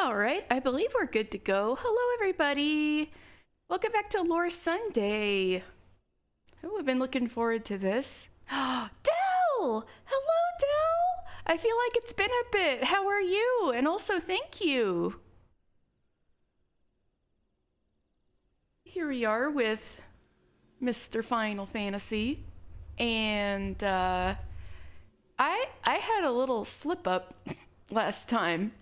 All right, I believe we're good to go. Hello, everybody. Welcome back to Lore Sunday. Oh, I've been looking forward to this. Del! Hello, Del! I feel like it's been a bit. How are you? And also, thank you. Here we are with Mr. Final Fantasy. And, I had a little slip up last time.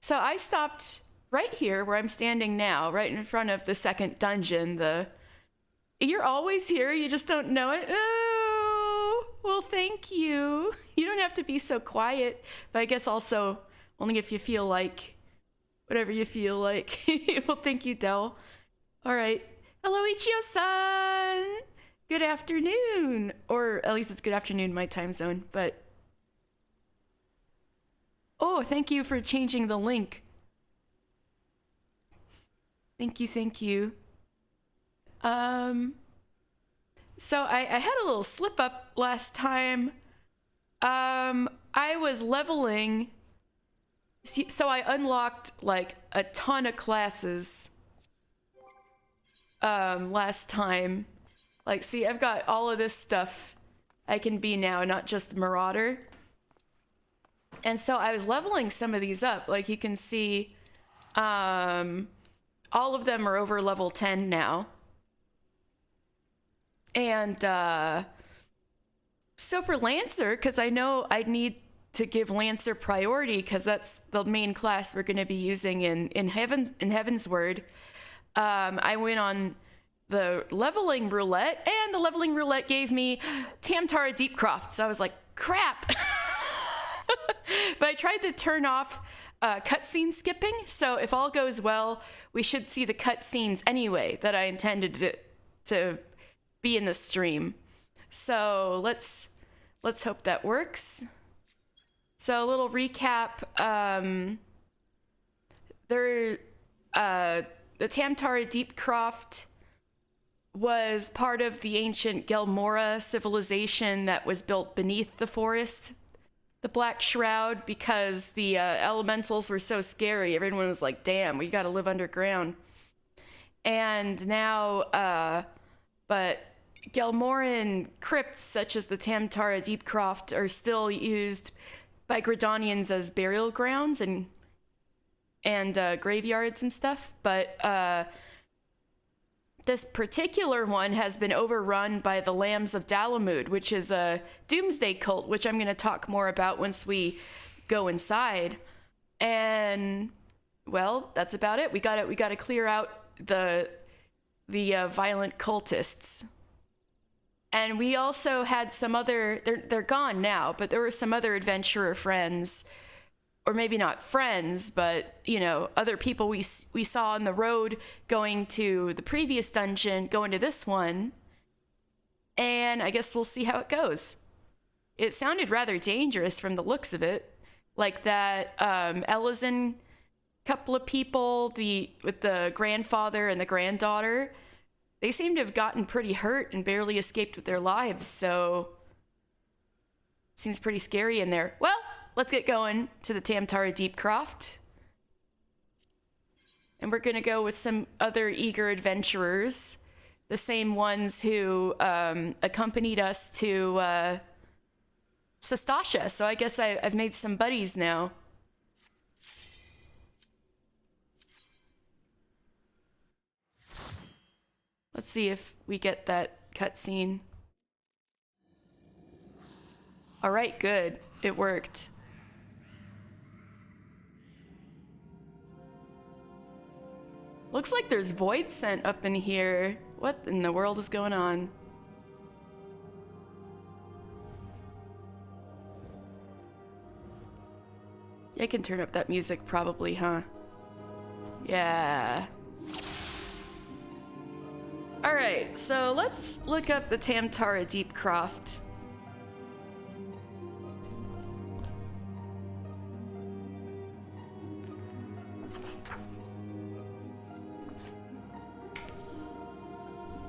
So I stopped right here where I'm standing now, right in front of the second dungeon. You're always here, you just don't know it. Oh, well, thank you. You don't have to be so quiet, but I guess also only if you feel like, whatever you feel like. Well, thank you, Del. All right. Hello, Ichio-san. Good afternoon. Or at least it's good afternoon in my time zone, but... Oh, thank you for changing the link. Thank you, thank you. So I had a little slip up last time. I was leveling, so I unlocked like a ton of classes last time. Like, see, I've got all of this stuff I can be now, not just Marauder. And so I was leveling some of these up. Like you can see, all of them are over level 10 now. And so for Lancer, because I know I need to give Lancer priority because that's the main class we're going to be using in Heaven's Word. I went on the leveling roulette, and the leveling roulette gave me Tamtara Deepcroft. So I was like, crap. But I tried to turn off cutscene skipping, so if all goes well, we should see the cutscenes anyway that I intended it to be in the stream. So let's hope that works. So a little recap. The Tamtara Deepcroft was part of the ancient Gelmora civilization that was built beneath the forest. The Black Shroud, because the elementals were so scary. Everyone was like, damn, we gotta live underground. And now, but Gelmoran crypts, such as the Tamtara Deepcroft, are still used by Gridanians as burial grounds and graveyards and stuff. But this particular one has been overrun by the Lambs of Dalamud, which is a doomsday cult, which I'm going to talk more about once we go inside. And well, that's about it. We got to clear out the violent cultists. And we also had some other, they're gone now, but there were some other adventurer friends, or maybe not friends, but, you know, other people we saw on the road going to the previous dungeon, going to this one. And I guess we'll see how it goes. It sounded rather dangerous from the looks of it. Like that Ellison couple of people, with the grandfather and the granddaughter, they seem to have gotten pretty hurt and barely escaped with their lives, so seems pretty scary in there. Well, let's get going to the Tamtara Deepcroft. And we're going to go with some other eager adventurers, the same ones who accompanied us to Sastasha. So I guess I've made some buddies now. Let's see if we get that cutscene. All right, good. It worked. Looks like there's void scent up in here. What in the world is going on? I can turn up that music probably, huh? Yeah. All right, so let's look up the Tamtara Deepcroft.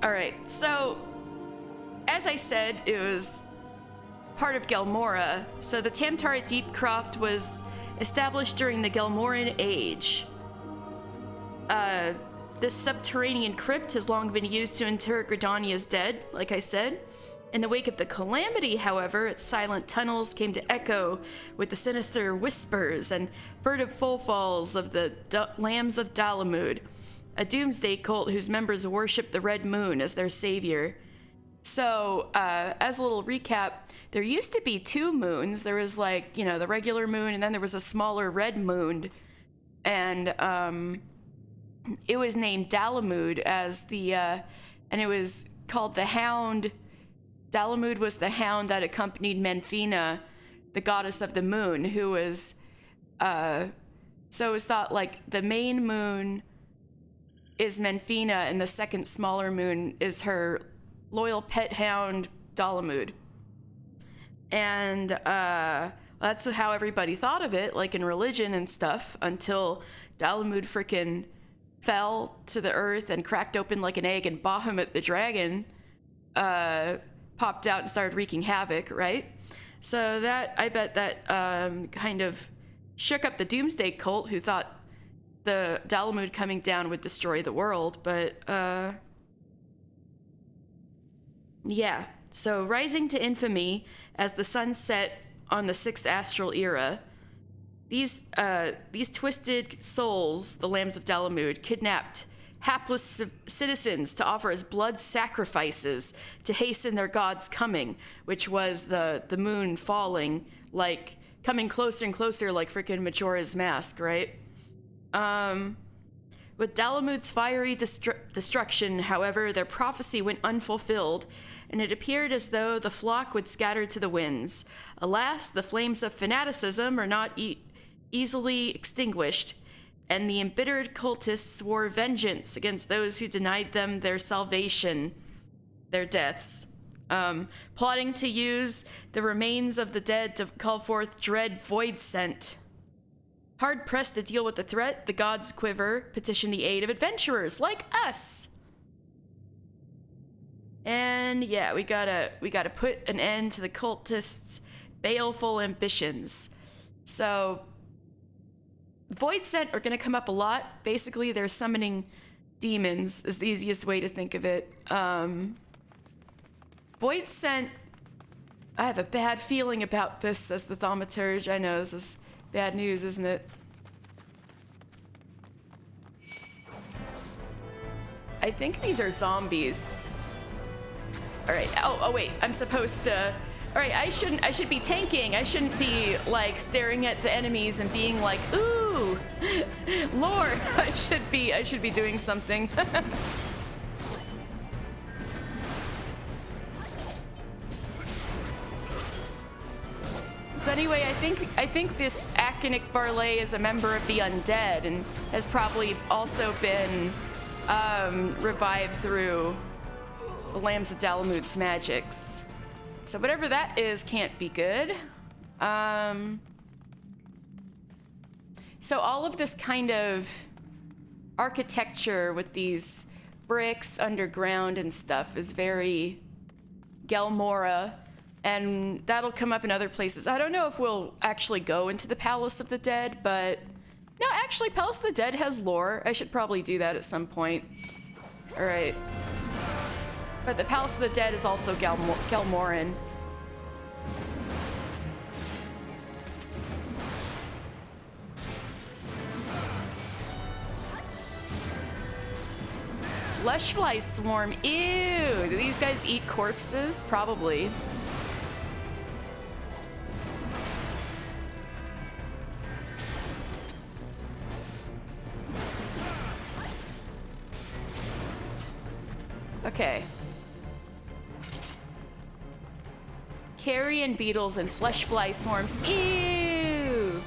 All right, so as I said, it was part of Gelmora. So the Tamtara Deepcroft was established during the Gelmoran Age. This subterranean crypt has long been used to inter Gridania's dead, like I said. In the wake of the calamity, however, its silent tunnels came to echo with the sinister whispers and furtive footfalls of the Lambs of Dalamud, a doomsday cult whose members worship the Red Moon as their savior. So, as a little recap, there used to be two moons. There was, like, you know, the regular moon, and then there was a smaller red moon. And, it was named Dalamud as the, and it was called the Hound. Dalamud was the hound that accompanied Menfina, the goddess of the moon, who was, so it was thought, like, the main moon is Menfina, and the second smaller moon is her loyal pet hound, Dalamud. And, that's how everybody thought of it, like in religion and stuff, until Dalamud frickin' fell to the earth and cracked open like an egg, and Bahamut the dragon, popped out and started wreaking havoc, right? So that, I bet that kind of shook up the Doomsday cult, who thought the Dalamud coming down would destroy the world, but yeah. So rising to infamy as the sun set on the 6th astral era, these twisted souls, the Lambs of Dalamud, kidnapped hapless citizens to offer as blood sacrifices to hasten their god's coming, which was the moon falling, like coming closer and closer, like freaking Majora's Mask, right? With Dalamud's fiery destruction, however, their prophecy went unfulfilled, and it appeared as though the flock would scatter to the winds. Alas, the flames of fanaticism are not easily extinguished, and the embittered cultists swore vengeance against those who denied them their salvation, their deaths, plotting to use the remains of the dead to call forth dread void scent. Hard-pressed to deal with the threat, the gods quiver, petition the aid of adventurers like us. And yeah, we gotta put an end to the cultists' baleful ambitions. So Void Scent are going to come up a lot. Basically, they're summoning demons, is the easiest way to think of it. Void Scent, I have a bad feeling about this, says the Thaumaturge. I know, this is bad news, isn't it? I think these are zombies. Alright, oh wait, I'm supposed to... Alright, I should be tanking. I shouldn't be, like, staring at the enemies and being like, ooh, lore. I should be doing something. So anyway, I think this Akinic Varley is a member of the undead and has probably also been revived through the Lambs of Dalamud's magics. So whatever that is can't be good. So all of this kind of architecture with these bricks underground and stuff is very Gelmora, and that'll come up in other places. I don't know if we'll actually go into the Palace of the Dead, but no, actually Palace of the Dead has lore. I should probably do that at some point. All right. But the Palace of the Dead is also Gelmoran. Fleshfly swarm. Ew. Do these guys eat corpses? Probably. Okay. Carrion beetles and fleshfly swarms. Ew!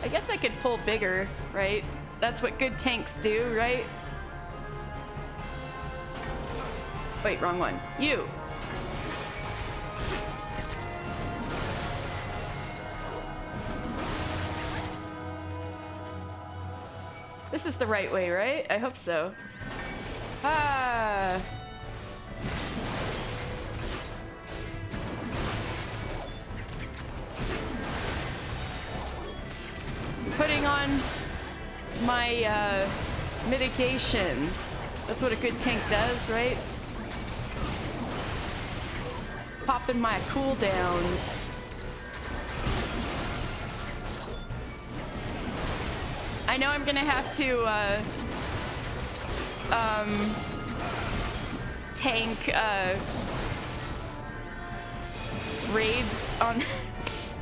I guess I could pull bigger, right? That's what good tanks do, right? Wait, wrong one. You! This is the right way, right? I hope so. Ah. putting on my mitigation. That's what a good tank does, right? Popping my cooldowns. I know I'm gonna have to tank raids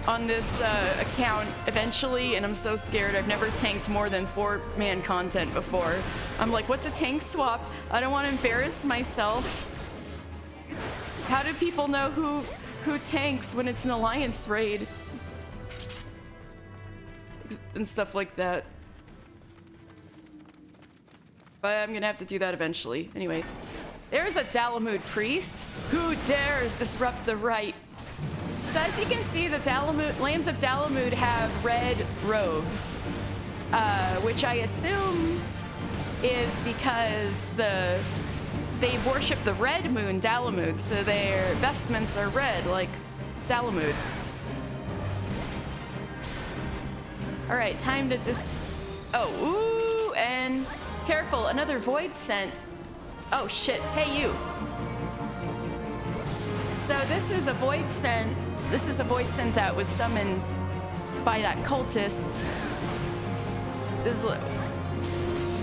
on this account eventually, and I'm so scared. I've never tanked more than 4-man content before. I'm like, what's a tank swap? I don't want to embarrass myself. How do people know who tanks when it's an alliance raid? And stuff like that. But I'm gonna have to do that eventually. Anyway, there's a Dalamud priest. Who dares disrupt the rite? So as you can see, the Lambs of Dalamud have red robes, which I assume is because they worship the red moon, Dalamud, so their vestments are red, like Dalamud. All right, time to oh, ooh, and careful, another void scent. Oh shit, hey you. So this is a void scent. This is a void scent that was summoned by that cultist. This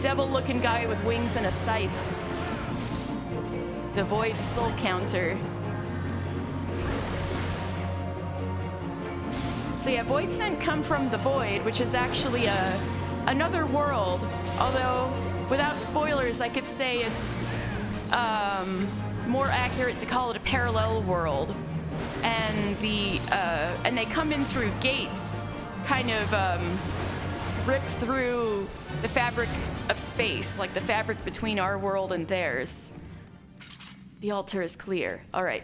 devil-looking guy with wings and a scythe. The void soul counter. So yeah, void scent come from the void, which is actually another world. Although, without spoilers, I could say it's more accurate to call it a parallel world. And and they come in through gates, kind of ripped through the fabric of space, like the fabric between our world and theirs. The altar is clear. All right.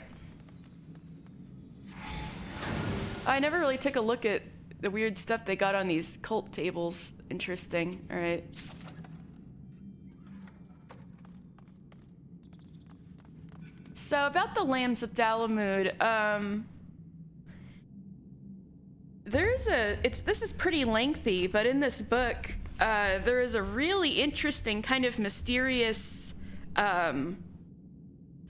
I never really took a look at the weird stuff they got on these cult tables. Interesting. All right. So about the Lambs of Dalamud, this is pretty lengthy, but in this book, there is a really interesting kind of mysterious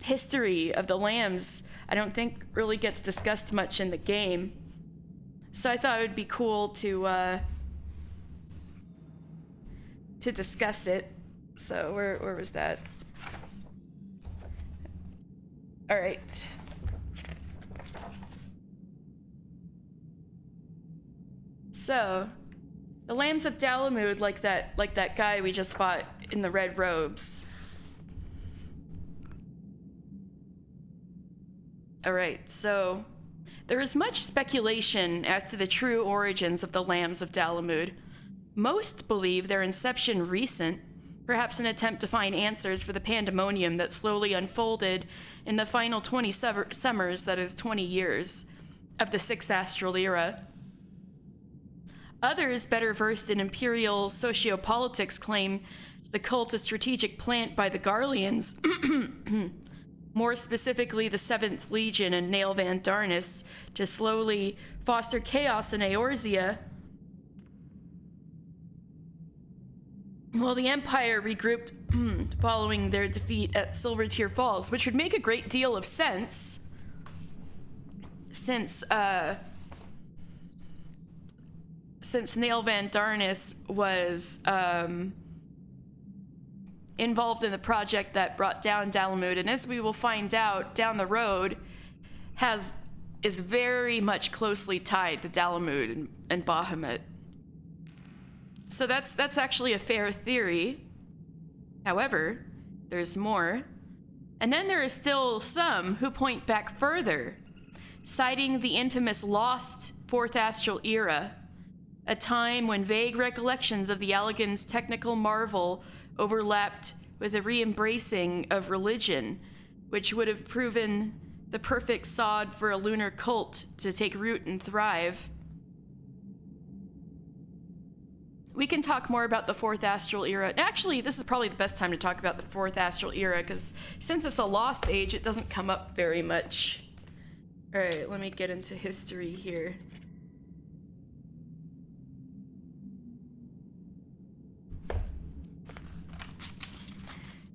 history of the Lambs. I don't think really gets discussed much in the game. So I thought it would be cool to discuss it. So where was that? All right. So, the Lambs of Dalamud, like that guy we just fought in the red robes. All right. So, there is much speculation as to the true origins of the Lambs of Dalamud. Most believe their inception recent, perhaps an attempt to find answers for the pandemonium that slowly unfolded in the final 20 summers, that is 20 years, of the 6th Astral Era. Others, better versed in imperial sociopolitics, claim the cult a strategic plant by the Garleans, more specifically the 7th Legion and Nail Van Darnus, to slowly foster chaos in Eorzea, while the Empire regrouped following their defeat at Silvertear Falls, which would make a great deal of sense, since Nail Van Darnus was involved in the project that brought down Dalamud, and as we will find out down the road, is very much closely tied to Dalamud and Bahamut. So that's actually a fair theory. However, there's more. And then there are still some who point back further, citing the infamous lost 4th Astral Era, a time when vague recollections of the Allagan's technical marvel overlapped with a re-embracing of religion, which would have proven the perfect sod for a lunar cult to take root and thrive. We can talk more about the 4th Astral Era. Actually, this is probably the best time to talk about the 4th Astral Era, because since it's a lost age, it doesn't come up very much. All right, let me get into history here.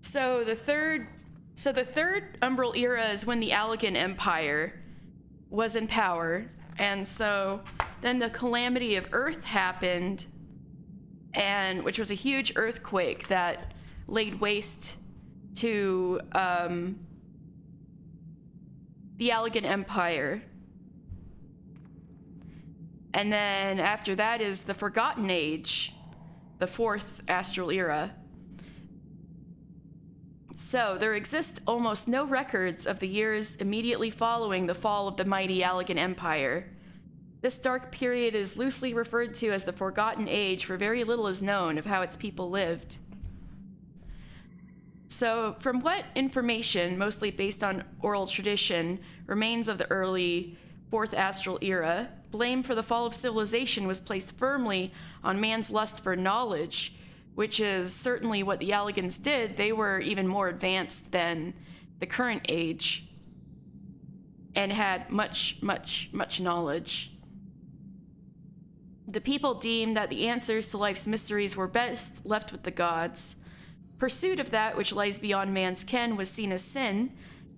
So the third Umbral era is when the Allegan Empire was in power, and so then the Calamity of Earth happened, and which was a huge earthquake that laid waste to the Allegan Empire. And then after that is the Forgotten Age, the fourth astral era. So there exists almost no records of the years immediately following the fall of the mighty Allegan Empire. This dark period is loosely referred to as the Forgotten Age, for very little is known of how its people lived. So from what information, mostly based on oral tradition, remains of the early fourth astral era, blame for the fall of civilization was placed firmly on man's lust for knowledge, which is certainly what the Allegans did. They were even more advanced than the current age and had much, much, much knowledge. The people deemed that the answers to life's mysteries were best left with the gods. Pursuit of that which lies beyond man's ken was seen as sin,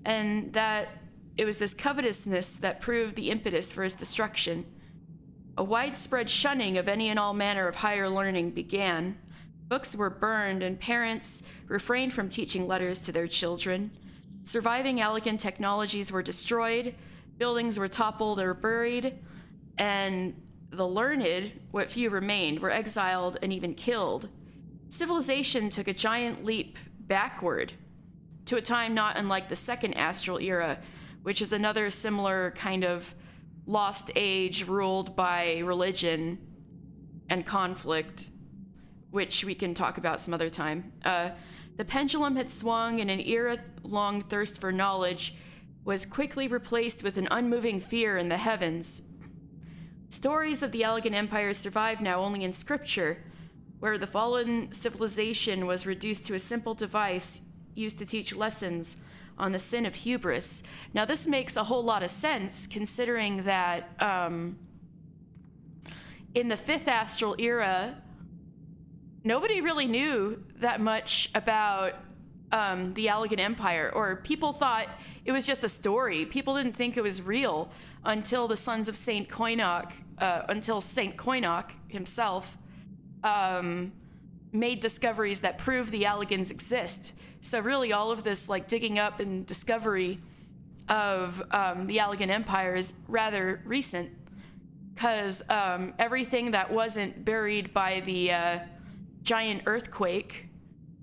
and that it was this covetousness that proved the impetus for his destruction. A widespread shunning of any and all manner of higher learning began. Books were burned, and parents refrained from teaching letters to their children. Surviving Allegan technologies were destroyed, buildings were toppled or buried, and the learned, what few remained, were exiled and even killed. Civilization took a giant leap backward to a time not unlike the second astral era, which is another similar kind of lost age ruled by religion and conflict, which we can talk about some other time. The pendulum had swung, and an era-long thirst for knowledge was quickly replaced with an unmoving fear in the heavens. Stories of the Allegan Empire survive now only in scripture, where the fallen civilization was reduced to a simple device used to teach lessons on the sin of hubris. Now, this makes a whole lot of sense, considering that in the fifth astral era, nobody really knew that much about the Allegan Empire, or people thought it was just a story. People didn't think it was real until the sons of Saint Koinok, until Saint Koinok himself made discoveries that prove the Allegans exist. So really all of this like digging up and discovery of the Allegan Empire is rather recent, because everything that wasn't buried by the giant earthquake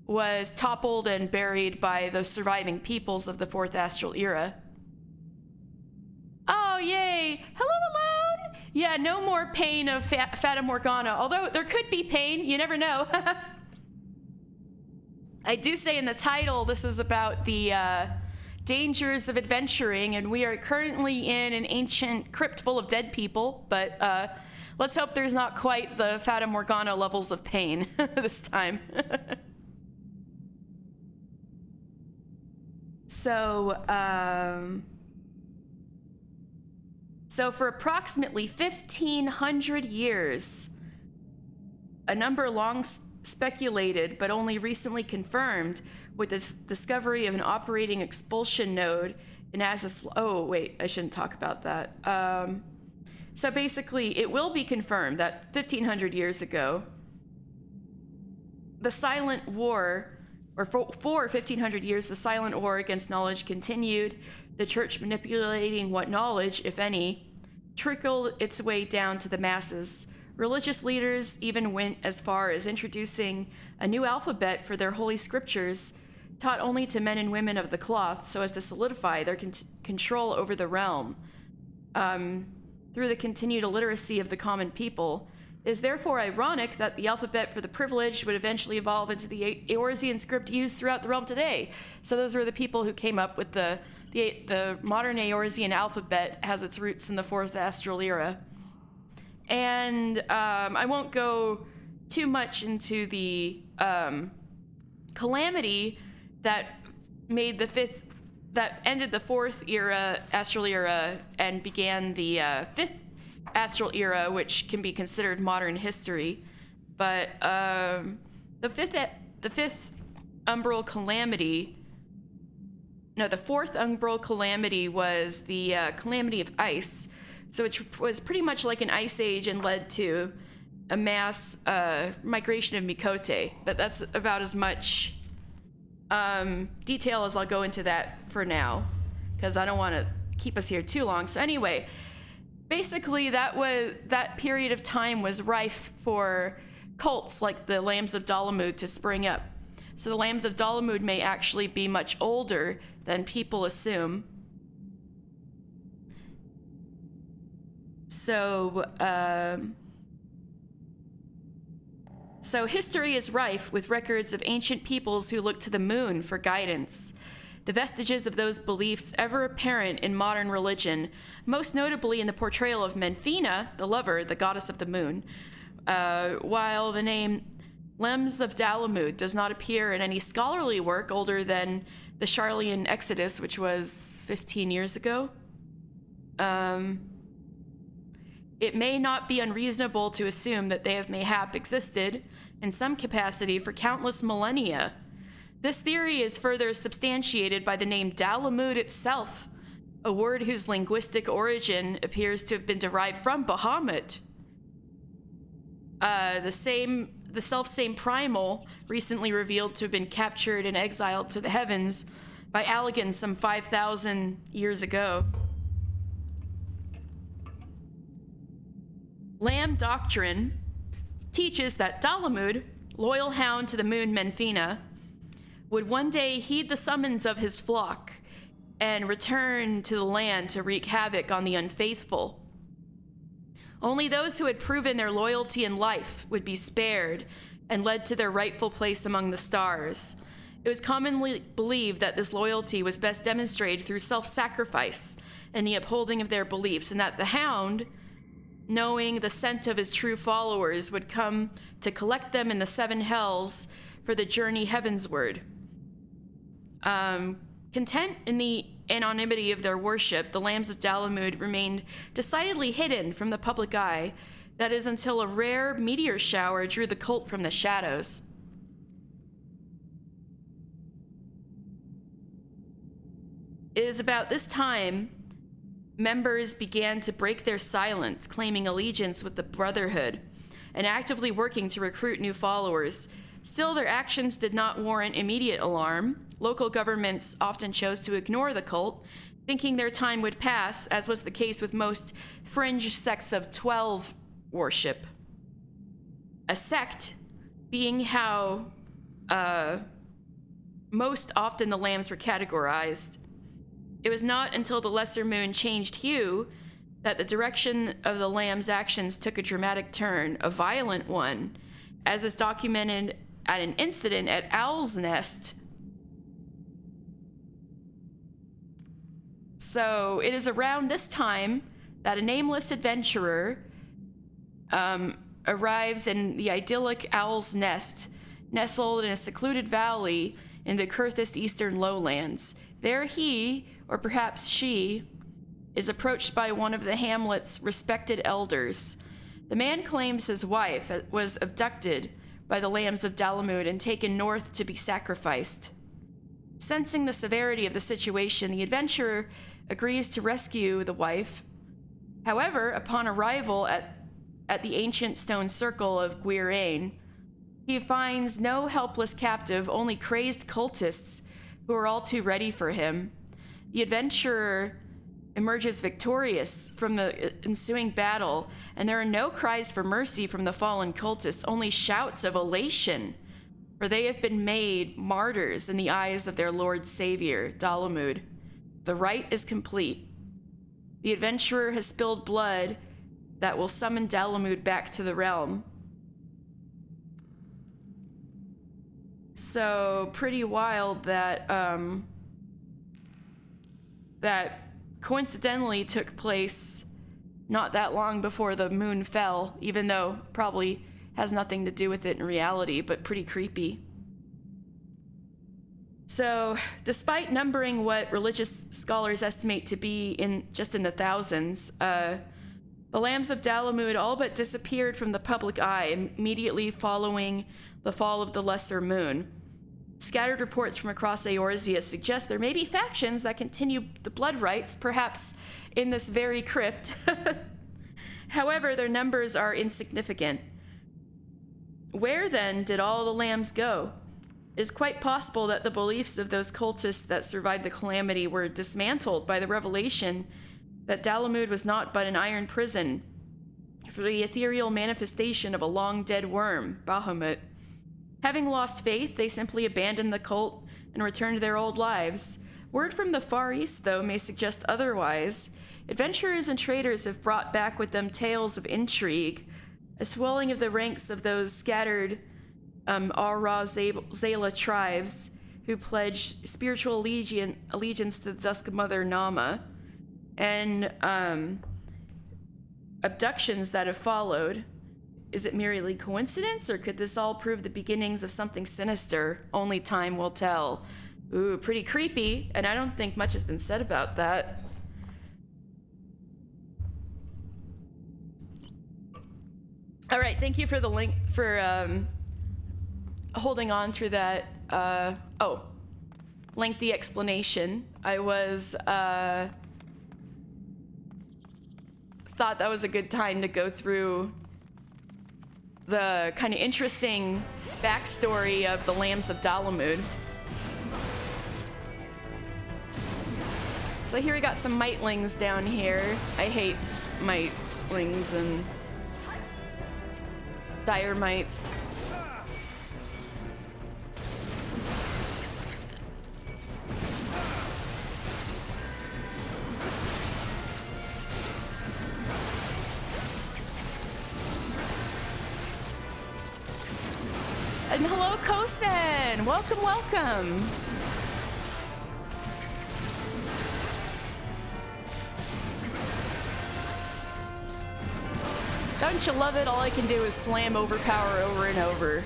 was toppled and buried by the surviving peoples of the fourth astral era. Oh, yay! Hello, alone! Yeah, no more pain of Fata Morgana, although there could be pain, you never know. I do say in the title, this is about the dangers of adventuring, and we are currently in an ancient crypt full of dead people, but let's hope there's not quite the Fata Morgana levels of pain this time. So for approximately 1,500 years, a number long speculated but only recently confirmed with this discovery of an operating expulsion node in oh wait, I shouldn't talk about that. So basically, it will be confirmed that 1,500 years ago, the Silent War, or for 1,500 years, the Silent War against knowledge continued, the church manipulating what knowledge, if any, trickled its way down to the masses. Religious leaders even went as far as introducing a new alphabet for their holy scriptures, taught only to men and women of the cloth, so as to solidify their control over the realm. Through the continued illiteracy of the common people. It is therefore ironic that the alphabet for the privileged would eventually evolve into the Eorzean script used throughout the realm today. So those were the people who came up with the modern Eorzean alphabet, has its roots in the fourth astral era. And I won't go too much into the calamity that made that ended the fourth astral era and began the fifth astral era, which can be considered modern history. But the fifth umbral calamity. No, the fourth umbral calamity was the calamity of ice. So it was pretty much like an ice age and led to a mass migration of Mikote. But that's about as much detail as I'll go into that for now, because I don't want to keep us here too long. So anyway, basically that period of time was rife for cults like the Lambs of Dalamud to spring up. So the Lambs of Dalamud may actually be much older than people assume. So history is rife with records of ancient peoples who looked to the moon for guidance. The vestiges of those beliefs ever apparent in modern religion, most notably in the portrayal of Menfina, the lover, the goddess of the moon, while the name Lambs of Dalamud does not appear in any scholarly work older than the Charlian Exodus, which was 15 years ago. It may not be unreasonable to assume that they have mayhap existed in some capacity for countless millennia. This theory is further substantiated by the name Dalamud itself, a word whose linguistic origin appears to have been derived from Bahamut. The self-same primal, recently revealed to have been captured and exiled to the heavens by Allegan some 5,000 years ago. Lamb doctrine teaches that Dalamud, loyal hound to the moon Menfina, would one day heed the summons of his flock and return to the land to wreak havoc on the unfaithful. Only those who had proven their loyalty in life would be spared and led to their rightful place among the stars. It was commonly believed that this loyalty was best demonstrated through self-sacrifice and the upholding of their beliefs, and that the hound, knowing the scent of his true followers, would come to collect them in the seven hells for the journey heavensward. Content in the anonymity of their worship, the Lambs of Dalamud remained decidedly hidden from the public eye. That is, until a rare meteor shower drew the cult from the shadows. It is about this time members began to break their silence, claiming allegiance with the Brotherhood and actively working to recruit new followers. Still, their actions did not warrant immediate alarm. Local governments often chose to ignore the cult, thinking their time would pass, as was the case with most fringe sects of 12 worship. A sect being how most often the lambs were categorized. It was not until the lesser moon changed hue that the direction of the lamb's actions took a dramatic turn, a violent one, as is documented at an incident at Owl's Nest. So it is around this time that a nameless adventurer arrives in the idyllic Owl's Nest, nestled in a secluded valley in the Kurthist eastern lowlands. There he, or perhaps she, is approached by one of the hamlet's respected elders. The man claims his wife was abducted by the Lambs of Dalamud and taken north to be sacrificed. Sensing the severity of the situation, the adventurer agrees to rescue the wife. However, upon arrival at the ancient stone circle of Gwirain, he finds no helpless captive, only crazed cultists who are all too ready for him. The adventurer emerges victorious from the ensuing battle, and there are no cries for mercy from the fallen cultists, only shouts of elation, for they have been made martyrs in the eyes of their Lord Savior, Dalamud. The rite is complete. The adventurer has spilled blood that will summon Dalamud back to the realm. So, pretty wild that that coincidentally took place not that long before the moon fell, even though probably has nothing to do with it in reality, but pretty creepy. So, despite numbering what religious scholars estimate to be in the thousands, the Lambs of Dalamud all but disappeared from the public eye immediately following the fall of the lesser moon. Scattered reports from across Eorzea suggest there may be factions that continue the blood rites, perhaps in this very crypt. However, their numbers are insignificant. Where, then, did all the lambs go? It is quite possible that the beliefs of those cultists that survived the calamity were dismantled by the revelation that Dalamud was not but an iron prison for the ethereal manifestation of a long-dead worm, Bahamut. Having lost faith, they simply abandoned the cult and returned to their old lives. Word from the Far East, though, may suggest otherwise. Adventurers and traders have brought back with them tales of intrigue, a swelling of the ranks of those scattered Zala tribes who pledged spiritual allegiance to the Dusk Mother Nama, and abductions that have followed. Is it merely coincidence, or could this all prove the beginnings of something sinister? Only time will tell. Ooh, pretty creepy, and I don't think much has been said about that. All right, thank you for the link, for holding on through that, lengthy explanation. I was, thought that was a good time to go through the kind of interesting backstory of the Lambs of Dalamud. So here we got some mightlings down here. I hate mightlings and dire mites. And hello, Kosen! Welcome, welcome! Don't you love it? All I can do is slam overpower over and over.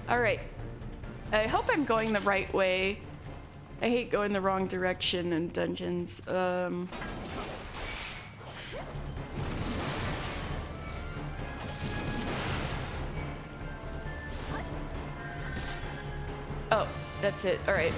All right. I hope I'm going the right way. I hate going the wrong direction in dungeons. Oh, that's it. All right.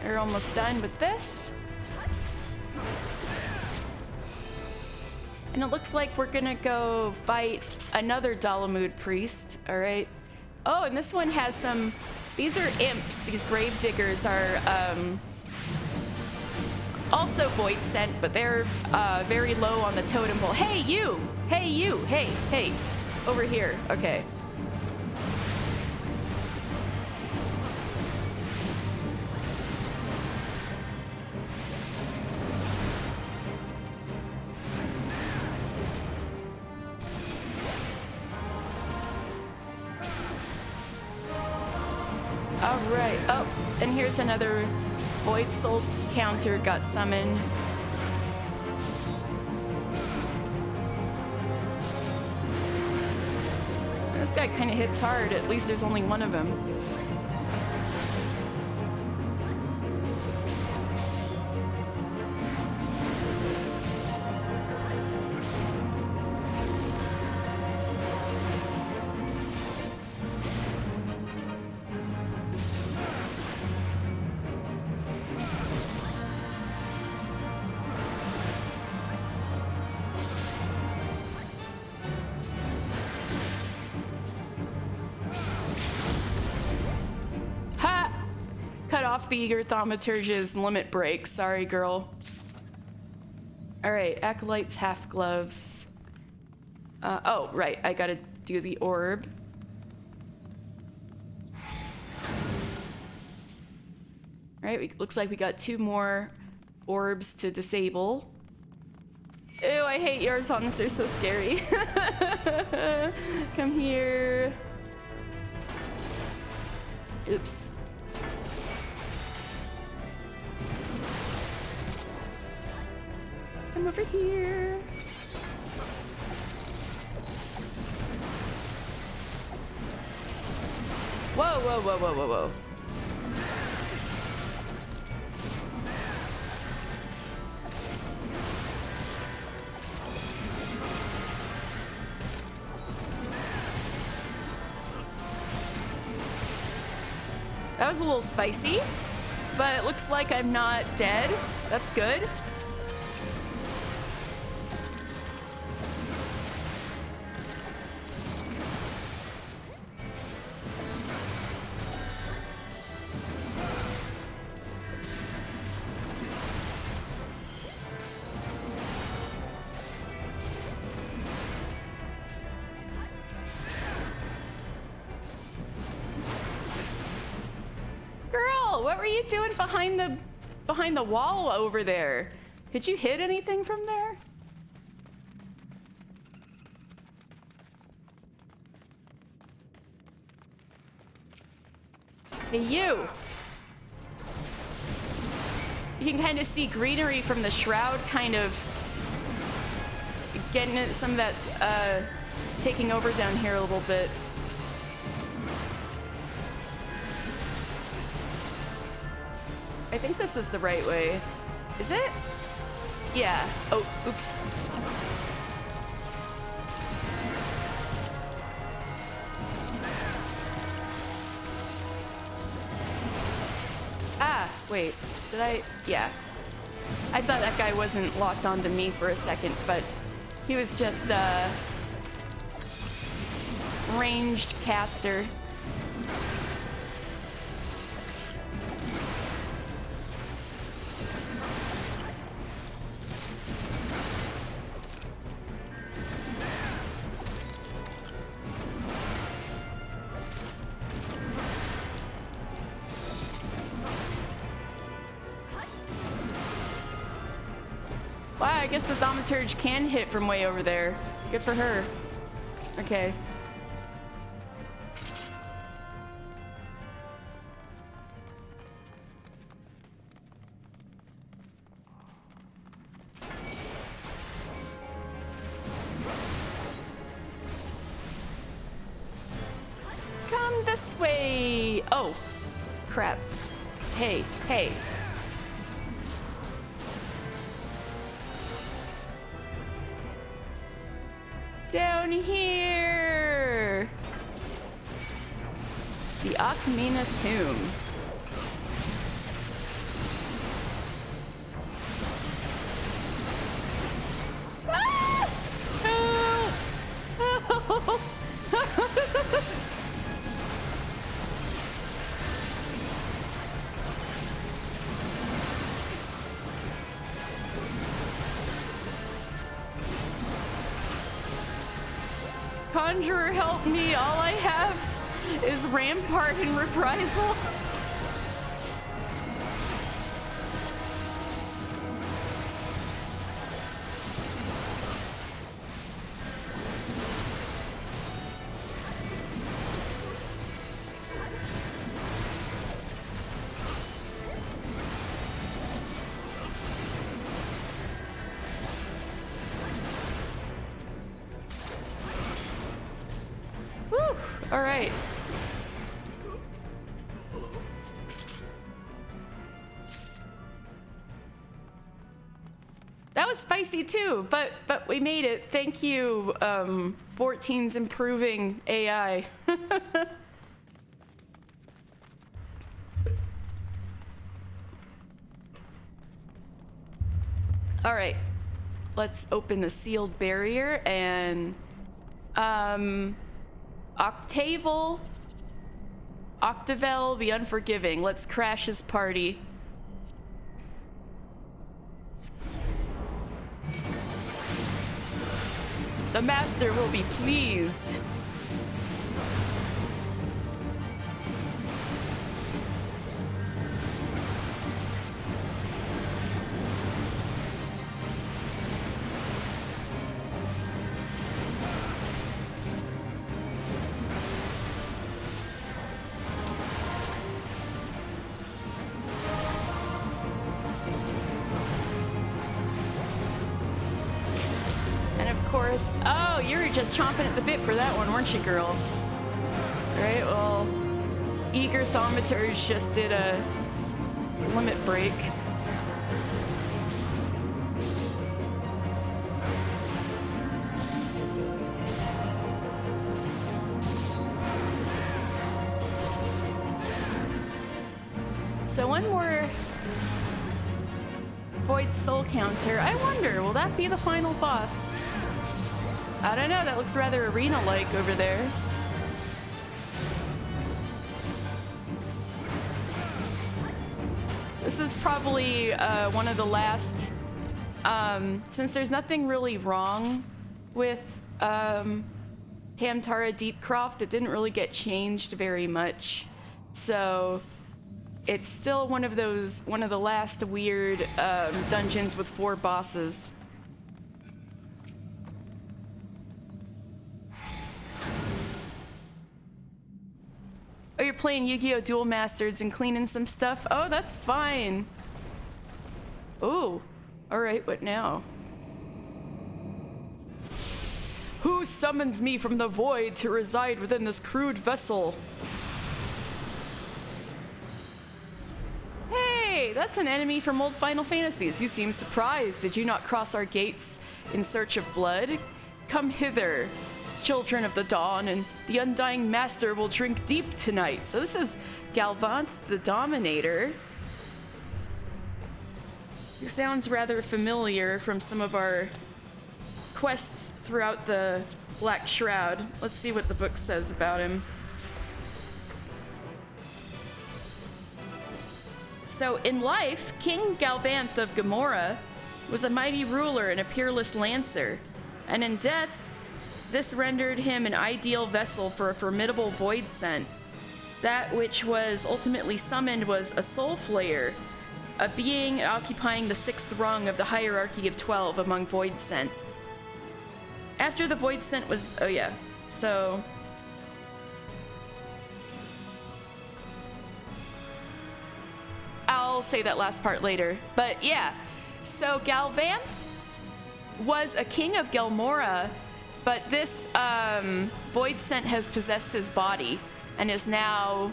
We're almost done with this. And it looks like we're gonna go fight another Dalamud priest, all right? Oh, and this one has some, these are imps. These grave diggers are also void sent, but they're very low on the totem pole. Hey, you! Hey, you! Hey, hey! Over here, okay. Alright, oh, and here's another Void Soul counter got summoned. This guy kind of hits hard, at least there's only one of them. The Thaumaturge's limit break. Sorry, girl. Alright, Acolyte's half gloves. Oh, right. I gotta do the orb. Alright, looks like we got 2 more orbs to disable. Ew, I hate Yarzons, they're so scary. Come here. Oops. Come over here. Whoa, whoa, whoa, whoa, whoa, whoa. That was a little spicy, but it looks like I'm not dead. That's good. What were you doing behind the wall over there? Could you hit anything from there? Hey, you! You can kind of see greenery from the shroud kind of getting some of that taking over down here a little bit. I think this is the right way. Is it? Yeah. Oh, oops. Ah, wait. Did I? Yeah. I thought that guy wasn't locked onto me for a second, but he was just a ranged caster. Wow, I guess the Thaumaturge can hit from way over there. Good for her. Okay. Come this way. Oh, crap. Hey, hey. Down here! The Akhmina Tomb. Ah! Help! Help! Conjurer, help me. All I have is Rampart and Reprisal. All right. That was spicy too, but we made it. Thank you, 14's improving AI. All right, let's open the sealed barrier and Octavel the Unforgiving. Let's crash his party. The master will be pleased. chorus. Oh, you were just chomping at the bit for that one, weren't you, girl? All right, well, Eager Thaumaturge just did a limit break. So one more Void Soul counter. I wonder, will that be the final boss? I don't know, that looks rather arena-like over there. This is probably one of the last, since there's nothing really wrong with Tamtara Deepcroft, it didn't really get changed very much. So it's still one of the last weird dungeons with 4 bosses. Oh, you're playing Yu-Gi-Oh! Duel Masters and cleaning some stuff? Oh, that's fine. Ooh. Alright, what now? Who summons me from the void to reside within this crude vessel? Hey, that's an enemy from old Final Fantasies. You seem surprised. Did you not cross our gates in search of blood? Come hither, children of the dawn, and the undying master will drink deep tonight. So this is Galvant the Dominator. It sounds rather familiar from some of our quests throughout the Black Shroud. Let's see what the book says about him. So in life, King Galvant of Gamora was a mighty ruler and a peerless lancer, and in death, this rendered him an ideal vessel for a formidable void scent. That which was ultimately summoned was a soul flayer, a being occupying the 6th rung of the hierarchy of 12 among void scent. After the void scent was, oh yeah, so I'll say that last part later. But yeah, so Galvant was a king of Gelmora, but this void scent has possessed his body and is now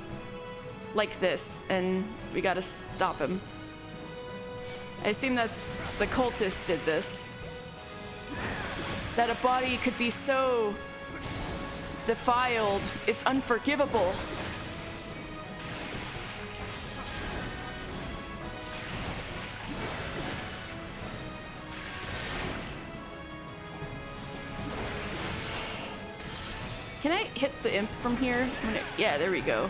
like this, and we gotta stop him. I assume that's the cultist did this. That a body could be so defiled, it's unforgivable. Can I hit the imp from here? Yeah, there we go.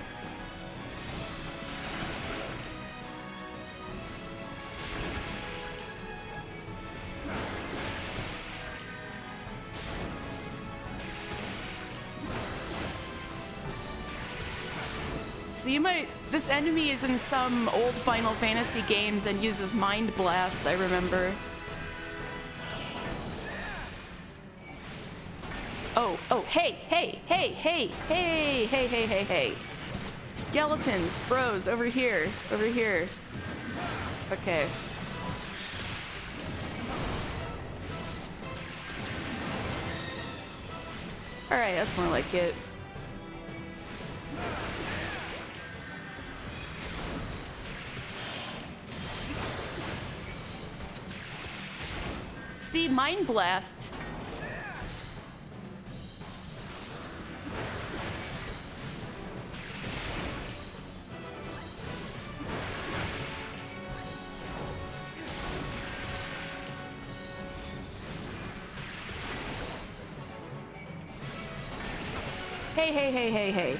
So you might, this enemy is in some old Final Fantasy games and uses Mind Blast, I remember. Oh, hey. Skeletons, bros, over here. Okay. All right, that's more like it. See, Mind Blast. Hey.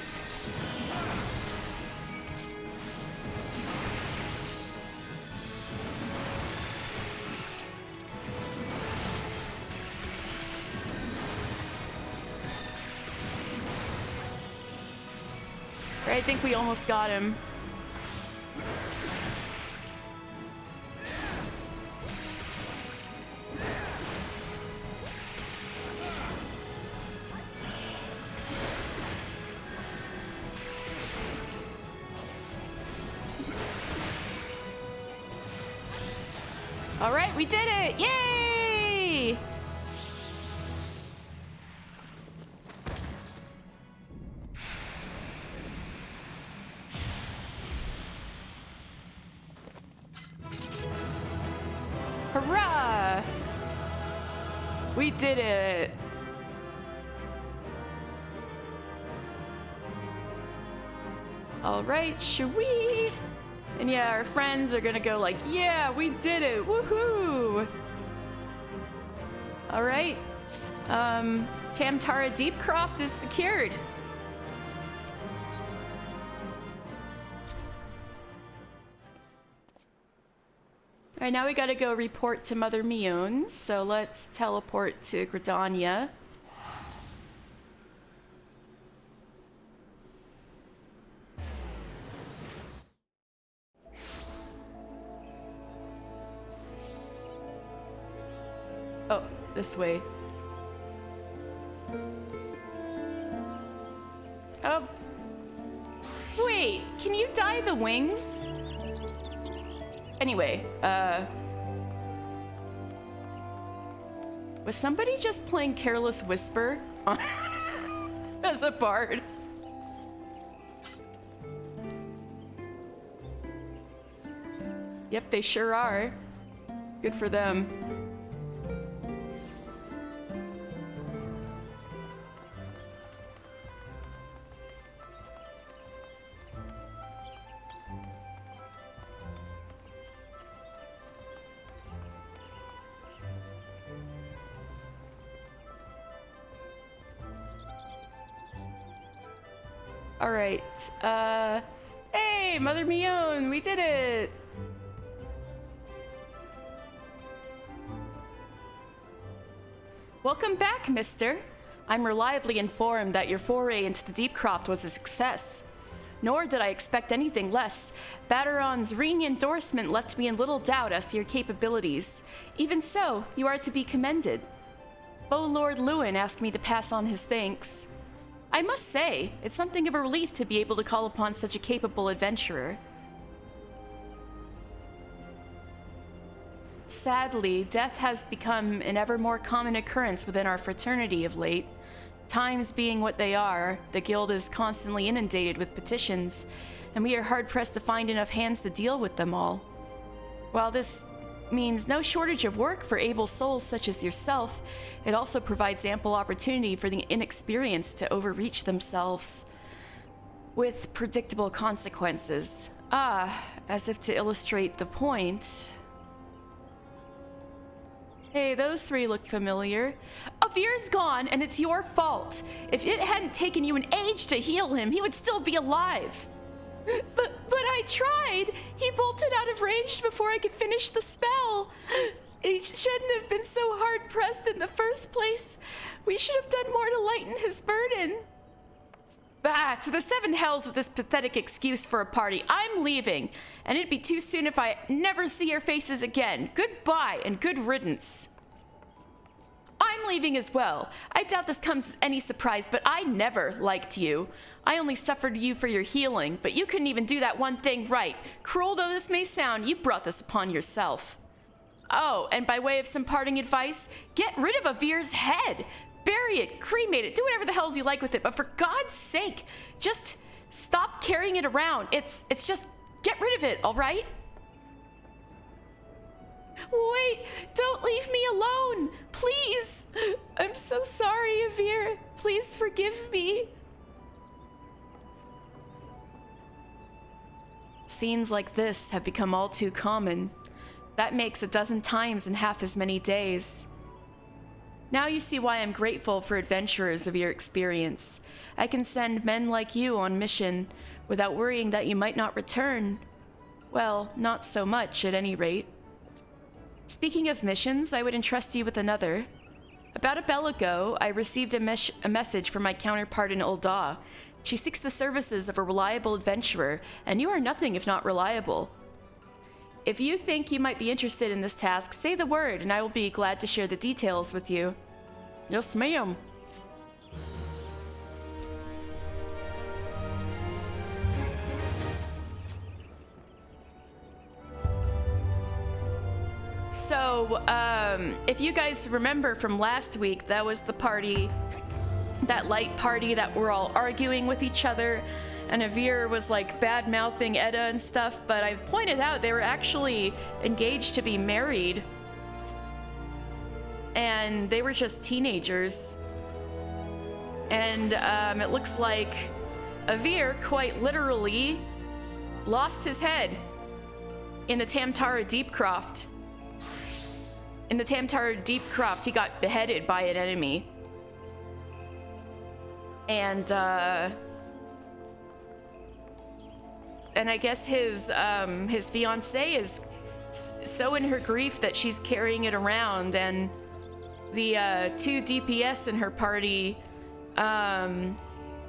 I think we almost got him. All right, we did it! Yay! We did it. All right, should we? And yeah, our friends are gonna go like, yeah, we did it, woohoo! All right, Tamtara Deepcroft is secured. All right, now we gotta go report to Mother Mion, so let's teleport to Gridania. Oh, this way. Oh. Wait, can you dye the wings? Anyway, was somebody just playing Careless Whisper as a bard? Yep, they sure are. Good for them. All right, hey, Mother Mion, we did it! Welcome back, mister. I'm reliably informed that your foray into the Deepcroft was a success. Nor did I expect anything less. Bateron's ring endorsement left me in little doubt as to your capabilities. Even so, you are to be commended. Beau Lord Lewin asked me to pass on his thanks. I must say, it's something of a relief to be able to call upon such a capable adventurer. Sadly, death has become an ever more common occurrence within our fraternity of late. Times being what they are, the guild is constantly inundated with petitions, and we are hard-pressed to find enough hands to deal with them all. While this means no shortage of work for able souls such as yourself, it also provides ample opportunity for the inexperienced to overreach themselves with predictable consequences. As if to illustrate the point. Hey, those three look familiar. Avir's gone, and it's your fault. If it hadn't taken you an age to heal him, he would still be alive. But I tried. He bolted out of range before I could finish the spell. He shouldn't have been so hard-pressed in the first place. We should have done more to lighten his burden. To the seven hells with this pathetic excuse for a party. I'm leaving, and it'd be too soon if I never see your faces again. Goodbye, and good riddance. I'm leaving as well. I doubt this comes as any surprise, but I never liked you. I only suffered you for your healing, but you couldn't even do that one thing right. Cruel though this may sound, you brought this upon yourself. Oh, and by way of some parting advice, get rid of Avir's head. Bury it, cremate it, do whatever the hells you like with it, but for God's sake, just stop carrying it around. It's just, get rid of it, all right? Wait, don't leave me alone, please. I'm so sorry, Avir. Please forgive me. Scenes like this have become all too common. That makes 12 times in half as many days. Now you see why I'm grateful for adventurers of your experience. I can send men like you on mission without worrying that you might not return. Well, not so much at any rate. Speaking of missions, I would entrust you with another. About a bell ago, I received a message from my counterpart in Ul'dah. She seeks the services of a reliable adventurer, and you are nothing if not reliable. If you think you might be interested in this task, say the word, and I will be glad to share the details with you. Yes, ma'am. So, if you guys remember from last week, that was the party, that light party that we're all arguing with each other, and Avir was like bad-mouthing Edda and stuff, but I pointed out they were actually engaged to be married. and they were just teenagers. And it looks like Avir quite literally lost his head in the Tamtara Deepcroft. In the Tamtara Deepcroft, he got beheaded by an enemy. And I guess his fiancée is so in her grief that she's carrying it around, and the 2 DPS in her party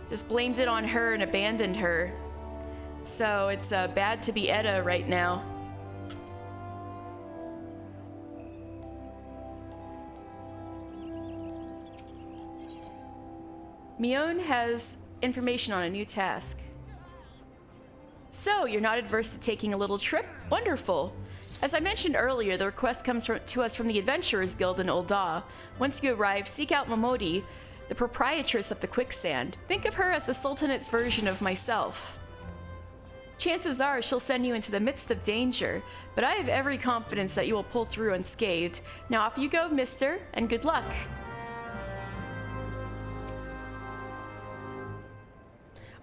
just blamed it on her and abandoned her. So it's bad to be Edda right now. Mion has information on a new task. So, you're not adverse to taking a little trip? Wonderful. As I mentioned earlier, the request comes to us from the Adventurers Guild in Ul'dah. Once you arrive, seek out Momodi, the proprietress of the Quicksand. Think of her as the Sultanate's version of myself. Chances are she'll send you into the midst of danger, but I have every confidence that you will pull through unscathed. Now off you go, mister, and good luck.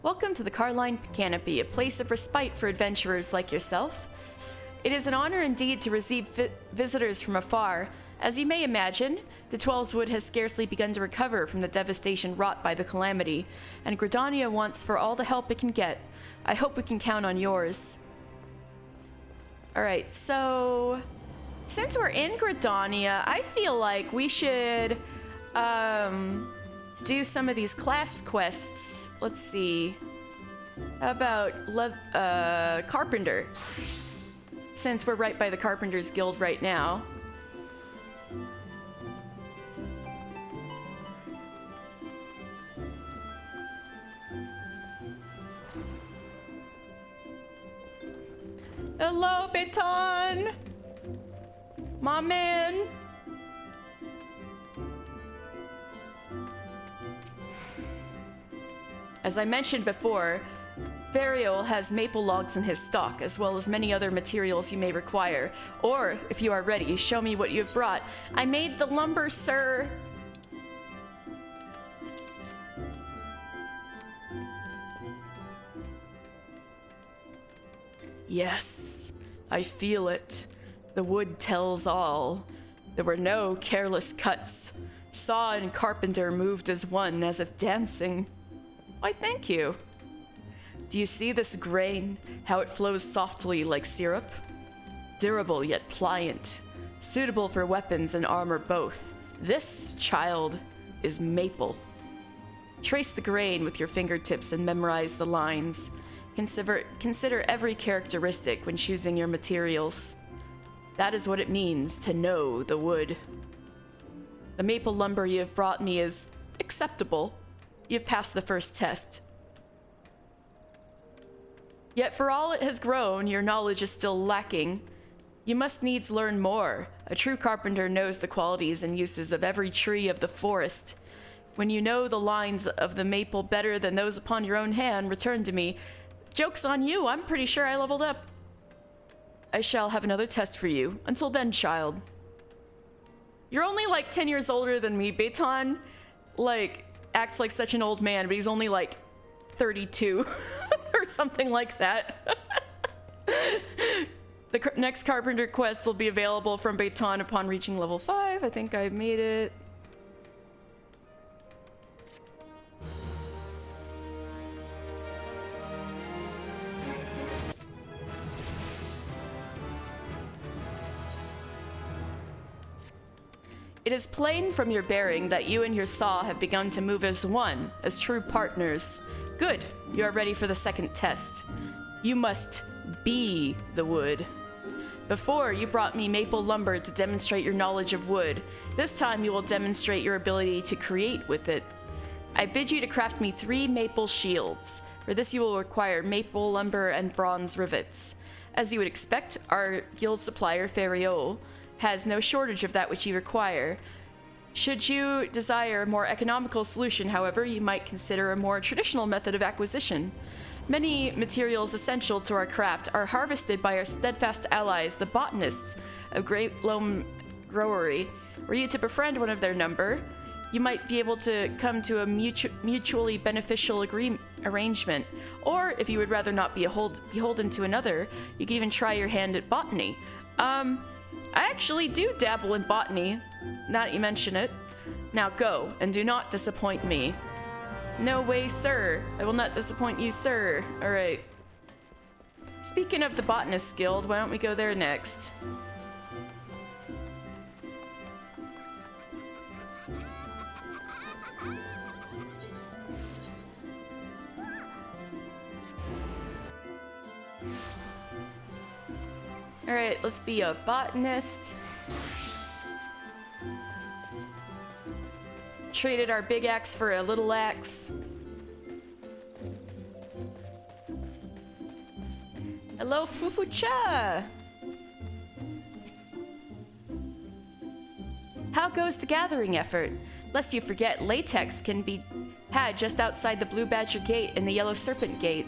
Welcome to the Carline Canopy, a place of respite for adventurers like yourself. It is an honor indeed to receive visitors from afar. As you may imagine, the Twelveswood has scarcely begun to recover from the devastation wrought by the calamity, and Gridania wants for all the help it can get. I hope we can count on yours. Alright, so since we're in Gridania, I feel like we should do some of these class quests. Let's see. How about Carpenter? Since we're right by the Carpenters Guild right now. Hello, Beton! My man! As I mentioned before, Variol has maple logs in his stock, as well as many other materials you may require. Or, if you are ready, show me what you have brought. I made the lumber, sir! Yes, I feel it. The wood tells all. There were no careless cuts. Saw and carpenter moved as one, as if dancing. Why, thank you. Do you see this grain, how it flows softly like syrup? Durable yet pliant, suitable for weapons and armor both. This, child, is maple. Trace the grain with your fingertips and memorize the lines. Consider every characteristic when choosing your materials. That is what it means to know the wood. The maple lumber you have brought me is acceptable. You've passed the first test. Yet for all it has grown, your knowledge is still lacking. You must needs learn more. A true carpenter knows the qualities and uses of every tree of the forest. When you know the lines of the maple better than those upon your own hand, return to me. Joke's on you, I'm pretty sure I leveled up. I shall have another test for you. Until then, child. You're only like 10 years older than me. Beton, like, acts like such an old man, but he's only like 32 or something like that. The next carpenter quest will be available from Beton upon reaching level 5. I think I made it. It is plain from your bearing that you and your saw have begun to move as one, as true partners. Good, you are ready for the second test. You must be the wood. Before, you brought me maple lumber to demonstrate your knowledge of wood. This time you will demonstrate your ability to create with it. I bid you to craft me 3 maple shields. For this you will require maple lumber and bronze rivets. As you would expect, our guild supplier, Feriol, has no shortage of that which you require. Should you desire a more economical solution, however, you might consider a more traditional method of acquisition. Many materials essential to our craft are harvested by our steadfast allies, the botanists of Great Loam growery. Were you to befriend one of their number, you might be able to come to a mutually beneficial arrangement. Or, if you would rather not be beholden to another, you could even try your hand at botany. I actually do dabble in botany, now that you mention it. Now go, and do not disappoint me. No way, sir. I will not disappoint you, sir. Alright. Speaking of the Botanist Guild, why don't we go there next? Alright, let's be a botanist. Traded our big axe for a little axe. Hello, Fufucha! How goes the gathering effort? Lest you forget, latex can be had just outside the Blue Badger Gate and the Yellow Serpent Gate.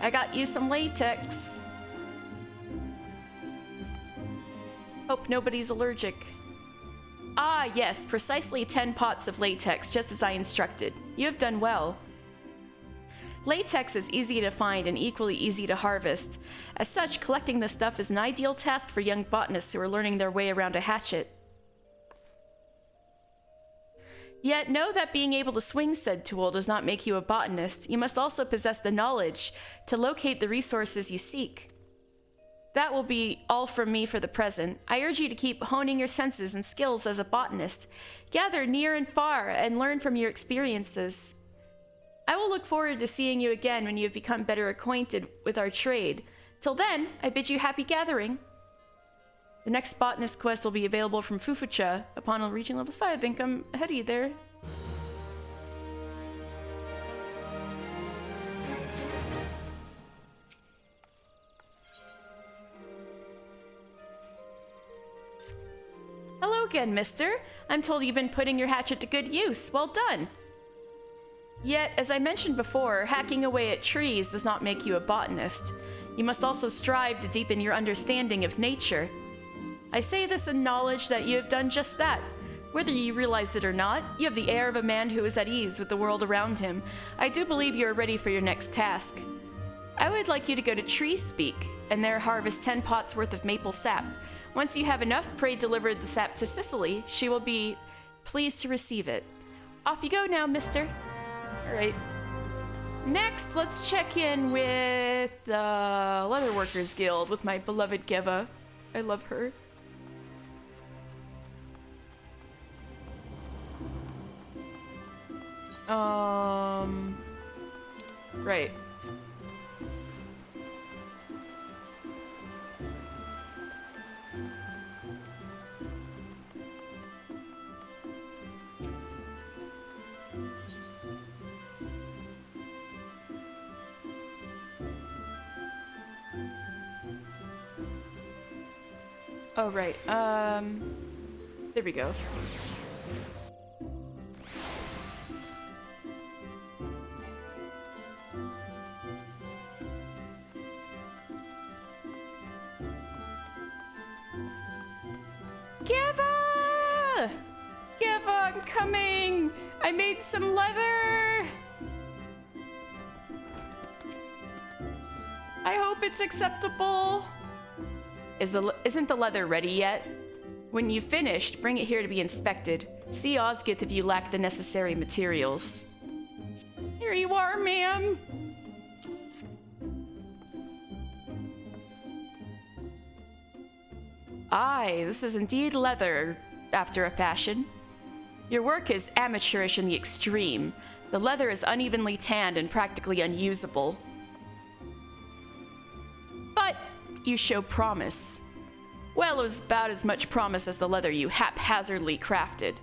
I got you some latex. Hope nobody's allergic. Ah, yes, precisely 10 pots of latex, just as I instructed. You have done well. Latex is easy to find and equally easy to harvest. As such, collecting this stuff is an ideal task for young botanists who are learning their way around a hatchet. Yet know that being able to swing said tool does not make you a botanist. You must also possess the knowledge to locate the resources you seek. That will be all from me for the present. I urge you to keep honing your senses and skills as a botanist. Gather near and far and learn from your experiences. I will look forward to seeing you again when you have become better acquainted with our trade. Till then, I bid you happy gathering. The next botanist quest will be available from Fufucha upon reaching level 5. I think I'm ahead of you there. Hello again, mister. I'm told you've been putting your hatchet to good use. Well done. Yet, as I mentioned before, hacking away at trees does not make you a botanist. You must also strive to deepen your understanding of nature. I say this in knowledge that you have done just that. Whether you realize it or not, you have the air of a man who is at ease with the world around him. I do believe you are ready for your next task. I would like you to go to Tree Speak, and there harvest 10 pots worth of maple sap. Once you have enough, pray deliver the sap to Cicely. She will be pleased to receive it. Off you go now, mister. Alright. Next, let's check in with the Leatherworkers Guild with my beloved Geva. I love her. Right. Oh, right. There we go. Geva! Geva, I'm coming! I made some leather! I hope it's acceptable. Isn't the leather ready yet? When you've finished, bring it here to be inspected. See Osgith if you lack the necessary materials. Here you are, ma'am. Aye, this is indeed leather, after a fashion. Your work is amateurish in the extreme. The leather is unevenly tanned and practically unusable. But you show promise. Well, it was about as much promise as the leather you haphazardly crafted.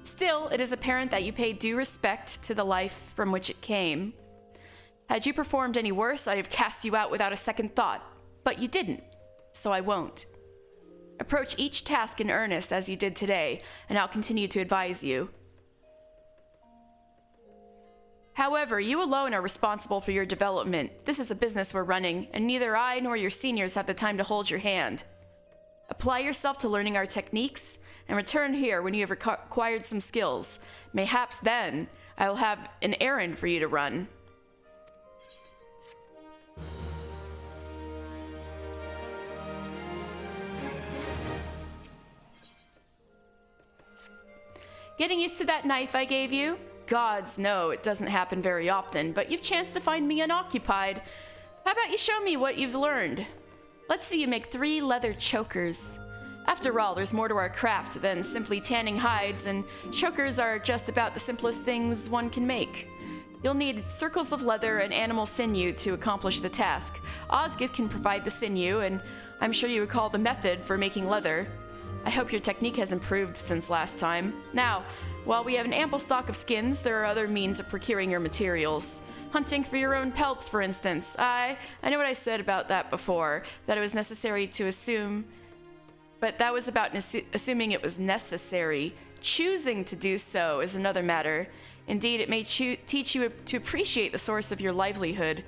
Still, it is apparent that you pay due respect to the life from which it came. Had you performed any worse, I'd have cast you out without a second thought. But you didn't, so I won't. Approach each task in earnest as you did today, and I'll continue to advise you. However, you alone are responsible for your development. This is a business we're running, and neither I nor your seniors have the time to hold your hand. Apply yourself to learning our techniques, and return here when you have acquired some skills. Mayhaps then I will have an errand for you to run. Getting used to that knife I gave you? Gods, no, it doesn't happen very often, but you've chanced to find me unoccupied. How about you show me what you've learned? Let's see you make 3 leather chokers. After all, there's more to our craft than simply tanning hides, and chokers are just about the simplest things one can make. You'll need circles of leather and animal sinew to accomplish the task. Osgood can provide the sinew, and I'm sure you recall the method for making leather. I hope your technique has improved since last time. Now, while we have an ample stock of skins, there are other means of procuring your materials. Hunting for your own pelts, for instance. I know what I said about that before, that it was necessary to assume... But that was about assuming it was necessary. Choosing to do so is another matter. Indeed, it may teach you to appreciate the source of your livelihood.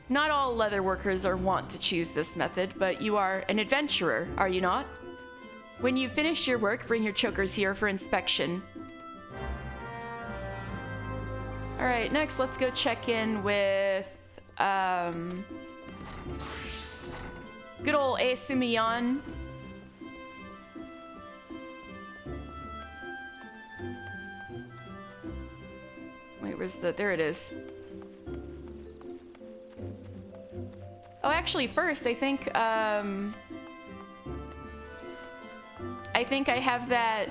Not all leather workers are wont to choose this method, but you are an adventurer, are you not? When you finish your work, bring your chokers here for inspection. Alright, next let's go check in with, good old Esumiyan. Wait, where's the... There it is. Oh, actually, first, I think I have that,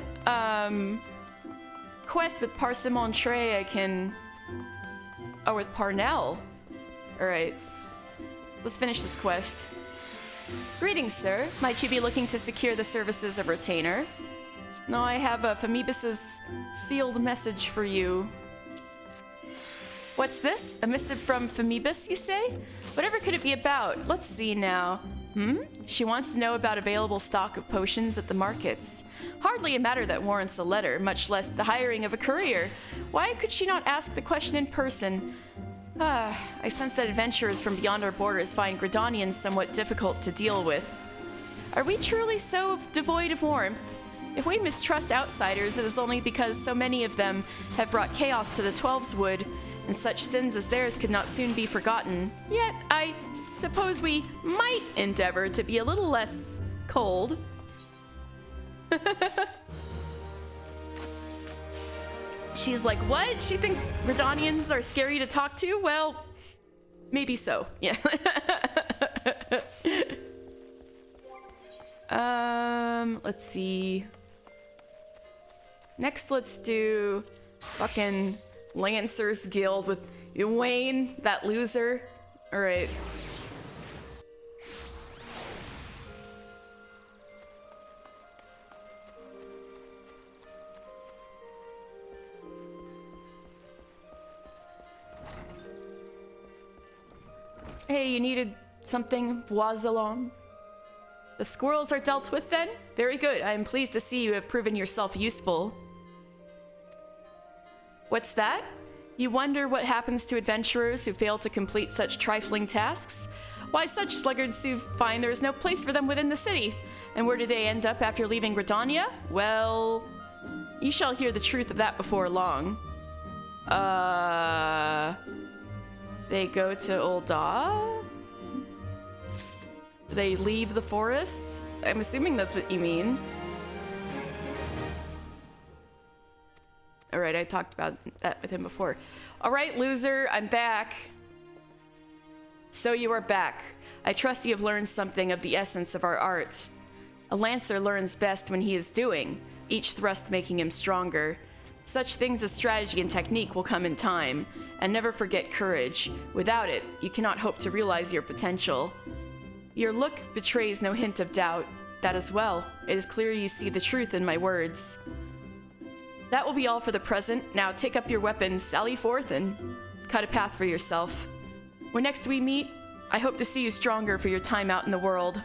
quest with Parsimontre I can... Oh, with Parnell. Alright. Let's finish this quest. Greetings, sir. Might you be looking to secure the services of Retainer? No, I have Phoebus's sealed message for you. What's this? A missive from Phoebus, you say? Whatever could it be about? Let's see now. She wants to know about available stock of potions at the markets. Hardly a matter that warrants a letter, much less the hiring of a courier. Why could she not ask the question in person? I sense that adventurers from beyond our borders find Gridanians somewhat difficult to deal with. Are we truly so devoid of warmth? If we mistrust outsiders, it is only because so many of them have brought chaos to the Twelves Wood, and such sins as theirs could not soon be forgotten. Yet, I suppose we might endeavor to be a little less cold. She's like, what? She thinks Gridanians are scary to talk to? Well, maybe so. Yeah. Let's see. Next, let's do fucking Lancers Guild with Wayne, that loser. Alright. Hey, you needed something, Boisalon? The squirrels are dealt with then? Very good. I am pleased to see you have proven yourself useful. What's that? You wonder what happens to adventurers who fail to complete such trifling tasks? Why, such sluggards who find there is no place for them within the city. And where do they end up after leaving Gridania? Well, you shall hear the truth of that before long. They go to Ul'dah? They leave the forest? I'm assuming that's what you mean. Alright, I talked about that with him before. Alright, loser, I'm back. So you are back. I trust you have learned something of the essence of our art. A lancer learns best when he is doing, each thrust making him stronger. Such things as strategy and technique will come in time, and never forget courage. Without it, you cannot hope to realize your potential. Your look betrays no hint of doubt. That as well. It is clear you see the truth in my words. That will be all for the present. Now take up your weapons, sally forth, and cut a path for yourself. When next we meet, I hope to see you stronger for your time out in the world.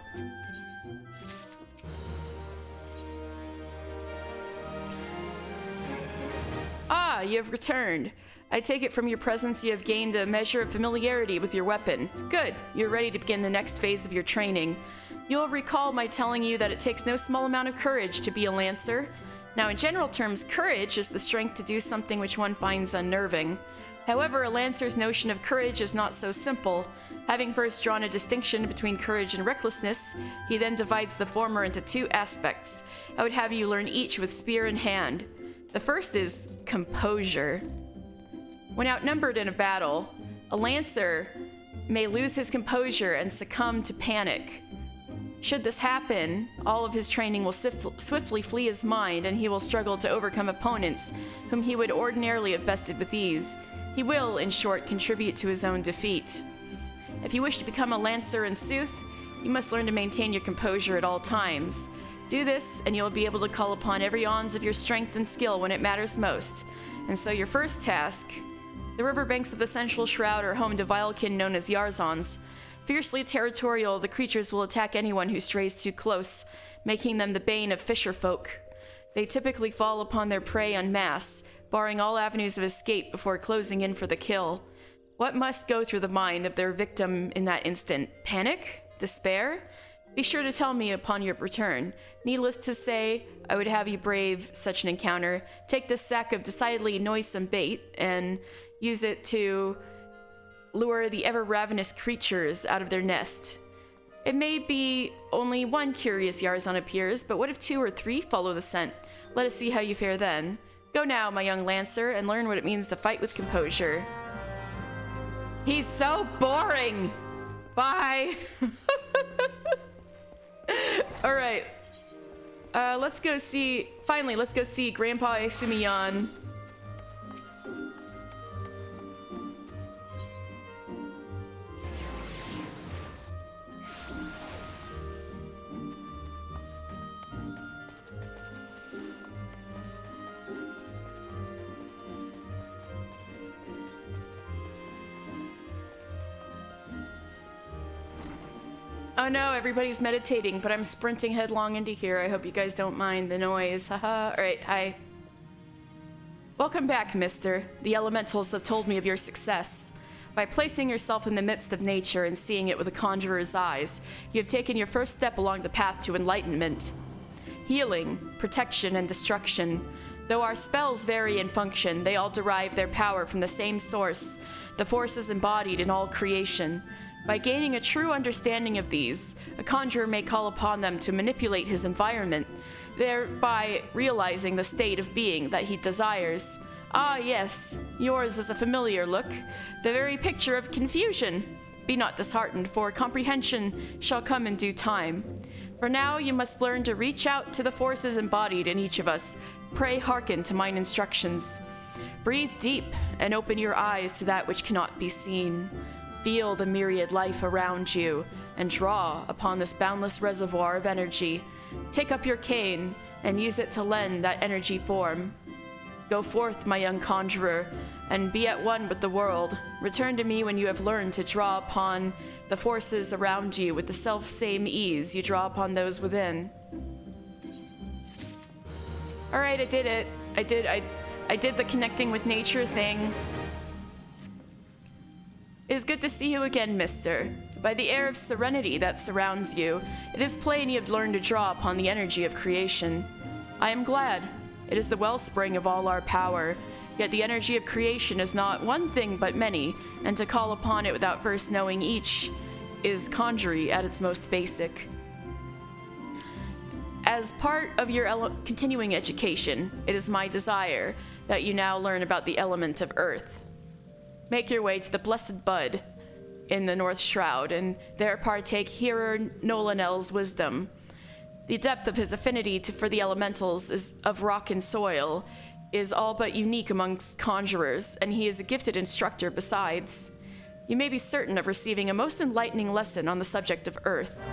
Ah, you have returned. I take it from your presence you have gained a measure of familiarity with your weapon. Good, you're ready to begin the next phase of your training. You'll recall my telling you that it takes no small amount of courage to be a lancer. Now, in general terms, courage is the strength to do something which one finds unnerving. However, a lancer's notion of courage is not so simple. Having first drawn a distinction between courage and recklessness, he then divides the former into two aspects. I would have you learn each with spear in hand. The first is composure. When outnumbered in a battle, a lancer may lose his composure and succumb to panic. Should this happen, all of his training will swiftly flee his mind, and he will struggle to overcome opponents whom he would ordinarily have bested with ease. He will, in short, contribute to his own defeat. If you wish to become a lancer in sooth, you must learn to maintain your composure at all times. Do this, and you'll be able to call upon every ounce of your strength and skill when it matters most. And so your first task... The riverbanks of the Central Shroud are home to vilekin known as Yarzons. Fiercely territorial, the creatures will attack anyone who strays too close, making them the bane of fisherfolk. They typically fall upon their prey en masse, barring all avenues of escape before closing in for the kill. What must go through the mind of their victim in that instant? Panic? Despair? Be sure to tell me upon your return. Needless to say, I would have you brave such an encounter. Take this sack of decidedly noisome bait and use it to lure the ever-ravenous creatures out of their nest. It may be only one curious Yarzon appears, but what if 2 or 3 follow the scent? Let us see how you fare then. Go now, my young lancer, and learn what it means to fight with composure. He's so boring! Bye! Alright. Let's go see Grandpa Sumiyan. Oh no, everybody's meditating, but I'm sprinting headlong into here. I hope you guys don't mind the noise. Haha. Alright, hi. Welcome back, mister. The elementals have told me of your success. By placing yourself in the midst of nature and seeing it with a conjurer's eyes, you have taken your first step along the path to enlightenment. Healing, protection, and destruction. Though our spells vary in function, they all derive their power from the same source, the forces embodied in all creation. By gaining a true understanding of these, a conjurer may call upon them to manipulate his environment, thereby realizing the state of being that he desires. Ah, yes, yours is a familiar look, the very picture of confusion. Be not disheartened, for comprehension shall come in due time. For now, you must learn to reach out to the forces embodied in each of us. Pray hearken to mine instructions. Breathe deep and open your eyes to that which cannot be seen. Feel the myriad life around you, and draw upon this boundless reservoir of energy. Take up your cane, and use it to lend that energy form. Go forth, my young conjurer, and be at one with the world. Return to me when you have learned to draw upon the forces around you with the self-same ease you draw upon those within. Alright, I did it. I did the connecting with nature thing. It is good to see you again, mister. By the air of serenity that surrounds you, it is plain you have learned to draw upon the energy of creation. I am glad. It is the wellspring of all our power, yet the energy of creation is not one thing but many, and to call upon it without first knowing each is conjury at its most basic. As part of your continuing education, it is my desire that you now learn about the element of earth. Make your way to the Blessed Bud in the North Shroud, and there partake Hearer Nolanel's wisdom. The depth of his affinity for the elementals of rock and soil is all but unique amongst conjurers, and he is a gifted instructor besides. You may be certain of receiving a most enlightening lesson on the subject of earth.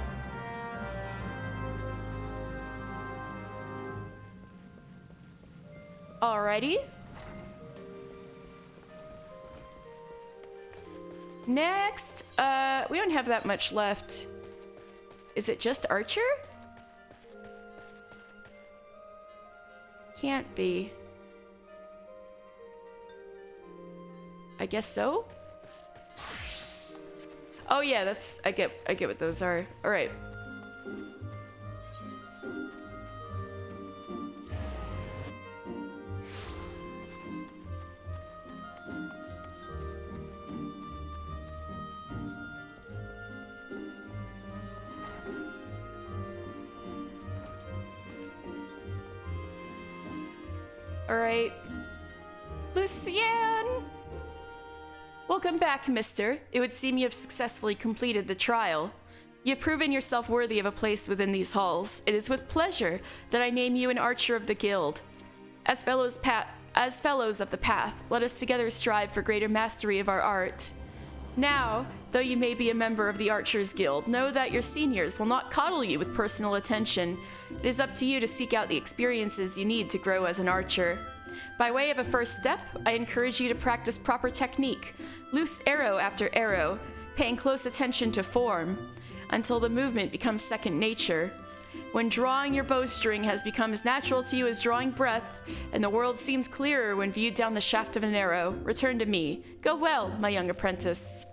Alrighty. Next, we don't have that much left. Is it just Archer? Can't be. I guess so? Oh yeah, I get what those are. Alright. Alright. Lucienne! Welcome back, mister. It would seem you have successfully completed the trial. You have proven yourself worthy of a place within these halls. It is with pleasure that I name you an Archer of the Guild. As fellows of the path, let us together strive for greater mastery of our art. Now, though you may be a member of the Archers Guild, know that your seniors will not coddle you with personal attention. It is up to you to seek out the experiences you need to grow as an archer. By way of a first step, I encourage you to practice proper technique, loose arrow after arrow, paying close attention to form, until the movement becomes second nature. When drawing your bowstring has become as natural to you as drawing breath, and the world seems clearer when viewed down the shaft of an arrow, return to me. Go well, my young apprentice.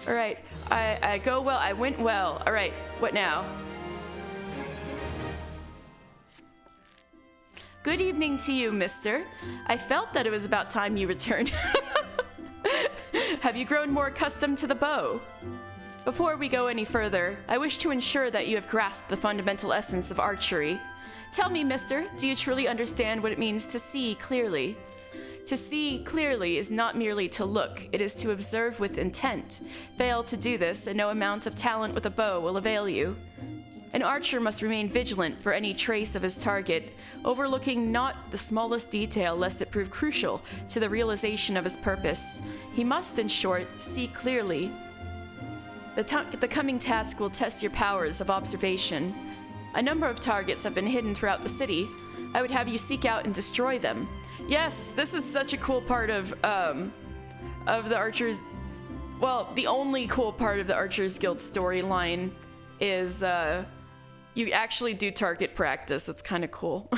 All right, I go well, I went well. All right, what now? Good evening to you, mister. I felt that it was about time you returned. Have you grown more accustomed to the bow? Before we go any further, I wish to ensure that you have grasped the fundamental essence of archery. Tell me, mister, do you truly understand what it means to see clearly? To see clearly is not merely to look, it is to observe with intent. Fail to do this, and no amount of talent with a bow will avail you. An archer must remain vigilant for any trace of his target, overlooking not the smallest detail lest it prove crucial to the realization of his purpose. He must, in short, see clearly. The coming task will test your powers of observation. A number of targets have been hidden throughout the city. I would have you seek out and destroy them. Yes, this is such a cool part of the Archers... Well, the only cool part of the Archers Guild storyline is you actually do target practice. That's kind of cool.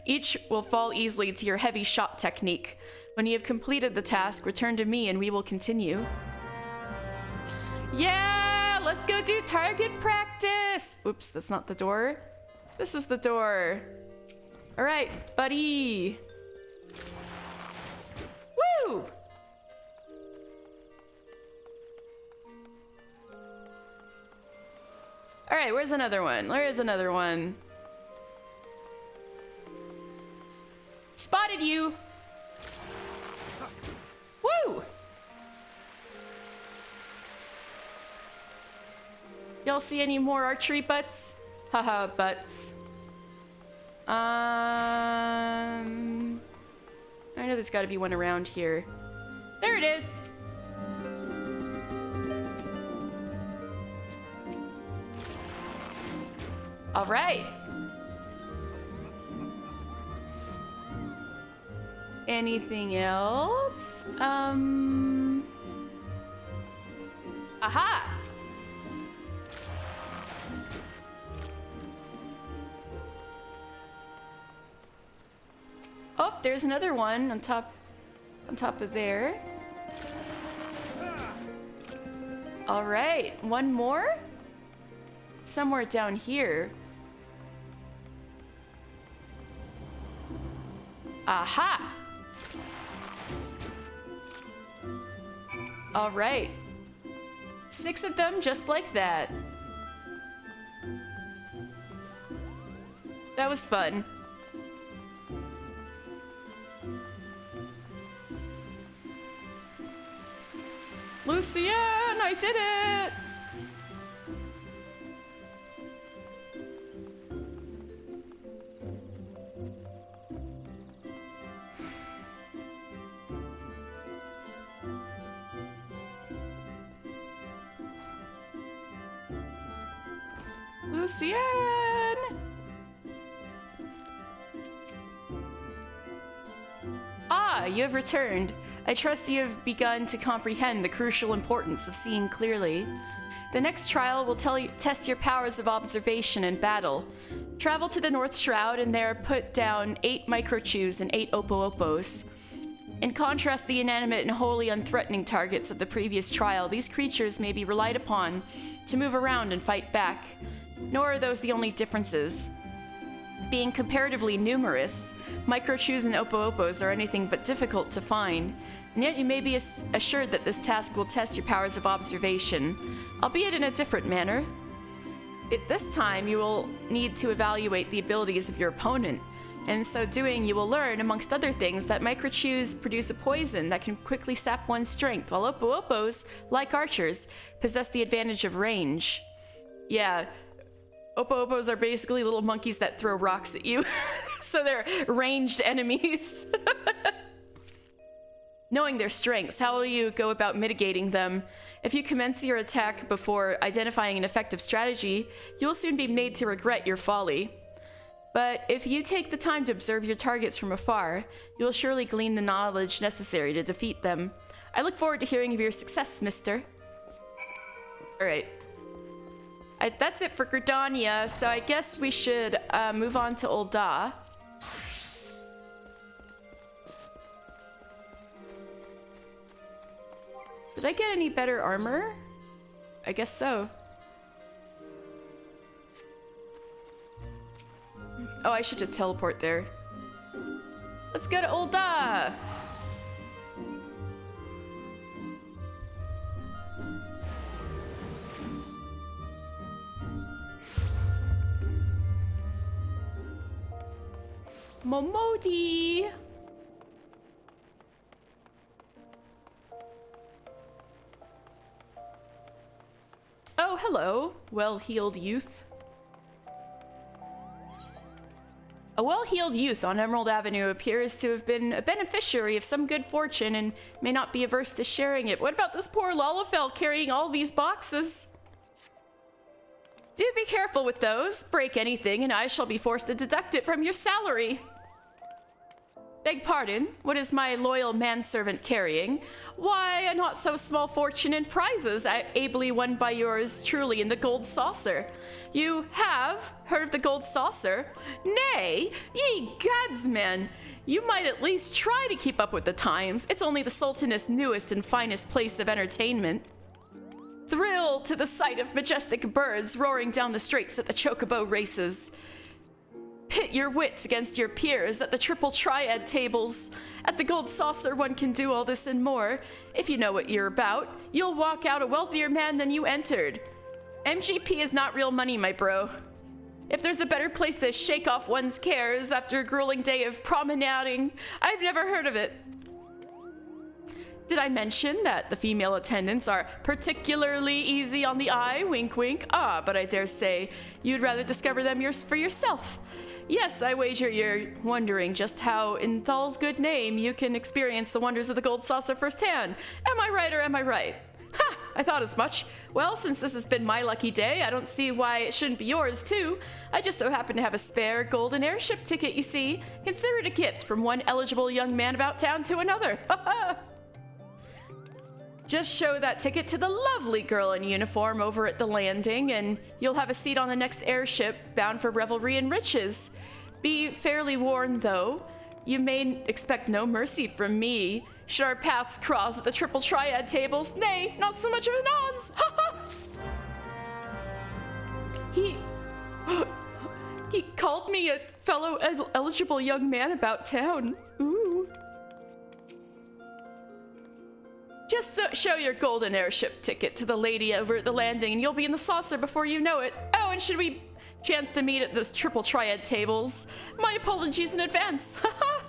Each will fall easily to your heavy shot technique. When you have completed the task, return to me and we will continue. Yeah, let's go do target practice. Oops, that's not the door. This is the door. All right, buddy. Woo! All right, where's another one? Where is another one? Spotted you. Woo! Y'all see any more archery butts? Haha, butts. I know there's gotta be one around here. There it is! Alright. Anything else? Aha! Oh, there's another one on top of there. All right, one more? Somewhere down here. Aha! All right. 6 of them just like that. That was fun. Lucienne, I did it! Lucienne! Ah, you have returned. I trust you have begun to comprehend the crucial importance of seeing clearly. The next trial will test your powers of observation and battle. Travel to the North Shroud and there put down 8 Microchews and 8 Opo-Opos. In contrast to the inanimate and wholly unthreatening targets of the previous trial, these creatures may be relied upon to move around and fight back. Nor are those the only differences. Being comparatively numerous, Microchews and Opo-Opos are anything but difficult to find, and yet you may be assured that this task will test your powers of observation, albeit in a different manner. At this time, you will need to evaluate the abilities of your opponent. In so doing, you will learn, amongst other things, that microchews produce a poison that can quickly sap one's strength, while Oppo-Oppos, like archers, possess the advantage of range. Yeah, Oppo-Oppos are basically little monkeys that throw rocks at you, so they're ranged enemies. Knowing their strengths, how will you go about mitigating them? If you commence your attack before identifying an effective strategy, you will soon be made to regret your folly. But if you take the time to observe your targets from afar, you will surely glean the knowledge necessary to defeat them. I look forward to hearing of your success, mister. Alright. That's it for Gridania, so I guess we should move on to Ul'dah. Did I get any better armor? I guess so. Oh, I should just teleport there. Let's go to Ul'dah! Momodi! Oh, hello, well-heeled youth. A well-heeled youth on Emerald Avenue appears to have been a beneficiary of some good fortune and may not be averse to sharing it. What about this poor Lalafell carrying all these boxes? Do be careful with those. Break anything and I shall be forced to deduct it from your salary. Beg pardon, what is my loyal manservant carrying? Why, a not so small fortune in prizes, ably won by yours truly in the gold saucer. You have heard of the gold saucer? Nay, ye gods, men! You might at least try to keep up with the times. It's only the Sultana's newest and finest place of entertainment. Thrill to the sight of majestic birds roaring down the straits at the chocobo races. Pit your wits against your peers at the triple triad tables. At the gold saucer one can do all this and more. If you know what you're about, you'll walk out a wealthier man than you entered. MGP is not real money, my bro. If there's a better place to shake off one's cares after a grueling day of promenading, I've never heard of it. Did I mention that the female attendants are particularly easy on the eye? Wink, wink. Ah, but I dare say you'd rather discover them for yourself. Yes, I wager you're wondering just how, in Thal's good name, you can experience the wonders of the gold saucer firsthand. Am I right or am I right? Ha! I thought as much. Well, since this has been my lucky day, I don't see why it shouldn't be yours, too. I just so happen to have a spare golden airship ticket, you see. Consider it a gift from one eligible young man about town to another. Ha ha! Just show that ticket to the lovely girl in uniform over at the landing, and you'll have a seat on the next airship bound for revelry and riches. Be fairly warned, though. You may expect no mercy from me. Should our paths cross at the triple triad tables? Nay, not so much of an odds. Ha ha! He called me a fellow eligible young man about town. Ooh. Just show your golden airship ticket to the lady over at the landing and you'll be in the saucer before you know it. Oh, and should we chance to meet at those triple triad tables? My apologies in advance. Haha.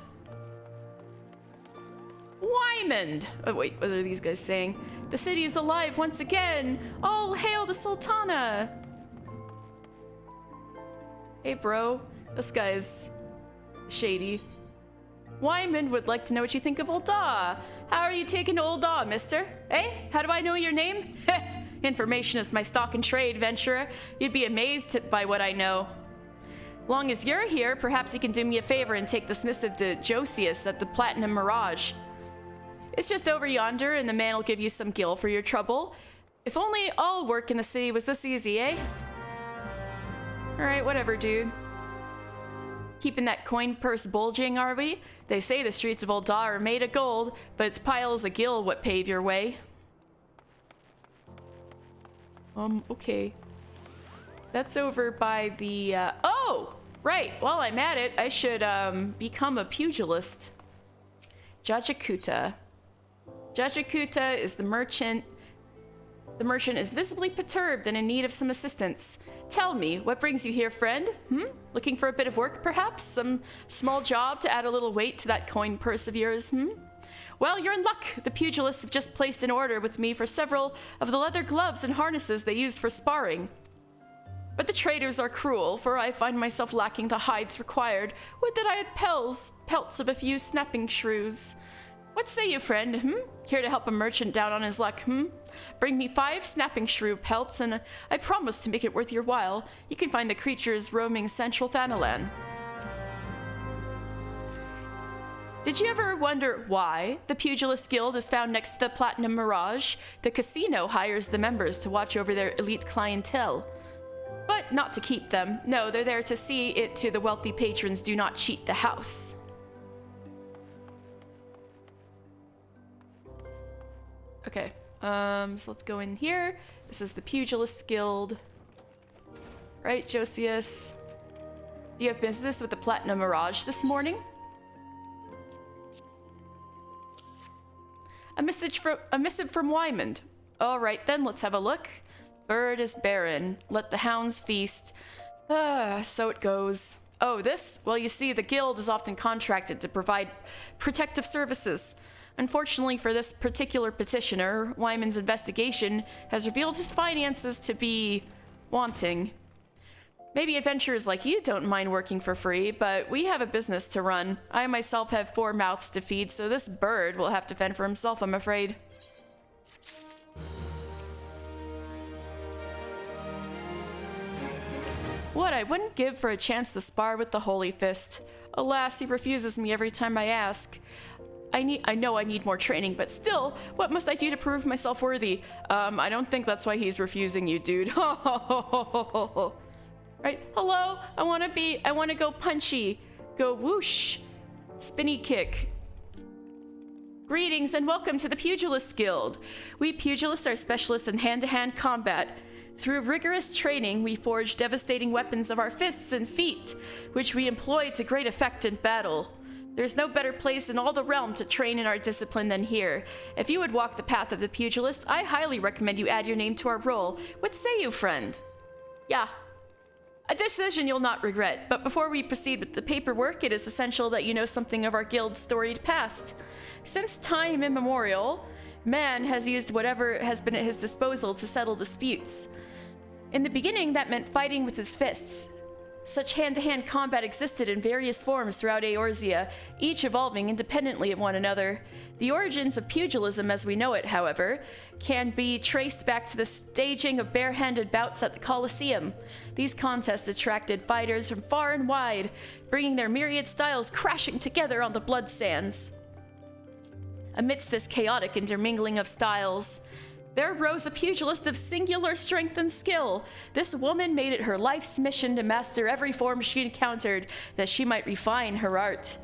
Wymond. Oh, wait, what are these guys saying? The city is alive once again. All hail the Sultana. Hey, bro. This guy's shady. Wymond would like to know what you think of Ul'dah. How are you taking to Ul'dah, mister? Eh? How do I know your name? Information is my stock and trade, venturer. You'd be amazed by what I know. Long as you're here, perhaps you can do me a favor and take this missive to Josias at the Platinum Mirage. It's just over yonder, and the man will give you some gil for your trouble. If only all work in the city was this easy, eh? Alright, whatever, dude. Keeping that coin purse bulging, are we? They say the streets of Ul'dah are made of gold, but it's piles of gil what pave your way. Okay. That's over by the, oh! Right, while I'm at it, I should, become a pugilist. Jajakuta. Jajakuta is the merchant. The merchant is visibly perturbed and in need of some assistance. Tell me, what brings you here, friend? Looking for a bit of work, perhaps? Some small job to add a little weight to that coin purse of yours, Well, you're in luck. The pugilists have just placed an order with me for several of the leather gloves and harnesses they use for sparring. But the traders are cruel, for I find myself lacking the hides required. Would that I had pelts of a few snapping shrews. What say you, friend, Here to help a merchant down on his luck, Bring me 5 snapping shrew pelts, and I promise to make it worth your while. You can find the creatures roaming central Thanalan. Did you ever wonder why the Pugilist Guild is found next to the Platinum Mirage? The casino hires the members to watch over their elite clientele. But not to keep them. No, they're there to see it to the wealthy patrons do not cheat the house. Okay, so let's go in here. This is the Pugilist Guild. Right, Josias? Do you have business with the Platinum Mirage this morning? A missive from Wymond. All right, then, let's have a look. Bird is barren. Let the hounds feast. So it goes. Oh, this? Well, you see, the guild is often contracted to provide protective services. Unfortunately for this particular petitioner, Wymond's investigation has revealed his finances to be wanting. Maybe adventurers like you don't mind working for free, but we have a business to run. I myself have 4 mouths to feed, so this bird will have to fend for himself, I'm afraid. What I wouldn't give for a chance to spar with the Holy Fist. Alas, he refuses me every time I ask. I know I need more training, but still, what must I do to prove myself worthy? I don't think that's why he's refusing you, dude. Right, hello, I wanna go punchy. Go whoosh. Spinny kick. Greetings and welcome to the Pugilist Guild. We pugilists are specialists in hand-to-hand combat. Through rigorous training, we forge devastating weapons of our fists and feet, which we employ to great effect in battle. There's no better place in all the realm to train in our discipline than here. If you would walk the path of the pugilist, I highly recommend you add your name to our roll. What say you, friend? Yeah. A decision you'll not regret, but before we proceed with the paperwork, it is essential that you know something of our guild's storied past. Since time immemorial, man has used whatever has been at his disposal to settle disputes. In the beginning, that meant fighting with his fists. Such hand-to-hand combat existed in various forms throughout Eorzea, each evolving independently of one another. The origins of pugilism as we know it, however, can be traced back to the staging of bare-handed bouts at the Colosseum. These contests attracted fighters from far and wide, bringing their myriad styles crashing together on the blood sands. Amidst this chaotic intermingling of styles, there rose a pugilist of singular strength and skill. This woman made it her life's mission to master every form she encountered, that she might refine her art.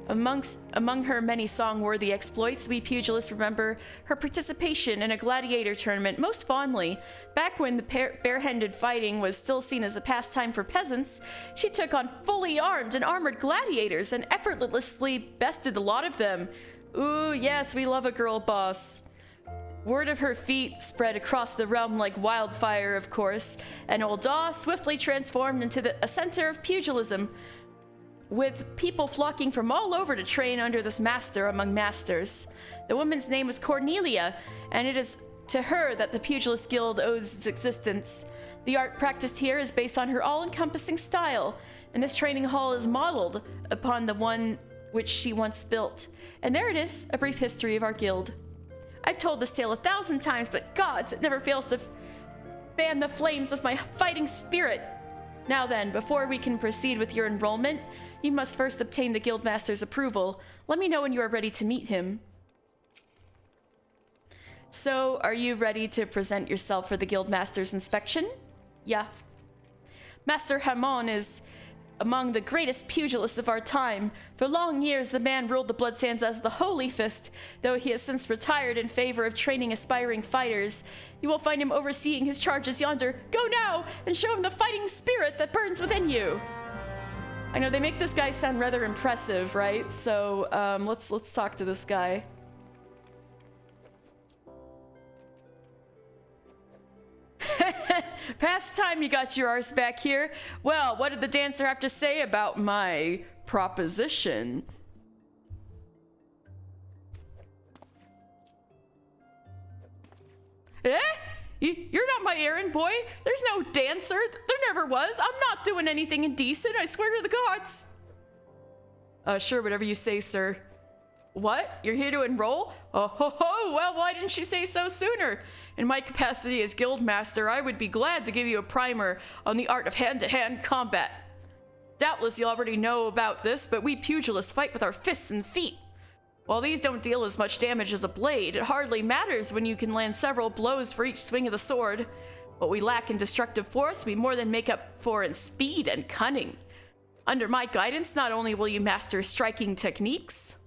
Among her many song-worthy exploits, we pugilists remember her participation in a gladiator tournament most fondly. Back when the barehanded fighting was still seen as a pastime for peasants, she took on fully armed and armored gladiators and effortlessly bested a lot of them. Ooh, yes, we love a girl boss. Word of her feat spread across the realm like wildfire, of course, and Ul'dah swiftly transformed into a center of pugilism, with people flocking from all over to train under this master among masters. The woman's name was Cornelia, and it is to her that the Pugilist Guild owes its existence. The art practiced here is based on her all-encompassing style, and this training hall is modeled upon the one which she once built. And there it is, a brief history of our guild. I've told this tale 1,000 times, but gods, it never fails to fan the flames of my fighting spirit. Now then, before we can proceed with your enrollment, you must first obtain the Guildmaster's approval. Let me know when you are ready to meet him. So, are you ready to present yourself for the Guildmaster's inspection? Yeah. Master Hamon is among the greatest pugilists of our time. For long years, the man ruled the Bloodsands as the Holy Fist, though he has since retired in favor of training aspiring fighters. You will find him overseeing his charges yonder. Go now, and show him the fighting spirit that burns within you. I know they make this guy sound rather impressive, right? So, let's talk to this guy. Past time you got your arse back here. Well, what did the dancer have to say about my proposition? Eh? You're not my errand boy. There's no dancer. There never was. I'm not doing anything indecent. I swear to the gods. Sure, whatever you say, sir. What? You're here to enroll? Oh ho ho! Well, why didn't you say so sooner? In my capacity as guild master, I would be glad to give you a primer on the art of hand-to-hand combat. Doubtless you already know about this, but we pugilists fight with our fists and feet. While these don't deal as much damage as a blade, it hardly matters when you can land several blows for each swing of the sword. What we lack in destructive force, we more than make up for in speed and cunning. Under my guidance, not only will you master striking techniques,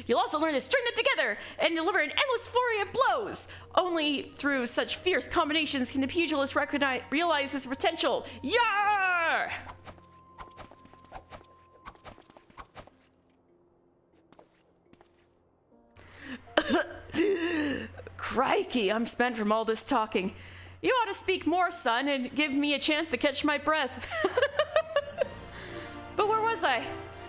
you'll also learn to string them together and deliver an endless flurry of blows. Only through such fierce combinations can the pugilist realize his potential. Yar! Crikey, I'm spent from all this talking. You ought to speak more, son, and give me a chance to catch my breath. But where was I?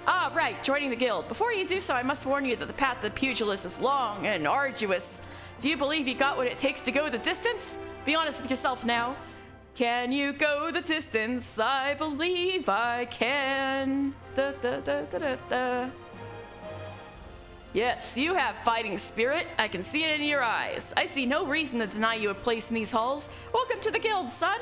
Ah, right, joining the guild. Before you do so, I must warn you that the path of the pugilist is long and arduous. Do you believe you got what it takes to go the distance? Be honest with yourself now. Can you go the distance? I believe I can. Da, da, da, da, da, da. Yes, you have fighting spirit. I can see it in your eyes. I see no reason to deny you a place in these halls. Welcome to the guild, son.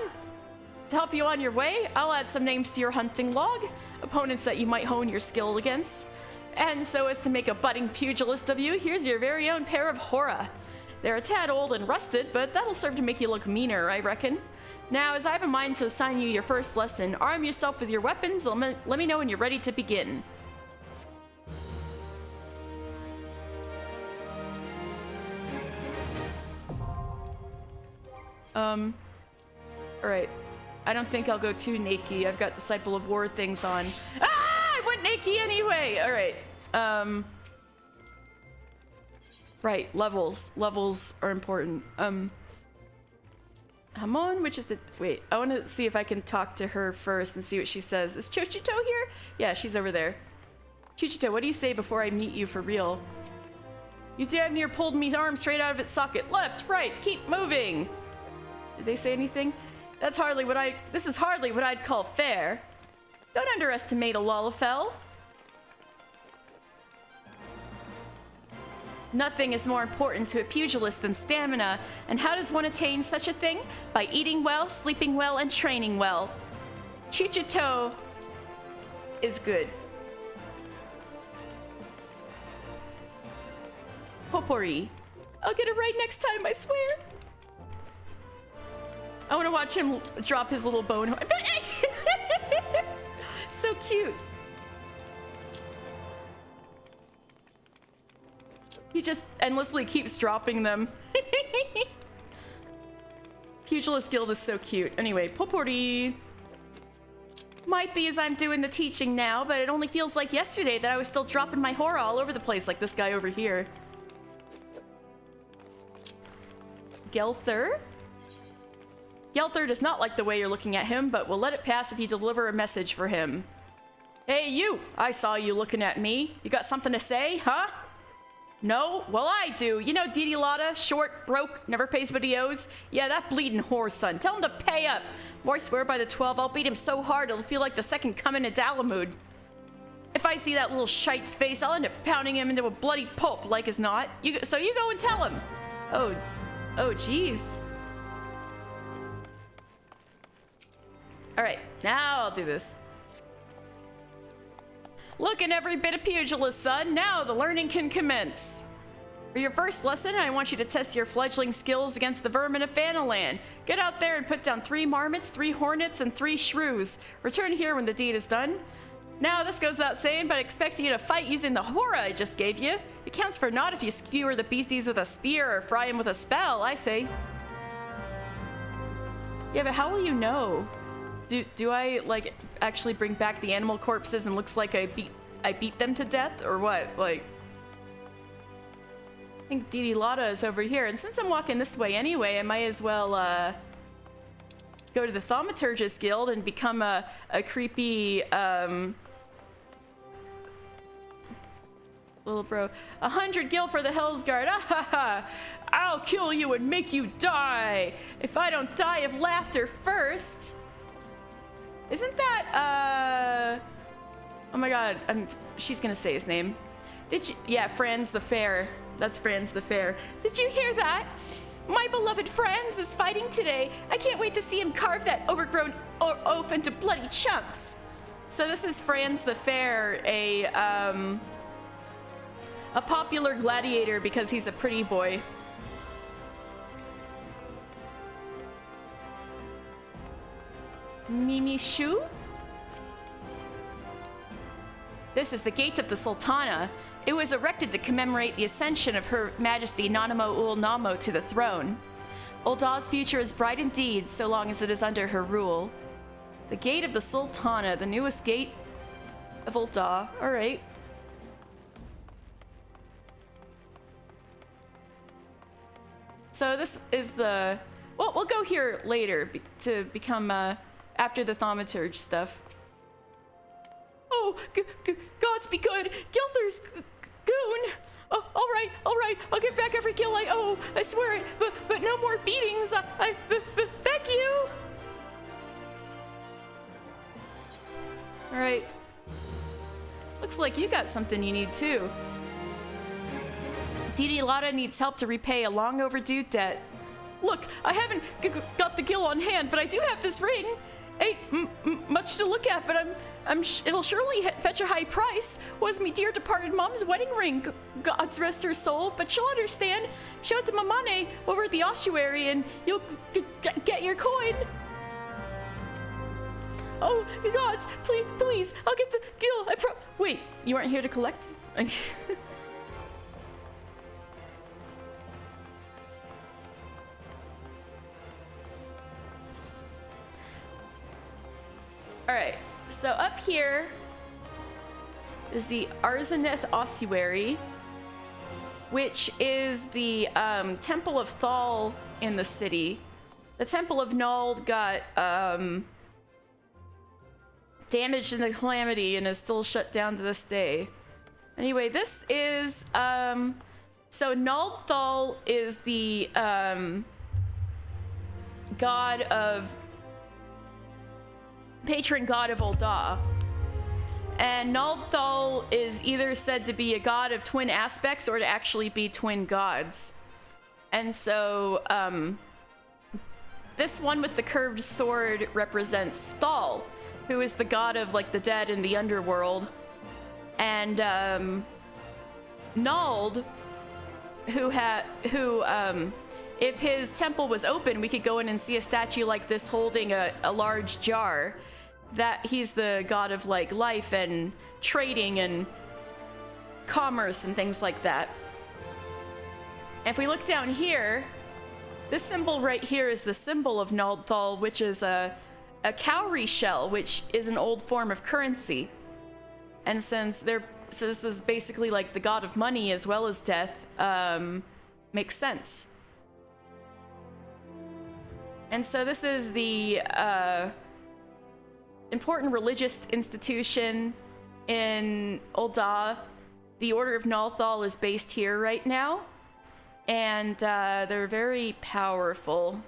To help you on your way, I'll add some names to your hunting log, opponents that you might hone your skill against. And so as to make a budding pugilist of you, here's your very own pair of Hora. They're a tad old and rusted, but that'll serve to make you look meaner, I reckon. Now, as I have a mind to assign you your first lesson, arm yourself with your weapons and let me know when you're ready to begin. Alright. I don't think I'll go too naked. I've got Disciple of War things on. Ah! I went naked anyway! Alright. Right, levels. Levels are important. Come on, which is the... Wait, I want to see if I can talk to her first and see what she says. Is Chochito here? Yeah, she's over there. Chochito, what do you say before I meet you for real? You damn near pulled me arm straight out of its socket. Left, right, keep moving! Did they say anything? This is hardly what I'd call fair. Don't underestimate a Lalafell. Nothing is more important to a pugilist than stamina, and how does one attain such a thing? By eating well, sleeping well, and training well. Chichito is good. Popori. I'll get it right next time, I swear. I want to watch him drop his little bone. So cute. He just endlessly keeps dropping them. Pugilist Guild is so cute. Anyway, Popori. Might be as I'm doing the teaching now, but it only feels like yesterday that I was still dropping my horror all over the place like this guy over here. Gelther? Gelther does not like the way you're looking at him, but we'll let it pass if you deliver a message for him. Hey, you! I saw you looking at me. You got something to say, huh? No? Well, I do. You know Didi Lotta, short, broke, never pays what he owes? Yeah, that bleeding whore, son. Tell him to pay up. Boy, I swear by the 12, I'll beat him so hard it'll feel like the second coming of Dalamud. If I see that little shite's face, I'll end up pounding him into a bloody pulp like as not. So you go and tell him. Oh, jeez. Alright, now I'll do this. Looking every bit of pugilist, son. Now the learning can commence. For your first lesson, I want you to test your fledgling skills against the vermin of Fanaland. Get out there and put down 3 marmots, 3 hornets, and 3 shrews. Return here when the deed is done. Now, this goes without saying, but I expect you to fight using the horror I just gave you. It counts for naught if you skewer the beasties with a spear or fry him with a spell, I say. Yeah, but how will you know? Do I, like, actually bring back the animal corpses and looks like I beat them to death, or what? Like, I think Didi Lotta is over here, and since I'm walking this way anyway, I might as well, go to the Thaumaturgist Guild and become a creepy, little bro. 100 gil for the Hellsguard. Ah ha ha! I'll kill you and make you die if I don't die of laughter first. Isn't that oh my god, she's gonna say his name. Did you? Yeah, Franz the Fair. That's Franz the Fair. Did you hear that? My beloved Franz is fighting today. I can't wait to see him carve that overgrown oaf into bloody chunks. So this is Franz the Fair, a popular gladiator because he's a pretty boy. Mimi Shu? This is the gate of the Sultana. It was erected to commemorate the ascension of Her Majesty Nanamo Ul Namo to the throne. Ul'dah's future is bright indeed, so long as it is under her rule. The gate of the Sultana, the newest gate of Ul'dah. All right. So this is the... Well, we'll go here later to become, after the Thaumaturge stuff. Oh, gods be good! Gilther's goon! Oh, all right, I'll give back every kill I owe, I swear it, but no more beatings, I beg you! All right. Looks like you got something you need too. Didi-Lotta needs help to repay a long overdue debt. Look, I haven't got the gil on hand, but I do have this ring. Ain't much to look at, but it'll surely fetch a high price. Was me dear departed mom's wedding ring. God's rest her soul, but she'll understand. Show it to Mamane over at the ossuary and you'll get your coin. Oh, gods, please, I'll get the gil. Wait, you aren't here to collect? All right, so up here is the Arzaneth Ossuary, which is the Temple of Thal in the city. The Temple of Nald got damaged in the Calamity and is still shut down to this day. Anyway, this is so Nald Thal is the patron god of Ul'dah. And Nald Thal is either said to be a god of twin aspects or to actually be twin gods. And so this one with the curved sword represents Thal, who is the god of like the dead and the underworld. And Nald, who if his temple was open, we could go in and see a statue like this holding a large jar. That he's the god of like life and trading and commerce and things like that. If we look down here, this symbol right here is the symbol of Nald Thal, which is a cowrie shell, which is an old form of currency. And since this is basically like the god of money as well as death, makes sense. And so this is the important religious institution in Ul'dah. The Order of Nald Thal is based here right now, and they're very powerful.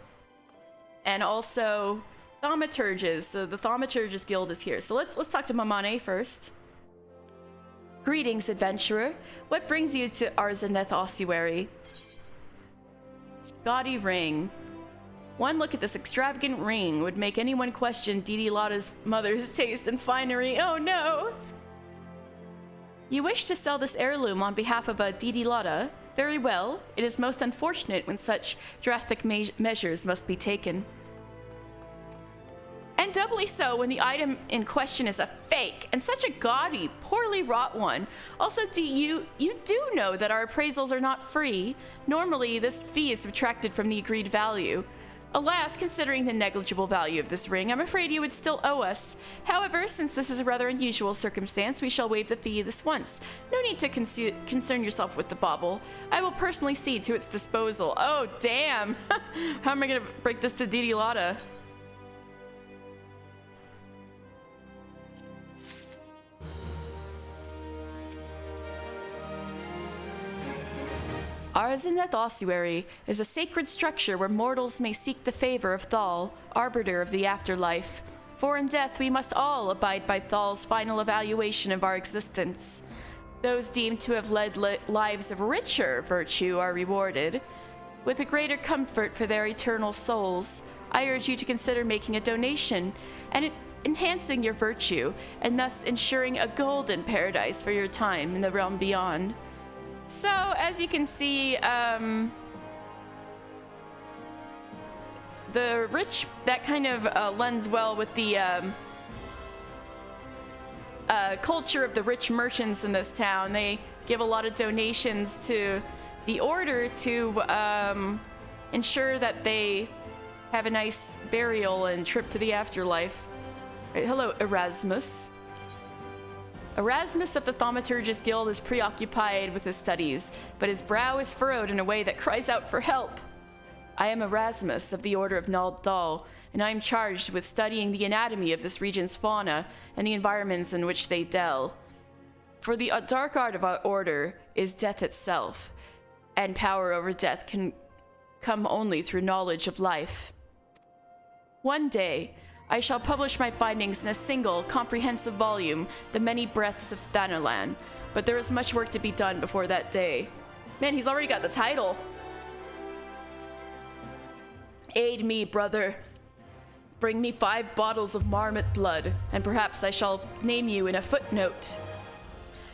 And also Thaumaturges, so the Thaumaturgist Guild is here. So let's talk to Mamane first. Greetings, adventurer. What brings you to Arzaneth Ossuary? Gaudy ring. One look at this extravagant ring would make anyone question Didi-Lotta's mother's taste in finery. Oh no! You wish to sell this heirloom on behalf of a Didi-Lotta? Very well. It is most unfortunate when such drastic measures must be taken. And doubly so when the item in question is a fake, and such a gaudy, poorly wrought one. Also, you do know that our appraisals are not free. Normally, this fee is subtracted from the agreed value. Alas, considering the negligible value of this ring, I'm afraid you would still owe us. However, since this is a rather unusual circumstance, we shall waive the fee this once. No need to concern yourself with the bauble. I will personally see to its disposal. Oh, damn! How am I gonna break this to Didi-Lotta? Arzaneth Ossuary is a sacred structure where mortals may seek the favor of Thal, arbiter of the afterlife. For in death we must all abide by Thal's final evaluation of our existence. Those deemed to have led lives of richer virtue are rewarded. With a greater comfort for their eternal souls, I urge you to consider making a donation and enhancing your virtue, and thus ensuring a golden paradise for your time in the realm beyond. So, as you can see, the rich, that kind of lends well with the culture of the rich merchants in this town. They give a lot of donations to the order to ensure that they have a nice burial and trip to the afterlife. Right, hello, Erasmus. Erasmus of the Thaumaturgist Guild is preoccupied with his studies, but his brow is furrowed in a way that cries out for help. I am Erasmus of the Order of Thal, and I am charged with studying the anatomy of this region's fauna and the environments in which they dwell. For the dark art of our order is death itself, and power over death can come only through knowledge of life. One day, I shall publish my findings in a single, comprehensive volume, The Many Breaths of Thanalan, but there is much work to be done before that day. Man, he's already got the title. Aid me, brother. Bring me 5 bottles of marmot blood, and perhaps I shall name you in a footnote.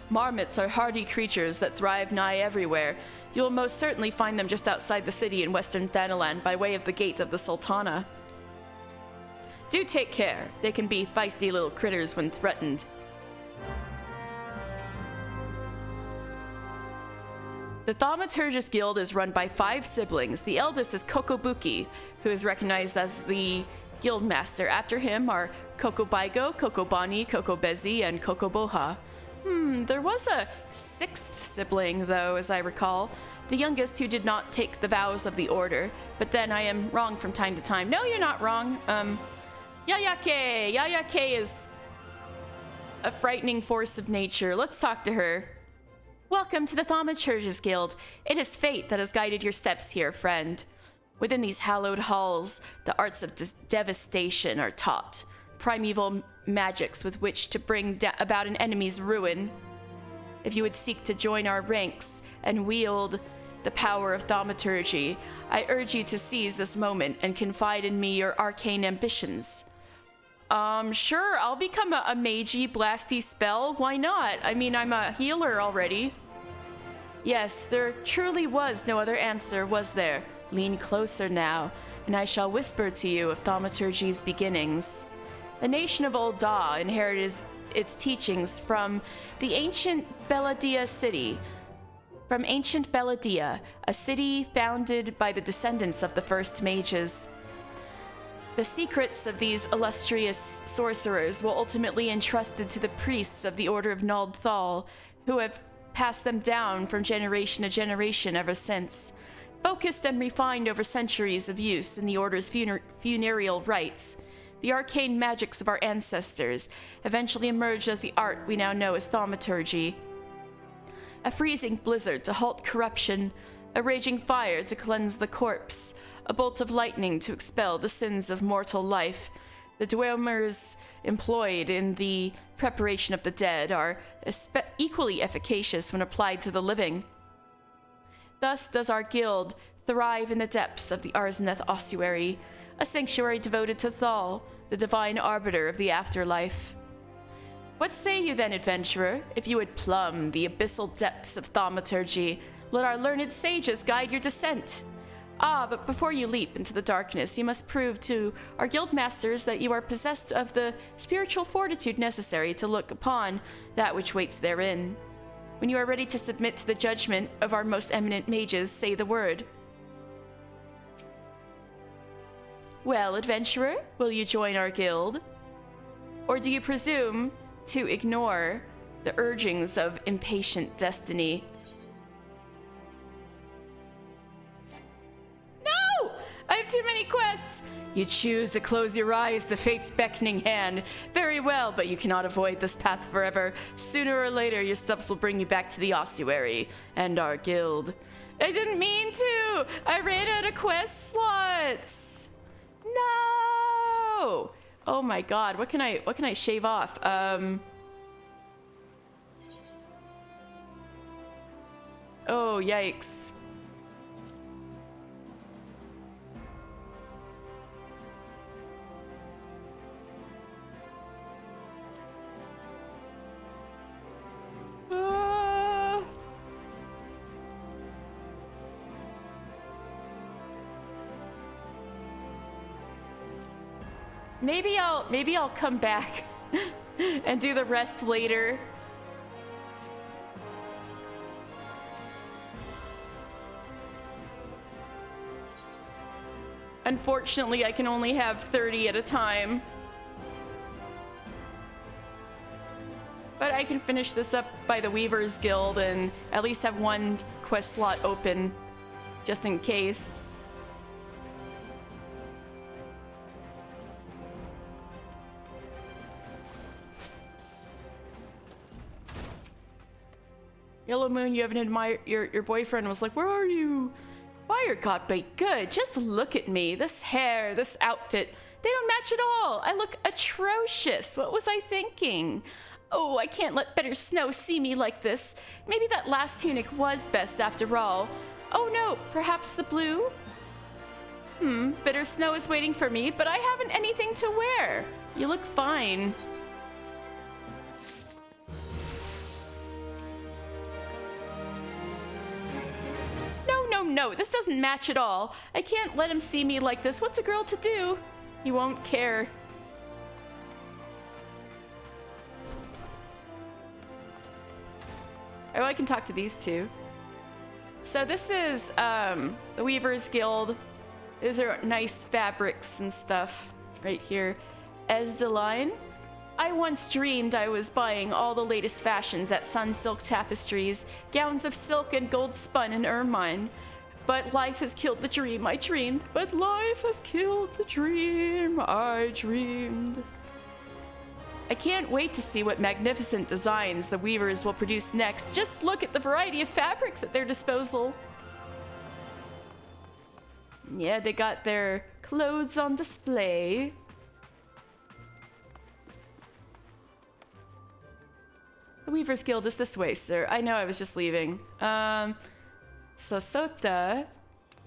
Marmots are hardy creatures that thrive nigh everywhere. You will most certainly find them just outside the city in western Thanalan by way of the gate of the Sultana. Do take care. They can be feisty little critters when threatened. The Thaumaturgist Guild is run by 5 siblings. The eldest is Kokobuki, who is recognized as the guild master. After him are Kokobaigo, Kokobani, Kokobezi, and Kokoboha. There was a 6th sibling, though, as I recall. The youngest who did not take the vows of the order. But then I am wrong from time to time. No, you're not wrong. Yayake! Yayake is a frightening force of nature. Let's talk to her. Welcome to the Thaumaturgist Guild. It is fate that has guided your steps here, friend. Within these hallowed halls, the arts of devastation are taught. Primeval magics with which to bring about an enemy's ruin. If you would seek to join our ranks and wield the power of thaumaturgy, I urge you to seize this moment and confide in me your arcane ambitions. Sure, I'll become a magey, blasty spell. Why not? I mean, I'm a healer already. Yes, there truly was no other answer, was there? Lean closer now, and I shall whisper to you of thaumaturgy's beginnings. The nation of Old Da inherited its teachings from the ancient Belladia city. From ancient Belladia, a city founded by the descendants of the first mages. The secrets of these illustrious sorcerers were ultimately entrusted to the priests of the Order of Thal, who have passed them down from generation to generation ever since. Focused and refined over centuries of use in the Order's funereal rites, the arcane magics of our ancestors eventually emerged as the art we now know as thaumaturgy. A freezing blizzard to halt corruption, a raging fire to cleanse the corpse, a bolt of lightning to expel the sins of mortal life. The dweomers employed in the preparation of the dead are equally efficacious when applied to the living. Thus does our guild thrive in the depths of the Arzaneth Ossuary, a sanctuary devoted to Thal, the divine arbiter of the afterlife. What say you then, adventurer, if you would plumb the abyssal depths of thaumaturgy? Let our learned sages guide your descent. But before you leap into the darkness, you must prove to our guild masters that you are possessed of the spiritual fortitude necessary to look upon that which waits therein. When you are ready to submit to the judgment of our most eminent mages, say the word. Well, adventurer, will you join our guild? Or do you presume to ignore the urgings of impatient destiny? No! I have too many quests! You choose to close your eyes to fate's beckoning hand. Very well, but you cannot avoid this path forever. Sooner or later, your steps will bring you back to the ossuary and our guild. I didn't mean to. I ran out of quest slots. No. Oh my god. What can I shave off? Oh, yikes. Maybe I'll come back and do the rest later. Unfortunately, I can only have 30 at a time. But I can finish this up by the Weavers Guild and at least have one quest slot open, just in case. Yellow Moon, you haven't admired your boyfriend was like, where are you? Fire got bait good. Just look at me. This hair, this outfit, they don't match at all. I look atrocious. What was I thinking? Oh, I can't let Bitter Snow see me like this. Maybe that last tunic was best after all. Oh no, perhaps the blue? Bitter Snow is waiting for me, but I haven't anything to wear. You look fine. No, this doesn't match at all. I can't let him see me like this. What's a girl to do? He won't care. Oh, I can talk to these two. So this is the Weavers Guild. Those are nice fabrics and stuff right here. Esdeline. I once dreamed I was buying all the latest fashions at Sun Silk Tapestries, gowns of silk and gold spun and ermine. But life has killed the dream I dreamed. But life has killed the dream I dreamed. I can't wait to see what magnificent designs the weavers will produce next. Just look at the variety of fabrics at their disposal. Yeah, they got their clothes on display. The Weavers Guild is this way, sir. I know, I was just leaving. Sosota.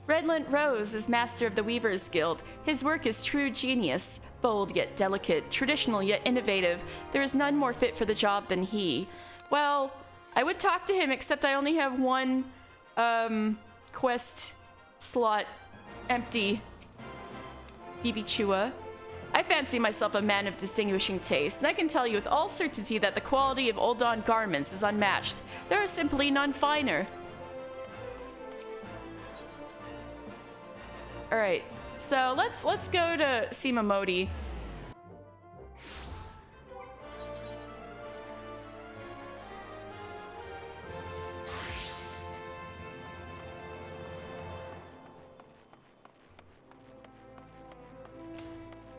Redlint Rose is master of the Weavers Guild. His work is true genius. Bold yet delicate, traditional yet innovative. There is none more fit for the job than he. Well, I would talk to him, except I only have one quest slot empty. Bibi Chua. I fancy myself a man of distinguishing taste, and I can tell you with all certainty that the quality of Old Dawn garments is unmatched. There are simply none finer. All right, so let's go to Simamodi.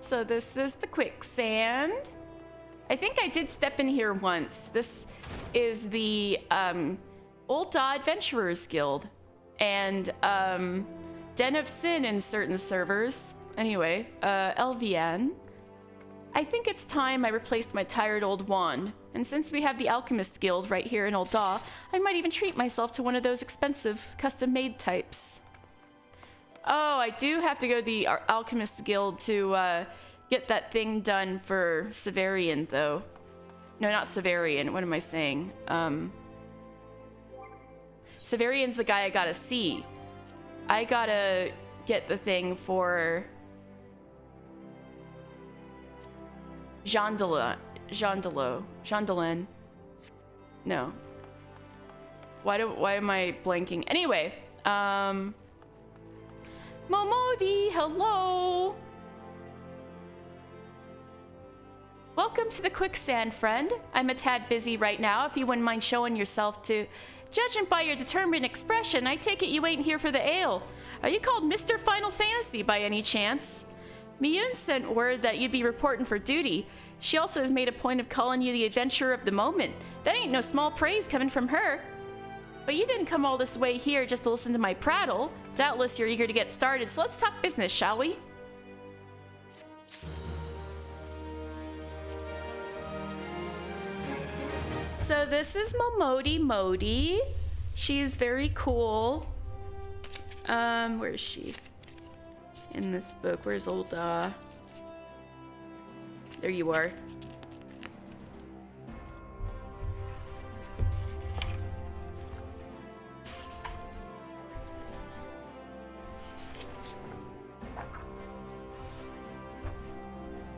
So this is the Quicksand. I think I did step in here once. This is the Old Dawn Adventurers Guild and Den of Sin in certain servers. Anyway, LVN. I think it's time I replaced my tired old wand. And since we have the Alchemists Guild right here in Old Dawn, I might even treat myself to one of those expensive custom-made types. Oh, I do have to go to the Alchemists Guild to get that thing done for Severian, though. No, not Severian. What am I saying? Severian's the guy I gotta see. I gotta get the thing for Jean-Delin. No. Why am I blanking? Anyway, Momodi, hello! Welcome to the Quicksand, friend. I'm a tad busy right now, if you wouldn't mind showing yourself to... Judging by your determined expression, I take it you ain't here for the ale. Are you called Mr. Final Fantasy by any chance? Miyun sent word that you'd be reporting for duty. She also has made a point of calling you the adventurer of the moment. That ain't no small praise coming from her. But you didn't come all this way here just to listen to my prattle. Doubtless you're eager to get started, so let's talk business, shall we? So this is Momodi Modi. She's very cool. Where is she? In this book, where's old, there you are.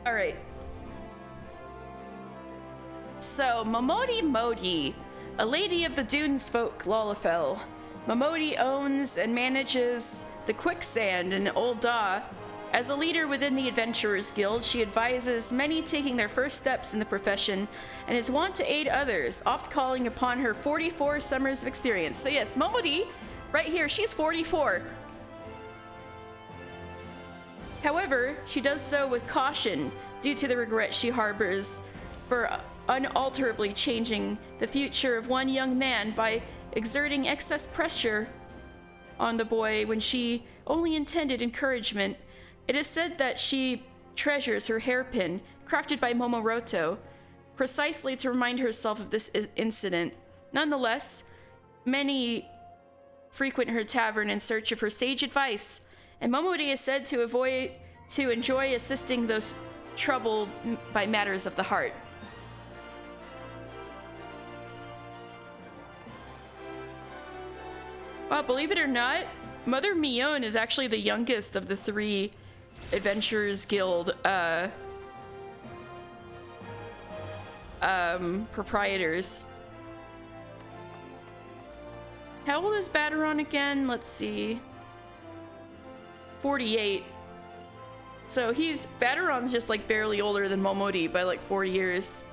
All right. So, Momodi Modi, a lady of the Dunes folk Lalafell. Momodi owns and manages the Quicksand in Old Da. As a leader within the Adventurers Guild, she advises many taking their first steps in the profession and is wont to aid others, oft calling upon her 44 summers of experience. So yes, Momodi, right here, she's 44. However, she does so with caution due to the regret she harbors for unalterably changing the future of one young man by exerting excess pressure on the boy when she only intended encouragement. It is said that she treasures her hairpin, crafted by Momoroto, precisely to remind herself of this incident. Nonetheless, many frequent her tavern in search of her sage advice, and Momodi is said to enjoy assisting those troubled by matters of the heart. Well, believe it or not, Mother Mion is actually the youngest of the 3 Adventurers Guild proprietors. How old is Baderon again? Let's see. 48. So Baderon's just like barely older than Momodi by like 4 years.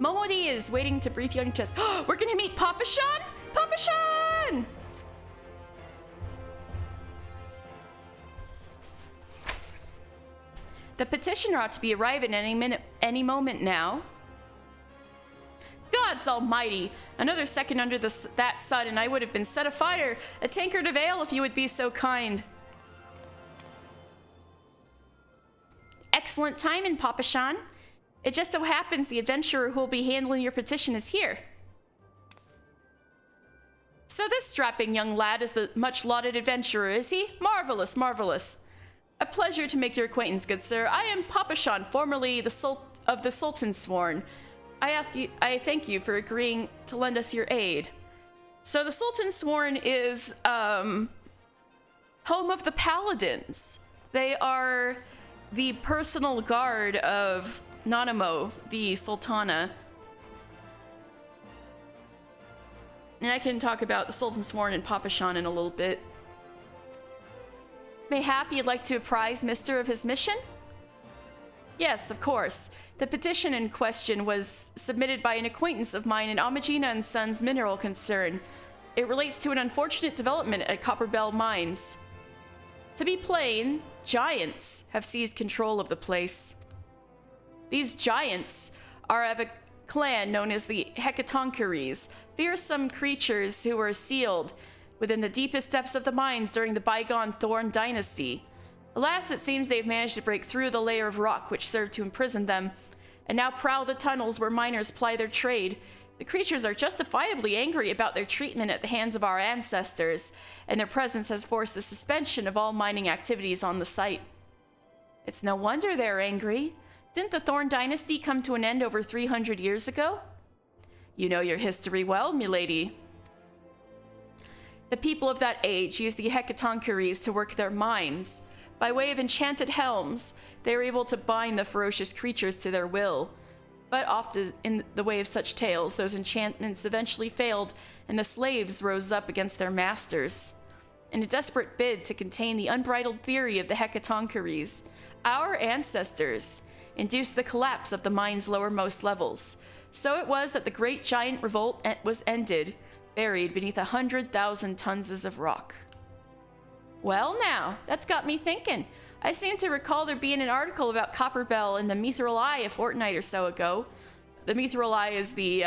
Momodi is waiting to brief young Chess. We're gonna meet Papa Sean? Papa Sean! The petitioner ought to be arriving any moment now. Gods almighty! Another second under that sun and I would have been set afire. A tankard of ale if you would be so kind. Excellent timing, Papa Sean. It just so happens the adventurer who will be handling your petition is here. So this strapping young lad is the much-lauded adventurer, is he? Marvelous, marvelous. A pleasure to make your acquaintance, good sir. I am Papa Sean, formerly of the Sultan Sworn. I thank you for agreeing to lend us your aid. So the Sultan Sworn is home of the Paladins. They are the personal guard of Nanamo, the Sultana. And I can talk about the Sultan Sworn and Papa Sean in a little bit. Mayhap you'd like to apprise Mister of his mission? Yes, of course. The petition in question was submitted by an acquaintance of mine in Amagina and Sons mineral concern. It relates to an unfortunate development at Copperbell Mines. To be plain, giants have seized control of the place. These giants are of a clan known as the Hecatoncheires, fearsome creatures who were sealed within the deepest depths of the mines during the bygone Thorn Dynasty. Alas, it seems they've managed to break through the layer of rock which served to imprison them, and now prowl the tunnels where miners ply their trade. The creatures are justifiably angry about their treatment at the hands of our ancestors, and their presence has forced the suspension of all mining activities on the site. It's no wonder they're angry. Didn't the Thorn Dynasty come to an end over 300 years ago? You know your history well, milady. The people of that age used the Hecatoncheires to work their mines. By way of enchanted helms, they were able to bind the ferocious creatures to their will. But often, in the way of such tales, those enchantments eventually failed, and the slaves rose up against their masters. In a desperate bid to contain the unbridled fury of the Hecatoncheires, our ancestors induced the collapse of the mine's lowermost levels. So it was that the great giant revolt was ended, buried beneath 100,000 tons of rock. Well now, that's got me thinking. I seem to recall there being an article about Copperbell in the Mithril Eye a fortnight or so ago. The Mithril Eye is the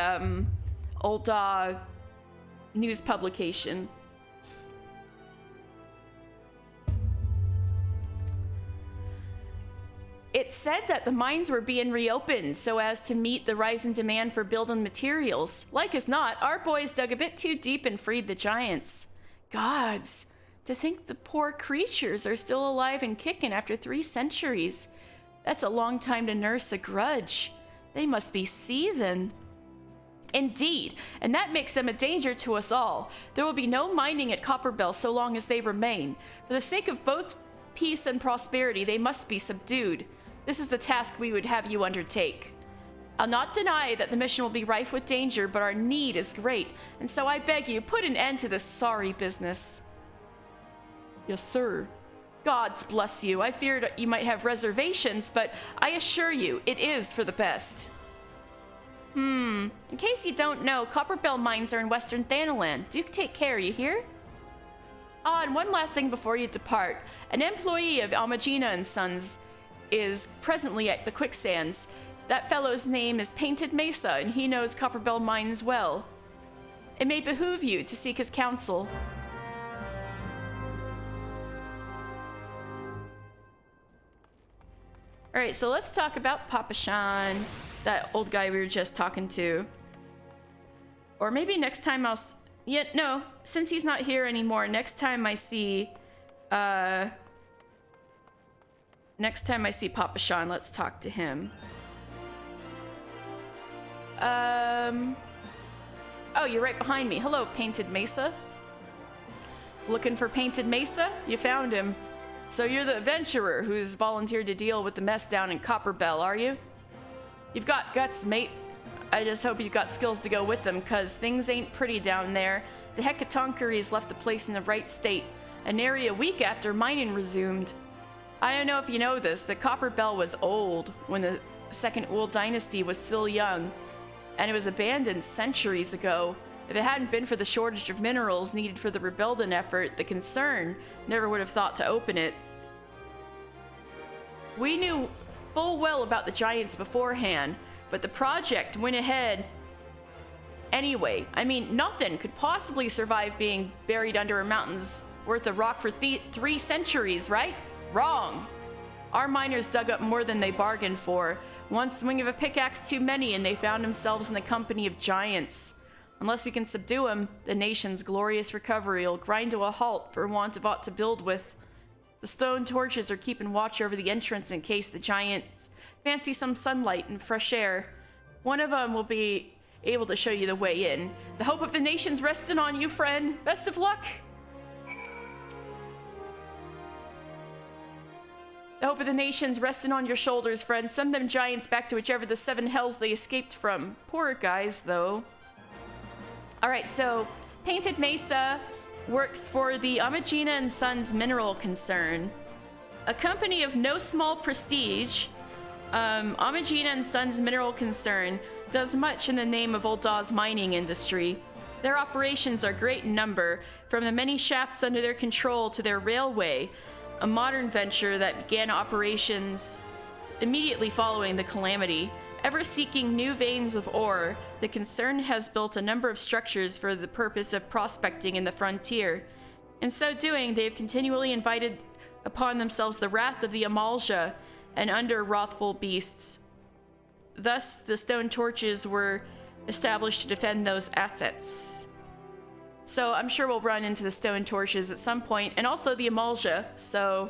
Ul'dah news publication. It said that the mines were being reopened so as to meet the rise in demand for building materials. Like as not, our boys dug a bit too deep and freed the giants. Gods, to think the poor creatures are still alive and kicking after 3 centuries. That's a long time to nurse a grudge. They must be seething. Indeed, and that makes them a danger to us all. There will be no mining at Copperbell so long as they remain. For the sake of both peace and prosperity, they must be subdued. This is the task we would have you undertake. I'll not deny that the mission will be rife with danger, but our need is great, and so I beg you, put an end to this sorry business. Yes, sir. Gods bless you. I feared you might have reservations, but I assure you, it is for the best. In case you don't know, Copperbell mines are in western Thanalan. Do take care, you hear? Ah, and one last thing before you depart. An employee of Almagina and Sons is presently at the Quicksands. That fellow's name is Painted Mesa, and he knows Copperbell mines well. It may behoove you to seek his counsel. Alright, so let's talk about Papa Shan, that old guy we were just talking to. Or maybe next time I'll... Yeah, no, since he's not here anymore, next time I see Papa Shan, let's talk to him. Oh, you're right behind me. Hello, Painted Mesa. Looking for Painted Mesa? You found him. So you're the adventurer who's volunteered to deal with the mess down in Copperbell, are you? You've got guts, mate. I just hope you've got skills to go with them, cause things ain't pretty down there. The Hecatoncheires left the place in the right state, nary a week after mining resumed. I don't know if you know this, but Copperbell was old when the second Thorn Dynasty was still young, and it was abandoned centuries ago. If it hadn't been for the shortage of minerals needed for the rebuilding effort, the concern never would have thought to open it. We knew full well about the giants beforehand, but the project went ahead anyway. I mean, nothing could possibly survive being buried under a mountain's worth of rock for 3 centuries, right? Wrong. Our miners dug up more than they bargained for. One swing of a pickaxe too many, and they found themselves in the company of giants. Unless we can subdue them, the nation's glorious recovery will grind to a halt for want of aught to build with. The stone torches are keeping watch over the entrance in case the giants fancy some sunlight and fresh air. One of them will be able to show you the way in. The hope of the nation's resting on you, friend. Best of luck! The hope of the nation's resting on your shoulders, friend. Send them giants back to whichever the 7 hells they escaped from. Poor guys, though. Alright, so Painted Mesa works for the Almagina and Sons mineral concern. A company of no small prestige, Almagina and Sons mineral concern does much in the name of Ul'dah's mining industry. Their operations are great in number, from the many shafts under their control to their railway, a modern venture that began operations immediately following the calamity. Ever seeking new veins of ore, the concern has built a number of structures for the purpose of prospecting in the frontier. In so doing, they have continually invited upon themselves the wrath of the Amalja and under wrathful beasts. Thus, the stone torches were established to defend those assets. So I'm sure we'll run into the stone torches at some point, and also the Amalja. So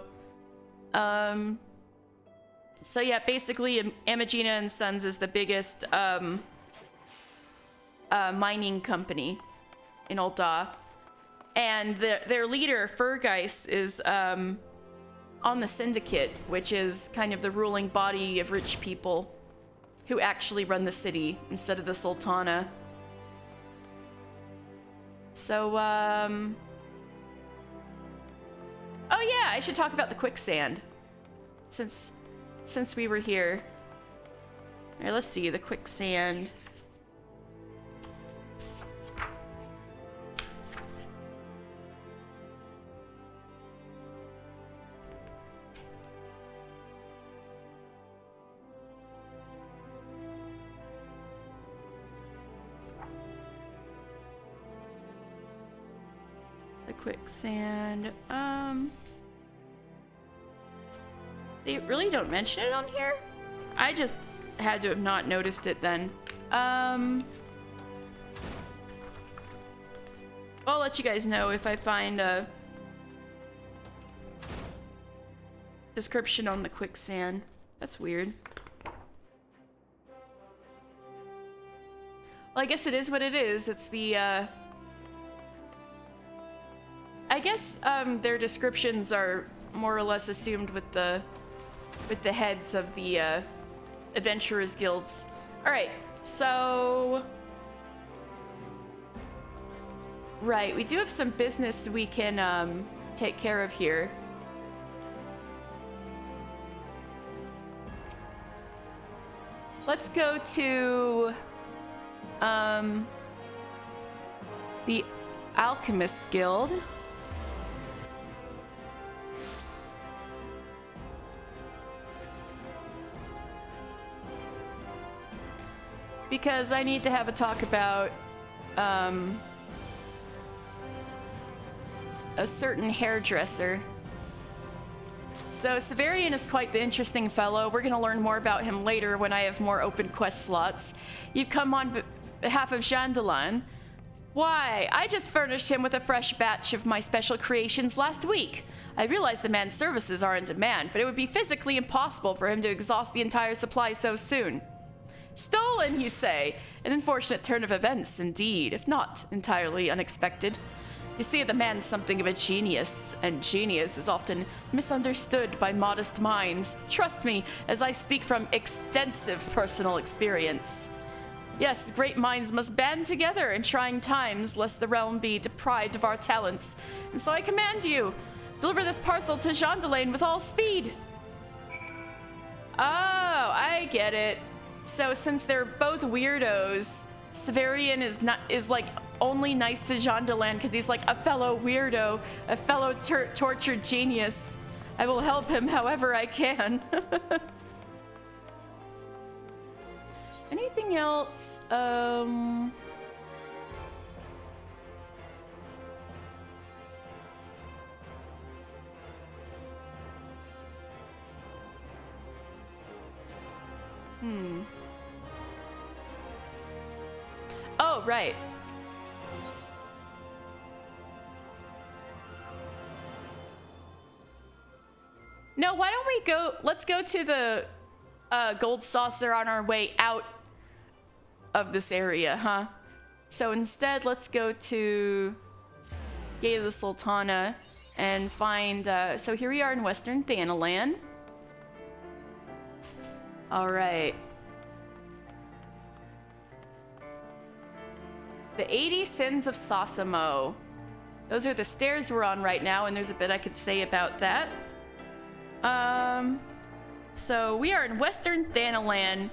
yeah, basically, Almagina and Sons is the biggest mining company in Ul'dah, and their leader Fergeis is on the Syndicate, which is kind of the ruling body of rich people who actually run the city instead of the Sultana. So oh yeah, I should talk about the Quicksand since we were here. All right, let's see, the Quicksand. Quicksand. They really don't mention it on here? I just had to have not noticed it then. I'll let you guys know if I find a description on the Quicksand. That's weird. Well, I guess it is what it is. It's the, I guess, their descriptions are more or less assumed with the heads of the, Adventurers Guilds. Alright, so... Right, we do have some business we can, take care of here. Let's go to... the Alchemists Guild. Because I need to have a talk about a certain hairdresser. So Severian is quite the interesting fellow. We're going to learn more about him later when I have more open quest slots. You've come on behalf of Jandalan. Why, I just furnished him with a fresh batch of my special creations last week. I realize the man's services are in demand, but it would be physically impossible for him to exhaust the entire supply so soon. Stolen, you say? An unfortunate turn of events, indeed, if not entirely unexpected. You see, the man's something of a genius, and genius is often misunderstood by modest minds. Trust me, as I speak from extensive personal experience. Yes, great minds must band together in trying times, lest the realm be deprived of our talents. And so I command you, deliver this parcel to Jandalaine with all speed. Oh, I get it. So since they're both weirdos, Severian is like only nice to Jandalaine because he's like a fellow weirdo, a fellow tortured genius. I will help him however I can. Anything else? Oh, right. No, why don't we go... Let's go to the gold saucer on our way out of this area, huh? So instead, let's go to Gate of the Sultana and find... so here we are in Western Thanalan. All right. The 80 Sins of Sosimo. Those are the stairs we're on right now, and there's a bit I could say about that. So we are in Western Thanalan.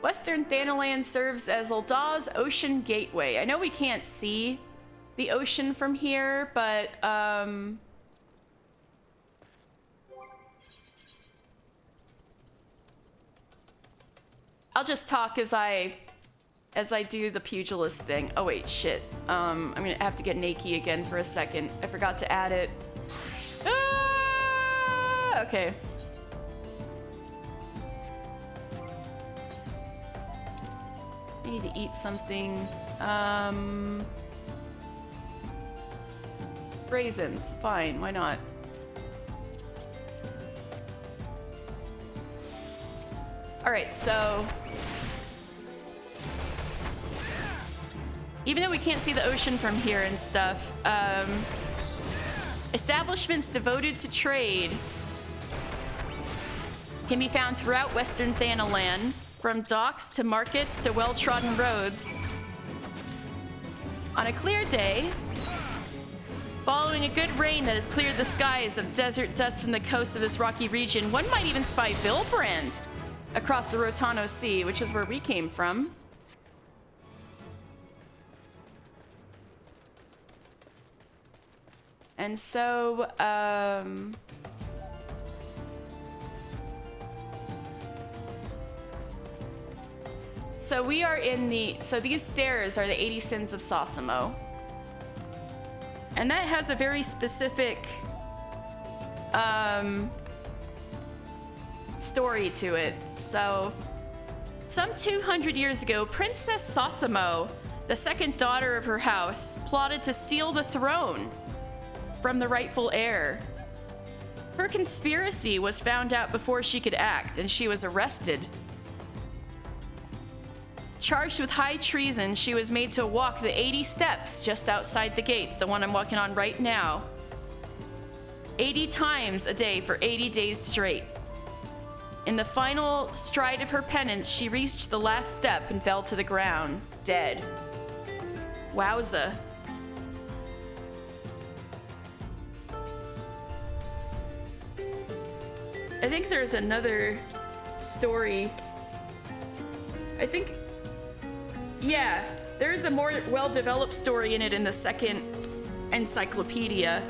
Western Thanalan serves as Ul'dah's ocean gateway. I know we can't see the ocean from here, but, I'll just talk as I do the pugilist thing. Oh wait, shit. I'm gonna have to get Naked again for a second. I forgot to add it. Ah, okay. I need to eat something. Raisins, fine, why not? All right, so even though we can't see the ocean from here and stuff, establishments devoted to trade can be found throughout Western Thanalan, from docks to markets to well-trodden roads. On a clear day, following a good rain that has cleared the skies of desert dust from the coast of this rocky region, one might even spy Vilbrand across the Rotano Sea, which is where we came from. And so, so we are in the, so these stairs are the 80 Sins of Sosimo. And that has a very specific story to it. So, some 200 years ago, Princess Sosimo, the second daughter of her house, plotted to steal the throne from the rightful heir. Her conspiracy was found out before she could act, and she was arrested. Charged with high treason, she was made to walk the 80 steps just outside the gates, the one I'm walking on right now, 80 times a day for 80 days straight. In the final stride of her penance, she reached the last step and fell to the ground, dead. Wowza. I think there's another story. Yeah, there's a more well-developed story in it in the second encyclopedia.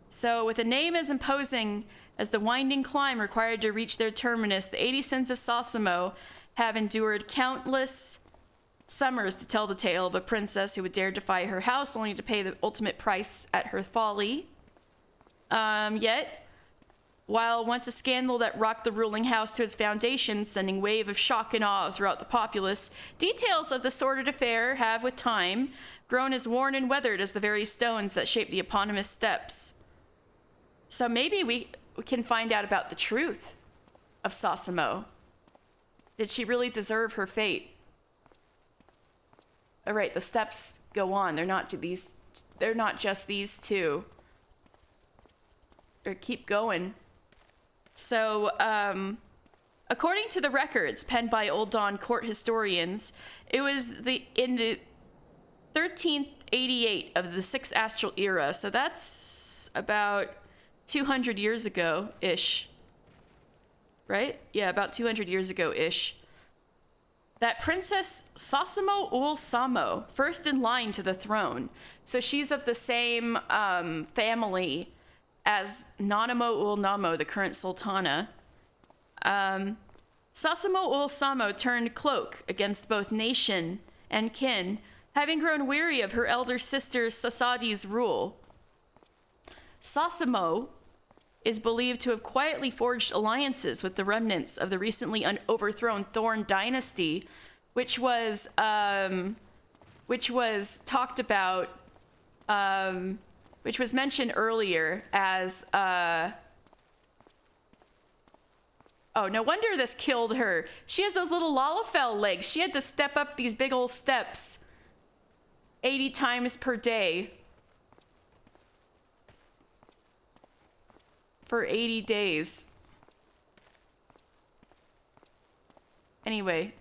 So, with a name as imposing as the winding climb required to reach their terminus, the 80 Sons of Sosimo have endured countless summers to tell the tale of a princess who would dare defy her house only to pay the ultimate price at her folly. Yet, while once a scandal that rocked the ruling house to its foundations, sending wave of shock and awe throughout the populace, details of the sordid affair have, with time, grown as worn and weathered as the very stones that shape the eponymous steps. So maybe we can find out about the truth of Sosimo. Did she really deserve her fate? All right, the steps go on. They're not just these two. Or keep going. So, according to the records penned by Old Dawn court historians, it was in the 1388 of the Sixth Astral Era. So that's about 200 years ago-ish. Right? Yeah, about 200 years ago-ish. That Princess Sosimo ul Samo, first in line to the throne. So she's of the same family as Nanamo ul Namo, the current Sultana. Sosimo ul Samo turned cloak against both nation and kin, having grown weary of her elder sister Sasadi's rule. Sosimo is believed to have quietly forged alliances with the remnants of the recently overthrown Thorn Dynasty, which was talked about, which was mentioned earlier as, oh, no wonder this killed her. She has those little Lalafell legs. She had to step up these big old steps 80 times per day. For 80 days. Anyway,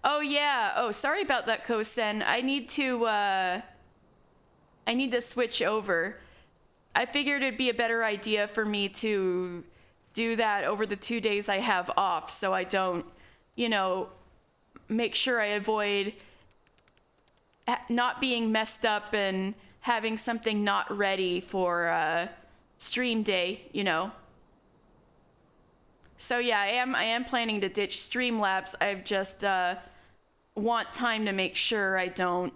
oh yeah. Oh, sorry about that, Kosen. I need to switch over. I figured it'd be a better idea for me to do that over the 2 days I have off, so I don't, make sure I avoid not being messed up and having something not ready for stream day, So yeah, I am planning to ditch Streamlabs. I just want time to make sure I don't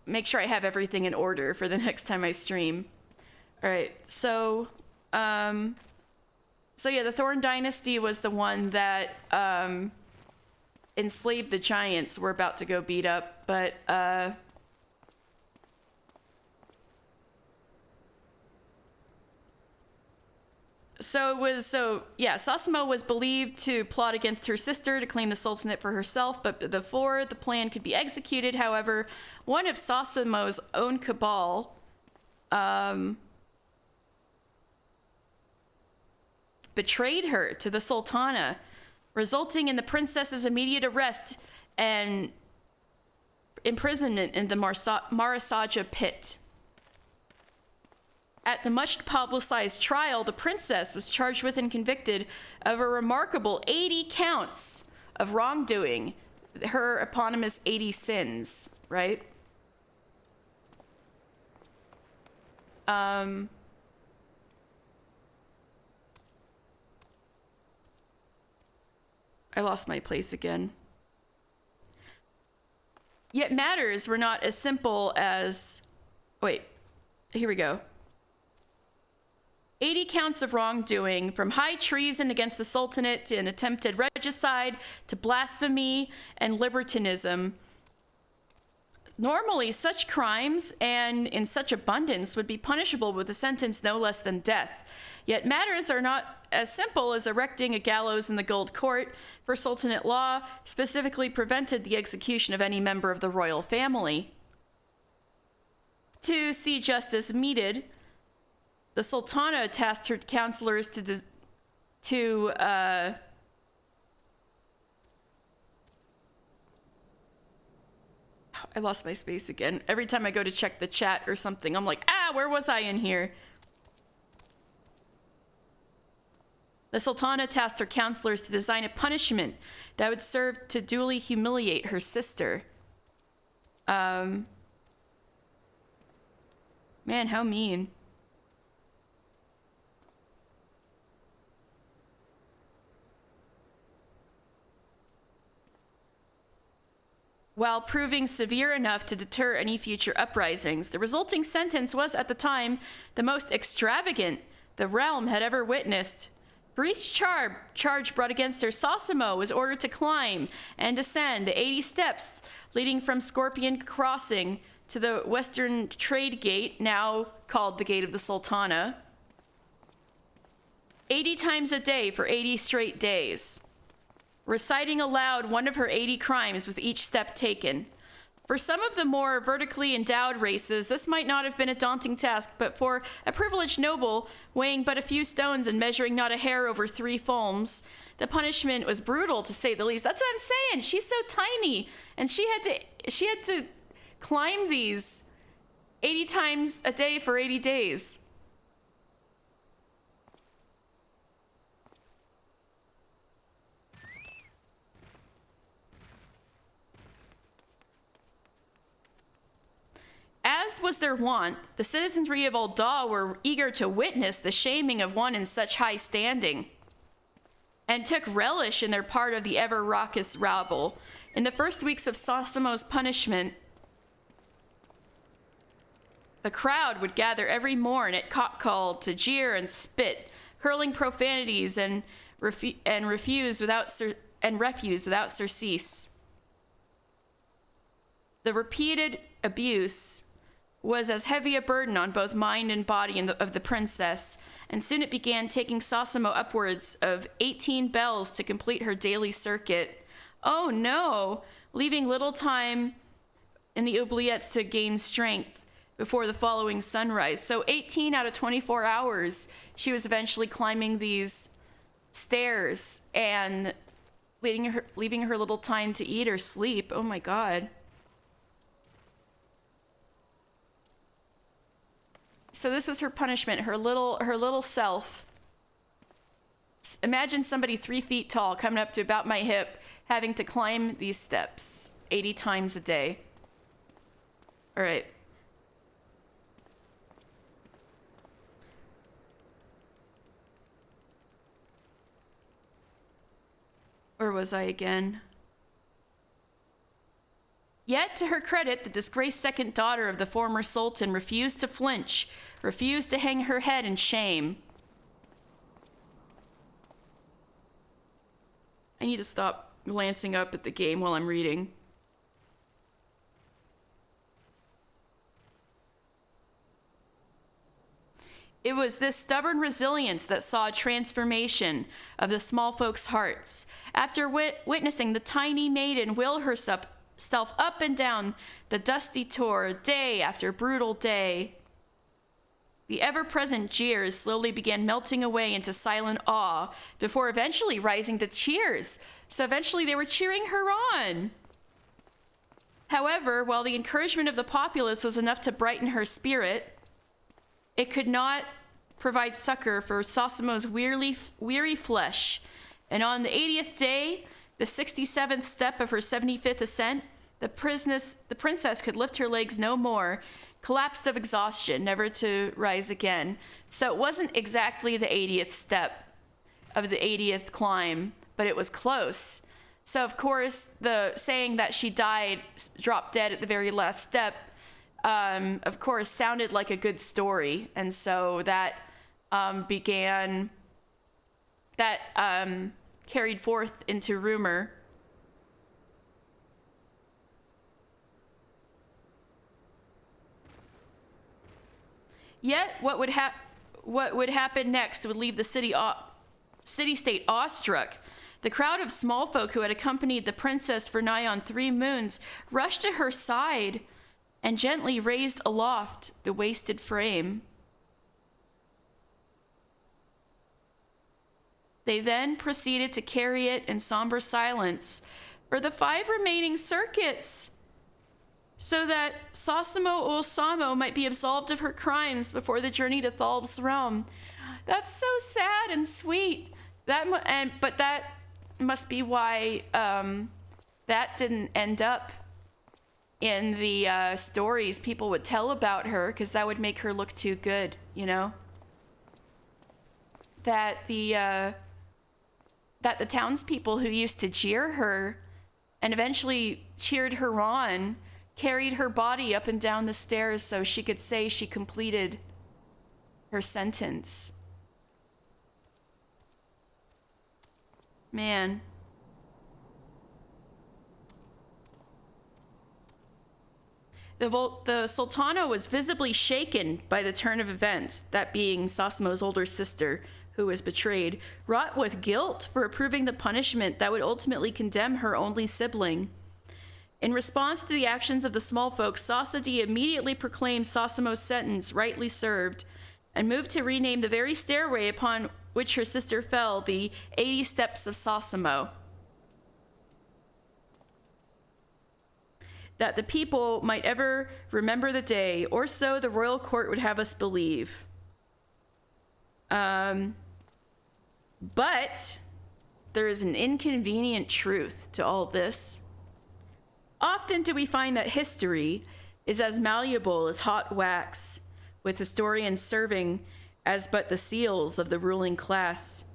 make sure I have everything in order for the next time I stream. All right, so yeah, the Thorn Dynasty was the one that enslaved the giants. We're about to go beat up, but Sosimo was believed to plot against her sister to claim the sultanate for herself, but before the plan could be executed, however, one of Sosimo's own cabal betrayed her to the Sultana, resulting in the princess's immediate arrest and imprisonment in the Marasaja pit. At the much-publicized trial, the princess was charged with and convicted of a remarkable 80 counts of wrongdoing, her eponymous 80 sins, right? I lost my place again. Yet matters were not as simple as... Wait, here we go. 80 counts of wrongdoing, from high treason against the Sultanate to an attempted regicide to blasphemy and libertinism. Normally, such crimes, and in such abundance, would be punishable with a sentence no less than death. Yet matters are not as simple as erecting a gallows in the Gold Court, for Sultanate law specifically prevented the execution of any member of the royal family. To see justice meted, the Sultana tasked her counselors I lost my space again. Every time I go to check the chat or something, I'm like, where was I in here? The Sultana tasked her counselors to design a punishment that would serve to duly humiliate her sister. Man, how mean. While proving severe enough to deter any future uprisings, the resulting sentence was at the time the most extravagant the realm had ever witnessed. For each charge brought against her, Sosimo was ordered to climb and descend the 80 steps leading from Scorpion Crossing to the Western Trade Gate, now called the Gate of the Sultana, 80 times a day for 80 straight days, reciting aloud one of her 80 crimes with each step taken. For some of the more vertically endowed races, this might not have been a daunting task, but for a privileged noble weighing but a few stones and measuring not a hair over 3 fulms, the punishment was brutal, to say the least. That's what I'm saying. She's so tiny, and she had to climb these 80 times a day for 80 days. As was their wont, the citizenry of Ul'dah were eager to witness the shaming of one in such high standing, and took relish in their part of the ever-raucous rabble. In the first weeks of Sosimo's punishment, the crowd would gather every morn at cock-call to jeer and spit, hurling profanities and refuse without surcease. The repeated abuse was as heavy a burden on both mind and body of the princess, and soon it began taking Sosimo upwards of 18 bells to complete her daily circuit. Oh no! Leaving little time in the oubliettes to gain strength before the following sunrise. So 18 out of 24 hours, she was eventually climbing these stairs and leaving her little time to eat or sleep. Oh my god. So this was her punishment, her little self. Imagine somebody 3 feet tall coming up to about my hip, having to climb these steps 80 times a day. All right. Where was I again? Yet, to her credit, the disgraced second daughter of the former sultan refused to flinch, refused to hang her head in shame. I need to stop glancing up at the game while I'm reading. It was this stubborn resilience that saw a transformation of the small folks' hearts. After witnessing the tiny maiden will herself up and down the dusty tour day after brutal day, the ever-present jeers slowly began melting away into silent awe before eventually rising to cheers. So eventually they were cheering her on. However, while the encouragement of the populace was enough to brighten her spirit, it could not provide succor for Sosumo's weary flesh. And on the 80th day, the 67th step of her 75th ascent, the princess could lift her legs no more, collapsed of exhaustion, never to rise again. So it wasn't exactly the 80th step of the 80th climb, but it was close. So of course, the saying that she died, dropped dead at the very last step, of course, sounded like a good story. And so that carried forth into rumor. Yet, what would happen next would leave the city-state awestruck. The crowd of small folk who had accompanied the princess for nigh on 3 moons rushed to her side and gently raised aloft the wasted frame. They then proceeded to carry it in somber silence for the 5 remaining circuits, so that Sosumo Osamo might be absolved of her crimes before the journey to Thal's realm. That's so sad and sweet. But that must be why that didn't end up in the stories people would tell about her, because that would make her look too good, you know? That the townspeople who used to jeer her and eventually cheered her on carried her body up and down the stairs so she could say she completed her sentence. Man. The Sultana was visibly shaken by the turn of events, that being Sosumo's older sister, who was betrayed, wrought with guilt for approving the punishment that would ultimately condemn her only sibling. In response to the actions of the small folk, Sasadi immediately proclaimed Sosumo's sentence rightly served and moved to rename the very stairway upon which her sister fell the 80 Steps of Sosumo, that the people might ever remember the day, or so the royal court would have us believe. But there is an inconvenient truth to all this. Often do we find that history is as malleable as hot wax, with historians serving as but the seals of the ruling class.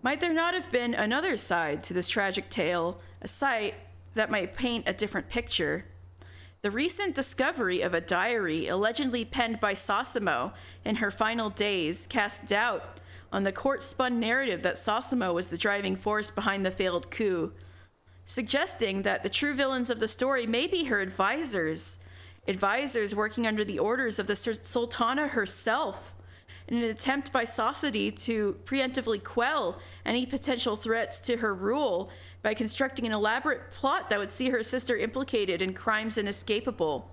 Might there not have been another side to this tragic tale, a side that might paint a different picture? The recent discovery of a diary allegedly penned by Sosumo in her final days cast doubt on the court-spun narrative that Sosumo was the driving force behind the failed coup, suggesting that the true villains of the story may be her advisors working under the orders of the Sultana herself, in an attempt by Sasadi to preemptively quell any potential threats to her rule by constructing an elaborate plot that would see her sister implicated in crimes inescapable.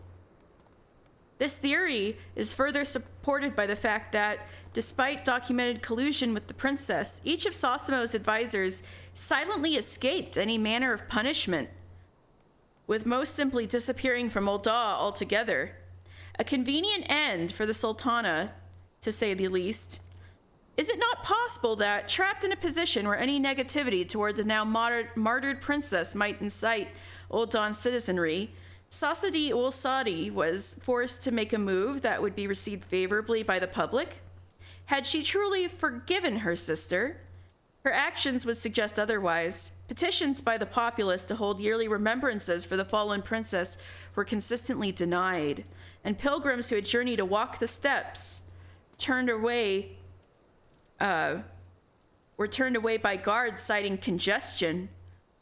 This theory is further supported by the fact that, despite documented collusion with the princess, each of Sosumo's advisors silently escaped any manner of punishment, with most simply disappearing from Ul'dah altogether. A convenient end for the Sultana, to say the least. Is it not possible that, trapped in a position where any negativity toward the now martyred princess might incite Ul'dah's citizenry, Sasadi ul Sadi was forced to make a move that would be received favorably by the public? Had she truly forgiven her sister? Her actions would suggest otherwise. Petitions by the populace to hold yearly remembrances for the fallen princess were consistently denied, and pilgrims who had journeyed to walk the steps were turned away by guards citing congestion.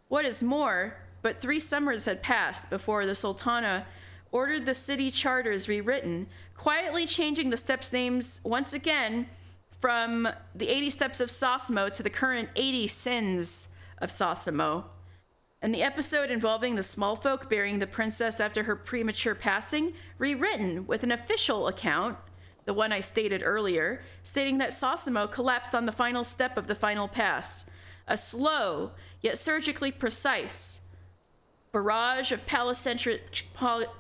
What is more, but 3 summers had passed before the Sultana ordered the city charters rewritten, quietly changing the steps' names once again from the 80 Steps of Sosumo to the current 80 Sins of Sosumo. And the episode involving the small folk burying the princess after her premature passing, rewritten with an official account, the one I stated earlier, stating that Sosumo collapsed on the final step of the final pass. A slow, yet surgically precise barrage of palacentric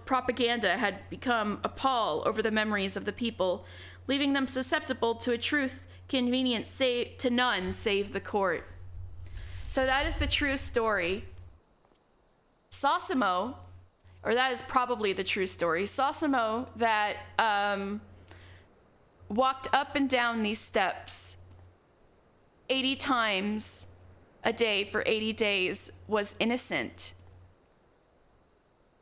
propaganda had become a pall over the memories of the people, leaving them susceptible to a truth convenient to none save the court. So that is the true story. Sosimo, or that is probably the true story. Sosimo that walked up and down these steps 80 times a day for 80 days was innocent.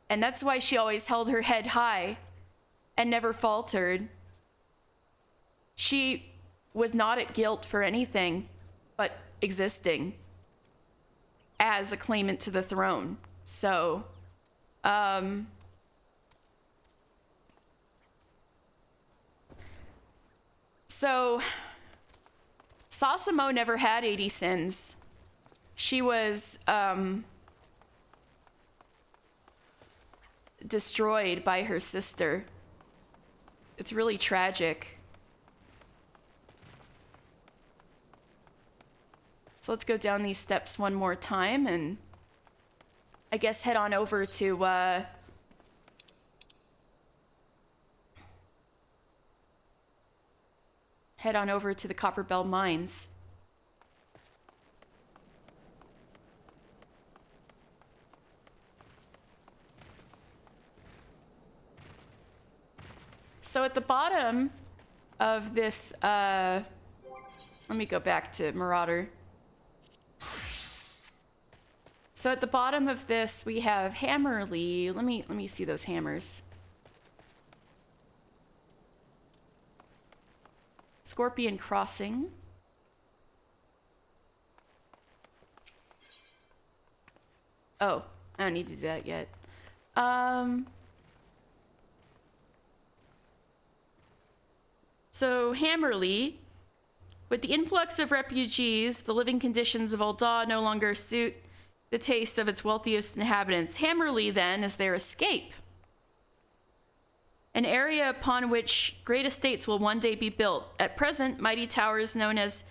And that's why she always held her head high and never faltered. She was not at guilt for anything but existing as a claimant to the throne. So, Sosimo never had 80 sins. She was destroyed by her sister. It's really tragic. So let's go down these steps one more time and I guess head on over to the Copperbell Mines. So at the bottom of this, let me go back to Marauder. So at the bottom of this, we have Hammerly. Let me see those hammers. Scorpion Crossing. Oh, I don't need to do that yet. So Hammerly, with the influx of refugees, the living conditions of Ul'dah no longer suit the taste of its wealthiest inhabitants. Hammerly, then, is their escape. An area upon which great estates will one day be built. At present, mighty towers known as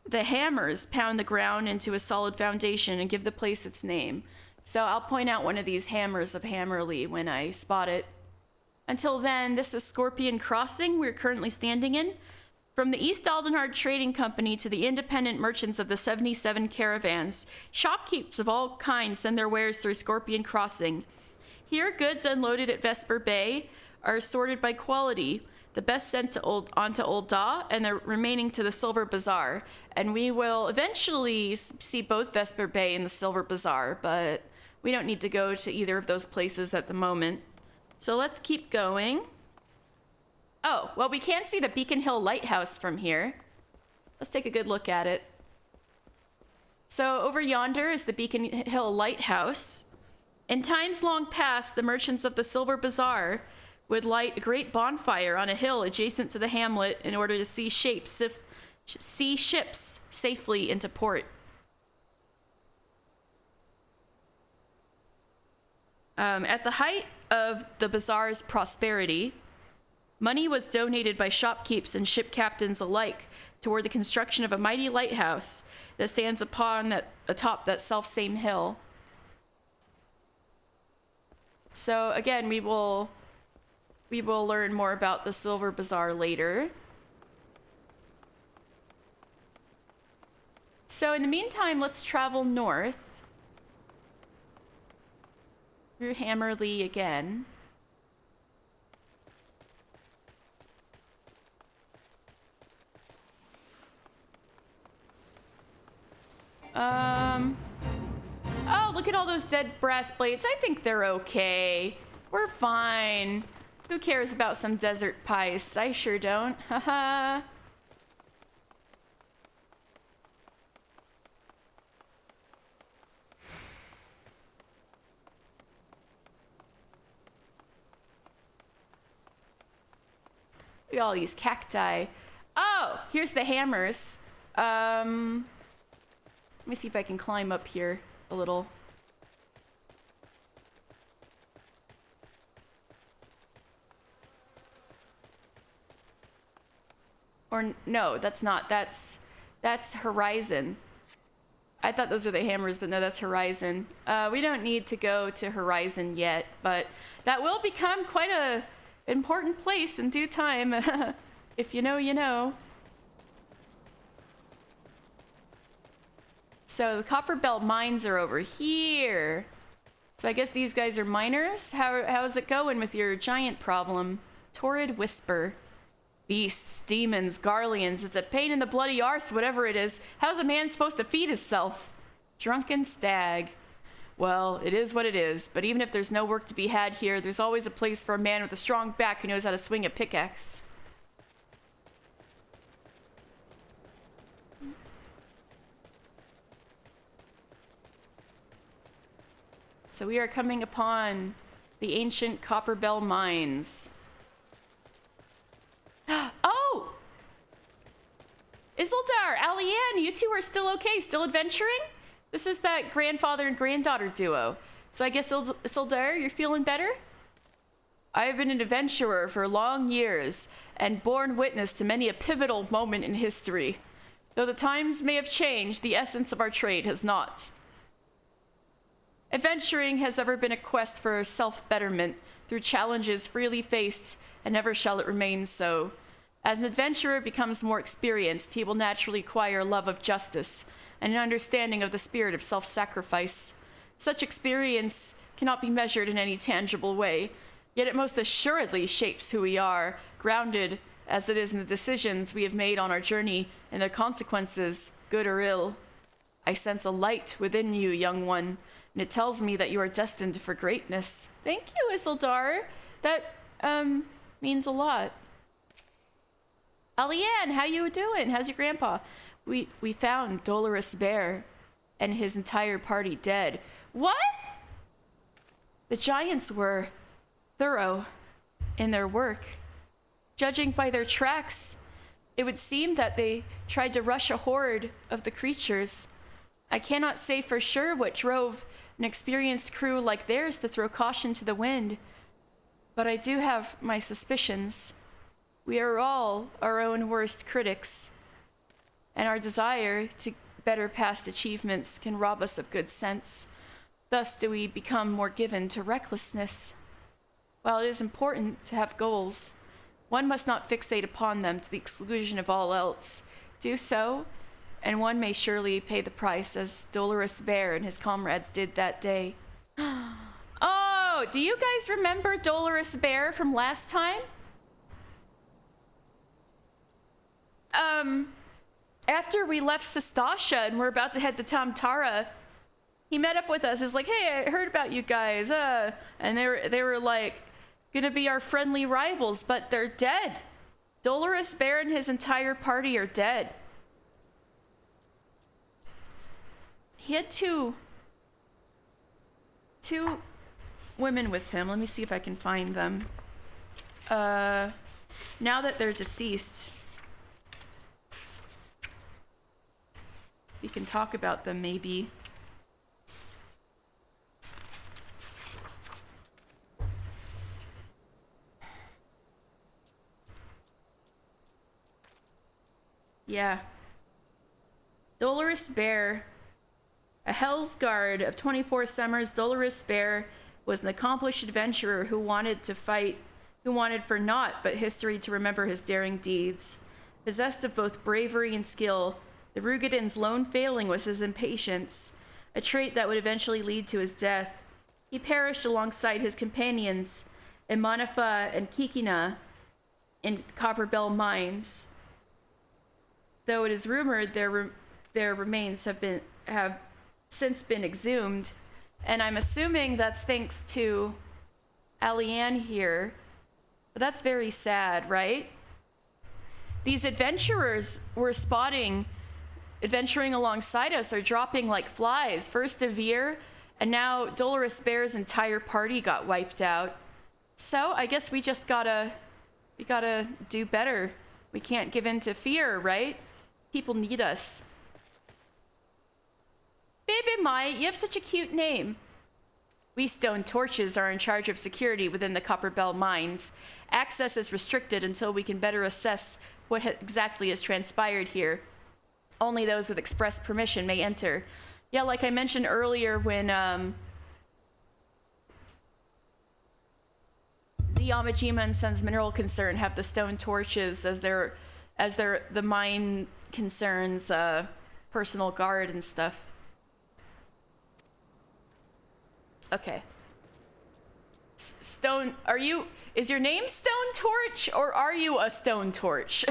the Hammers pound the ground into a solid foundation and give the place its name. So I'll point out one of these hammers of Hammerly when I spot it. Until then, this is Scorpion Crossing we're currently standing in. From the East Aldenhard Trading Company to the independent merchants of the 77 caravans, shopkeepers of all kinds send their wares through Scorpion Crossing. Here, goods unloaded at Vesper Bay are sorted by quality, the best sent onto Ul'dah, and the remaining to the Silver Bazaar. And we will eventually see both Vesper Bay and the Silver Bazaar, but we don't need to go to either of those places at the moment. So let's keep going. Oh, well, we can see the Beacon Hill Lighthouse from here. Let's take a good look at it. So over yonder is the Beacon Hill Lighthouse. In times long past, the merchants of the Silver Bazaar would light a great bonfire on a hill adjacent to the hamlet in order to see ships safely into port. At the height of the bazaar's prosperity, money was donated by shopkeepers and ship captains alike toward the construction of a mighty lighthouse that stands atop that self-same hill. So again, we will learn more about the Silver Bazaar later. So in the meantime, let's travel north through Hammerly again. Oh, look at all those dead brass plates. I think they're okay. We're fine. Who cares about some desert pice? I sure don't. Haha. Look at all these cacti. Oh, here's the hammers. Let me see if I can climb up here a little. Or no, that's not. That's Horizon. I thought those were the hammers, but no, that's Horizon. We don't need to go to Horizon yet, but that will become quite a important place in due time. If you know, you know. So the Copper Belt mines are over here. So I guess these guys are miners? How's it going with your giant problem? Torrid Whisper. Beasts, demons, garleans. It's a pain in the bloody arse, whatever it is. How's a man supposed to feed himself? Drunken Stag. Well, it is what it is, but even if there's no work to be had here, there's always a place for a man with a strong back who knows how to swing a pickaxe. So we are coming upon the ancient Copper Bell mines. Oh! Isildar, Alianne, you two are still okay, still adventuring? This is that grandfather and granddaughter duo. So I guess Isildar, you're feeling better? I have been an adventurer for long years and borne witness to many a pivotal moment in history. Though the times may have changed, the essence of our trade has not. Adventuring has ever been a quest for self-betterment through challenges freely faced, and never shall it remain so. As an adventurer becomes more experienced, he will naturally acquire a love of justice and an understanding of the spirit of self-sacrifice. Such experience cannot be measured in any tangible way, yet it most assuredly shapes who we are, grounded as it is in the decisions we have made on our journey and their consequences, good or ill. I sense a light within you, young one, and it tells me that you are destined for greatness. Thank you, Isildar. That, means a lot. Alianne, how you doing? How's your grandpa? We found Dolores Bear and his entire party dead. What? The giants were thorough in their work. Judging by their tracks, it would seem that they tried to rush a horde of the creatures. I cannot say for sure what drove an experienced crew like theirs to throw caution to the wind, but I do have my suspicions. We are all our own worst critics, and our desire to better past achievements can rob us of good sense. Thus do we become more given to recklessness. While it is important to have goals, one must not fixate upon them to the exclusion of all else. Do so, and one may surely pay the price, as Dolores Bear and his comrades did that day. Oh, do you guys remember Dolores Bear from last time? After we left Sestasha and we're about to head to Tamtara, he met up with us. He's like, hey, I heard about you guys. And they were like, gonna be our friendly rivals, but they're dead. Dolores Bear and his entire party are dead. He had two women with him. Let me see if I can find them. Now that they're deceased, we can talk about them maybe. Yeah. Dolores Bear, a Hell's Guard of 24 summers, Dolores Bear was an accomplished adventurer who wanted to fight, who wanted for naught but history to remember his daring deeds. Possessed of both bravery and skill, the Rugadin's lone failing was his impatience, a trait that would eventually lead to his death. He perished alongside his companions, Imanafa and Kikina, in Copper Bell mines. Though it is rumored their remains have since been exhumed, and I'm assuming that's thanks to Alianne here. But that's very sad, right? These adventurers we're spotting adventuring alongside us are dropping like flies. First Avir, and now Dolores Bear's entire party got wiped out. So I guess we gotta do better. We can't give in to fear, right? People need us. Baby Mai, you have such a cute name. We stone torches are in charge of security within the Copper Bell mines. Access is restricted until we can better assess what exactly has transpired here. Only those with express permission may enter. Yeah, like I mentioned earlier when the Yamajima and Sons Mineral Concern have the stone torches as their the mine concerns personal guard and stuff. Okay. Stone, is your name Stone Torch, or are you a Stone Torch?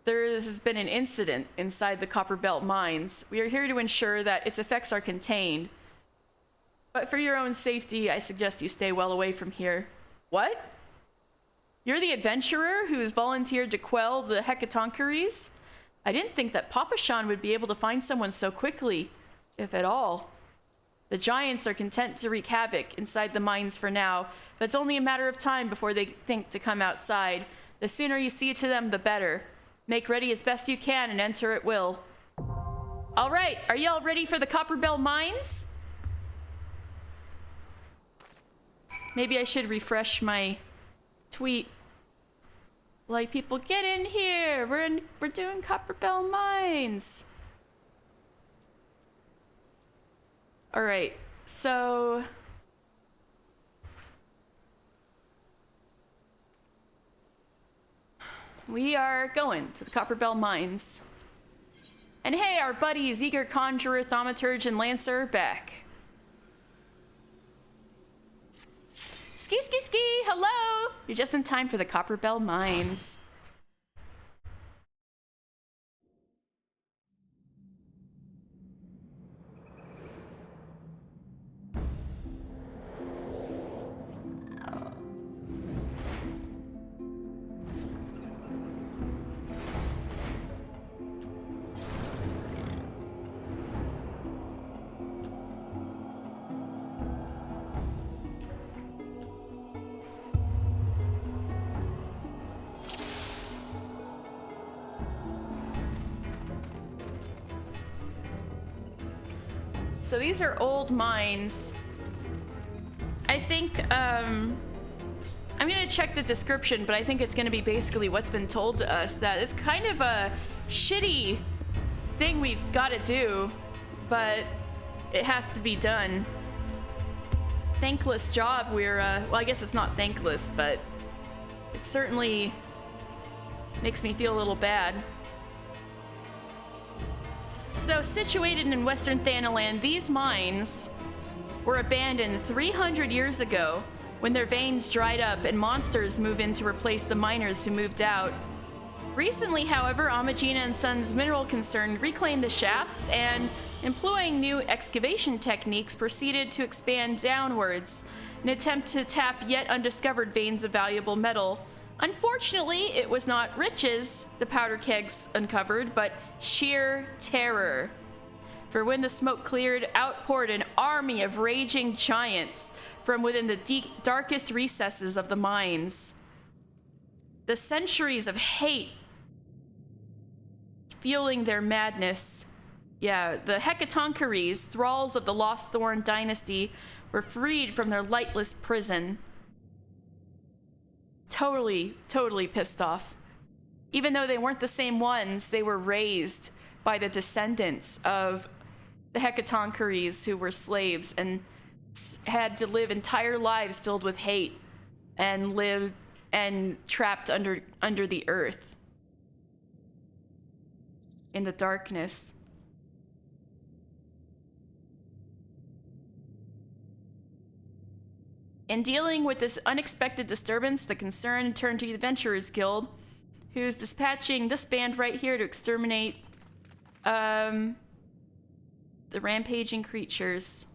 There has been an incident inside the Copperbelt mines. We are here to ensure that its effects are contained. But for your own safety, I suggest you stay well away from here. What? You're the adventurer who's volunteered to quell the Hecatoncheires? I didn't think that Papa Shan would be able to find someone so quickly, if at all. The giants are content to wreak havoc inside the mines for now, but it's only a matter of time before they think to come outside. The sooner you see to them, the better. Make ready as best you can and enter at will. All right, are y'all ready for the Copperbell mines? Maybe I should refresh my tweet. Like, people, get in here. We're doing Copperbell mines. All right, so we are going to the Copperbell mines. And hey, our buddies, Eager Conjurer, Thaumaturge, and Lancer are back. Ski, ski, ski, hello! You're just in time for the Copperbell mines. So these are old mines. I think, I'm gonna check the description, but I think it's gonna be basically what's been told to us, that it's kind of a shitty thing we've gotta do, but it has to be done. Thankless job we're, well, I guess it's not thankless, but it certainly makes me feel a little bad. So, situated in western Thanaland, these mines were abandoned 300 years ago when their veins dried up and monsters moved in to replace the miners who moved out. Recently, however, Amajina and Sons Mineral Concern reclaimed the shafts and, employing new excavation techniques, proceeded to expand downwards in an attempt to tap yet undiscovered veins of valuable metal. Unfortunately, it was not riches the powder kegs uncovered, but sheer terror. For when the smoke cleared, out poured an army of raging giants from within the darkest recesses of the mines. The centuries of hate fueling their madness. Yeah, the Hecatoncheires, thralls of the lost Thorn Dynasty, were freed from their lightless prison. Totally pissed off. Even though they weren't the same ones, they were raised by the descendants of the Hecatoncheires who were slaves and had to live entire lives filled with hate and lived and trapped under the earth in the darkness. In dealing with this unexpected disturbance, the concern turned to the Adventurers Guild, who's dispatching this band right here to exterminate the rampaging creatures.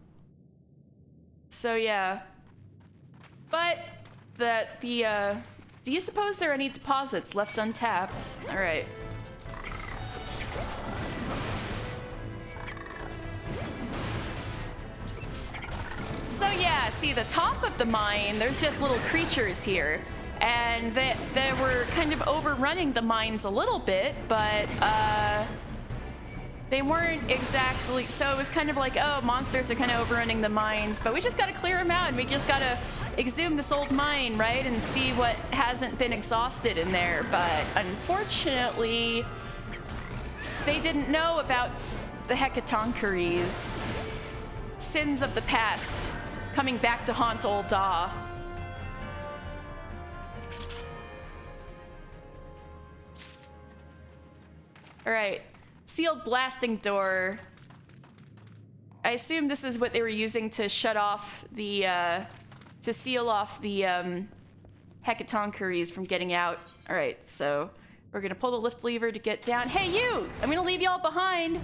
So yeah. But do you suppose there are any deposits left untapped? All right. So yeah, see the top of the mine, there's just little creatures here. And they were kind of overrunning the mines a little bit, but they weren't exactly, so it was kind of like, oh, monsters are kind of overrunning the mines, but we just gotta clear them out and we just gotta exhume this old mine, right? And see what hasn't been exhausted in there. But unfortunately, they didn't know about the Hecatoncheires. Sins of the past coming back to haunt old Da. All right, sealed blasting door. I assume this is what they were using to shut off the, to seal off the Hecatoncheires from getting out. All right, so we're gonna pull the lift lever to get down. Hey, you! I'm gonna leave y'all behind.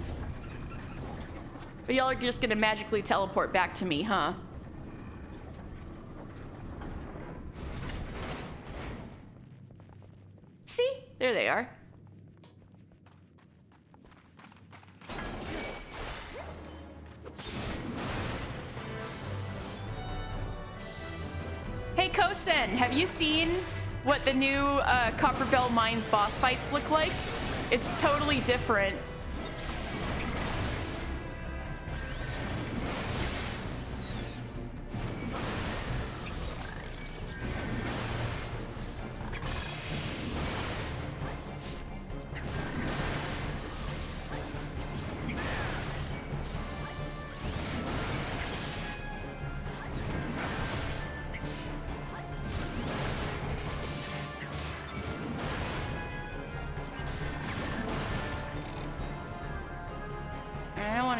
But y'all are just gonna magically teleport back to me, huh? See? There they are. Hey Kosen, have you seen what the new Copperbell Mines boss fights look like? It's totally different.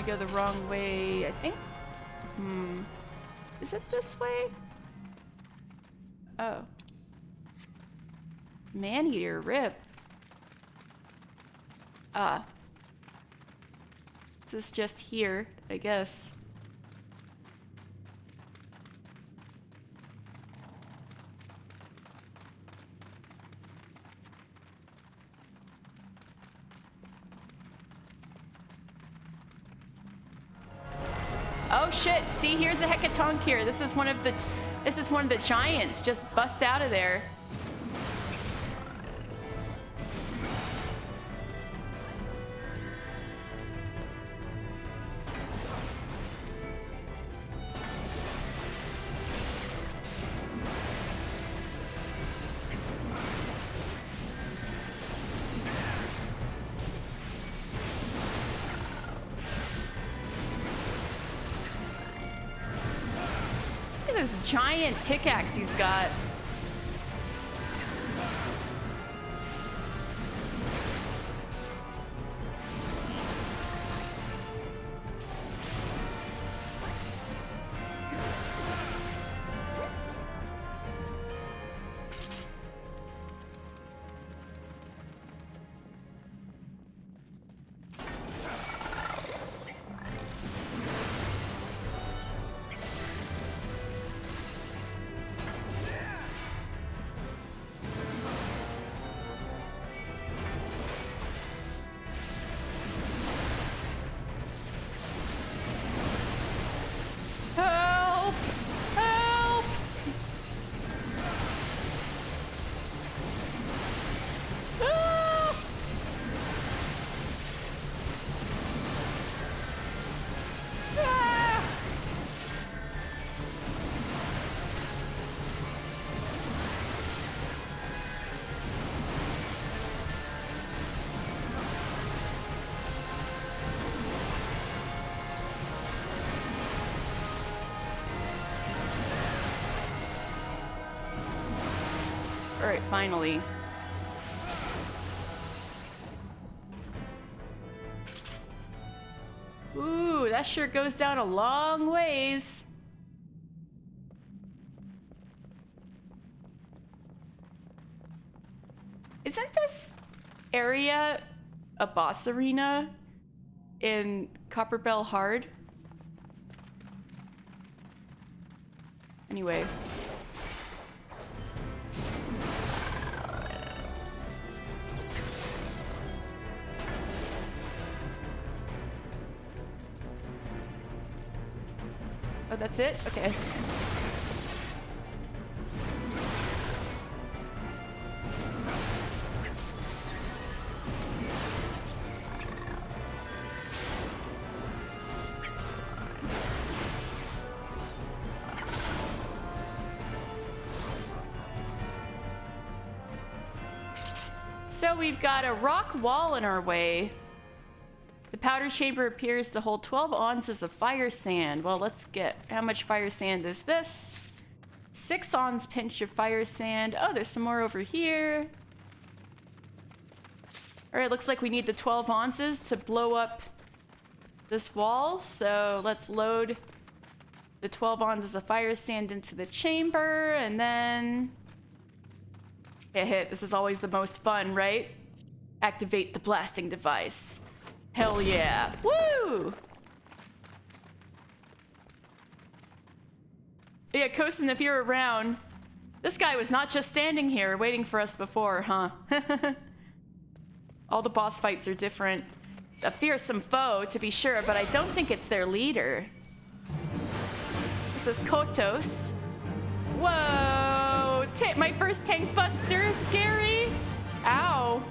Go the wrong way, I think. Is it this way? Oh. Man-eater, rip. This is just here, I guess. Oh shit, see, here's a Hecatoncheire. This is one of the giants. Just bust out of there. This giant pickaxe he's got. Alright, finally. Ooh, that sure goes down a long ways. Isn't this area a boss arena in Copperbell Hard? Anyway. Oh, that's it? Okay. So we've got a rock wall in our way. The powder chamber appears to hold 12 ounces of fire sand. Well, let's get... How much fire sand is this? 6 ounce pinch of fire sand. Oh, there's some more over here. Alright, looks like we need the 12 ounces to blow up this wall. So let's load the 12 ounces of fire sand into the chamber, and then... Hit. This is always the most fun, right? Activate the blasting device. Hell yeah. Woo! Yeah, Kosin, if you're around, this guy was not just standing here waiting for us before, huh? All the boss fights are different. A fearsome foe, to be sure, but I don't think it's their leader. This is Kotos. Whoa! My first tank buster, scary. Ow.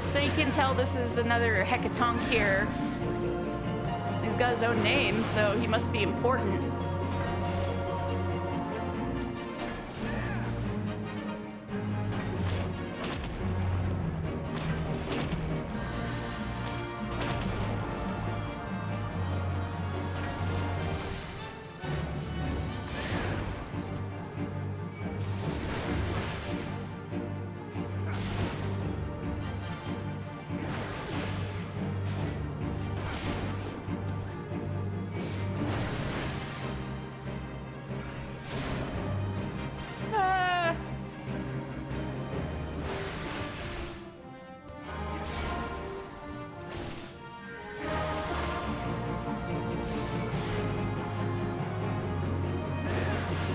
So you can tell this is another Hecatoncheire. He's got his own name, so he must be important.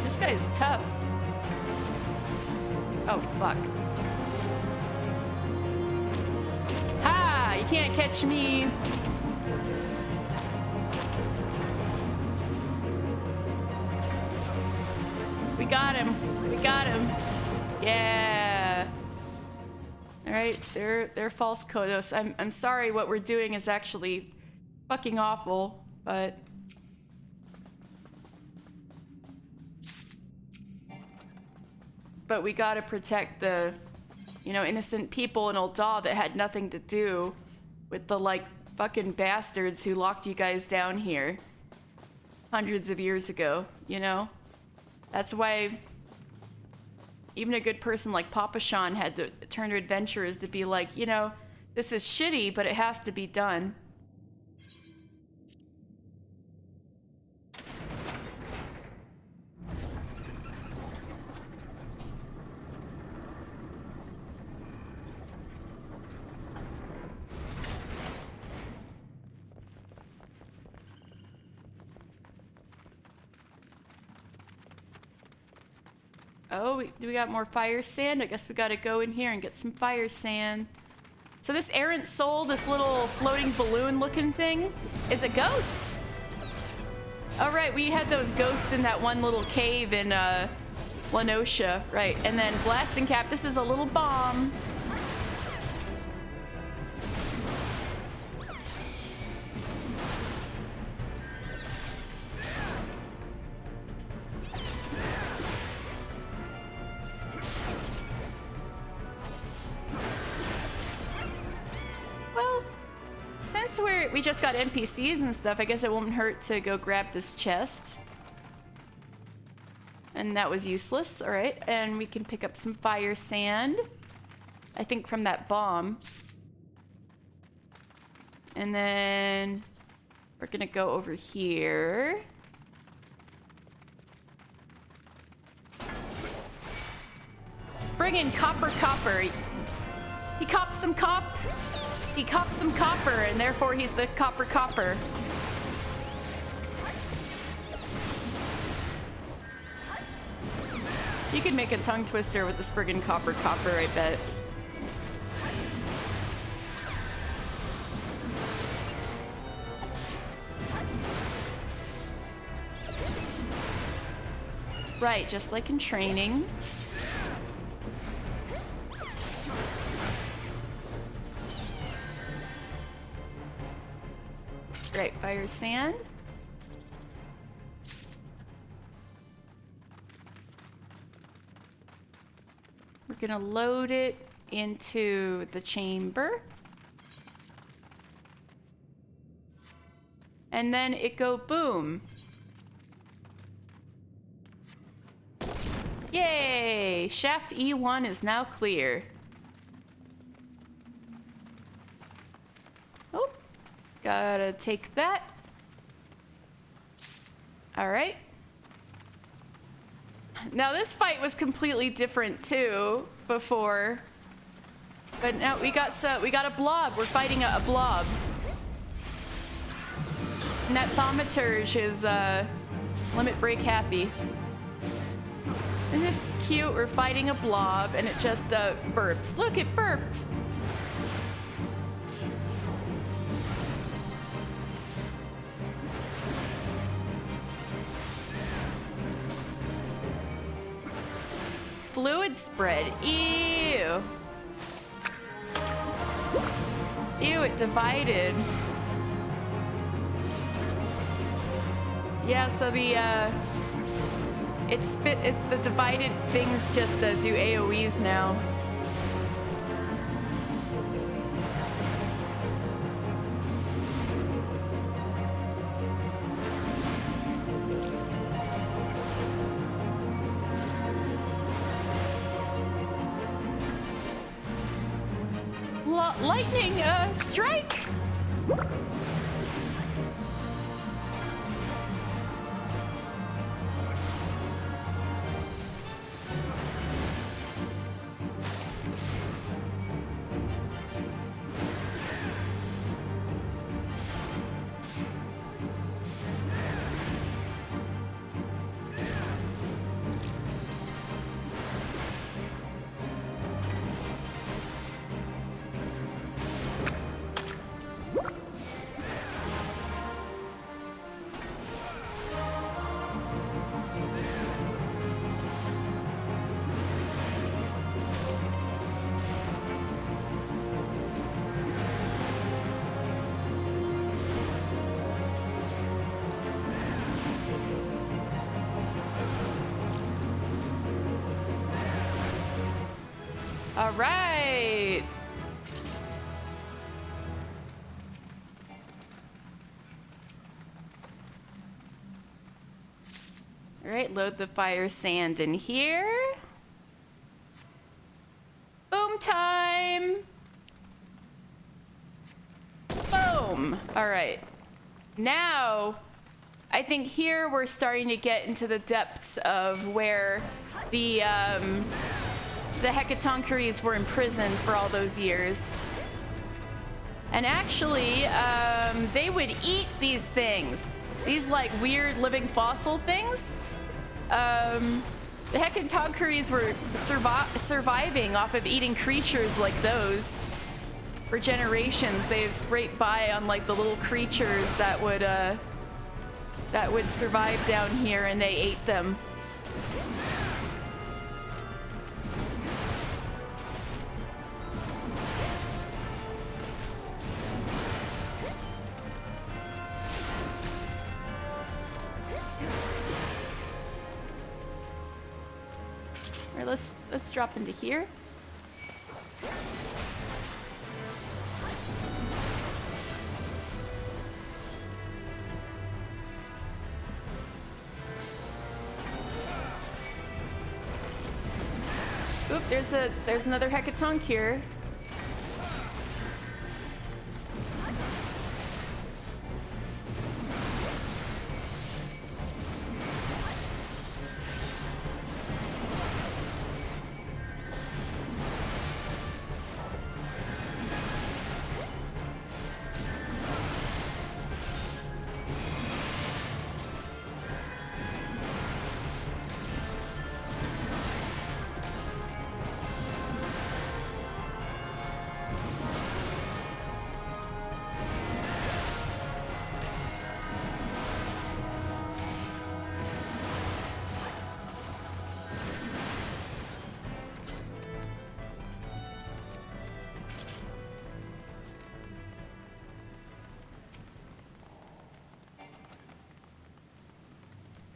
This guy is tough. Oh, fuck. Ha! You can't catch me. We got him. We got him. Yeah. All right, they're false Kodos. I'm sorry, what we're doing is actually fucking awful, but we gotta protect the, you know, innocent people in Ul'dah that had nothing to do with the, like, fucking bastards who locked you guys down here hundreds of years ago, you know? That's why even a good person like Papa Sean had to turn to adventurers to be like, you know, this is shitty, but it has to be done. Oh, we got more fire sand? I guess we gotta go in here and get some fire sand. So this errant soul, this little floating balloon looking thing, is a ghost. Oh right, we had those ghosts in that one little cave in Lenosha, right. And then blasting cap, this is a little bomb. Since we just got NPCs and stuff, I guess it won't hurt to go grab this chest. And that was useless, all right. And we can pick up some fire sand, I think from that bomb. And then we're gonna go over here. Springin' copper. He copped some cop. He copped some copper, and therefore he's the copper. You could make a tongue twister with the Spriggan Copper, I bet. Right, just like in training. Right, fire sand. We're gonna load it into the chamber. And then it go boom. Yay! Shaft E1 is now clear. Oh, gotta take that. All right. Now this fight was completely different too before, but now we got a blob. We're fighting a blob. And that Thaumaturge is limit break happy. And this is cute. We're fighting a blob, and it just burped. Look, it burped. Fluid spread. Ew. Ew, it divided. Yeah, so the the divided things just do AoEs now. Lightning strike. All right. All right, load the fire sand in here. Boom time. Boom. All right. Now, I think here we're starting to get into the depths of where the Hecatoncheires were imprisoned for all those years. And actually, they would eat these things. These, like, weird living fossil things. The Hecatoncheires were surviving off of eating creatures like those for generations. They scraped by on, like, the little creatures that would survive down here, and they ate them. Let's drop into here. Oop, there's another Hecatoncheire.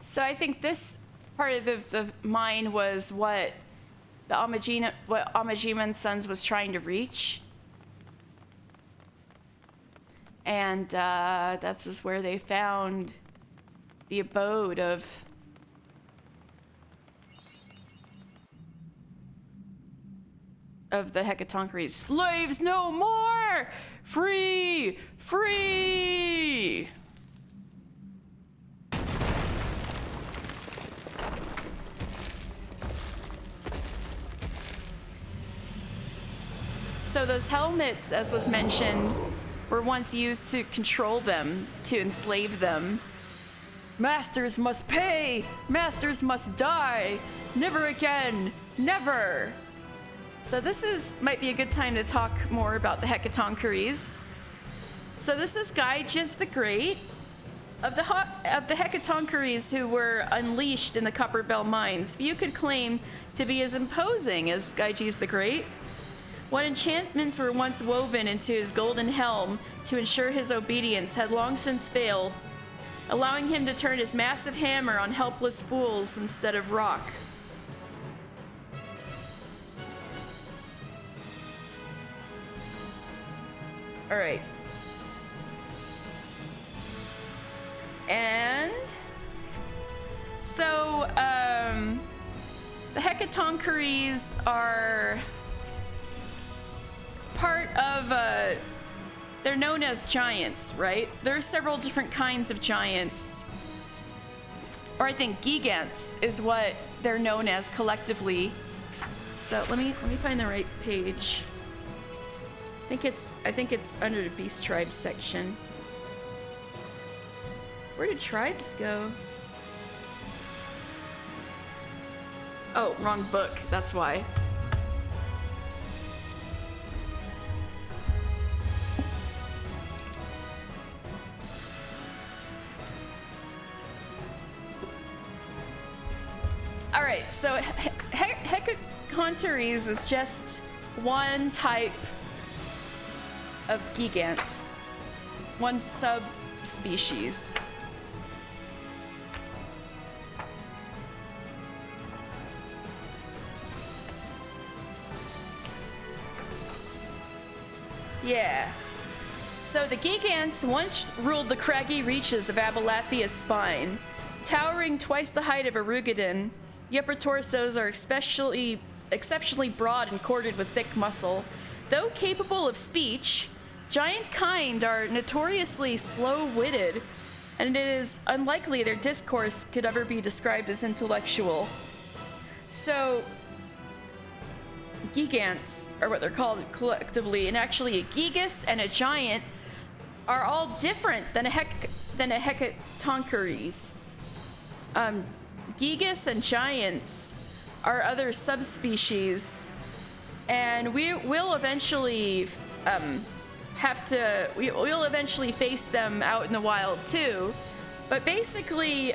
So I think this part of the mine was what the Amajiman's sons was trying to reach. And this is where they found the abode of the Hecatoncheires. Slaves no more! Free! Free! So those helmets, as was mentioned, were once used to control them, to enslave them. Masters must pay! Masters must die! Never again! Never! So this might be a good time to talk more about the Hecatoncheires. So this is Gyges the Great, of the Hecatoncheires who were unleashed in the Copper Bell mines. Few could claim to be as imposing as Gyges the Great. What enchantments were once woven into his golden helm to ensure his obedience had long since failed, allowing him to turn his massive hammer on helpless fools instead of rock. All right. And so the Hecatoncheires are part of they're known as giants, right? There are several different kinds of giants, or I think Geek Ants is what they're known as collectively. So let me find the right page. I think it's under the Beast Tribes section. Where did tribes go? Oh, wrong book, that's why. All right, so Hecatoncheires is just one type of Geek Ant, one subspecies. Yeah. So the Geek Ants once ruled the craggy reaches of Abalathia's spine. Towering twice the height of Arugadin, the upper torsos are exceptionally broad and corded with thick muscle. Though capable of speech, giant kind are notoriously slow-witted, and it is unlikely their discourse could ever be described as intellectual. So, Geek Ants, or what they're called collectively, and actually a Gigas and a giant are all different than a Hecatoncheires. Gigas and giants are other subspecies, and we will eventually we'll eventually face them out in the wild too. But basically,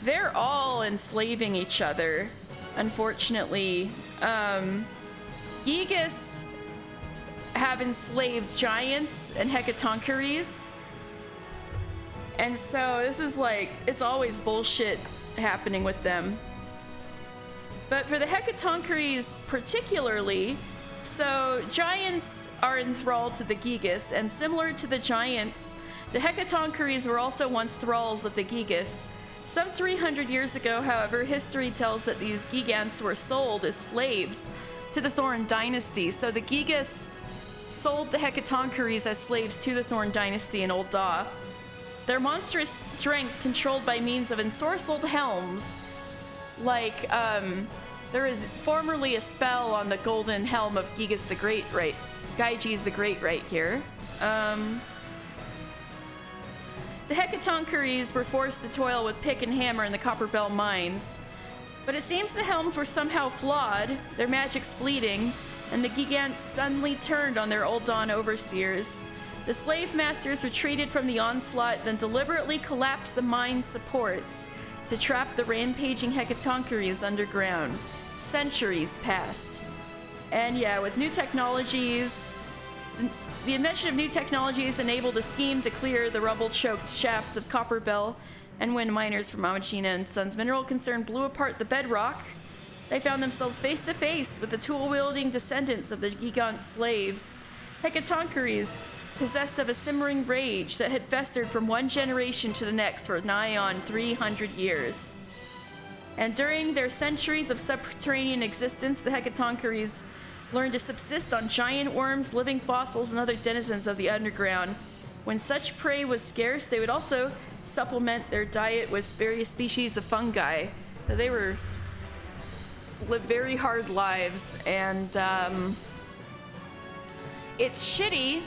they're all enslaving each other, unfortunately. Gigas have enslaved giants and Hecatoncheires. And so this is like, it's always bullshit happening with them. But for the Hecatoncheires particularly, so giants are enthralled to the Gigas, and similar to the giants, the Hecatoncheires were also once thralls of the Gigas. Some 300 years ago, however, history tells that these Geek Ants were sold as slaves to the Thorn Dynasty. So the Gigas sold the Hecatoncheires as slaves to the Thorn Dynasty in Old Daw. Their monstrous strength controlled by means of ensorcelled helms, like, there is formerly a spell on the golden helm of Gyges the Great right here. The Hecatoncheires were forced to toil with pick and hammer in the Copper Bell mines, but it seems the helms were somehow flawed, their magics fleeting, and the Geek Ants suddenly turned on their Old Dawn overseers. The slave masters retreated from the onslaught, then deliberately collapsed the mine's supports to trap the rampaging Hecatoncheires underground. Centuries passed. And yeah, with new technologies, the invention of new technologies enabled a scheme to clear the rubble-choked shafts of Copper Bell And when miners from Mamachina and Sons Mineral Concern blew apart the bedrock, they found themselves face to face with the tool-wielding descendants of the Geek Ants slaves, Hecatoncheires, possessed of a simmering rage that had festered from one generation to the next for nigh on 300 years. And during their centuries of subterranean existence, the Hecatoncheires learned to subsist on giant worms, living fossils, and other denizens of the underground. When such prey was scarce, they would also supplement their diet with various species of fungi. They lived very hard lives, and it's shitty,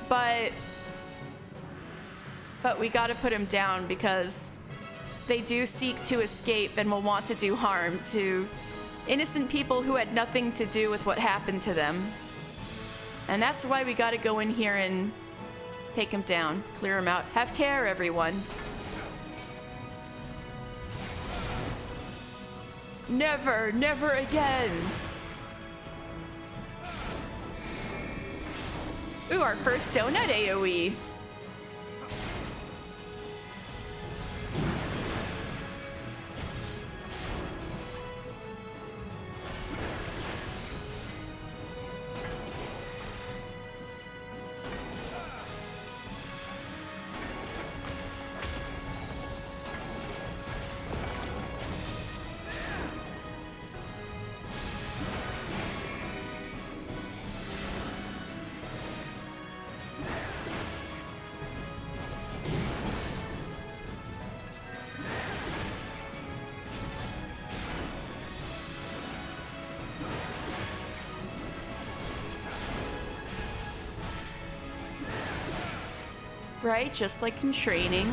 but we gotta put him down because they do seek to escape and will want to do harm to innocent people who had nothing to do with what happened to them. And that's why we gotta go in here and take him down, clear him out. Have care, everyone. Never, never again. Ooh, our first donut AoE. Right, just like in training.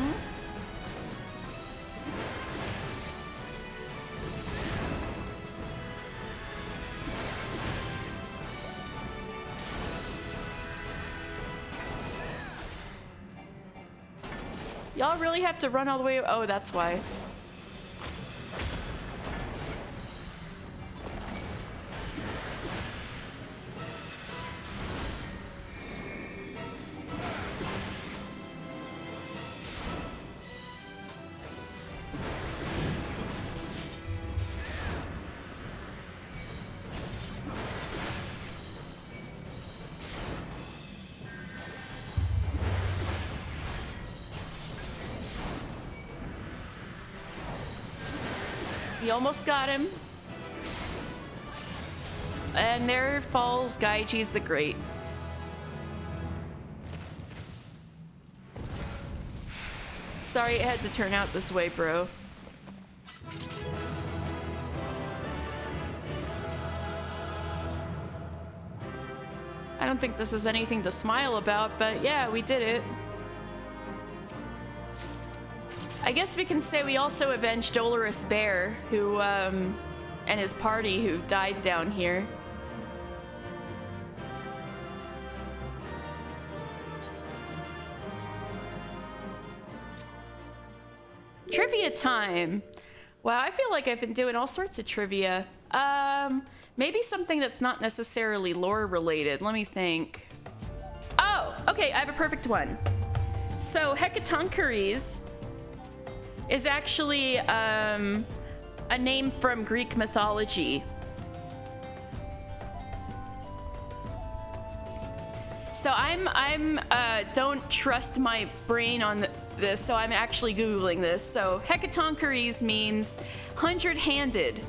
Y'all really have to run all the way. Oh, that's why. We almost got him. And there falls Geetonches the Great. Sorry it had to turn out this way, bro. I don't think this is anything to smile about, but yeah, we did it. I guess we can say we also avenged Dolores Bear, who, and his party who died down here. Trivia time. Wow, I feel like I've been doing all sorts of trivia. Maybe something that's not necessarily lore related. Let me think. Oh, okay, I have a perfect one. So Hecatoncheires is actually a name from Greek mythology. So I'm don't trust my brain on this, so I'm actually Googling this. So Hecatoncheires means 100-handed.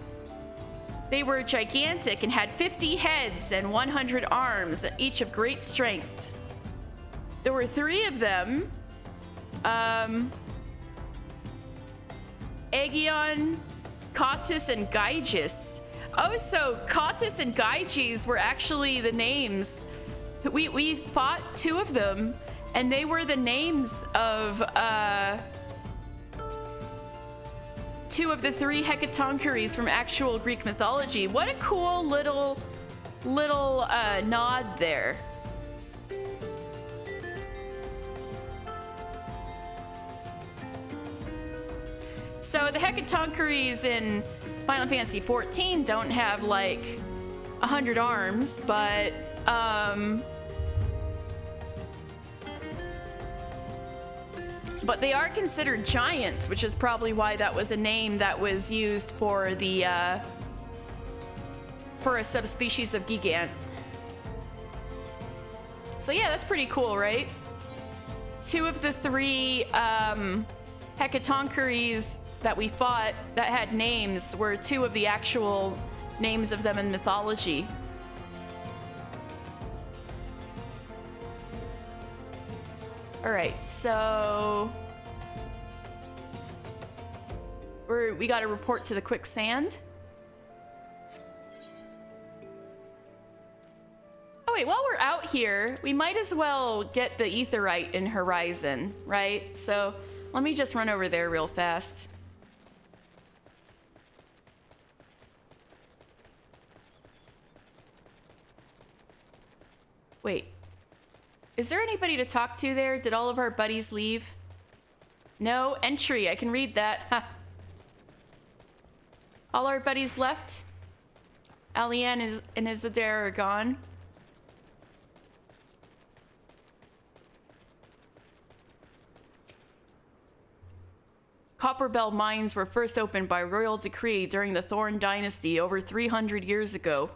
They were gigantic and had 50 heads and 100 arms, each of great strength. There were 3 of them. Aegion, Cottus, and Gyges. Oh, so Cottus and Gyges were actually the names. We fought 2 of them, and they were the names of 2 of the 3 Hecatoncheires from actual Greek mythology. What a cool little nod there. So the Hecatoncheires in Final Fantasy XIV don't have like 100 arms, but But they are considered giants, which is probably why that was a name that was used for the, for a subspecies of Geek Ant. So yeah, that's pretty cool, right? 2 of the 3 Hecatoncheires that we fought that had names were 2 of the actual names of them in mythology. All right, so we got to report to the Quicksand. Oh wait, while we're out here, we might as well get the Aetheryte in Horizon, right? So let me just run over there real fast. Wait. Is there anybody to talk to there? Did all of our buddies leave? No? Entry. I can read that. Ha. All our buddies left? Alianne and Isidare are gone. Copperbell mines were first opened by royal decree during the Thorn Dynasty over 300 years ago.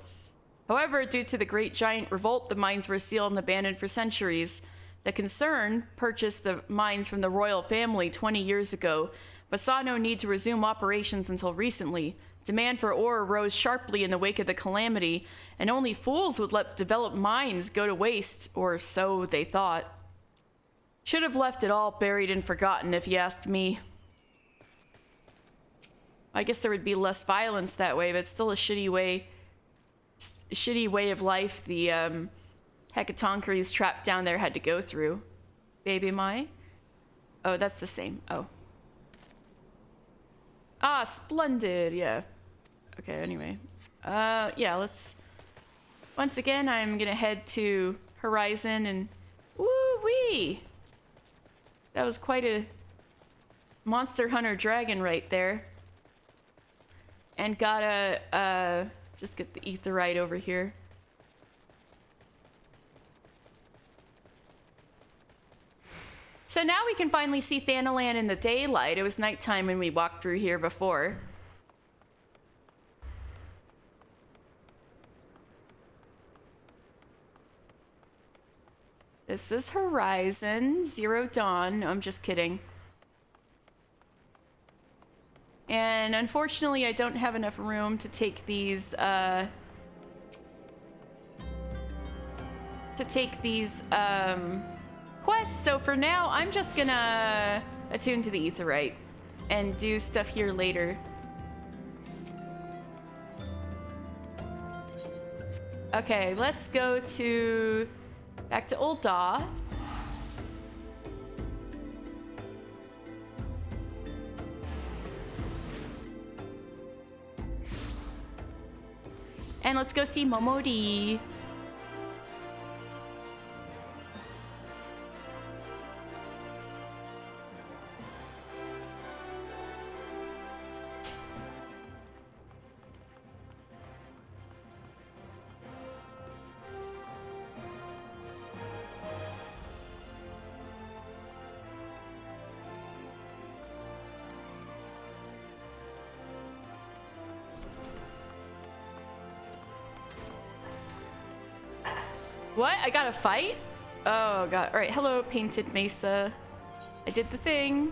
However, due to the Great Giant Revolt, the mines were sealed and abandoned for centuries. The concern purchased the mines from the royal family 20 years ago, but saw no need to resume operations until recently. Demand for ore rose sharply in the wake of the calamity, and only fools would let developed mines go to waste, or so they thought. Should have left it all buried and forgotten, if you asked me. I guess there would be less violence that way, but still a shitty way of life the Hecatoncheires trapped down there had to go through. Baby Mai? Oh, that's the same. Oh. Ah, splendid. Yeah. Okay, anyway. Yeah, let's... Once again, I'm gonna head to Horizon and... Woo-wee! That was quite a Monster Hunter dragon right there. And gotta, just get the Aetheryte over here. So now we can finally see Thanalan in the daylight. It was nighttime when we walked through here before. This is Horizon, Zero Dawn. No, I'm just kidding. And unfortunately, I don't have enough room to take these, quests. So for now, I'm just gonna attune to the Aetheryte and do stuff here later. Okay, let's go back to Old Daw. And let's go see Momodi. What? I gotta fight? Oh god. Alright, hello, Painted Mesa. I did the thing.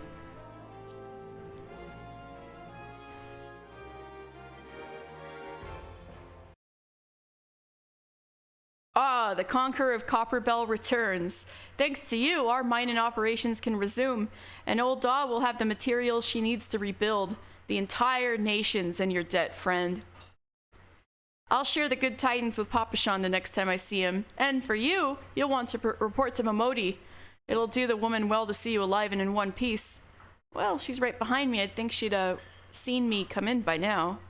Ah, the Conqueror of Copperbell returns. Thanks to you, our mining operations can resume, and Old Daw will have the materials she needs to rebuild. The entire nation's in your debt, friend. I'll share the good tidings with Papashan the next time I see him. And for you, you'll want to report to Momodi. It'll do the woman well to see you alive and in one piece. Well, she's right behind me. I'd think she'd seen me come in by now.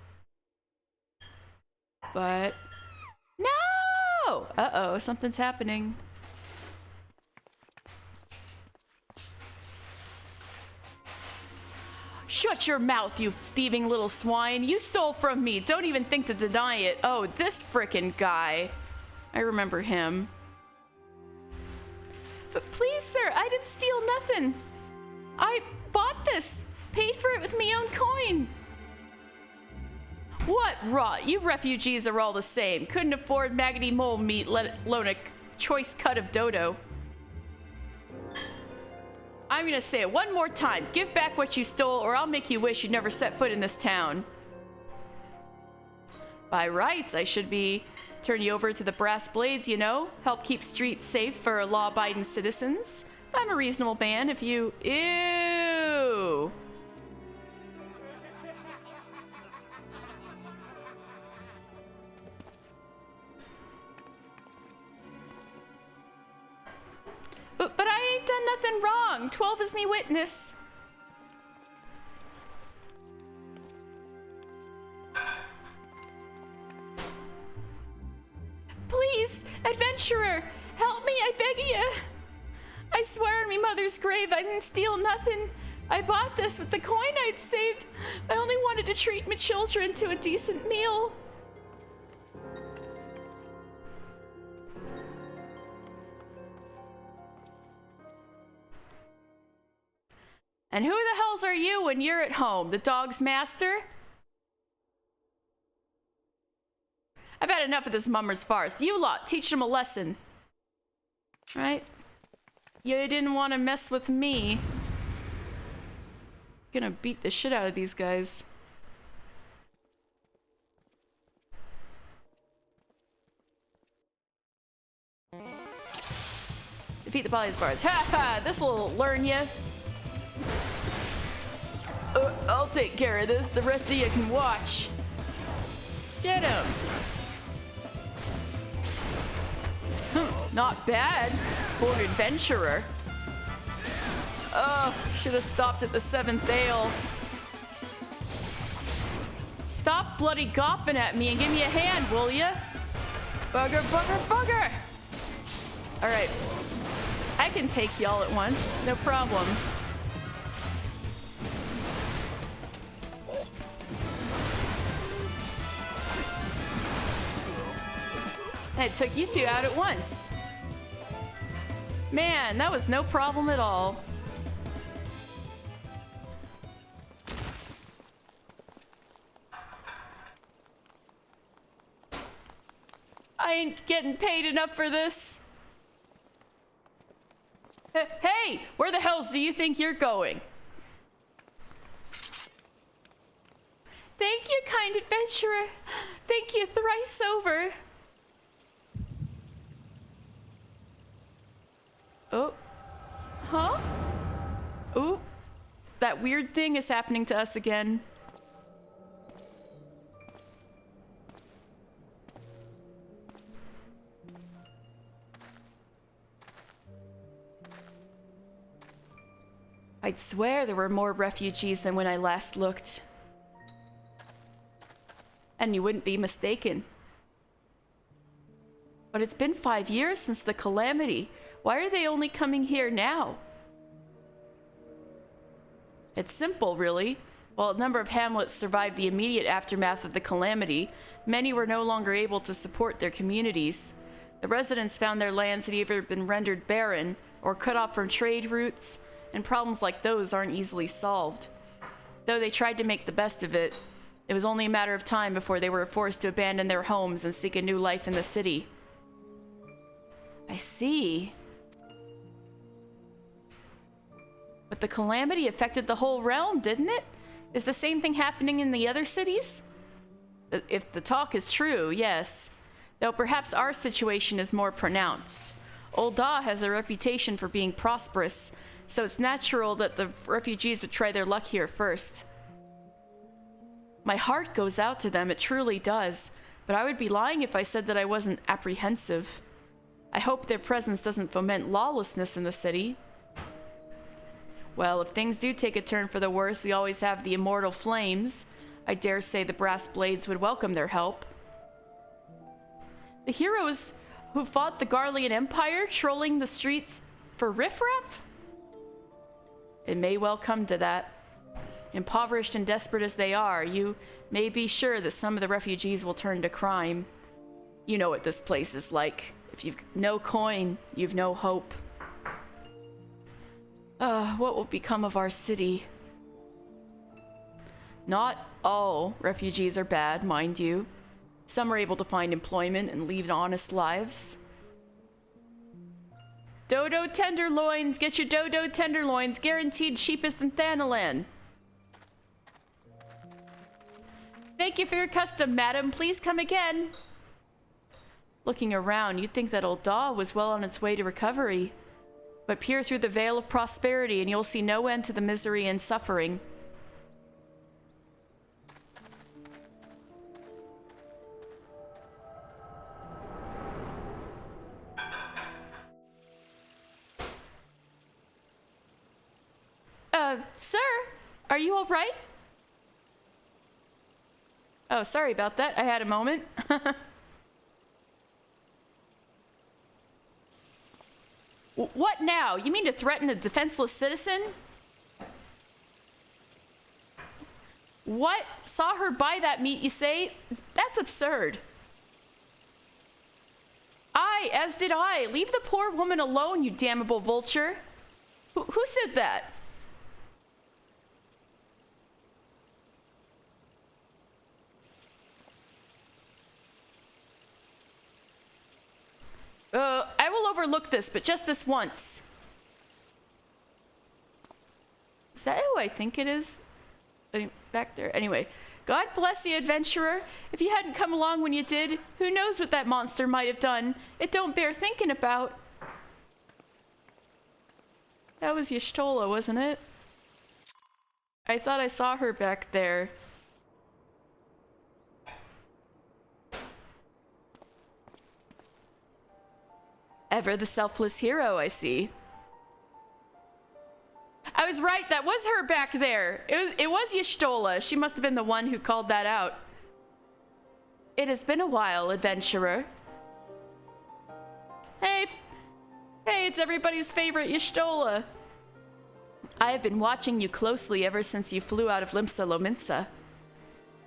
But... No! Uh-oh, something's happening. Shut your mouth, you thieving little swine. You stole from me. Don't even think to deny it. Oh, this frickin' guy. I remember him. But please, sir, I didn't steal nothing. I bought this! Paid for it with me own coin! What rot? You refugees are all the same. Couldn't afford maggoty mole meat, let alone a choice cut of dodo. I'm gonna say it one more time. Give back what you stole, or I'll make you wish you'd never set foot in this town. By rights, I should be turn you over to the brass blades, you know? Help keep streets safe for law-abiding citizens. I'm a reasonable man if you... Ew! But I ain't done nothing wrong. 12 is me witness. Please, adventurer, help me, I beg ya. I swear on me mother's grave I didn't steal nothing. I bought this with the coin I'd saved. I only wanted to treat my children to a decent meal. And who the hells are you when you're at home? The dog's master? I've had enough of this mummer's farce. You lot, teach them a lesson. Right? You didn't want to mess with me. Gonna beat the shit out of these guys. Defeat the Polly's bars. Ha ha! This'll learn ya. I'll take care of this. The rest of you can watch. Get him. Not bad for an adventurer. Oh, should have stopped at the 7th ale. Stop bloody gopping at me and give me a hand, will ya? Bugger, bugger, bugger! Alright. I can take y'all at once, no problem. It took you two out at once. Man, that was no problem at all. I ain't getting paid enough for this. Hey, where the hells do you think you're going? Thank you, kind adventurer. Thank you thrice over. Oh. Huh? Ooh. That weird thing is happening to us again. I'd swear there were more refugees than when I last looked. And you wouldn't be mistaken. But it's been 5 years since the calamity. Why are they only coming here now? It's simple, really. While a number of hamlets survived the immediate aftermath of the calamity, many were no longer able to support their communities. The residents found their lands had either been rendered barren or cut off from trade routes, and problems like those aren't easily solved. Though they tried to make the best of it, it was only a matter of time before they were forced to abandon their homes and seek a new life in the city. I see. But the calamity affected the whole realm, didn't it? Is the same thing happening in the other cities? If the talk is true, yes. Though perhaps our situation is more pronounced. Ul'dah has a reputation for being prosperous, so it's natural that the refugees would try their luck here first. My heart goes out to them, it truly does. But I would be lying if I said that I wasn't apprehensive. I hope their presence doesn't foment lawlessness in the city. Well, if things do take a turn for the worse, we always have the immortal flames. I dare say the brass blades would welcome their help. The heroes who fought the Garlean Empire, trolling the streets for riffraff? It may well come to that. Impoverished and desperate as they are, you may be sure that some of the refugees will turn to crime. You know what this place is like. If you've no coin, you've no hope. What will become of our city? Not all refugees are bad, mind you. Some are able to find employment and lead honest lives. Dodo tenderloins! Get your dodo tenderloins! Guaranteed cheapest in Thanalan! Thank you for your custom, madam. Please come again. Looking around, you'd think that old Daw was well on its way to recovery. But peer through the veil of prosperity and you'll see no end to the misery and suffering. Sir, are you all right? Oh, sorry about that. I had a moment. What now? You mean to threaten a defenseless citizen? What? Saw her buy that meat, you say? That's absurd. Aye, as did I. Leave the poor woman alone, you damnable vulture. Who said that? I will overlook this, but just this once. Is that who I think it is? Back there. Anyway, God bless you, adventurer. If you hadn't come along when you did, who knows what that monster might have done. It don't bear thinking about. That was Y'shtola, wasn't it? I thought I saw her back there. Ever the selfless hero, I see. I was right, that was her back there. It was Y'shtola. She must have been the one who called that out. It has been a while, adventurer. Hey, it's everybody's favorite Y'shtola. I have been watching you closely ever since you flew out of Limsa Lominsa.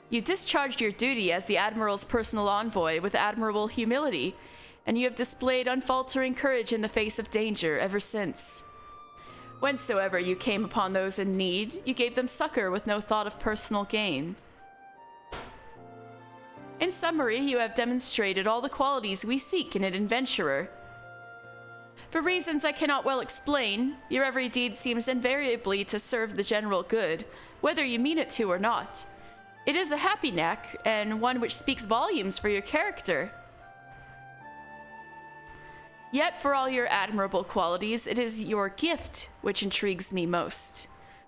You discharged your duty as the Admiral's personal envoy with admirable humility, and you have displayed unfaltering courage in the face of danger ever since. Whensoever you came upon those in need, you gave them succor with no thought of personal gain. In summary, you have demonstrated all the qualities we seek in an adventurer. For reasons I cannot well explain, your every deed seems invariably to serve the general good, whether you mean it to or not. It is a happy knack, and one which speaks volumes for your character. Yet, for all your admirable qualities, it is your gift which intrigues me most.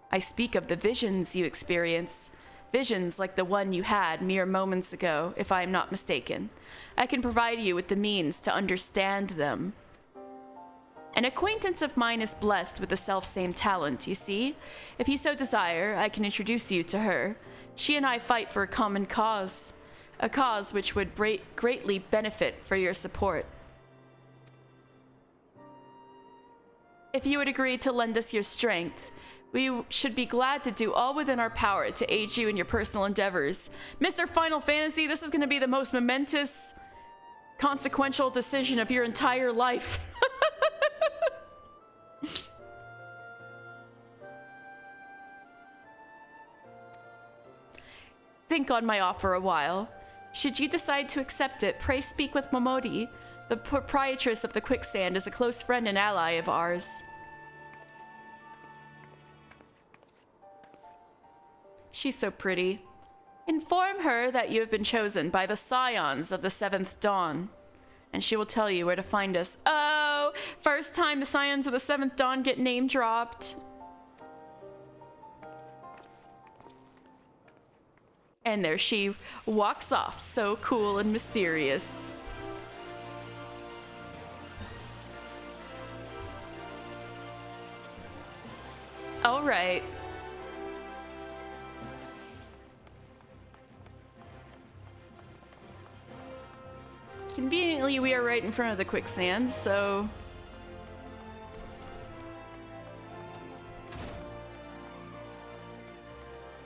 I speak of the visions you experience, visions like the one you had mere moments ago, if I am not mistaken. I can provide you with the means to understand them. An acquaintance of mine is blessed with the self-same talent, you see. If you so desire, I can introduce you to her. She and I fight for a common cause, a cause which would greatly benefit for your support. If you would agree to lend us your strength, we should be glad to do all within our power to aid you in your personal endeavors. Mr. Final Fantasy, this is going to be the most momentous, consequential decision of your entire life. Think on my offer a while. Should you decide to accept it, pray speak with Momodi. The proprietress of the Quicksand is a close friend and ally of ours. She's so pretty. Inform her that you have been chosen by the Scions of the Seventh Dawn, and she will tell you where to find us. Oh, first time the Scions of the Seventh Dawn get name dropped. And there she walks off, so cool and mysterious. All right. Conveniently, we are right in front of the quicksand, so...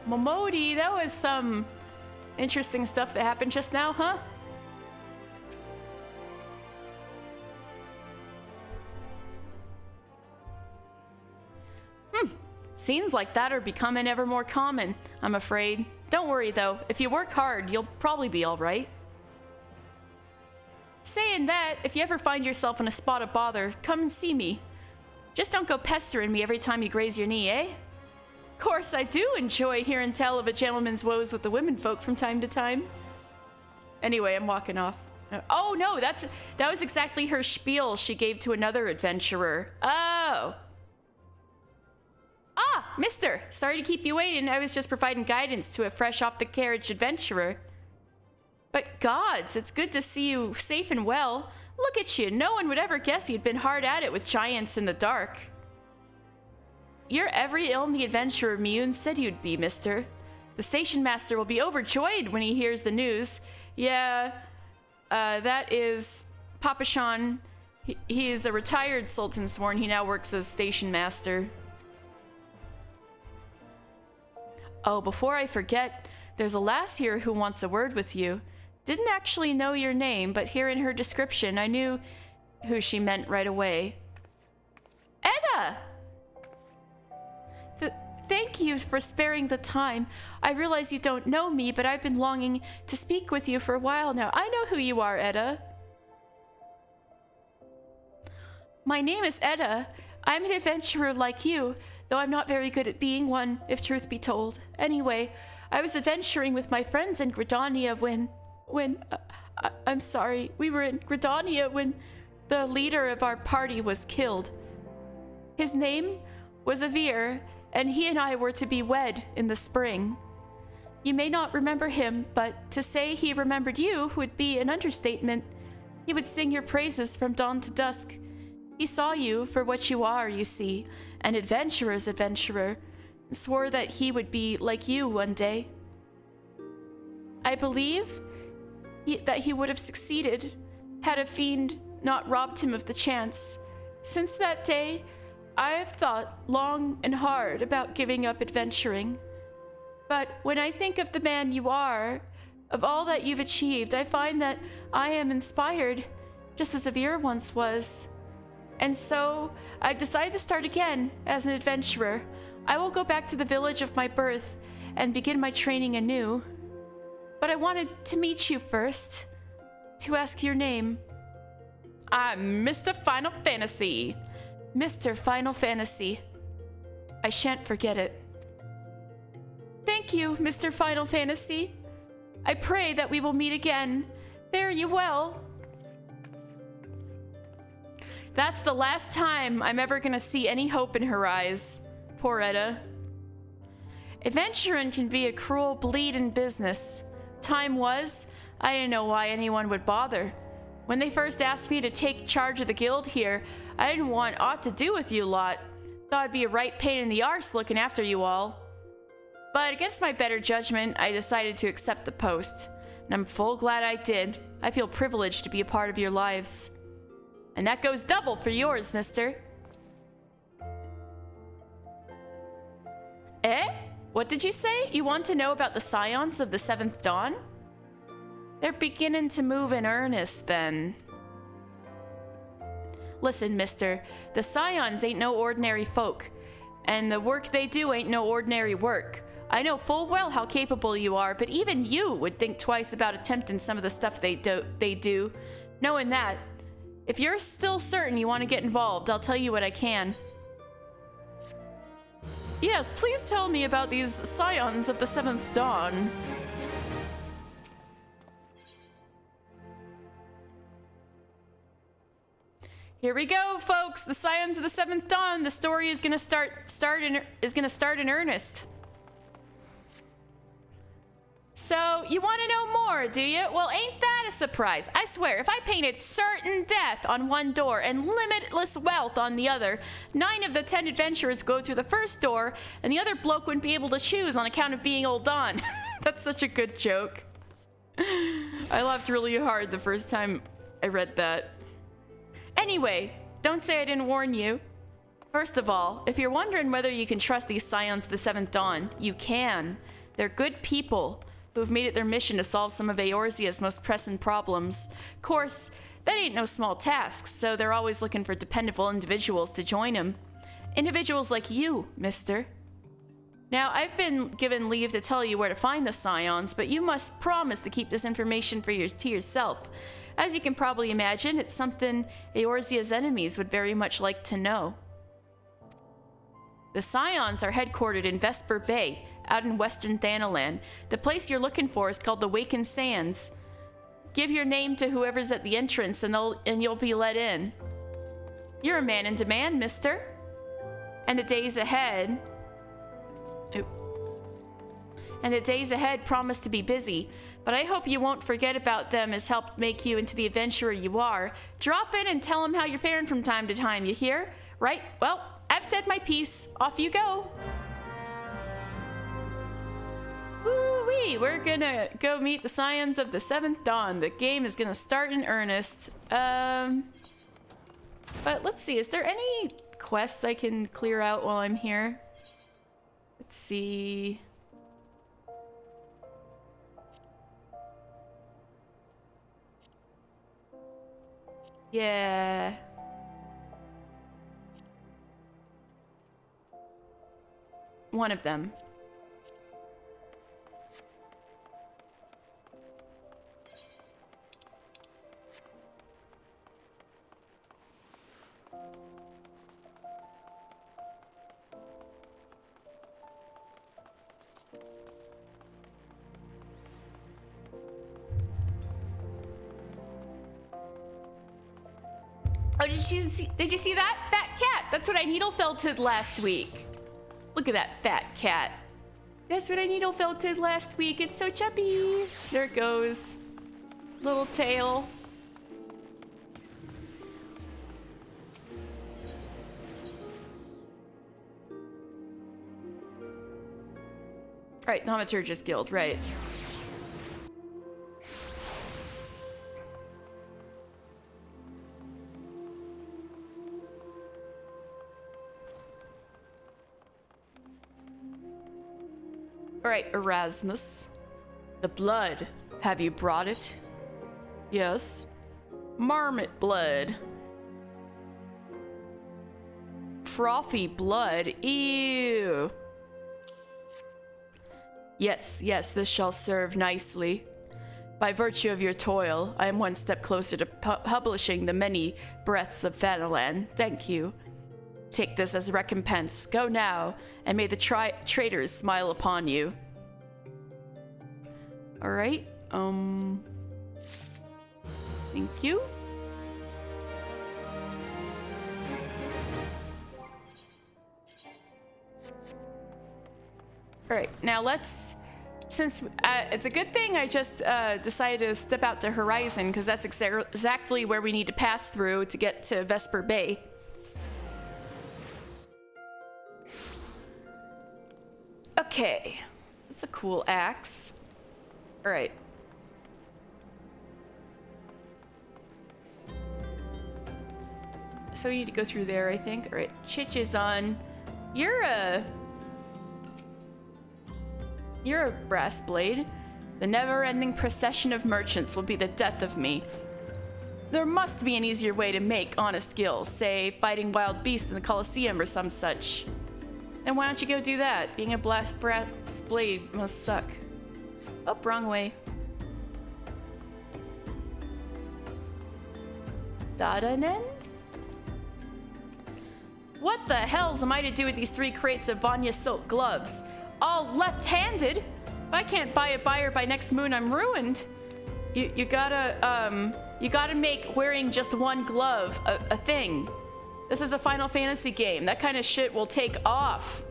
Momodi, that was some interesting stuff that happened just now, huh? Scenes like that are becoming ever more common, I'm afraid. Don't worry though, if you work hard, you'll probably be alright. Saying that, if you ever find yourself in a spot of bother, come and see me. Just don't go pestering me every time you graze your knee, eh? Of course, I do enjoy hearing tell of a gentleman's woes with the womenfolk from time to time. Anyway, I'm walking off. Oh no, that was exactly her spiel she gave to another adventurer. Oh. Ah, mister, sorry to keep you waiting. I was just providing guidance to a fresh off the carriage adventurer. But gods, it's good to see you safe and well. Look at you, no one would ever guess you'd been hard at it with giants in the dark. You're every ilm adventurer Mune said you'd be, mister. The station master will be overjoyed when he hears the news. Yeah, that is Papa Sean. He is a retired Sultan Sworn. He now works as station master. Oh, before I forget, there's a lass here who wants a word with you. Didn't actually know your name, but hearing her description, I knew who she meant right away. Edda! Thank you for sparing the time. I realize you don't know me, but I've been longing to speak with you for a while now. I know who you are, Edda. My name is Edda. I'm an adventurer like you, though I'm not very good at being one, if truth be told. Anyway, I was adventuring with my friends in Gridania I'm sorry, we were in Gridania when the leader of our party was killed. His name was Avir, and he and I were to be wed in the spring. You may not remember him, but to say he remembered you would be an understatement. He would sing your praises from dawn to dusk. He saw you for what you are, you see, an adventurer's adventurer, and swore that he would be like you one day. I believe that he would have succeeded had a fiend not robbed him of the chance. Since that day, I have thought long and hard about giving up adventuring. But when I think of the man you are, of all that you've achieved, I find that I am inspired, just as Avir once was. And so, I decided to start again as an adventurer. I will go back to the village of my birth and begin my training anew. But I wanted to meet you first, to ask your name. I'm Mr. Final Fantasy. Mr. Final Fantasy. I shan't forget it. Thank you, Mr. Final Fantasy. I pray that we will meet again. Fare you well. That's the last time I'm ever gonna see any hope in her eyes. Poor Edda. Adventuring can be a cruel, bleeding business. Time was, I didn't know why anyone would bother. When they first asked me to take charge of the guild here, I didn't want aught to do with you lot. Thought it'd be a right pain in the arse looking after you all. But against my better judgment, I decided to accept the post. And I'm full glad I did. I feel privileged to be a part of your lives. And that goes double for yours, mister. Eh? What did you say? You want to know about the scions of the Seventh Dawn? They're beginning to move in earnest, then. Listen, mister, the scions ain't no ordinary folk, and the work they do ain't no ordinary work. I know full well how capable you are, but even you would think twice about attempting some of the stuff they do. Knowing that, if you're still certain you want to get involved, I'll tell you what I can. Yes, please tell me about these scions of the Seventh Dawn. Here we go, folks. The Scions of the Seventh Dawn. The story is gonna start in earnest. So, you want to know more, do you? Well, ain't that a surprise? I swear, if I painted certain death on one door and limitless wealth on the other, 9 of the 10 adventurers go through the first door, and the other bloke wouldn't be able to choose on account of being old Don. That's such a good joke. I laughed really hard the first time I read that. Anyway, don't say I didn't warn you. First of all, if you're wondering whether you can trust these Scions of the Seventh Dawn, you can. They're good people who've made it their mission to solve some of Eorzea's most pressing problems. Of course, that ain't no small task, so they're always looking for dependable individuals to join them. Individuals like you, mister. Now, I've been given leave to tell you where to find the Scions, but you must promise to keep this information to yourself. As you can probably imagine, it's something Eorzea's enemies would very much like to know. The Scions are headquartered in Vesper Bay, out in western Thanalan. The place you're looking for is called the Wakened Sands. Give your name to whoever's at the entrance and you'll be let in. You're a man in demand, mister. And the days ahead... And the days ahead promise to be busy, but I hope you won't forget about them as helped make you into the adventurer you are. Drop in and tell them how you're faring from time to time, you hear? Right? Well, I've said my piece. Off you go. Woo-wee, we're gonna go meet the Scions of the Seventh Dawn. The game is gonna start in earnest. But let's see, is there any quests I can clear out while I'm here? Let's see... Yeah. One of them. Oh, did you see that? Fat cat! That's what I needle felted last week. Look at that fat cat. That's what I needle felted last week. It's so chubby. There it goes. Little tail. Right, Thaumaturgist Guild, right. Alright, Erasmus. The blood. Have you brought it? Yes. Marmot blood. Frothy blood. Ew. Yes, this shall serve nicely. By virtue of your toil, I am one step closer to publishing the many breaths of Thanalan. Thank you. Take this as a recompense. Go now, and may the traitors smile upon you. Alright, thank you. Alright, now let's... Since it's a good thing I just decided to step out to Horizon, because that's exactly where we need to pass through to get to Vesper Bay. Okay, that's a cool axe. All right. So we need to go through there, I think. All right, Chichizun, you're a brass blade. The never-ending procession of merchants will be the death of me. There must be an easier way to make honest gills, say fighting wild beasts in the Colosseum or some such. Then why don't you go do that? Being a brass blade must suck. Oh, wrong way. Dadanen? What the hells am I to do with these 3 crates of Vanya silk gloves? All left-handed? If I can't buy a buyer by next moon, I'm ruined. You gotta make wearing just one glove a thing. This is a Final Fantasy game. That kind of shit will take off.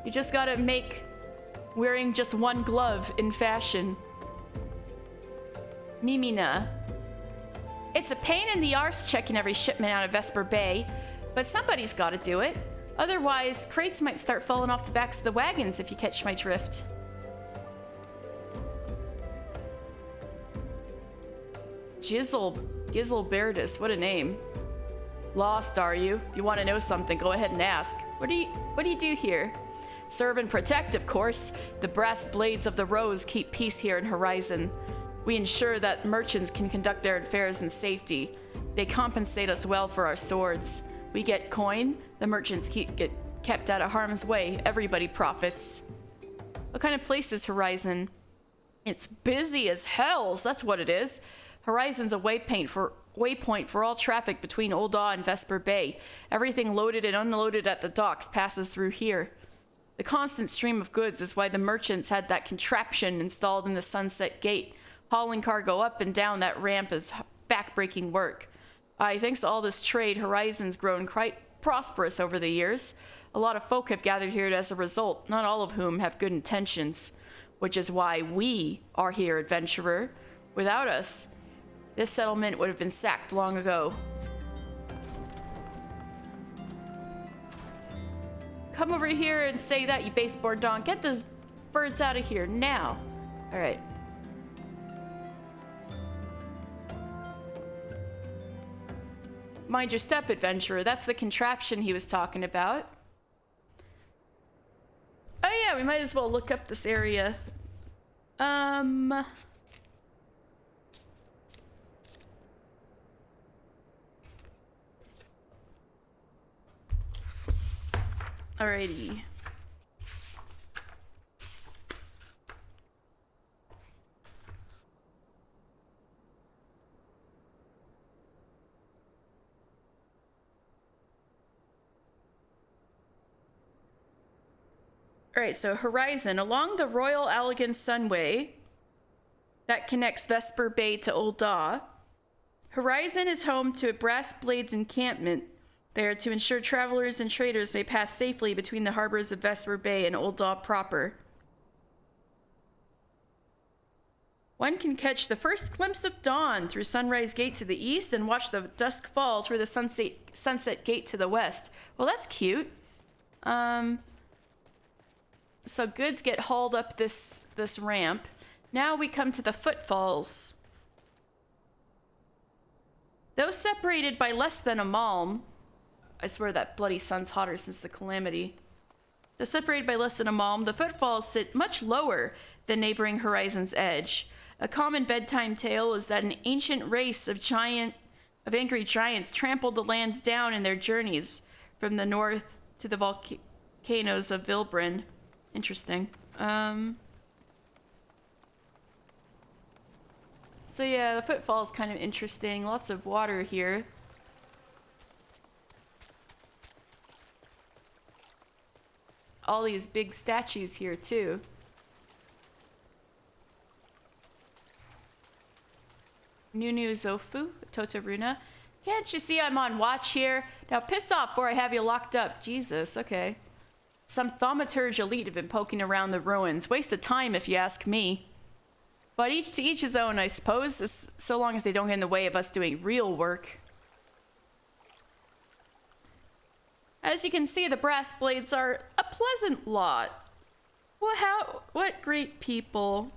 You just gotta make wearing just one glove in fashion. Mimina. It's a pain in the arse checking every shipment out of Vesper Bay, but somebody's gotta do it. Otherwise, crates might start falling off the backs of the wagons if you catch my drift. Gizzle Berdis, what a name. Lost, are you? If you want to know something, go ahead and ask. What do you do here? Serve and protect, of course. The brass blades of the Rose keep peace here in Horizon. We ensure that merchants can conduct their affairs in safety. They compensate us well for our swords. We get coin, the merchants kept out of harm's way. Everybody profits. What kind of place is Horizon? It's busy as hells, that's what it is. Horizon's a waypoint for all traffic between Old Daw and Vesper Bay. Everything loaded and unloaded at the docks passes through here. The constant stream of goods is why the merchants had that contraption installed in the Sunset Gate. Hauling cargo up and down that ramp is backbreaking work. Thanks to all this trade, Horizon's grown quite prosperous over the years. A lot of folk have gathered here as a result, not all of whom have good intentions. Which is why we are here, adventurer. Without us, this settlement would have been sacked long ago. Come over here and say that, you baseborn don. Get those birds out of here now. All right. Mind your step, adventurer. That's the contraption he was talking about. Oh yeah, we might as well look up this area. Alrighty. Alright, so Horizon. Along the Royal Allegan Sunway that connects Vesper Bay to Old Daw, Horizon is home to a Brass Blades encampment there to ensure travelers and traders may pass safely between the harbors of Vesper Bay and Old Daw proper. One can catch the first glimpse of dawn through Sunrise Gate to the east and watch the dusk fall through the Sunset Gate to the west. Well, that's cute. So goods get hauled up this ramp. Now we come to the footfalls. Though separated by less than a malm, I swear that bloody sun's hotter since the calamity. Though separated by less than a malm, the footfalls sit much lower than neighboring Horizon's edge. A common bedtime tale is that an ancient race of angry giants trampled the lands down in their journeys from the north to the volcanoes of Vilbrin. Interesting. So yeah, the footfall is kind of interesting. Lots of water here. All these big statues here too. Nunu Zofu, Totaruna. Can't you see I'm on watch here? Now piss off before I have you locked up. Jesus, okay. Some thaumaturge elite have been poking around the ruins. Waste of time if you ask me. But each to each his own, I suppose, so long as they don't get in the way of us doing real work. As you can see, the Brass Blades are a pleasant lot. What great people.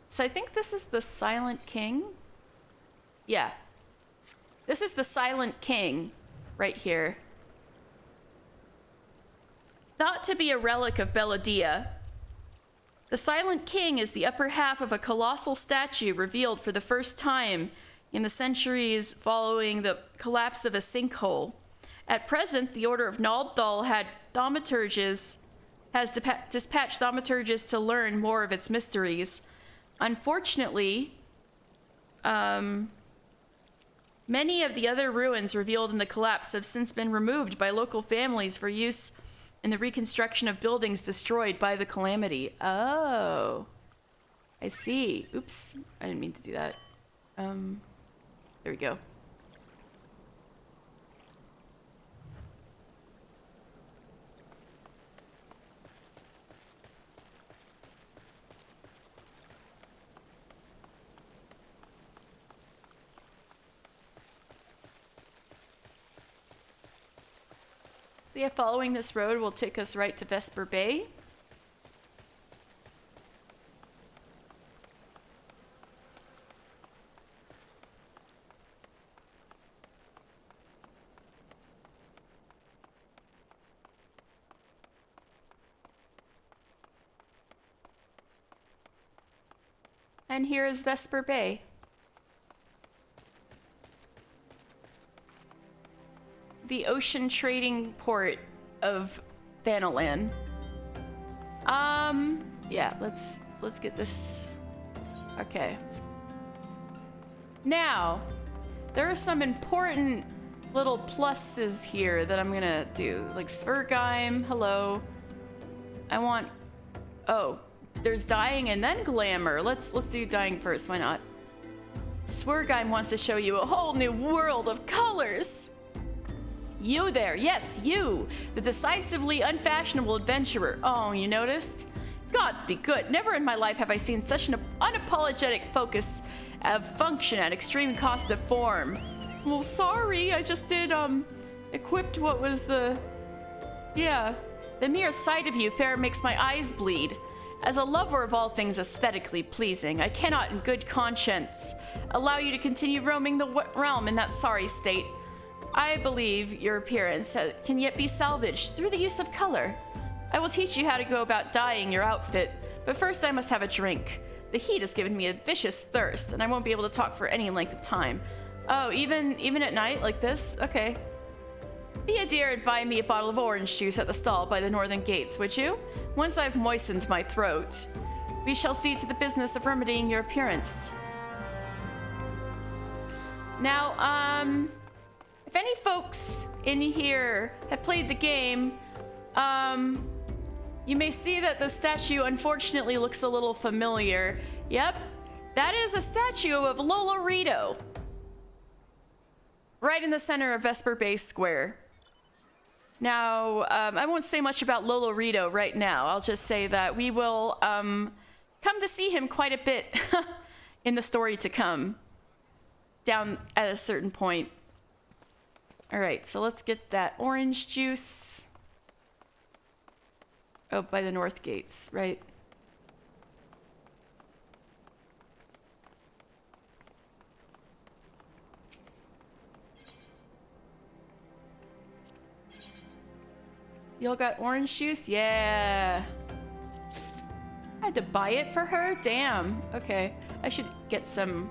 So I think this is the Silent King. Yeah. This is the Silent King right here. Thought to be a relic of Belladia, the Silent King is the upper half of a colossal statue revealed for the first time in the centuries following the collapse of a sinkhole. At present, the Order of Naldal has dispatched thaumaturges to learn more of its mysteries. Unfortunately, many of the other ruins revealed in the collapse have since been removed by local families for use in the reconstruction of buildings destroyed by the calamity. Oh, I see. Oops, I didn't mean to do that. There we go. Yeah, following this road will take us right to Vesper Bay. And here is Vesper Bay. ocean trading port of Thanalan. Yeah, let's get this. Okay. Now, there are some important little pluses here that I'm gonna do. Like Svergheim, hello. I want, oh, there's dying and then glamour. Let's do dying first, why not? Svergheim wants to show you a whole new world of colors. You there, yes, you, the decisively unfashionable adventurer. Oh, you noticed? Gods be good. Never in my life have I seen such an unapologetic focus of function at extreme cost of form. Well, sorry, I just did, equipped what was the... Yeah, the mere sight of you fair makes my eyes bleed. As a lover of all things aesthetically pleasing, I cannot in good conscience allow you to continue roaming the realm in that sorry state. I believe your appearance can yet be salvaged through the use of color. I will teach you how to go about dyeing your outfit, but first I must have a drink. The heat has given me a vicious thirst, and I won't be able to talk for any length of time. Oh, even at night like this? Okay. Be a dear and buy me a bottle of orange juice at the stall by the northern gates, would you? Once I've moistened my throat, we shall see to the business of remedying your appearance. Now, if any folks in here have played the game, you may see that the statue unfortunately looks a little familiar. Yep, that is a statue of Lolorito. Right in the center of Vesper Bay Square. Now, I won't say much about Lolorito right now. I'll just say that we will come to see him quite a bit in the story to come. Down at a certain point. Alright, so let's get that orange juice. Oh, by the north gates, right? Y'all got orange juice? Yeah. I had to buy it for her? Damn. Okay. I should get some.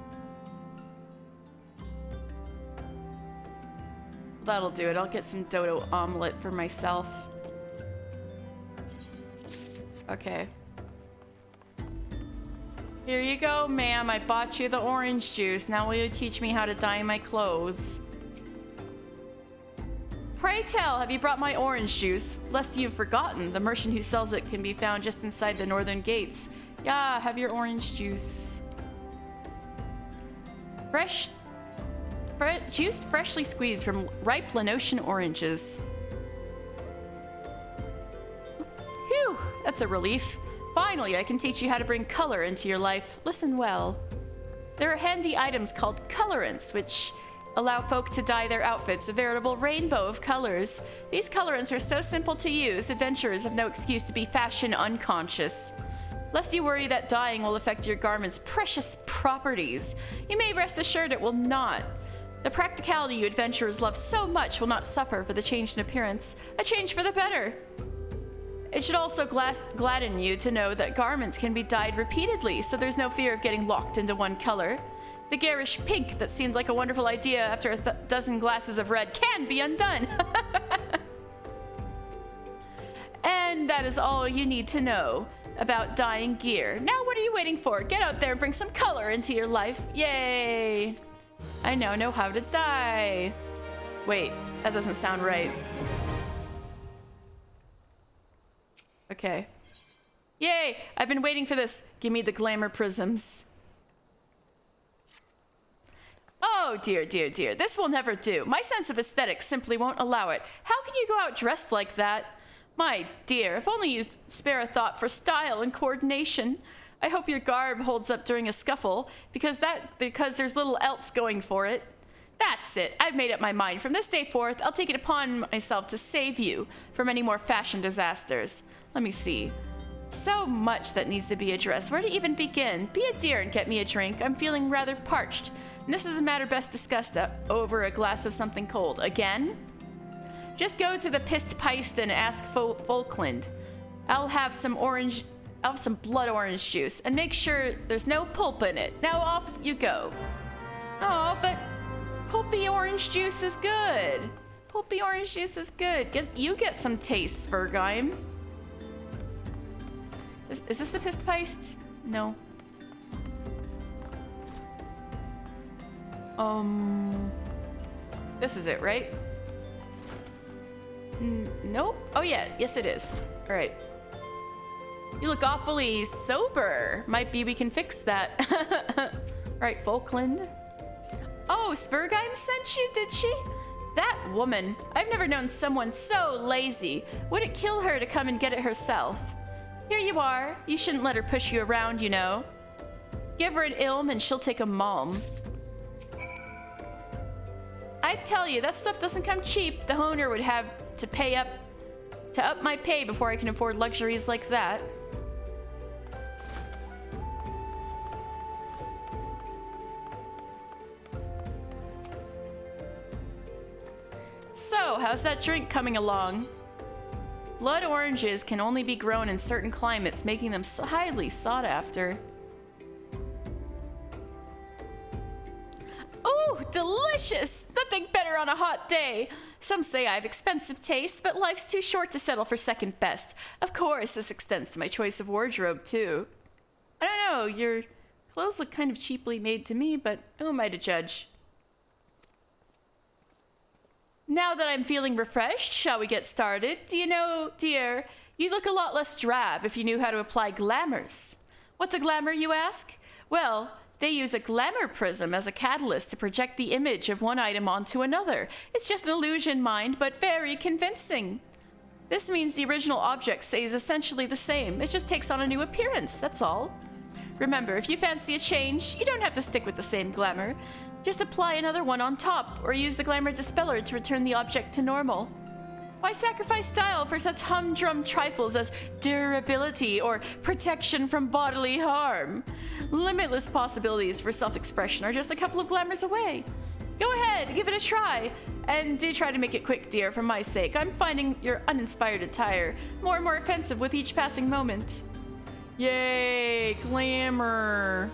That'll do it. I'll get some dodo omelet for myself. Okay. Here you go, ma'am. I bought you the orange juice. Now will you teach me how to dye my clothes? Pray tell, have you brought my orange juice? Lest you've forgotten, the merchant who sells it can be found just inside the northern gates. Yeah, have your orange juice. Juice freshly squeezed from ripe Lenosian oranges. Phew, that's a relief. Finally, I can teach you how to bring color into your life. Listen well. There are handy items called colorants, which allow folk to dye their outfits a veritable rainbow of colors. These colorants are so simple to use, adventurers have no excuse to be fashion unconscious. Lest you worry that dyeing will affect your garment's precious properties, you may rest assured it will not. The practicality you adventurers love so much will not suffer for the change in appearance, a change for the better. It should also gladden you to know that garments can be dyed repeatedly, so there's no fear of getting locked into one color. The garish pink that seemed like a wonderful idea after a dozen glasses of red can be undone. And that is all you need to know about dyeing gear. Now what are you waiting for? Get out there and bring some color into your life. Yay! I now know how to dye. Wait, that doesn't sound right. Okay. Yay! I've been waiting for this. Give me the glamour prisms. Oh, dear, dear, dear. This will never do. My sense of aesthetics simply won't allow it. How can you go out dressed like that? My dear, if only you spare a thought for style and coordination. I hope your garb holds up during a scuffle, because there's little else going for it. That's it. I've made up my mind. From this day forth, I'll take it upon myself to save you from any more fashion disasters. Let me see. So much that needs to be addressed. Where to even begin? Be a dear and get me a drink. I'm feeling rather parched. And this is a matter best discussed over a glass of something cold. Again? Just go to the Pist Peist and ask Falkland. I'll have some blood orange juice, and make sure there's no pulp in it. Now off you go. Oh, but pulpy orange juice is good. Pulpy orange juice is good. Get some taste, Svergheim. Is this the Pistpeist? No. This is it, right? Nope. Oh yeah, yes it is. All right. You look awfully sober. Might be we can fix that. All right, Falkland. Oh, Svergheim sent you, did she? That woman. I've never known someone so lazy. Would it kill her to come and get it herself? Here you are. You shouldn't let her push you around, you know. Give her an ilm and she'll take a malm. I tell you, that stuff doesn't come cheap. The owner would have to pay up my pay before I can afford luxuries like that. So, how's that drink coming along? Blood oranges can only be grown in certain climates, making them highly sought after. Ooh, delicious! Nothing better on a hot day. Some say I have expensive taste, but life's too short to settle for second best. Of course, this extends to my choice of wardrobe, too. I don't know, your clothes look kind of cheaply made to me, but who am I to judge? Now that I'm feeling refreshed, shall we get started? Do you know, dear, you'd look a lot less drab if you knew how to apply glamours. What's a glamour, you ask? Well, they use a glamour prism as a catalyst to project the image of one item onto another. It's just an illusion, mind, but very convincing. This means the original object stays essentially the same. It just takes on a new appearance, that's all. Remember, if you fancy a change, you don't have to stick with the same glamour. Just apply another one on top, or use the glamour dispeller to return the object to normal. Why sacrifice style for such humdrum trifles as durability or protection from bodily harm? Limitless possibilities for self-expression are just a couple of glamours away. Go ahead, give it a try. And do try to make it quick, dear, for my sake. I'm finding your uninspired attire more and more offensive with each passing moment. Yay, glamour.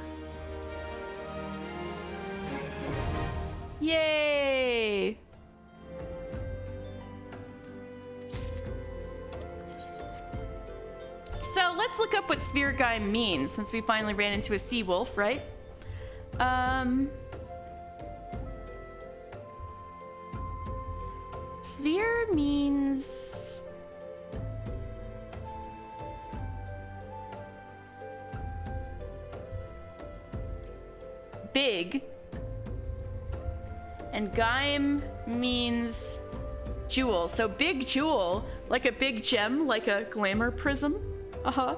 Yay! So let's look up what Svergheim means, since we finally ran into a sea wolf, right? Sphere means... big. And Gaim means jewel. So big jewel, like a big gem, like a glamour prism. Uh-huh.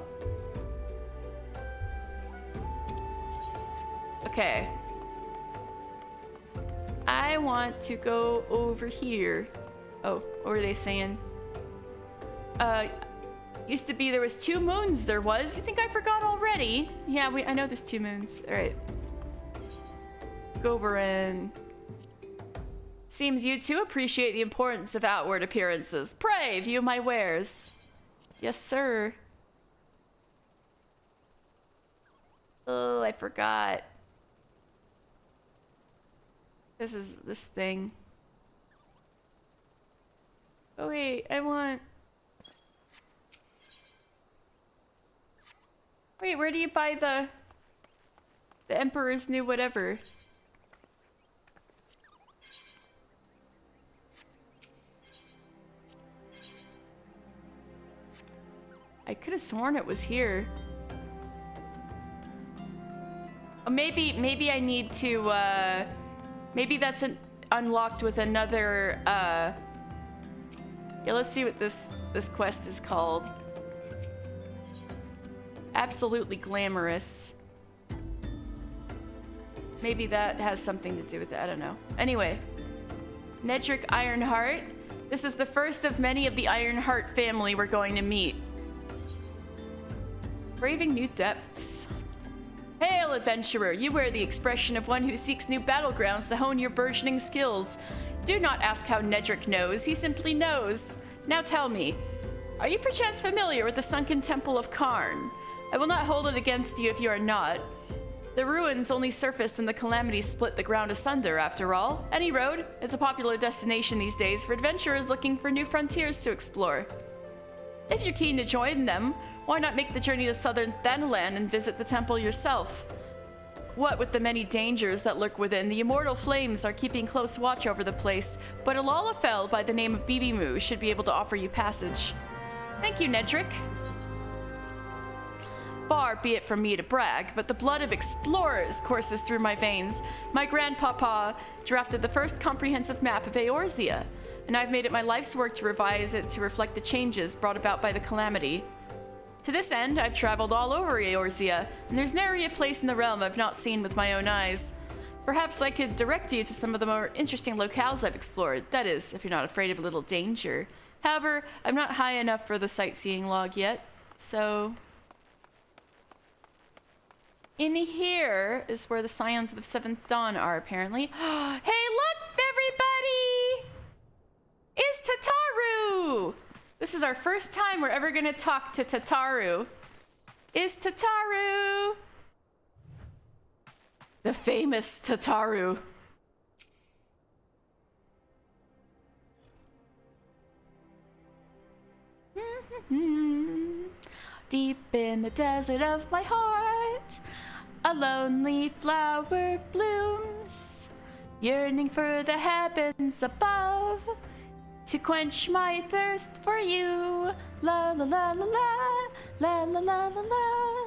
Okay. I want to go over here. Oh, what were they saying? Used to be there was 2 moons, there was. You think I forgot already? Yeah, I know there's 2 moons. All right. Goberin. Seems you too appreciate the importance of outward appearances. Pray, view my wares. Yes, sir. Oh, I forgot. This is this thing. Oh wait, I want... Wait, where do you buy the Emperor's New whatever? I could have sworn it was here. Oh, maybe I need to, maybe that's unlocked with another, yeah, let's see what this quest is called. Absolutely glamorous. Maybe that has something to do with it, I don't know. Anyway, Nedrick Ironheart. This is the first of many of the Ironheart family we're going to meet. Braving new depths. Hail, adventurer! You wear the expression of one who seeks new battlegrounds to hone your burgeoning skills. Do not ask how Nedrick knows, he simply knows. Now tell me, are you perchance familiar with the sunken temple of Karn? I will not hold it against you if you are not. The ruins only surfaced when the calamity split the ground asunder, after all. Any road, it's a popular destination these days for adventurers looking for new frontiers to explore. If you're keen to join them, why not make the journey to southern Thanalan and visit the temple yourself? What with the many dangers that lurk within, the immortal flames are keeping close watch over the place, but a Lalafell by the name of Bibimu should be able to offer you passage. Thank you, Nedrick. Far be it from me to brag, but the blood of explorers courses through my veins. My grandpapa drafted the first comprehensive map of Eorzea, and I've made it my life's work to revise it to reflect the changes brought about by the calamity. To this end, I've traveled all over Eorzea, and there's nary a place in the realm I've not seen with my own eyes. Perhaps I could direct you to some of the more interesting locales I've explored, that is, if you're not afraid of a little danger. However, I'm not high enough for the sightseeing log yet, so... In here is where the Scions of the Seventh Dawn are, apparently. Hey, look, everybody! It's Tataru! This is our first time we're ever gonna talk to Tataru. Is Tataru? The famous Tataru. Deep in the desert of my heart, a lonely flower blooms, yearning for the heavens above, to quench my thirst for you. La la la la la, la la la la la.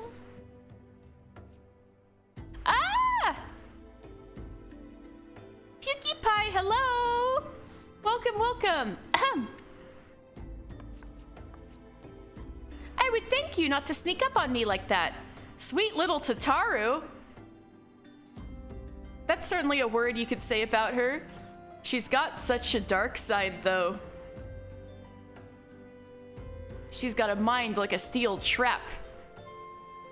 Ah! PewDiePie, hello! Welcome, welcome. Ahem. I would thank you not to sneak up on me like that. Sweet little Tataru. That's certainly a word you could say about her. She's got such a dark side, though. She's got a mind like a steel trap.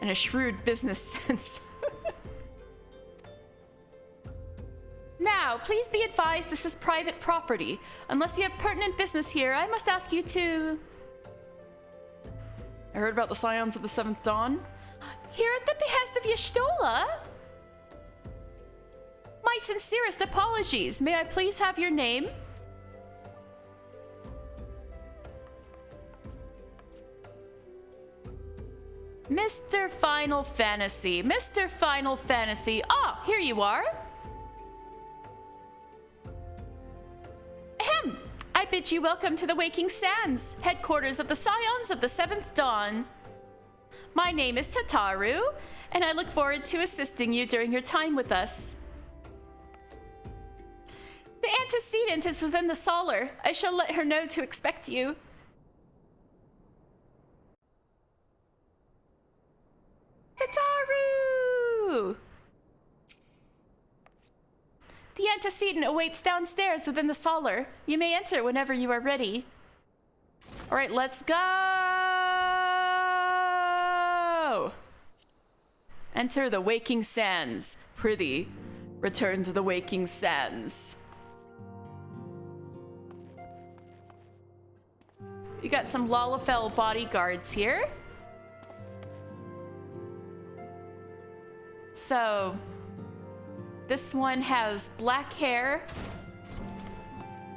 And a shrewd business sense. Now, please be advised this is private property. Unless you have pertinent business here, I must ask you to... I heard about the Scions of the Seventh Dawn. Here at the behest of Y'shtola? My sincerest apologies. May I please have your name? Mr. Final Fantasy. Mr. Final Fantasy. Ah, here you are. Ahem. I bid you welcome to the Waking Sands, headquarters of the Scions of the Seventh Dawn. My name is Tataru, and I look forward to assisting you during your time with us. The antecedent is within the Solar. I shall let her know to expect you. Tataru! The antecedent awaits downstairs within the Solar. You may enter whenever you are ready. All right, let's go! Enter the Waking Sands. Prithee, return to the Waking Sands. We got some Lalafell bodyguards here. So, this one has black hair.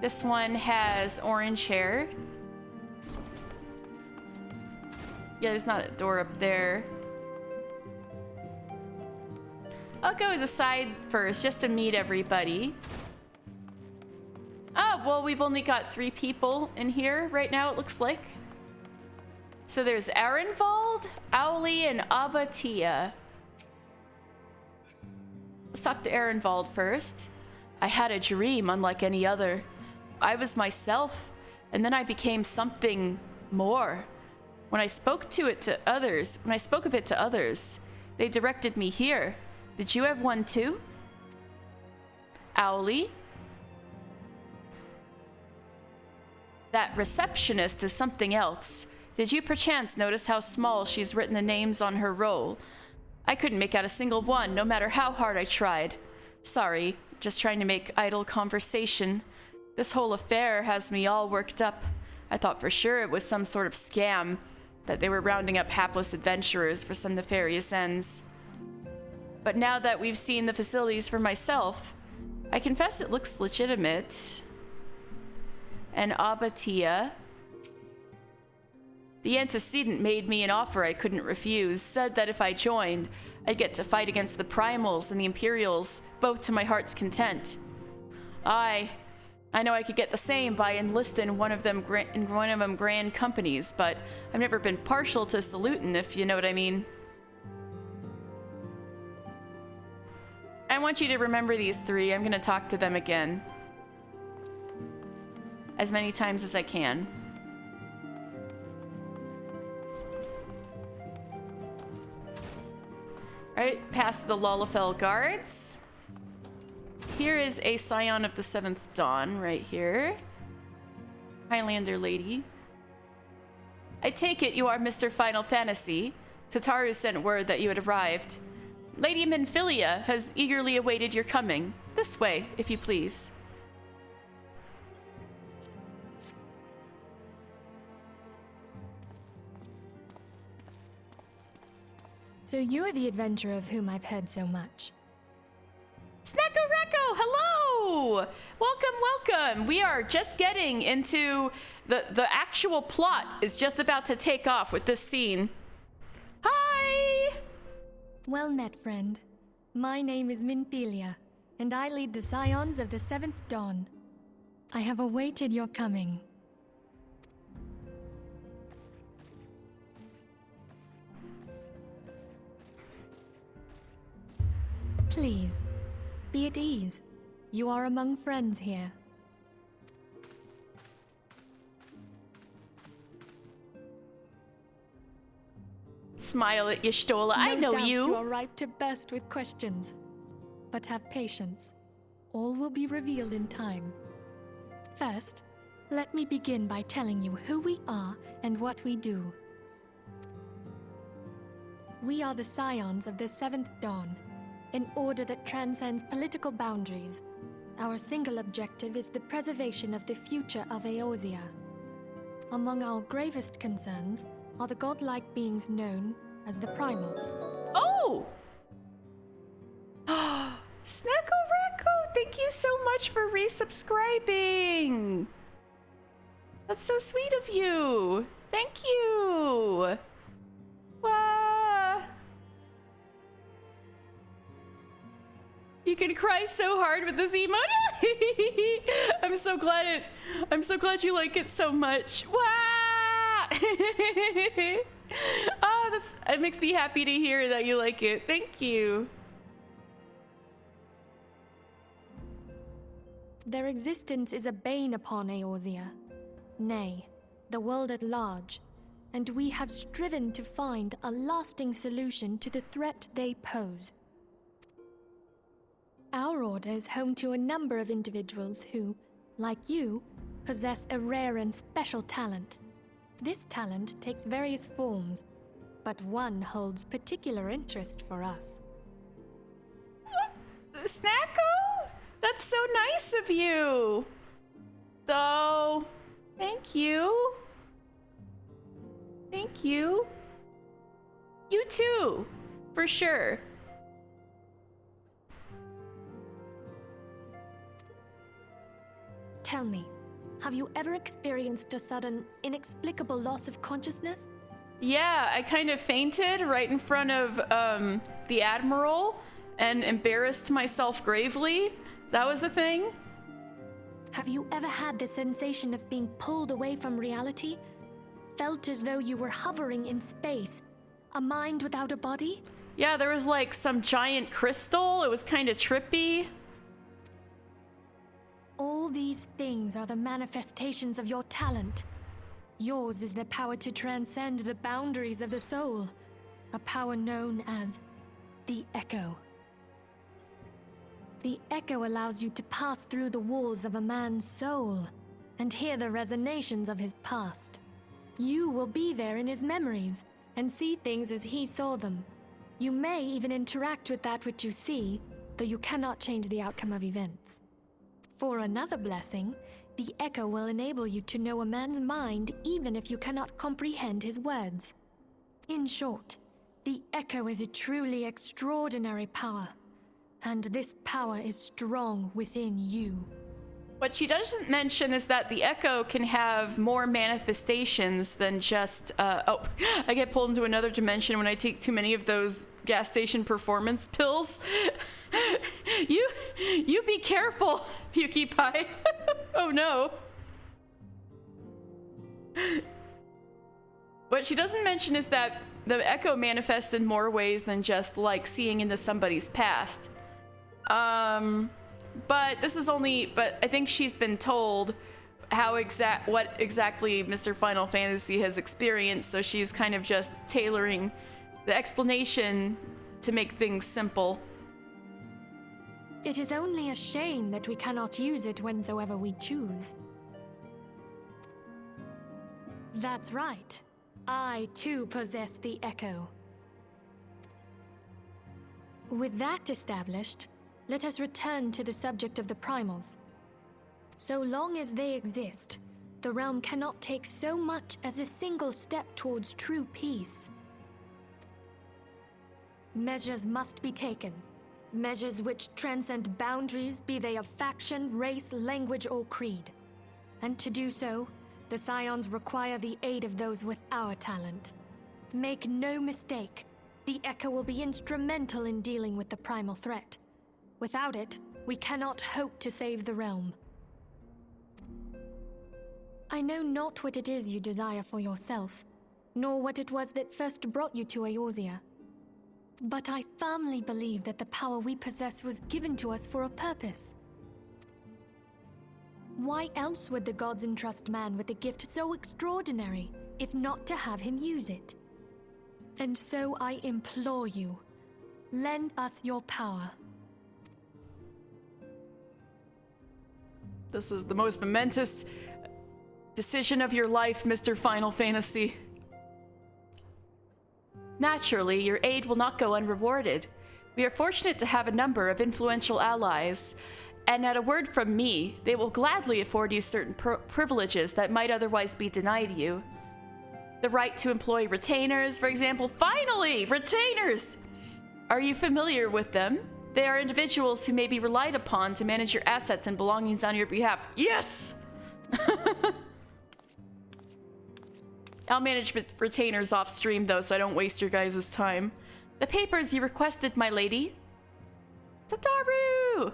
This one has orange hair. Yeah, there's not a door up there. I'll go to the side first, just to meet everybody. Oh, well, we've only got 3 people in here right now, it looks like. So there's Arenvald, Owly, and Abatia. Let's talk to Arenvald first. I had a dream unlike any other. I was myself, and then I became something more. When I spoke of it to others, they directed me here. Did you have one too? Owly? That receptionist is something else. Did you perchance notice how small she's written the names on her roll? I couldn't make out a single one, no matter how hard I tried. Sorry, just trying to make idle conversation. This whole affair has me all worked up. I thought for sure it was some sort of scam, that they were rounding up hapless adventurers for some nefarious ends. but now that we've seen the facilities for myself, I confess it looks legitimate. An abatia. The antecedent made me an offer I couldn't refuse, said that if I joined, I'd get to fight against the Primals and the Imperials, both to my heart's content. I know I could get the same by enlisting one of them grand companies, but I've never been partial to saluting, if you know what I mean. I want you to remember these three. I'm gonna talk to them again. As many times as I can. Right, past the Lullafell guards. Here is a Scion of the Seventh Dawn right here. Highlander lady. I take it you are Mr. Final Fantasy. Tataru sent word that you had arrived. Lady Minfilia has eagerly awaited your coming. This way, if you please. So you're the adventurer of whom I've heard so much. Snacko-racko, hello! Welcome. We are just getting into the actual plot is just about to take off with this scene. Hi! Well met, friend. My name is Minfilia, and I lead the Scions of the Seventh Dawn. I have awaited your coming. Please, be at ease. You are among friends here. Smile at Y'shtola. I know No doubt you. You are right to burst with questions. But have patience. All will be revealed in time. First, let me begin by telling you who we are and what we do. We are the Scions of the Seventh Dawn, an order that transcends political boundaries. Our single objective is the preservation of the future of Eorzea. Among our gravest concerns are the godlike beings known as the Primals. Oh! Snacko-racko, thank you so much for resubscribing. That's so sweet of you. Thank you. Wow. You can cry so hard with this emote. I'm so glad you like it so much. Wow. Oh, it makes me happy to hear that you like it. Thank you. Their existence is a bane upon Eorzea, nay, the world at large, and we have striven to find a lasting solution to the threat they pose. Our order is home to a number of individuals who, like you, possess a rare and special talent. This talent takes various forms, but one holds particular interest for us. Snacko? That's so nice of you. So, thank you. Thank you. You too, for sure. Tell me, have you ever experienced a sudden, inexplicable loss of consciousness? Yeah, I kind of fainted right in front of the Admiral and embarrassed myself gravely. That was a thing. Have you ever had the sensation of being pulled away from reality? Felt as though you were hovering in space? A mind without a body? Yeah, there was like some giant crystal. It was kind of trippy. All these things are the manifestations of your talent. Yours is the power to transcend the boundaries of the soul, a power known as the Echo. The Echo allows you to pass through the walls of a man's soul and hear the resonations of his past. You will be there in his memories and see things as he saw them. You may even interact with that which you see, though you cannot change the outcome of events. For another blessing, the Echo will enable you to know a man's mind even if you cannot comprehend his words. In short, The Echo is a truly extraordinary power, and this power is strong within you. What she doesn't mention is that the Echo can have more manifestations than just, I get pulled into another dimension when I take too many of those gas station performance pills. You be careful, Pukie Pie. Oh no. What she doesn't mention is that the Echo manifests in more ways than just like seeing into somebody's past. But I think she's been told what exactly Mr. Final Fantasy has experienced, so she's kind of just tailoring the explanation to make things simple. It is only a shame that we cannot use it whensoever we choose. That's right. I too possess the Echo. With that established, let us return to the subject of the primals. So long as they exist, the realm cannot take so much as a single step towards true peace. Measures must be taken. Measures which transcend boundaries, be they of faction, race, language, or creed. And to do so, the Scions require the aid of those with our talent. Make no mistake, the Echo will be instrumental in dealing with the primal threat. Without it, we cannot hope to save the realm. I know not what it is you desire for yourself, nor what it was that first brought you to Eorzea. But I firmly believe that the power we possess was given to us for a purpose. Why else would the gods entrust man with a gift so extraordinary, if not to have him use it? And so I implore you, lend us your power. This is the most momentous decision of your life, Mr. Final Fantasy. Naturally, your aid will not go unrewarded. We are fortunate to have a number of influential allies, and at a word from me, they will gladly afford you certain privileges that might otherwise be denied you. The right to employ retainers, for example. Finally, retainers! Are you familiar with them? They are individuals who may be relied upon to manage your assets and belongings on your behalf. Yes! I'll manage retainers off stream though, so I don't waste your guys' time. The papers you requested, my lady. Tataru!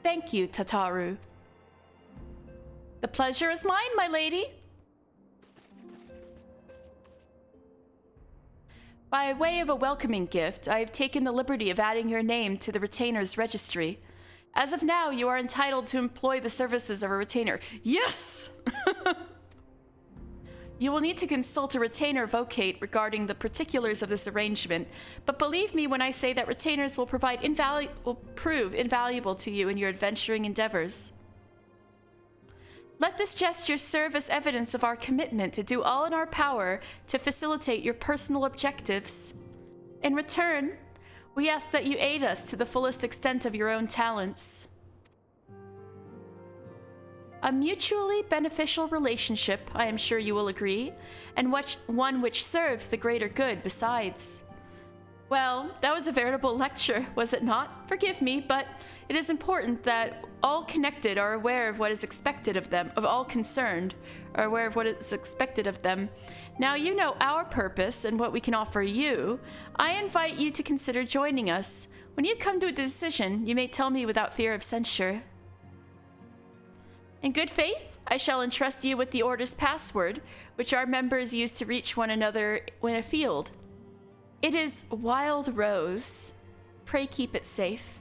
Thank you, Tataru. The pleasure is mine, my lady. By way of a welcoming gift, I have taken the liberty of adding your name to the retainer's registry. As of now, you are entitled to employ the services of a retainer. Yes! You will need to consult a retainer vocate regarding the particulars of this arrangement, but believe me when I say that retainers will prove invaluable to you in your adventuring endeavors. Let this gesture serve as evidence of our commitment to do all in our power to facilitate your personal objectives. In return, we ask that you aid us to the fullest extent of your own talents. A mutually beneficial relationship, I am sure you will agree, and one which serves the greater good besides. Well, that was a veritable lecture, was it not? Forgive me, but it is important that all connected are aware of what is expected of them, of all concerned are aware of what is expected of them. Now you know our purpose and what we can offer you. I invite you to consider joining us. When you come to a decision, you may tell me without fear of censure. In good faith, I shall entrust you with the Order's password, which our members use to reach one another in a field. It is Wild Rose. Pray keep it safe.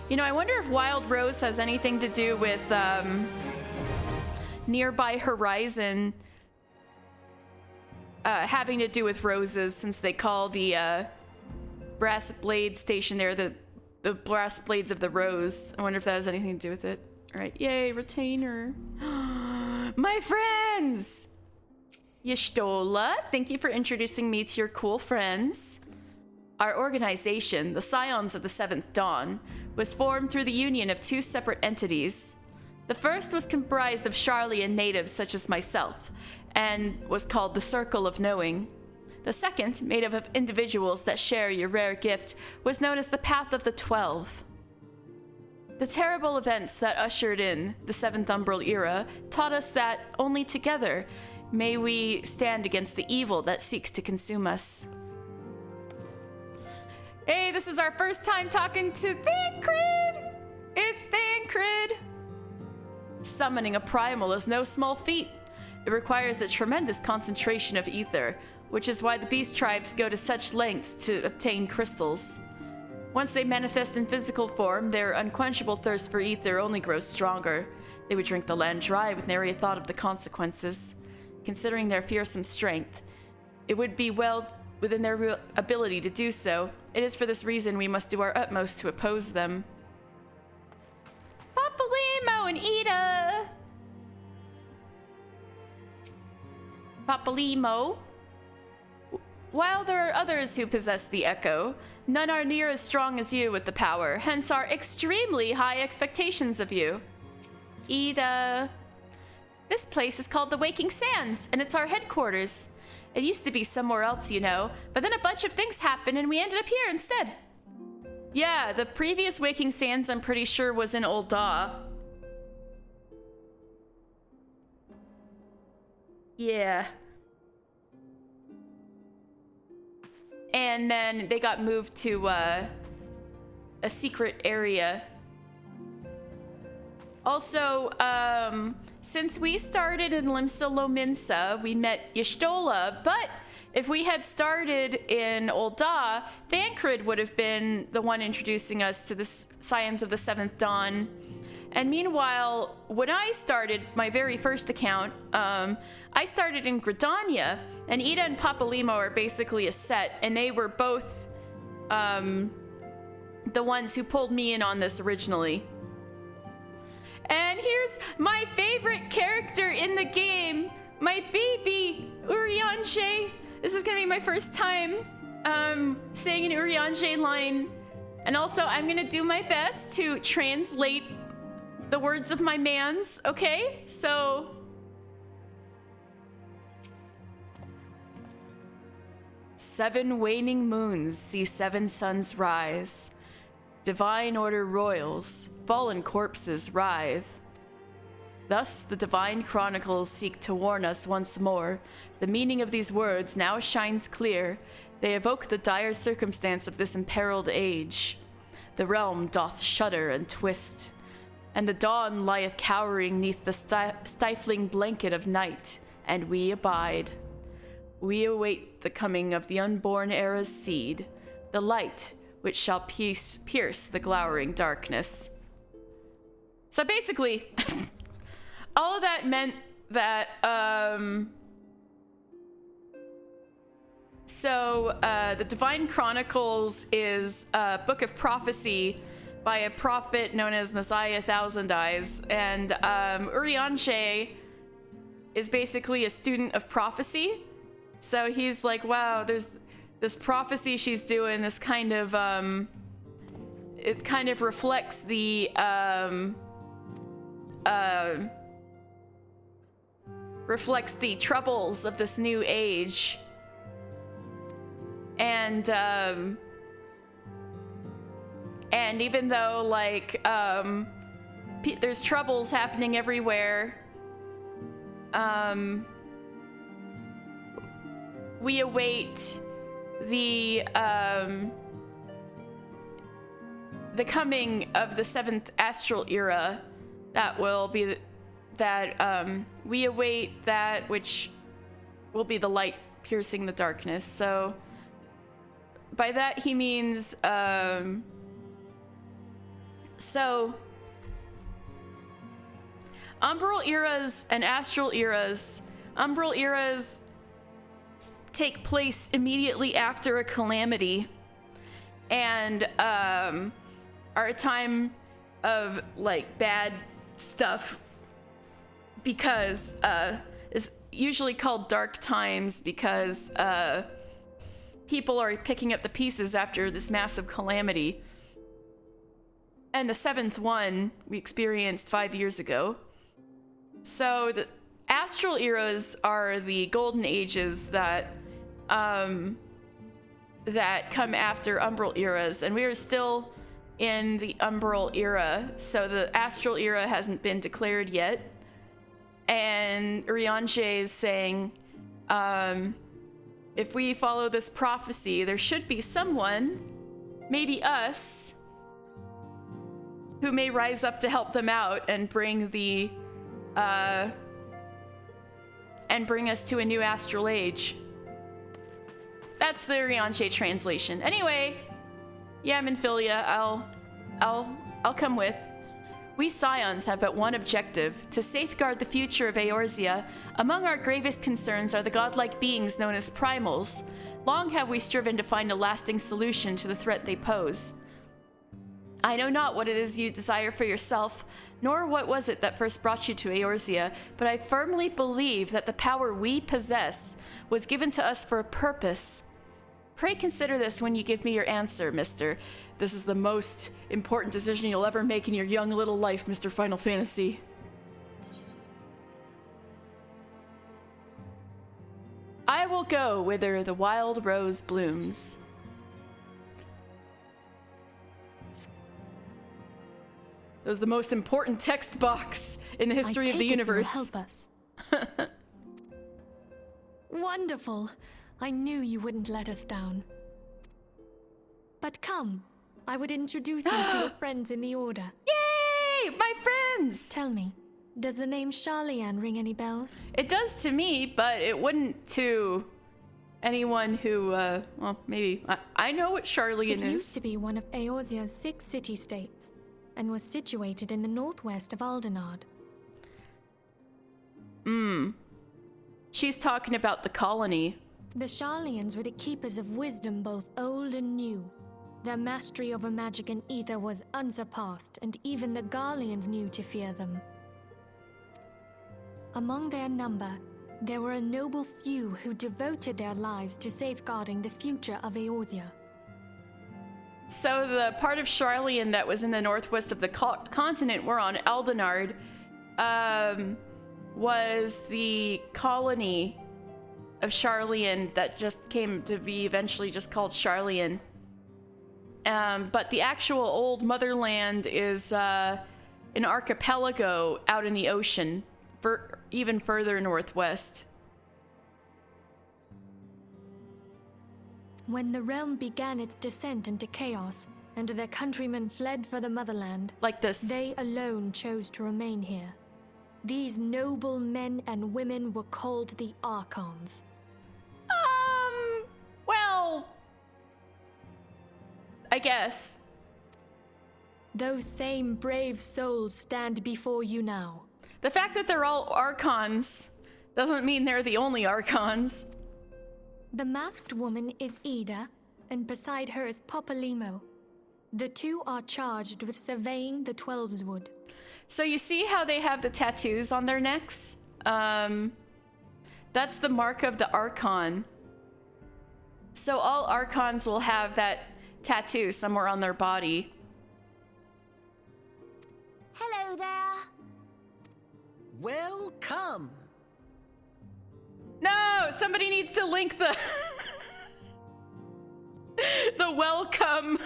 You know, I wonder if Wild Rose has anything to do with Nearby Horizon having to do with roses, since they call the Brass Blade Station there the the brass blades of the rose. I wonder if that has anything to do with it. All right, yay, retainer. My friends! Y'shtola, thank you for introducing me to your cool friends. Our organization, the Scions of the Seventh Dawn, was formed through the union of two separate entities. The first was comprised of Charlian natives such as myself, and was called the Circle of Knowing. The second, made up of individuals that share your rare gift, was known as the Path of the 12. The terrible events that ushered in the Seventh Umbral Era taught us that only together may we stand against the evil that seeks to consume us. Hey, this is our first time talking to Thancred! It's Thancred! Summoning a primal is no small feat. It requires a tremendous concentration of ether, which is why the beast tribes go to such lengths to obtain crystals. Once they manifest in physical form, their unquenchable thirst for ether only grows stronger. They would drink the land dry with nary a thought of the consequences. Considering their fearsome strength, it would be well within their ability to do so. It is for this reason we must do our utmost to oppose them. Papalimo and Ida! Papalimo? While there are others who possess the echo, none are near as strong as you with the power, hence our extremely high expectations of you. Ida. This place is called the Waking Sands, and it's our headquarters. It used to be somewhere else, you know, but then a bunch of things happened and we ended up here instead. Yeah, the previous Waking Sands, I'm pretty sure, was in Old Daw. Yeah. And then they got moved to a secret area. Also, since we started in Limsa Lominsa, we met Y'shtola, but if we had started in Old Daw, Thancred would have been the one introducing us to the Scions of the Seventh Dawn. And meanwhile, when I started my very first account, I started in Gridania, and Ida and Papalimo are basically a set, and they were both the ones who pulled me in on this originally. And here's my favorite character in the game, my baby, Urianger. This is gonna be my first time saying an Urianger line. And also, I'm gonna do my best to translate the words of my mans, okay? So... Seven waning moons see seven suns rise. Divine order roils, fallen corpses writhe. Thus the divine chronicles seek to warn us once more. The meaning of these words now shines clear. They evoke the dire circumstance of this imperiled age. The realm doth shudder and twist, and the dawn lieth cowering neath the stifling blanket of night, and we abide. We await the coming of the unborn era's seed, the light which shall pierce the glowering darkness. So basically, all of that meant that, the Divine Chronicles is a book of prophecy by a prophet known as Messiah Thousand Eyes, and Urianger is basically a student of prophecy. So he's like, wow, there's this prophecy she's doing, this kind of, it kind of reflects the, reflects the troubles of this new age. And even though, like, there's troubles happening everywhere, we await the coming of the seventh astral era. That will be we await that which will be the light piercing the darkness. So by that he means so umbral eras and astral eras. Umbral eras take place immediately after a calamity, and are a time of like bad stuff because it's usually called dark times because people are picking up the pieces after this massive calamity. And the 7th one we experienced 5 years ago. So the astral eras are the golden ages that that come after umbral eras, and we are still in the umbral era, so the astral era hasn't been declared yet. And Hecatoncheires is saying, if we follow this prophecy, there should be someone, maybe us, who may rise up to help them out and bring the and bring us to a new astral age. That's the Hecatoncheires translation. Anyway, yeah, Minfilia, I'll come with. We Scions have but one objective: to safeguard the future of Eorzea. Among our gravest concerns are the godlike beings known as primals. Long have we striven to find a lasting solution to the threat they pose. I know not what it is you desire for yourself, nor what was it that first brought you to Eorzea, but I firmly believe that the power we possess was given to us for a purpose. Pray consider this when you give me your answer, Mr. This is the most important decision you'll ever make in your young little life, Mr. Final Fantasy. I will go whither the wild rose blooms. That was the most important text box in the history of the universe. Help us. Wonderful. I knew you wouldn't let us down. But come, I would introduce you to your friends in the Order. Yay! My friends! Tell me, does the name Sharlayan ring any bells? It does to me, but it wouldn't to anyone who, well, maybe. I know what Sharlayan is. It used to be one of Eorzea's 6 city-states, and was situated in the northwest of Aldenard. She's talking about the colony. The Sharlayans were the keepers of wisdom, both old and new. Their mastery over magic and ether was unsurpassed, and even the Garleans knew to fear them. Among their number, there were a noble few who devoted their lives to safeguarding the future of Eorzea. So the part of Sharlayan that was in the northwest of the continent, we're on Aldenard, was the colony of Sharlayan that just came to be eventually just called Sharlayan. But the actual old motherland is an archipelago out in the ocean, even further northwest. When the realm began its descent into chaos, and their countrymen fled for the motherland, Like this. they alone chose to remain here. These noble men and women were called the Archons. Well, I guess. Those same brave souls stand before you now. The fact that they're all Archons doesn't mean they're the only Archons. The masked woman is Ida, and beside her is Popalimo. The two are charged with surveying the Twelveswood. So you see how they have the tattoos on their necks? That's the mark of the Archon. So all Archons will have that tattoo somewhere on their body. Hello there. Welcome. No, somebody needs to link the the welcome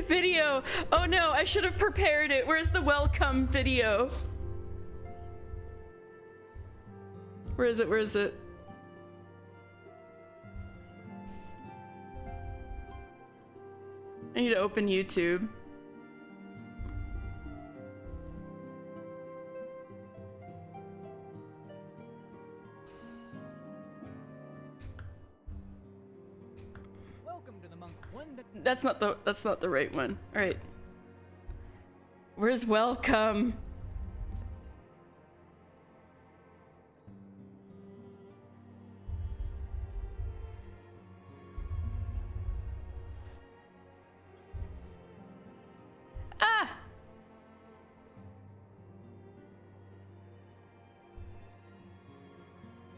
video. Oh no, I should have prepared it. Where's the welcome video? Where is it? Where is it? I need to open YouTube. Welcome to the monk one. That's not the right one. All right. Where's welcome?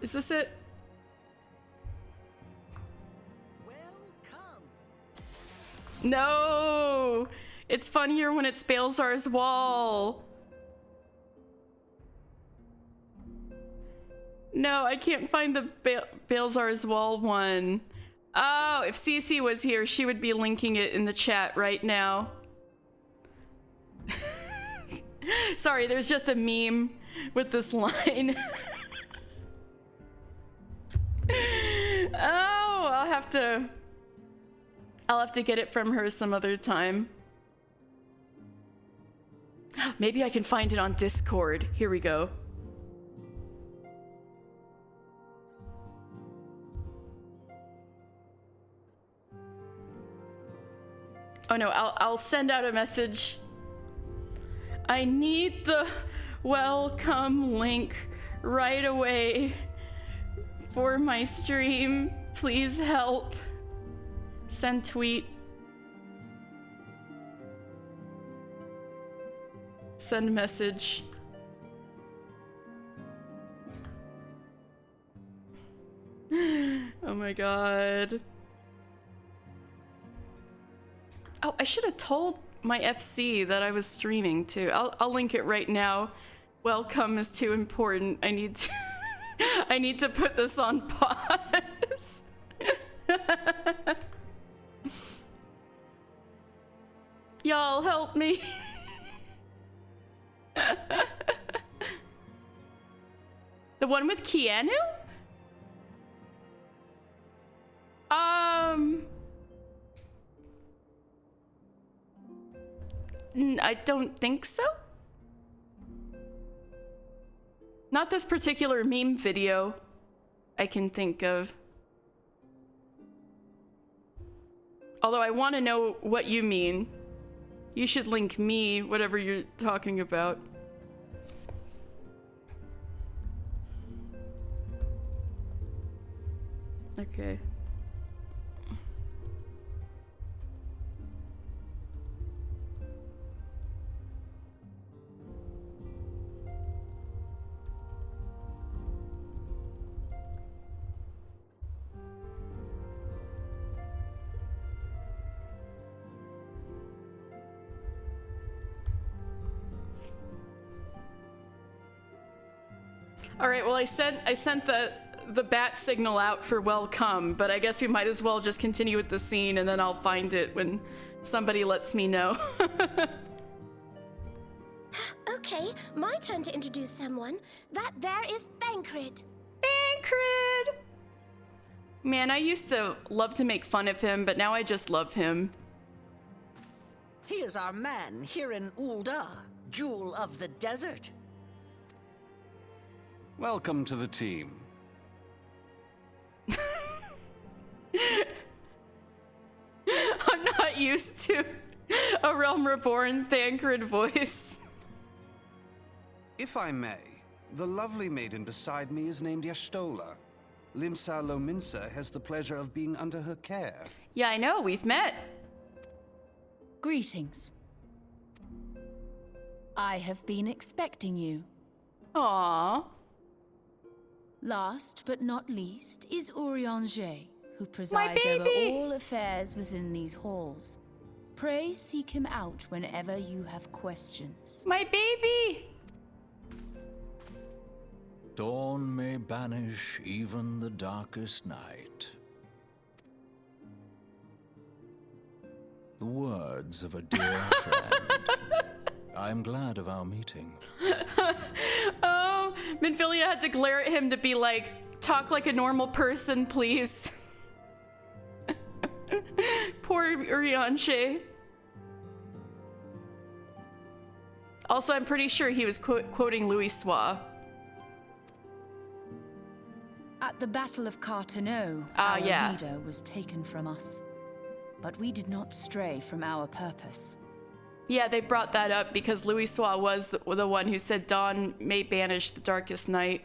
Is this it? Welcome. No! It's funnier when it's Balzar's wall. No, I can't find the Balzar's wall one. Oh, if Cece was here, she would be linking it in the chat right now. Sorry, there's just a meme with this line. Oh, I'll have to get it from her some other time. Maybe I can find it on Discord. Here we go. Oh no, I'll send out a message. I need the welcome link right away for my stream. Please help. Send tweet. Send message. Oh my god. Oh, I should have told my FC that I was streaming too. I'll link it right now. Welcome is too important. I need to I need to put this on pause. Y'all help me. The one with Keanu? I don't think so. Not this particular meme video I can think of. Although I want to know what you mean. You should link me, whatever you're talking about. Okay. All right, well, I sent the bat signal out for welcome, but I guess we might as well just continue with the scene and then I'll find it when somebody lets me know. Okay, my turn to introduce someone. That there is Thancred. Thancred! Man, I used to love to make fun of him, but now I just love him. He is our man here in Ul'dah, Jewel of the Desert. Welcome to the team. I'm not used to a Realm Reborn Thancred voice. If I may, the lovely maiden beside me is named Y'shtola. Limsa Lominsa has the pleasure of being under her care. Yeah, I know, we've met. Greetings. I have been expecting you. Aww. Last but not least is Urianger, who presides over all affairs within these halls. Pray seek him out whenever you have questions. My baby! Dawn may banish even the darkest night. The words of a dear friend. I am glad of our meeting. Oh, Minfilia had to glare at him to be like, talk like a normal person, please. Poor Urianger. Also, I'm pretty sure he was quoting Louis Soir. At the Battle of Carteneau, Ah, our yeah. leader was taken from us. But we did not stray from our purpose. Yeah, they brought that up because Louis Soir was the one who said dawn may banish the darkest night.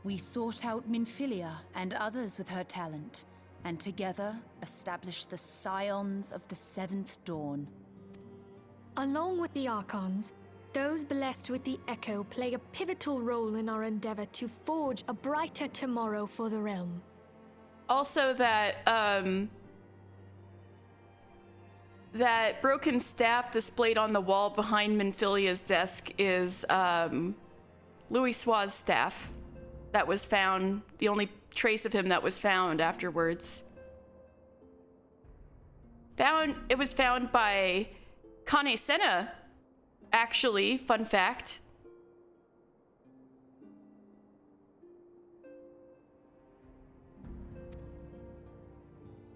We sought out Minfilia and others with her talent, and together established the Scions of the Seventh Dawn. Along with the Archons, Those blessed with the Echo play a pivotal role in our endeavor to forge a brighter tomorrow for the realm. Also that, that broken staff displayed on the wall behind Minfilia's desk is, Louis Sua's staff that was found, the only trace of him that was found afterwards. It was found by Kane Senna, actually, fun fact.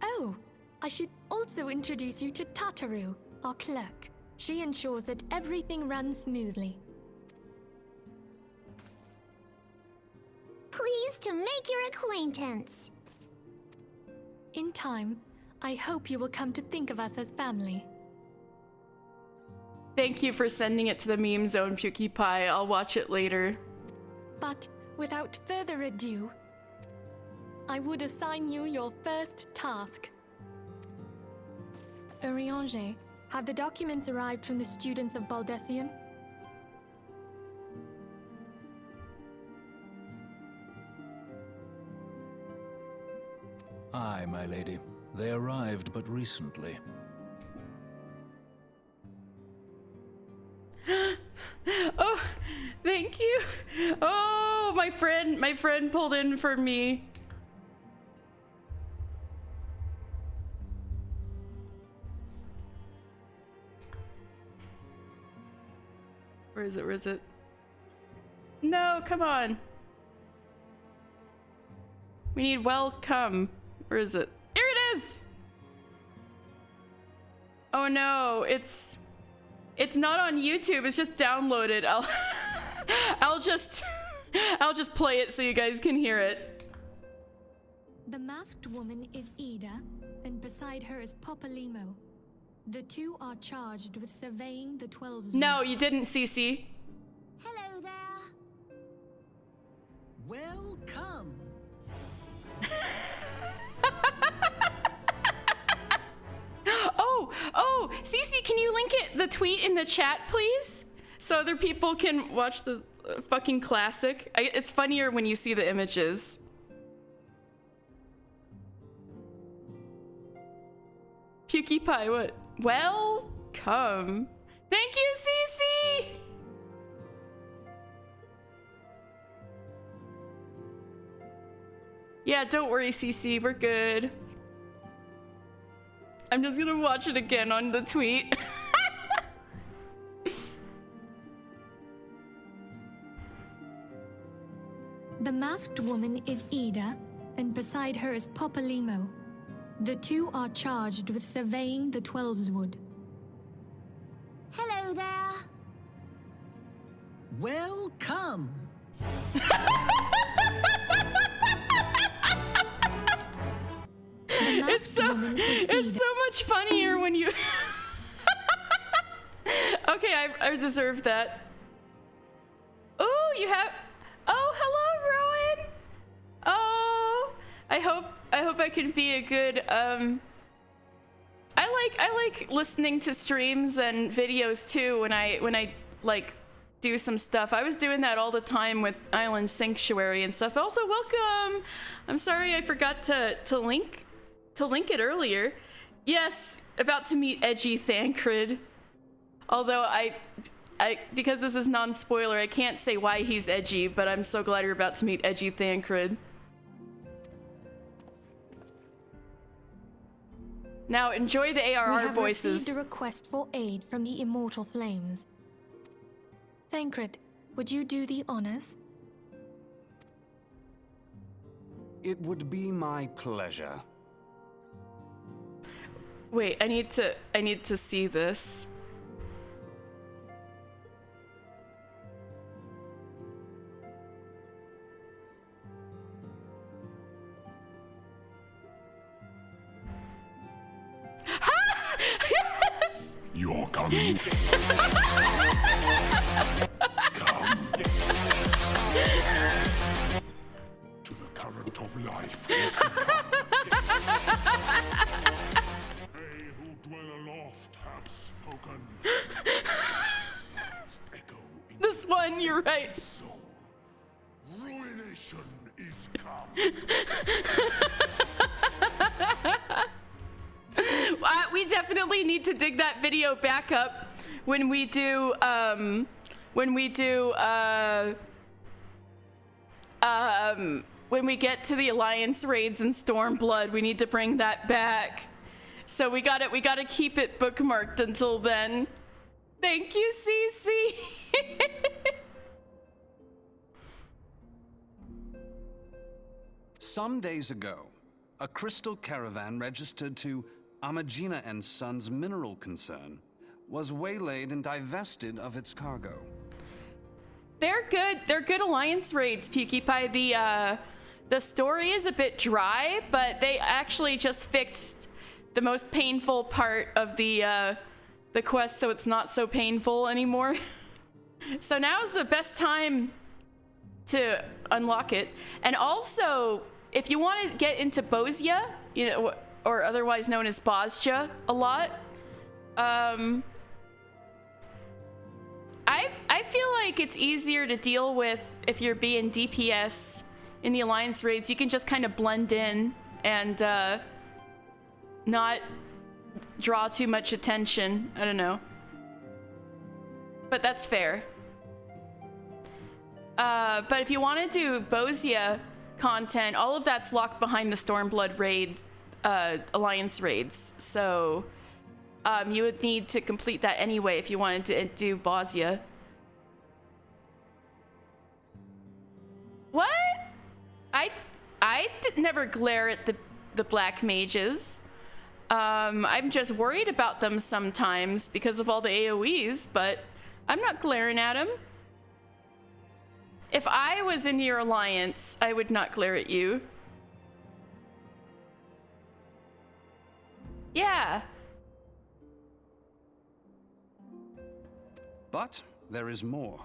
Oh, I should also introduce you to Tataru, our clerk. She ensures that everything runs smoothly. Pleased to make your acquaintance. In time, I hope you will come to think of us as family. Thank you for sending it to the meme zone, PewDiePie. I'll watch it later. But without further ado, I would assign you your first task. Urianger, have the documents arrived from the students of Baldessian? Aye, my lady. They arrived but recently. Oh, thank you. Oh, my friend pulled in for me. Where is it? Where is it? No, come on. We need welcome. Where is it? Here it is! Oh no, it's not on YouTube, it's just downloaded. I'll just play it so you guys can hear it. The masked woman is Ida, and beside her is Popolimo. The two are charged with surveying the 12's. No, you didn't, Cece. Hello there. Welcome. Oh, Cece, can you link the tweet in the chat, please? So other people can watch the fucking classic. It's funnier when you see the images. PewDiePie, what? Welcome. Thank you, Cece! Yeah, don't worry, Cece, we're good. I'm just gonna watch it again on the tweet. The masked woman is Ida, and beside her is Popolimo. The two are charged with surveying the 12's wood. Hello there. Welcome. It's so much funnier when you. Okay, I deserve that. Oh, you have. Oh, hello, Rowan. Oh, I hope I can be a good. I like listening to streams and videos too when I like do some stuff. I was doing that all the time with Island Sanctuary and stuff. Also, welcome. I'm sorry I forgot to link it earlier. Yes, about to meet Edgy Thancred. Although I because this is non-spoiler, I can't say why he's edgy, but I'm so glad you're about to meet Edgy Thancred. Now enjoy the ARR voices. We have received a request for aid from the Immortal Flames. Thancred, would you do the honors? It would be my pleasure. Wait, I need to see this. Yes! You're coming. Come to the current of life. They who dwell aloft have spoken. must echo in This one, you're right. soul. Ruination is come. We definitely need to dig that video back up when we do when we get to the Alliance raids in Stormblood. We need to bring that back. So we gotta keep it bookmarked until then. Thank you, CC. Some days ago, a crystal caravan registered to Amagina and Sons mineral concern was waylaid and divested of its cargo. They're good Alliance raids, PewDiePie. The story is a bit dry, but they actually just fixed the most painful part of the quest, so it's not so painful anymore. So now's the best time to unlock it. And also, if you want to get into Bozia, you know, or otherwise known as Bozja a lot, I feel like it's easier to deal with if you're being DPS in the Alliance raids. You can just kind of blend in and not draw too much attention. I don't know. But that's fair. But if you want to do Bozia content, all of that's locked behind the Stormblood raids, Alliance raids. So you would need to complete that anyway if you wanted to do Bozia. What? I never glare at the black mages. I'm just worried about them sometimes because of all the AoEs, but I'm not glaring at them. If I was in your alliance, I would not glare at you. Yeah. But there is more.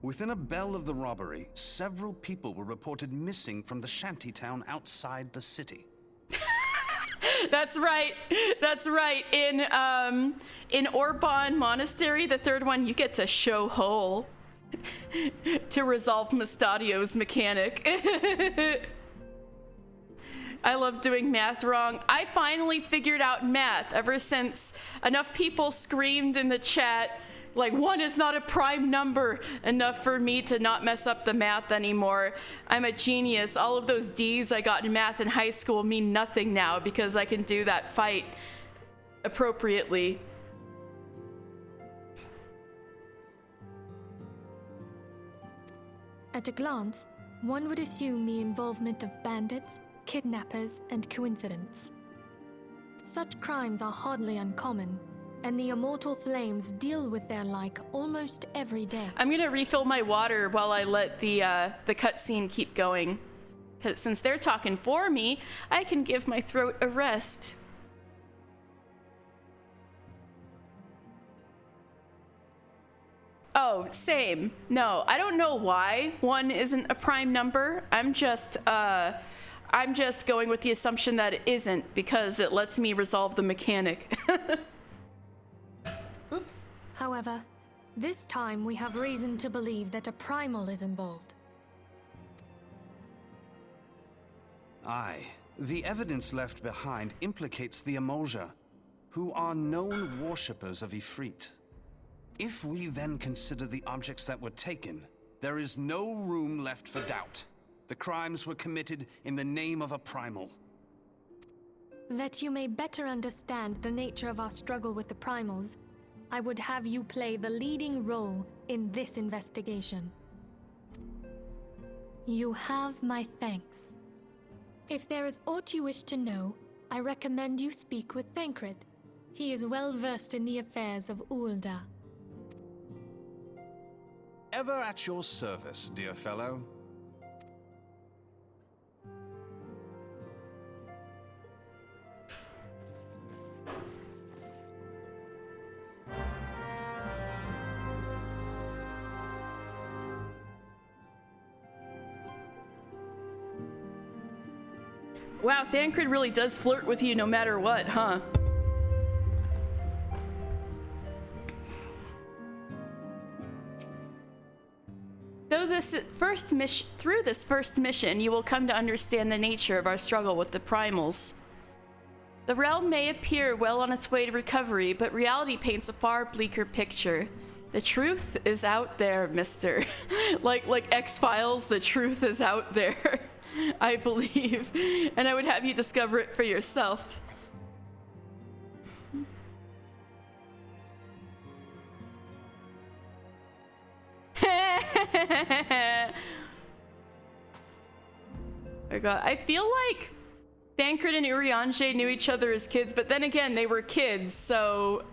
Within a bell of the robbery, several people were reported missing from the shantytown outside the city. That's right. That's right. In Orban Monastery, the third one, you get to show hole to resolve Mustadio's mechanic. I love doing math wrong. I finally figured out math ever since enough people screamed in the chat, like, 1 is not a prime number, enough for me to not mess up the math anymore. I'm a genius. All of those D's I got in math in high school mean nothing now because I can do that fight appropriately. At a glance, one would assume the involvement of bandits, kidnappers, and coincidence. Such crimes are hardly uncommon, and the Immortal Flames deal with their like almost every day. I'm gonna refill my water while I let the cutscene keep going. 'Cause since they're talking for me, I can give my throat a rest. Oh, same. No, I don't know why 1 isn't a prime number. I'm just going with the assumption that it isn't because it lets me resolve the mechanic. Oops. However, this time we have reason to believe that a primal is involved. Aye. The evidence left behind implicates the Emoja, who are known worshippers of Ifrit. If we then consider the objects that were taken, there is no room left for doubt. The crimes were committed in the name of a primal. That you may better understand the nature of our struggle with the primals, I would have you play the leading role in this investigation. You have my thanks. If there is aught you wish to know, I recommend you speak with Thancred. He is well versed in the affairs of Ul'dah. Ever at your service, dear fellow. Wow, Thancred really does flirt with you no matter what, huh? Through this first mission, you will come to understand the nature of our struggle with the primals. The realm may appear well on its way to recovery, but reality paints a far bleaker picture. The truth is out there, mister. like X-Files, the truth is out there, I believe. And I would have you discover it for yourself. Oh god, I feel like Thancred and Urianger knew each other as kids, but then again, they were kids, so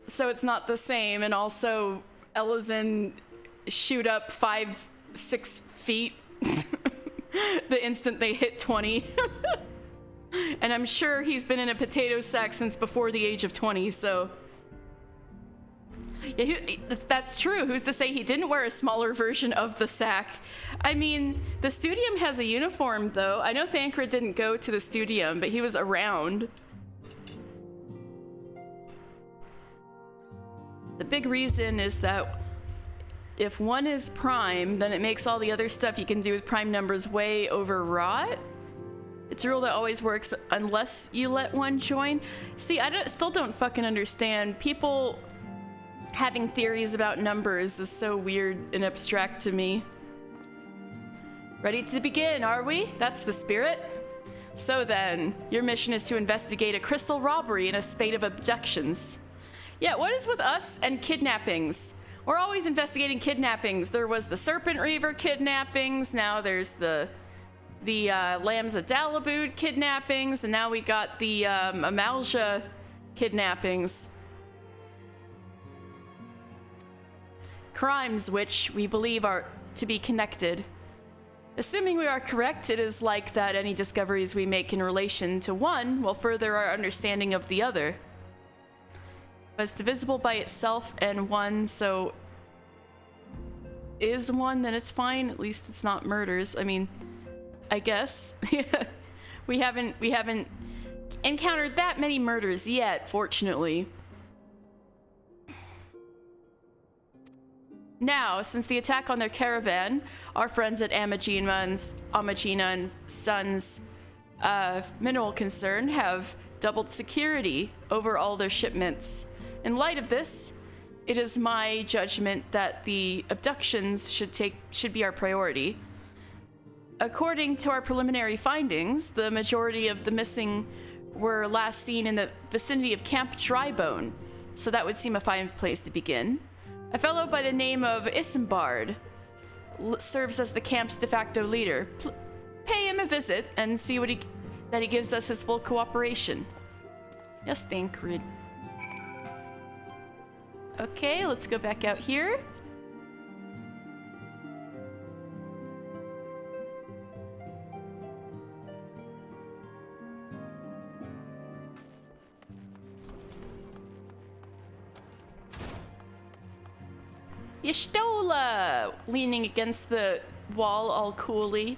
it's not the same. And also, Elizin shoot up 5-6 feet the instant they hit 20. And I'm sure he's been in a potato sack since before the age of 20, so... Yeah, that's true. Who's to say he didn't wear a smaller version of the sack? I mean, the Studium has a uniform, though. I know Thancred didn't go to the Studium, but he was around. The big reason is that if one is prime, then it makes all the other stuff you can do with prime numbers way overwrought. It's a rule that always works unless you let one join. See, still don't fucking understand. People having theories about numbers is so weird and abstract to me. Ready to begin, are we? That's the spirit. So then, your mission is to investigate a crystal robbery and a spate of abductions. Yeah, what is with us and kidnappings? We're always investigating kidnappings. There was the Serpent Reaver kidnappings, now there's the Lambs of Dalamud kidnappings, and now we got the Amalja kidnappings. Crimes which we believe are to be connected. Assuming we are correct, it is like that any discoveries we make in relation to one will further our understanding of the other. But it's divisible by itself and one, so is one, then it's fine. At least it's not murders. I mean, I guess. we haven't encountered that many murders yet, fortunately. Now, since the attack on their caravan, our friends at Amagina and Sons Mineral Concern have doubled security over all their shipments. In light of this, it is my judgment that the abductions should be our priority. According to our preliminary findings, the majority of the missing were last seen in the vicinity of Camp Drybone, so that would seem a fine place to begin. A fellow by the name of Isambard serves as the camp's de facto leader. Pay him a visit and see that he gives us his full cooperation. Yes, Thancred. Okay, let's go back out here. Y'shtola! Leaning against the wall all coolly.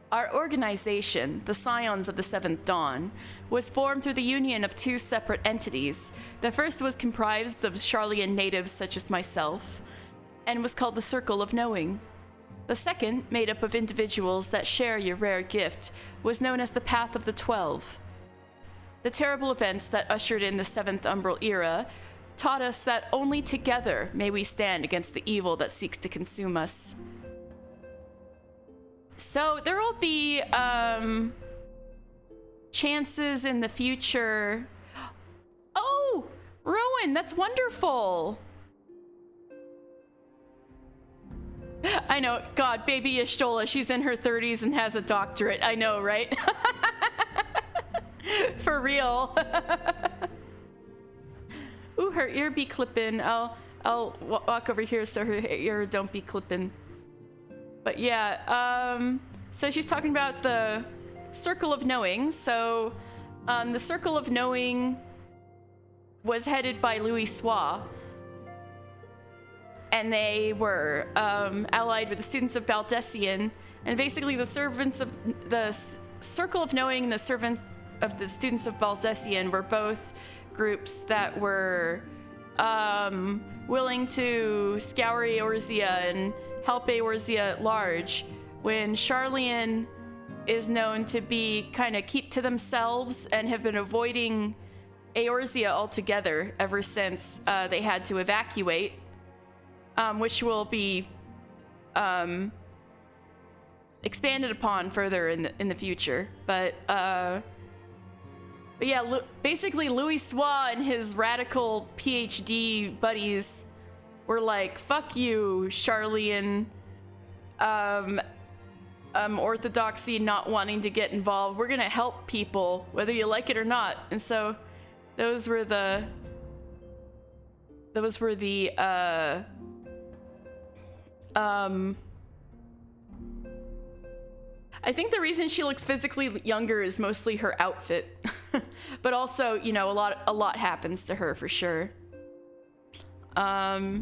Our organization, the Scions of the Seventh Dawn, was formed through the union of two separate entities. The first was comprised of Charlian natives such as myself, and was called the Circle of Knowing. The second, made up of individuals that share your rare gift, was known as the Path of the 12. The terrible events that ushered in the Seventh Umbral Era taught us that only together may we stand against the evil that seeks to consume us. So there will be chances in the future. Oh, Rowan, that's wonderful. I know, God, baby Y'shtola, she's in her 30s and has a doctorate. I know, right? For real. Ooh, her ear be clipping. I'll walk over here so her ear don't be clipping. But yeah, so she's talking about the Circle of Knowing. So the Circle of Knowing was headed by Louis Sois, and they were allied with the students of Baldessian, and basically the servants of the Circle of Knowing and the servant of the students of Baldessian were both groups that were willing to scour Eorzea and help Eorzea at large, when Sharlayan is known to be kind of keep to themselves and have been avoiding Eorzea altogether ever since they had to evacuate, which will be expanded upon further in the future. But yeah, basically Louis Sois and his radical PhD buddies were like, "Fuck you, Sharlayan." Orthodoxy not wanting to get involved. We're gonna help people whether you like it or not. And so those were the I think the reason she looks physically younger is mostly her outfit. But also, you know, a lot happens to her for sure. Yeah,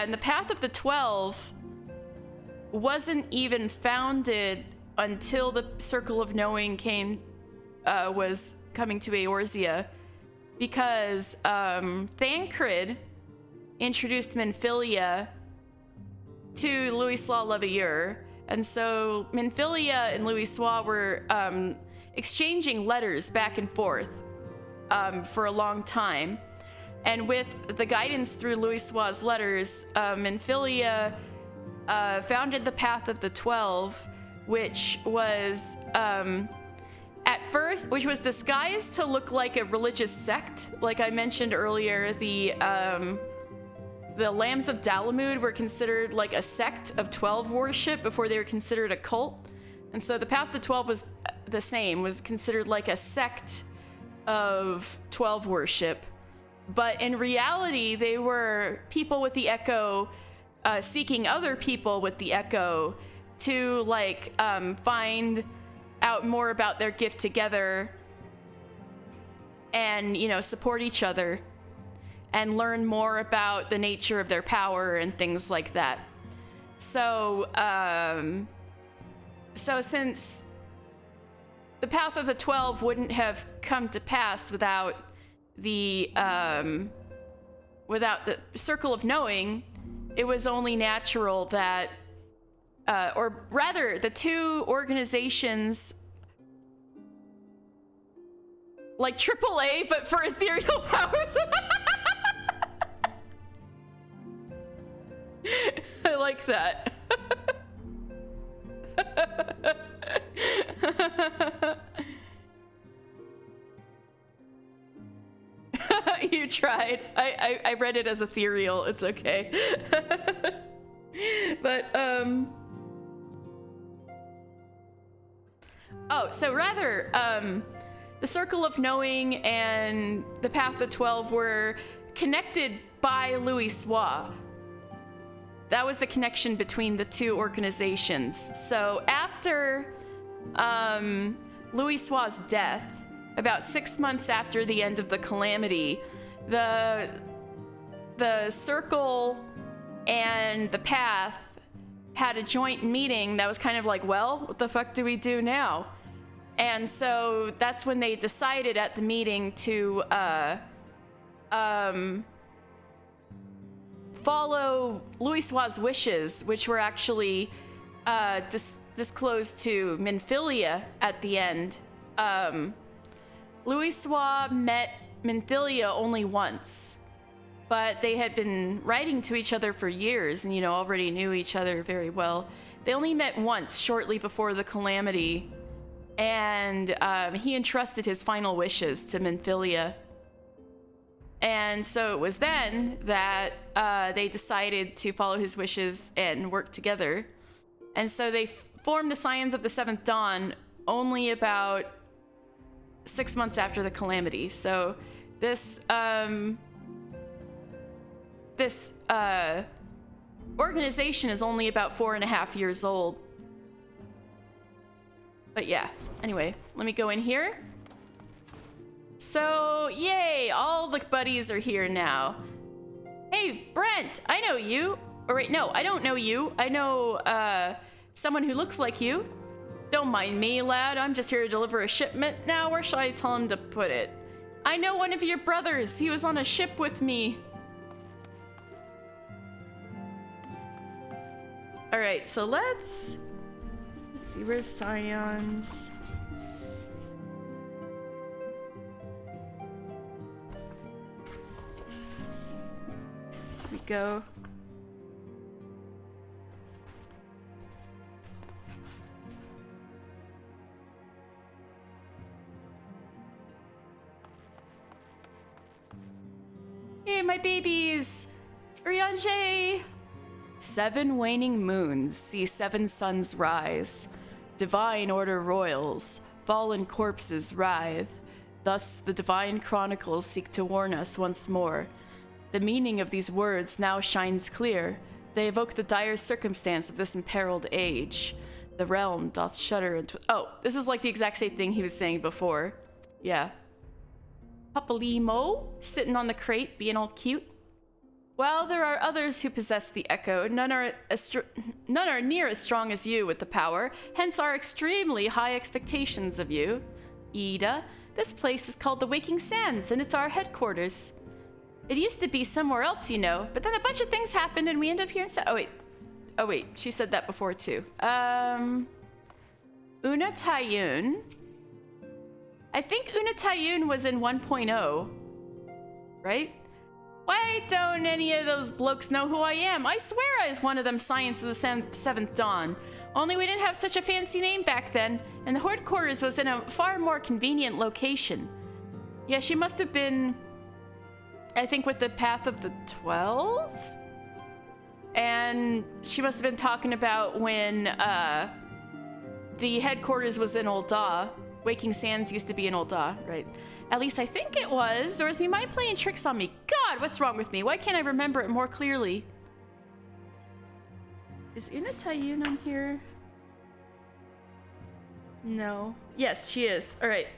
and the Path of the 12 wasn't even founded until the Circle of Knowing was coming to Eorzea, because Thancred introduced Minfilia to Louislaw Leveilleur, and so Minfilia and Louislaw were exchanging letters back and forth for a long time, and with the guidance through Louislaw's letters, Minfilia founded the Path of the 12, which was which was disguised to look like a religious sect. Like I mentioned earlier, the Lambs of Dalamud were considered like a sect of 12 worship before they were considered a cult. And so the Path of the 12 was the same, was considered like a sect of 12 worship. But in reality, they were people with the Echo seeking other people with the Echo to like find out more about their gift together and, you know, support each other and learn more about the nature of their power and things like that. So since the Path of the 12 wouldn't have come to pass without the Circle of Knowing, it was only natural that, or rather, the two organizations, like AAA, but for ethereal powers. I like that. You tried. I read it as ethereal. It's okay. But so rather, the Circle of Knowing and the Path of 12 were connected by Louis Sois. That was the connection between the two organizations. So after Louis Sois' death, about 6 months after the end of the Calamity, the Circle and the Path had a joint meeting that was kind of like, well, what the fuck do we do now? And so that's when they decided at the meeting to follow Louis Sois' wishes, which were actually disclosed to Minfilia at the end. Louis Sois met Minfilia only once, but they had been writing to each other for years and, you know, already knew each other very well. They only met once shortly before the Calamity, and he entrusted his final wishes to Minfilia. And so it was then that they decided to follow his wishes and work together. And so they formed the Scions of the Seventh Dawn only about 6 months after the Calamity. So this organization is only about 4.5 years old. But yeah, anyway, let me go in here. So, yay, all the buddies are here now. Hey, Brent, I know you. Or wait, no, I don't know you. I know someone who looks like you. Don't mind me, lad. I'm just here to deliver a shipment. Now, where should I tell him to put it? I know one of your brothers. He was on a ship with me. All right, so let's see, where's Scions? Here we go. Hey, my babies! Urianger! 7 waning moons see 7 suns rise. Divine order roils, fallen corpses writhe. Thus the divine chronicles seek to warn us once more. The meaning of these words now shines clear. They evoke the dire circumstance of this imperiled age. The realm doth shudder and oh, this is like the exact same thing he was saying before. Yeah. Papalimo, sitting on the crate, being all cute. While there are others who possess the echo, none are near as strong as you with the power, hence our extremely high expectations of you. Ida, this place is called the Waking Sands, and it's our headquarters. It used to be somewhere else, you know, but then a bunch of things happened and we ended up here in oh wait, she said that before too. Una Tayun. I think Una Tayun was in 1.0, right? Why don't any of those blokes know who I am? I swear I was one of them Scions of the Seventh Dawn. Only we didn't have such a fancy name back then, and the headquarters was in a far more convenient location. Yeah, she must have been, I think, with the Path of the 12? And she must have been talking about when the headquarters was in Ul'dah. Waking Sands used to be in Ul'dah, right? At least I think it was, or is me mind playing tricks on me? God, what's wrong with me? Why can't I remember it more clearly? Is Una Tayun on here? No. Yes, she is. All right.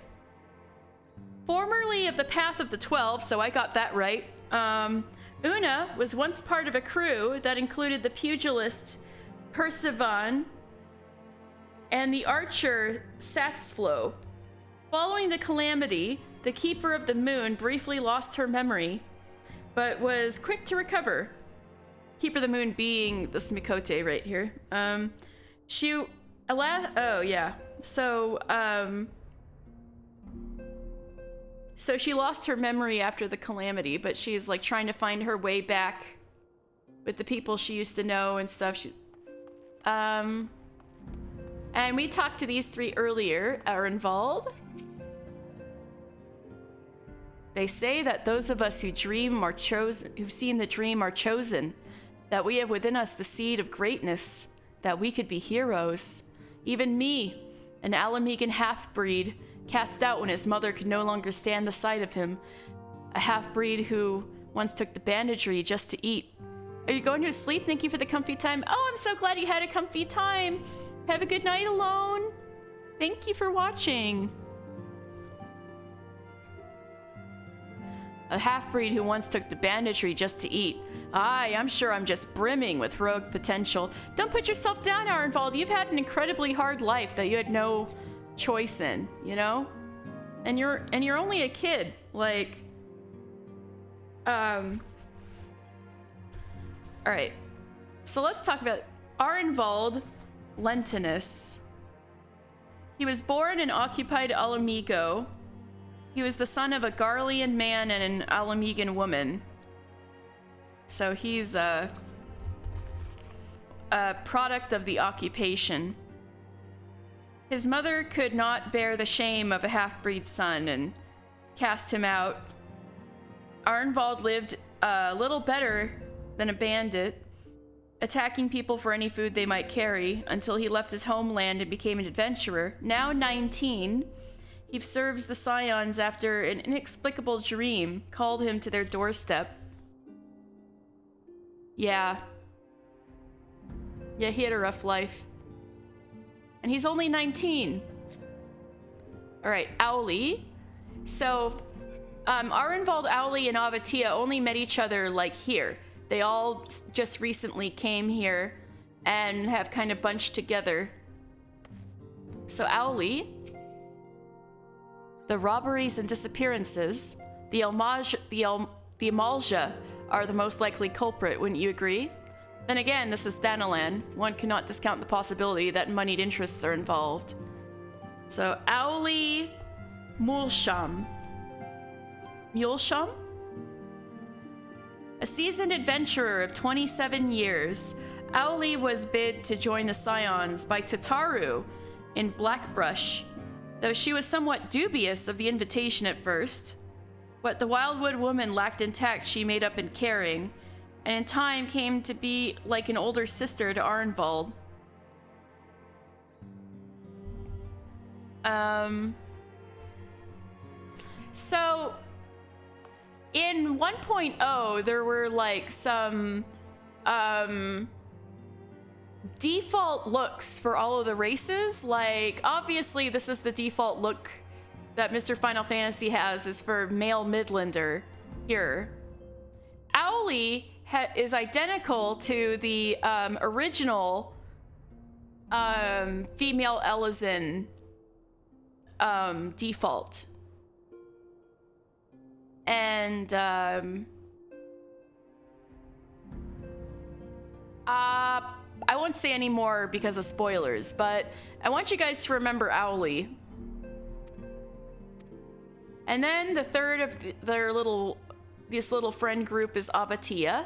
Formerly of the Path of the 12, so I got that right. Una was once part of a crew that included the pugilist Percivan and the archer Satsflo. Following the calamity, the Keeper of the Moon briefly lost her memory, but was quick to recover. Keeper of the Moon being the Smikote right here. Oh yeah. So she lost her memory after the calamity, but she's like trying to find her way back with the people she used to know and stuff. And we talked to these 3 earlier are involved. They say that those of us who dream are chosen, who've seen the dream are chosen, that we have within us the seed of greatness, that we could be heroes. Even me, an Alamegan half-breed, cast out when his mother could no longer stand the sight of him. A half-breed who once took the bandagery just to eat. Are you going to sleep? Thank you for the comfy time. Oh, I'm so glad you had a comfy time. Have a good night alone. Thank you for watching. A half-breed who once took the banditry just to eat. Aye, I'm sure I'm just brimming with rogue potential. Don't put yourself down, Arenvald. You've had an incredibly hard life that you had no choice in, you know? And you're only a kid. Like, all right. So let's talk about Arenvald Lentinus. He was born in occupied Alamigo. He was the son of a Garlean man and an Alamegan woman. So he's a product of the occupation. His mother could not bear the shame of a half-breed son and cast him out. Arenvald lived a little better than a bandit, attacking people for any food they might carry until he left his homeland and became an adventurer. Now 19, he serves the Scions after an inexplicable dream called him to their doorstep. Yeah, he had a rough life. And he's only 19. All right, Auli. So, Arenvald, Auli, and Avatia only met each other like here. They all just recently came here and have kind of bunched together. So Auli, the robberies and disappearances, the Amalja are the most likely culprit, wouldn't you agree? Then again, this is Thanalan. One cannot discount the possibility that moneyed interests are involved. So, Auli Mulsham. Mulsham? A seasoned adventurer of 27 years, Auli was bid to join the Scions by Tataru in Blackbrush, though she was somewhat dubious of the invitation at first. What the Wildwood woman lacked in tact, she made up in caring, and in time came to be like an older sister to Arnvald. So in 1.0 there were like some default looks for all of the races. Like obviously this is the default look that Mr. Final Fantasy has, is for male Midlander here. Auli is identical to the original female Elizin default. And I won't say any more because of spoilers, but I want you guys to remember Auli. And then the third of this little friend group is Abatia.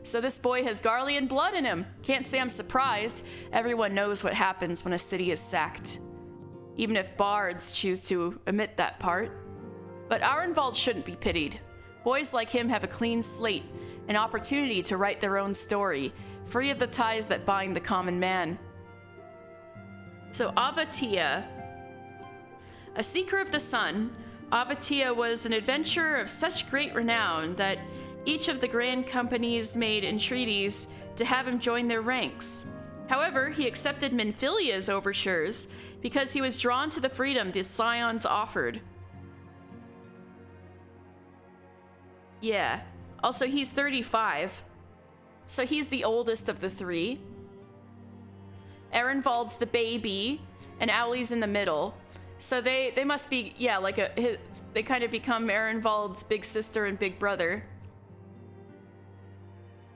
So this boy has Garlean blood in him. Can't say I'm surprised. Everyone knows what happens when a city is sacked, even if bards choose to omit that part. But Arenvald shouldn't be pitied. Boys like him have a clean slate, an opportunity to write their own story, free of the ties that bind the common man. So Abatia, a seeker of the sun, Abatia was an adventurer of such great renown that each of the grand companies made entreaties to have him join their ranks. However, he accepted Minfilia's overtures because he was drawn to the freedom the Scions offered. Yeah. Also, he's 35. So he's the oldest of the three. Arenvald's the baby, and Auli's in the middle. So they must be, yeah, like they kind of become Arenvald's big sister and big brother.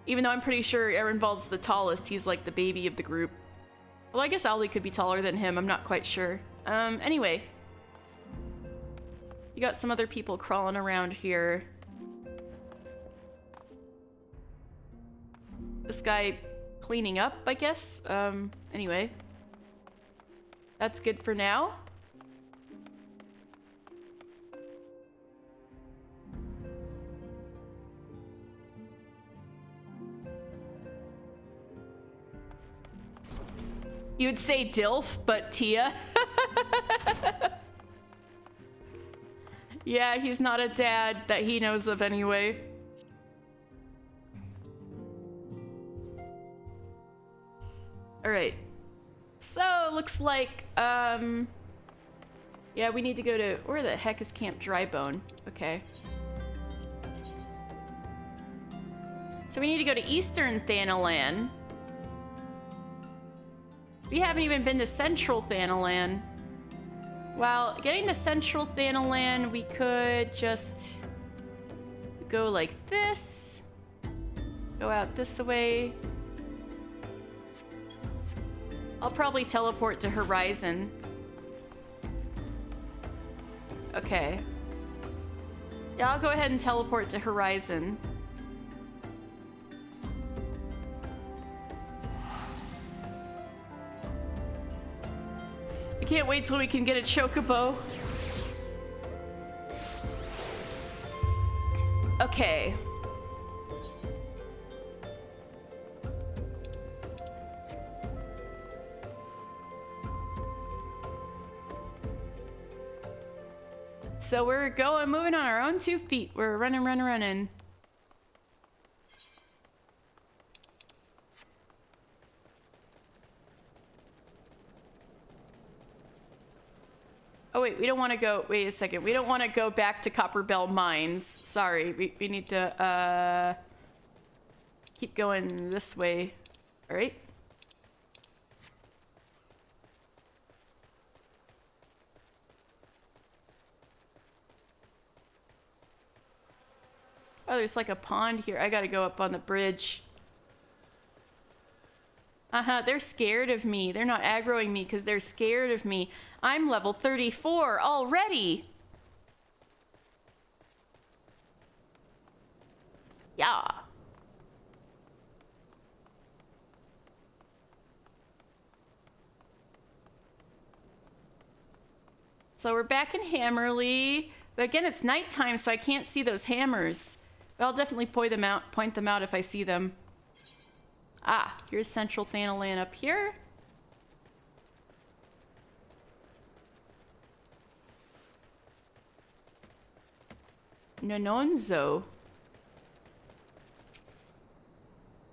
Even though I'm pretty sure Arenvald's the tallest, he's like the baby of the group. Well, I guess Auli could be taller than him, I'm not quite sure. Anyway. You got some other people crawling around here. This guy cleaning up, I guess. Anyway. That's good for now. You would say Dilf, but Tia. Yeah, he's not a dad that he knows of anyway. Alright. So, looks like, yeah, we need to go to... Where the heck is Camp Drybone? Okay. So we need to go to Eastern Thanalan. We haven't even been to Central Thanalan. Well, getting to Central Thanalan, we could just go like this. Go out this way. I'll probably teleport to Horizon. Okay. Yeah, I'll go ahead and teleport to Horizon. I can't wait till we can get a chocobo. Okay. So we're moving on our own 2 feet. We're running. Oh wait, we don't want to go, wait a second. We don't want to go back to Copperbell Mines. Sorry, we need to keep going this way. All right. . Oh, there's like a pond here. I gotta go up on the bridge. They're scared of me. They're not aggroing me because they're scared of me. I'm level 34 already. Yeah. So we're back in Hammerly. But again, it's nighttime, so I can't see those hammers. But I'll definitely point them out if I see them. Ah, here's Central Thanalan up here. Nononzo.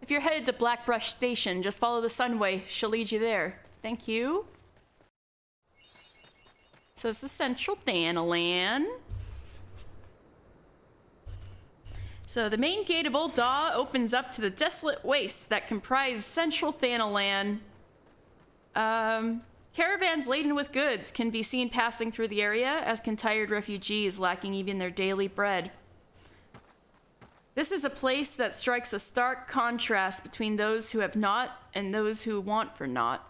If you're headed to Blackbrush Station, just follow the Sunway. She'll lead you there. Thank you. So it's the Central Thanalan. So the main gate of Old Daw opens up to the desolate wastes that comprise Central Thanalan. Caravans laden with goods can be seen passing through the area, as can tired refugees lacking even their daily bread. This is a place that strikes a stark contrast between those who have not and those who want for naught.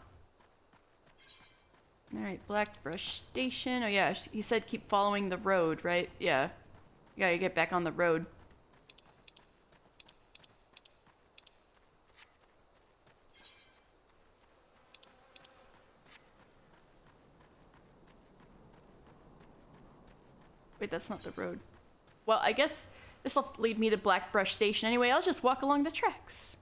All right, Blackbrush Station. Oh yeah, he said keep following the road, right? Yeah, you gotta get back on the road. Wait, that's not the road. Well, I guess this will lead me to Blackbrush Station anyway. I'll just walk along the tracks.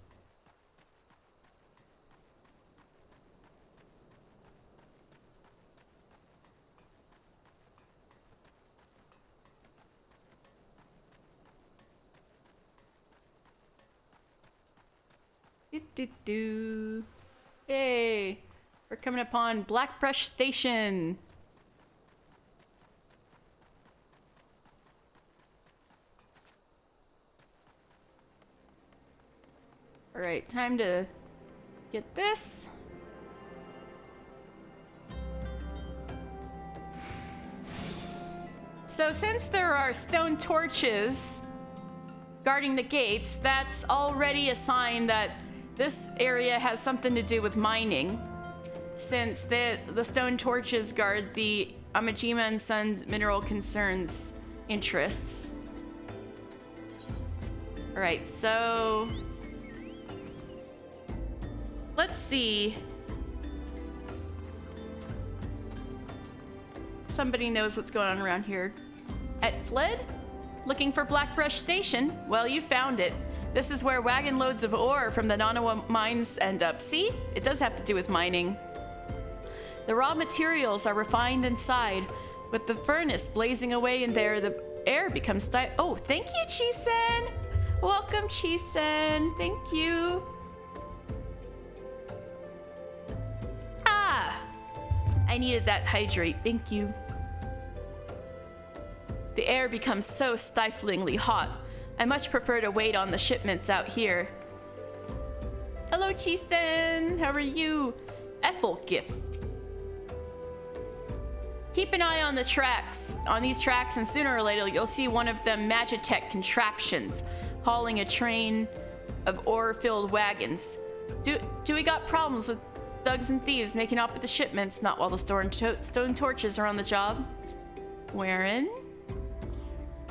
Yay! We're coming upon Blackbrush Station. All right, time to get this. So since there are stone torches guarding the gates, that's already a sign that this area has something to do with mining, since the stone torches guard the Amajima and Sons Mineral Concerns interests. All right, so let's see. Somebody knows what's going on around here. At Fled? Looking for Blackbrush Station? Well, you found it. This is where wagon loads of ore from the Nanawa mines end up. See? It does have to do with mining. The raw materials are refined inside. With the furnace blazing away in there, the air becomes Oh, thank you, Chisen! Welcome, Chisen. Thank you. Ah! I needed that hydrate. Thank you. The air becomes so stiflingly hot. I much prefer to wait on the shipments out here. Hello, Chisen. How are you? Ethel gift. Keep an eye on the tracks, on these tracks, and sooner or later you'll see one of them Magitech contraptions hauling a train of ore-filled wagons. Do we got problems with thugs and thieves making off with the shipments? Not while the stone torches are on the job. Wherein?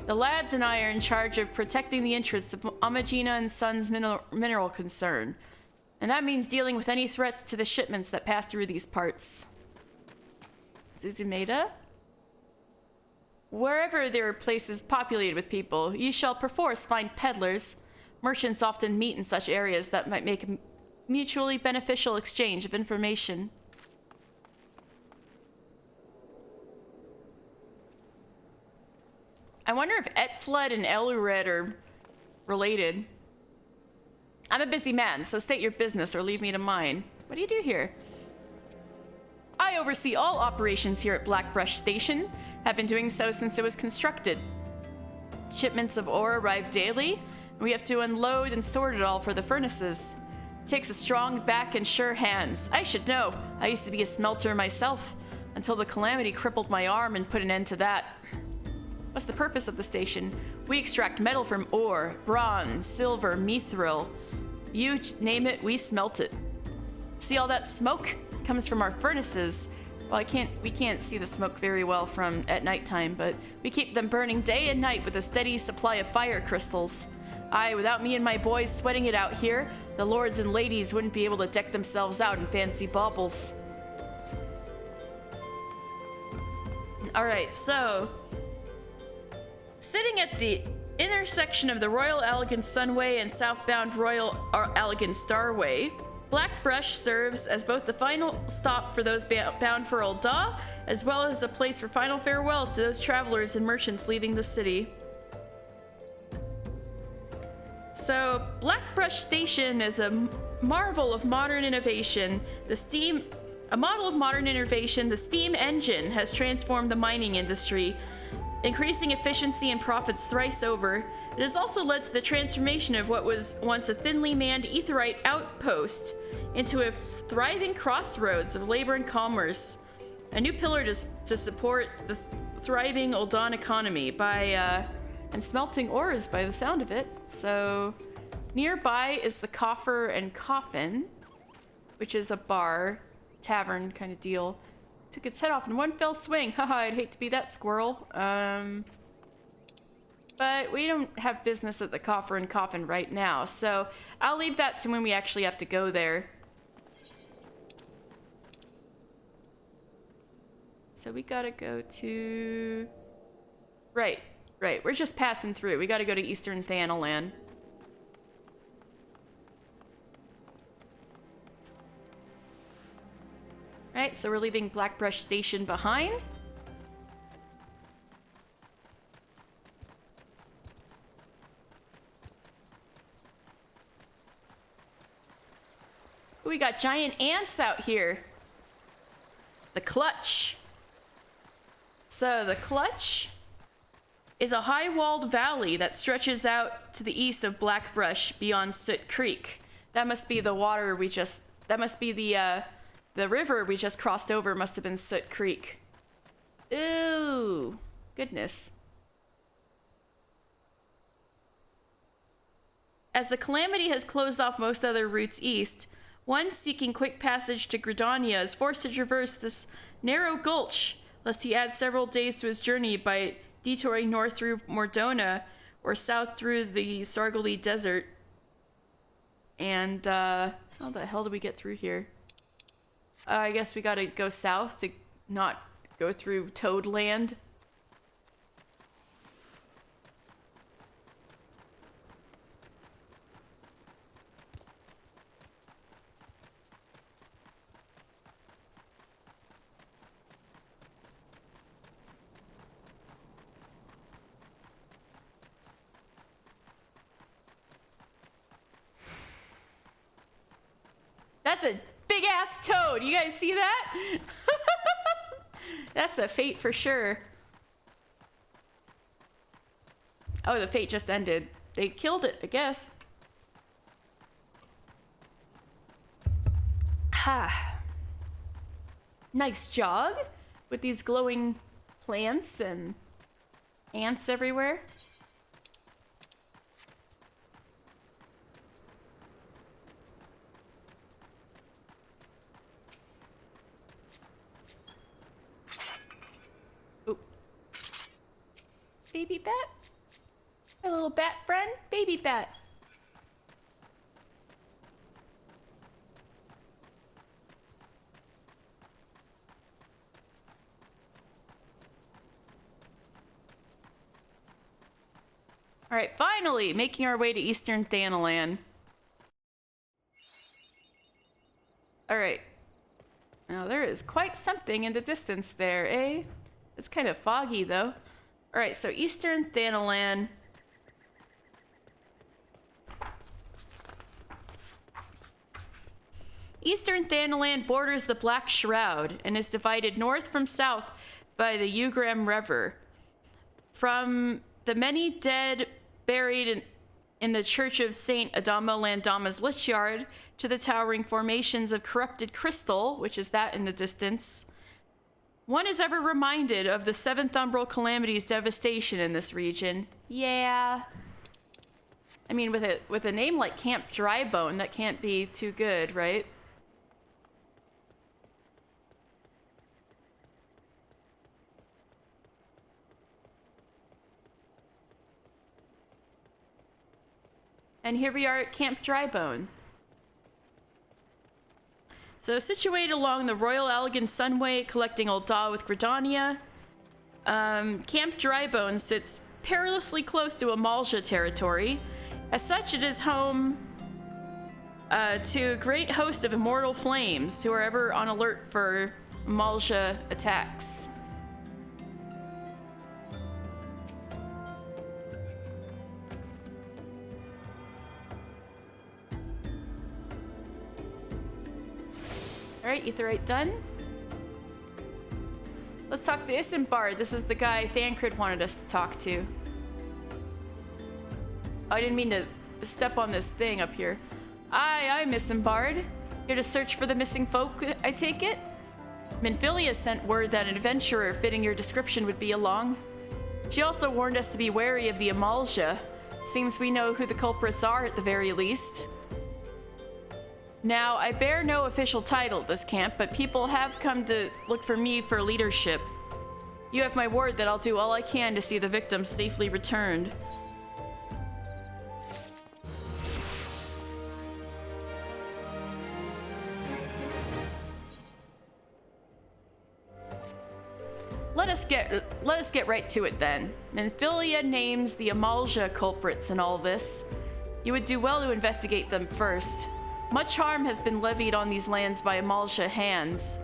The lads and I are in charge of protecting the interests of Amajina and Sons mineral concern. And that means dealing with any threats to the shipments that pass through these parts. Zuzumeda? Wherever there are places populated with people, you shall perforce find peddlers. Merchants often meet in such areas that might make a mutually beneficial exchange of information. I wonder if Etfled and Elured are related. I'm a busy man, so state your business or leave me to mine. What do you do here? I oversee all operations here at Blackbrush Station. Have been doing so since it was constructed. Shipments of ore arrive daily, and we have to unload and sort it all for the furnaces. It takes a strong back and sure hands. I should know. I used to be a smelter myself, until the calamity crippled my arm and put an end to that. What's the purpose of the station? We extract metal from ore, bronze, silver, mithril. You name it, we smelt it. See all that smoke? It comes from our furnaces. Well, we can't see the smoke very well from at nighttime, but we keep them burning day and night with a steady supply of fire crystals. Aye, without me and my boys sweating it out here, the lords and ladies wouldn't be able to deck themselves out in fancy baubles. Alright, so sitting at the intersection of the Royal Allegan Sunway and southbound Royal Allegan Starway, Blackbrush serves as both the final stop for those bound for Ul'dah, as well as a place for final farewells to those travelers and merchants leaving the city. So, Blackbrush Station is a marvel of modern innovation. The steam engine has transformed the mining industry, increasing efficiency and profits thrice over. It has also led to the transformation of what was once a thinly manned Aetheryte outpost into a thriving crossroads of labor and commerce, a new pillar to support the thriving Ul'dah economy by and smelting ores by the sound of it. So nearby is the Coffer and Coffin, which is a bar, tavern kind of deal. Took its head off in one fell swing. Haha, I'd hate to be that squirrel. But we don't have business at the Coffer and Coffin right now, so I'll leave that to when we actually have to go there. So we gotta go to... Right. We're just passing through. We gotta go to Eastern Thanalan. Right, so we're leaving Blackbrush Station behind. We got giant ants out here. The Clutch. So the Clutch is a high-walled valley that stretches out to the east of Blackbrush beyond Soot Creek. That must be the water we just... That must be the river we just crossed over must have been Soot Creek. Ooh, goodness. As the Calamity has closed off most other routes east, one seeking quick passage to Gridania is forced to traverse this narrow gulch, lest he add several days to his journey by detouring north through Mordona or south through the Sargali Desert. And, how the hell do we get through here? I guess we gotta go south to not go through Toadland. That's a big ass toad. You guys see that? That's a fate for sure. Oh, the fate just ended. They killed it, I guess. Ha. Nice jog with these glowing plants and ants everywhere. Baby bat? My little bat friend? Baby bat. Alright, finally making our way to Eastern Thanalan. Alright. Now there is quite something in the distance there, eh? It's kind of foggy though. Alright, so Eastern Thanalan. Eastern Thanalan borders the Black Shroud and is divided north from south by the Ugram River. From the many dead buried in the Church of St. Adama Landama's Lichyard to the towering formations of corrupted crystal, which is that in the distance, One is ever reminded of the Seventh Umbral Calamity's devastation in this region. Yeah. I mean, with a name like Camp Drybone, that can't be too good, right? And here we are at Camp Drybone. So situated along the Royal Allegan Sunway, collecting Ul'dah with Gridania, Camp Drybone sits perilously close to Amalja territory. As such, it is home to a great host of immortal flames who are ever on alert for Amalja attacks. Alright, Aetheryte done. Let's talk to Isambard. This is the guy Thancred wanted us to talk to. Oh, I didn't mean to step on this thing up here. I'm Isambard. Here to search for the missing folk, I take it? Minfilia sent word that an adventurer fitting your description would be along. She also warned us to be wary of the Amalja. Seems we know who the culprits are at the very least. Now, I bear no official title at this camp, but people have come to look for me for leadership. You have my word that I'll do all I can to see the victims safely returned. Let us get right to it then. Minfilia names the Amalja culprits in all this. You would do well to investigate them first. Much harm has been levied on these lands by Amalja hands.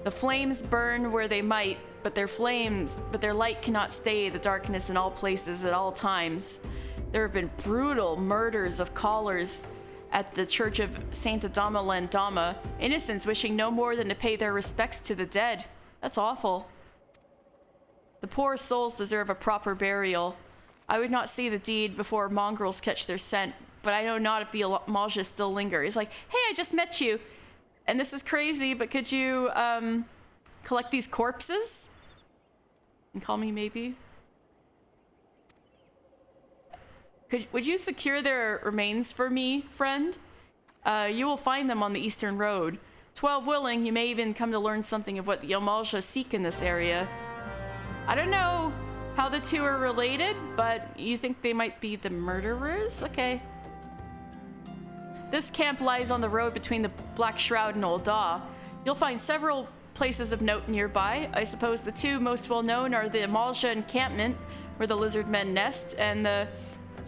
The flames burn where they might, but their light cannot stay the darkness in all places at all times. There have been brutal murders of callers at the Church of Saint Adama Landama, innocents wishing no more than to pay their respects to the dead. That's awful. The poor souls deserve a proper burial. I would not see the deed before mongrels catch their scent, but I know not if the Amalja still linger. He's like, hey, I just met you, and this is crazy, but could you collect these corpses? And call me maybe? Would you secure their remains for me, friend? You will find them on the Eastern Road. 12 willing, you may even come to learn something of what the Amalja seek in this area. I don't know how the two are related, but you think they might be the murderers? Okay. This camp lies on the road between the Black Shroud and Ul'dah. You'll find several places of note nearby. I suppose the two most well known are the Amalja encampment, where the lizard men nest, and the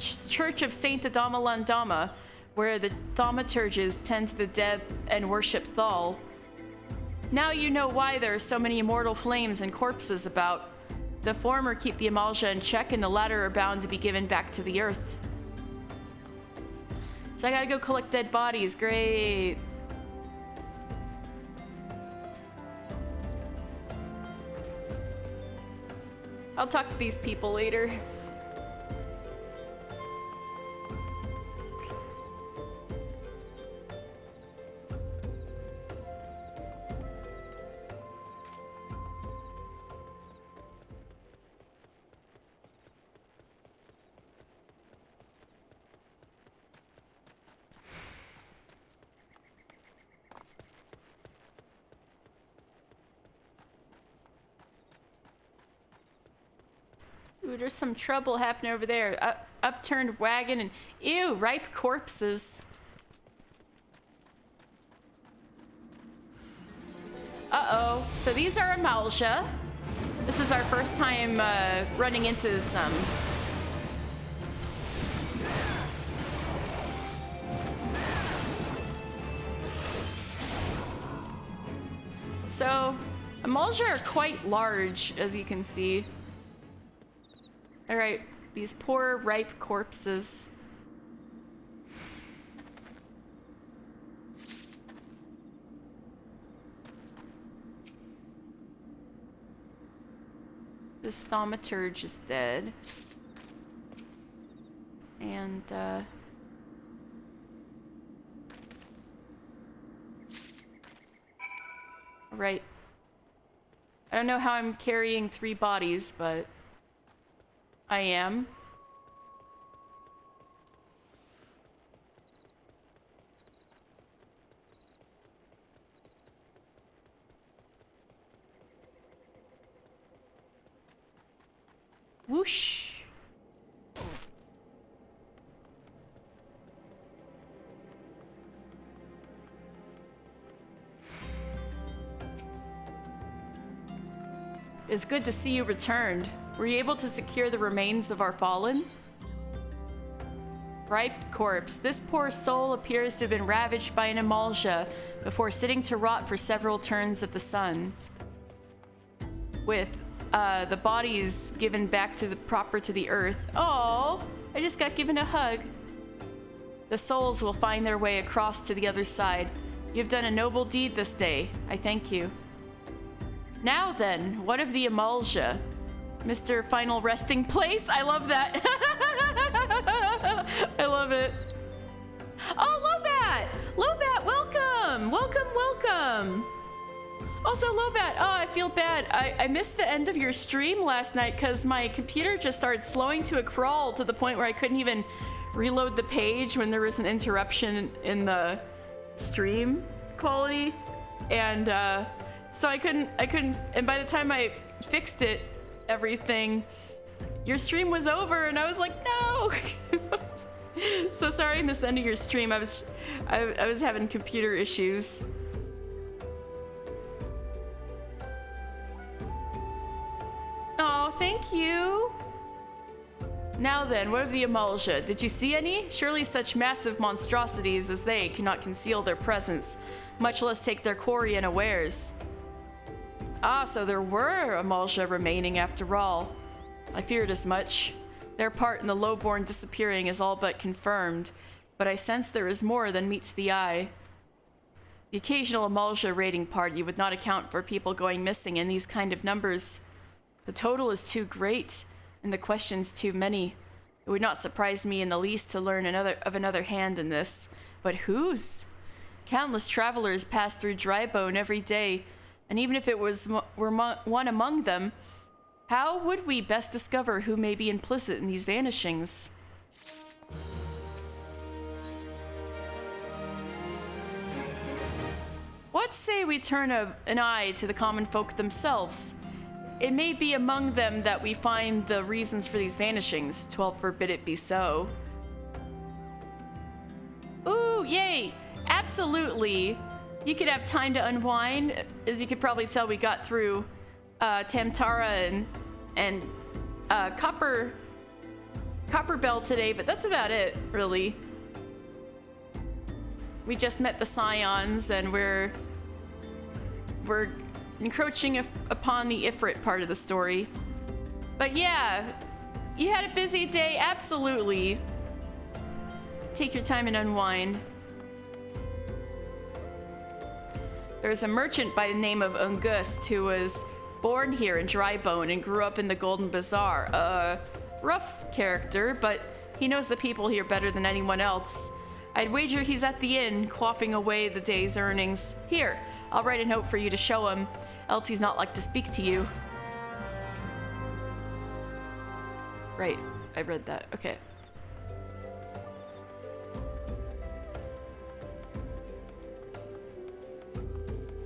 Church of Saint Adama Landama, where the thaumaturges tend to the dead and worship Thal. Now you know why there are so many immortal flames and corpses about. The former keep the Amalja in check, and the latter are bound to be given back to the earth. So I gotta go collect dead bodies. Great. I'll talk to these people later. Ooh, there's some trouble happening over there. Upturned wagon and ew, ripe corpses. Uh-oh. So these are Amalja. This is our first time running into some. So Amalja are quite large, as you can see. All right, these poor ripe corpses. This thaumaturge is dead. And, right. I don't know how I'm carrying 3 bodies, but I am. Whoosh. It's good to see you returned. Were you able to secure the remains of our fallen? Ripe corpse. This poor soul appears to have been ravaged by an emulsia before sitting to rot for several turns of the sun. With the bodies given back to the earth. Oh, I just got given a hug. The souls will find their way across to the other side. You've done a noble deed this day. I thank you. Now then, what of the emulsia? Mr. Final Resting Place? I love that. I love it. Oh, Lobat! Lobat, welcome! Welcome, welcome! Also, Lobat, oh, I feel bad. I missed the end of your stream last night because my computer just started slowing to a crawl to the point where I couldn't even reload the page when there was an interruption in the stream quality. And, so I couldn't, and by the time I fixed it, everything, your stream was over, and I was like, no! So sorry I missed the end of your stream. I was having computer issues. Oh, thank you! Now then, what of the emulsia? Did you see any? Surely such massive monstrosities as they cannot conceal their presence, much less take their quarry unawares. Ah, so there were emulsia remaining after all. I feared as much. Their part in the lowborn disappearing is all but confirmed, but I sense there is more than meets the eye. The occasional emulsia raiding party would not account for people going missing in these kind of numbers. The total is too great, and the questions too many. It would not surprise me in the least to learn of another hand in this. But whose? Countless travelers pass through Drybone every day, and even if it were one among them, how would we best discover who may be implicit in these vanishings? What say we turn an eye to the common folk themselves? It may be among them that we find the reasons for these vanishings. 12 forbid it be so. Ooh, yay! Absolutely! You could have time to unwind. As you could probably tell, we got through Tamtara and Copper Bell today, but that's about it, really. We just met the Scions, and we're encroaching upon the Ifrit part of the story. But yeah, you had a busy day, absolutely. Take your time and unwind. There's a merchant by the name of Ungust who was born here in Drybone and grew up in the Golden Bazaar. Rough character, but he knows the people here better than anyone else. I'd wager he's at the inn, quaffing away the day's earnings. Here, I'll write a note for you to show him, else he's not like to speak to you. Right, I read that, okay.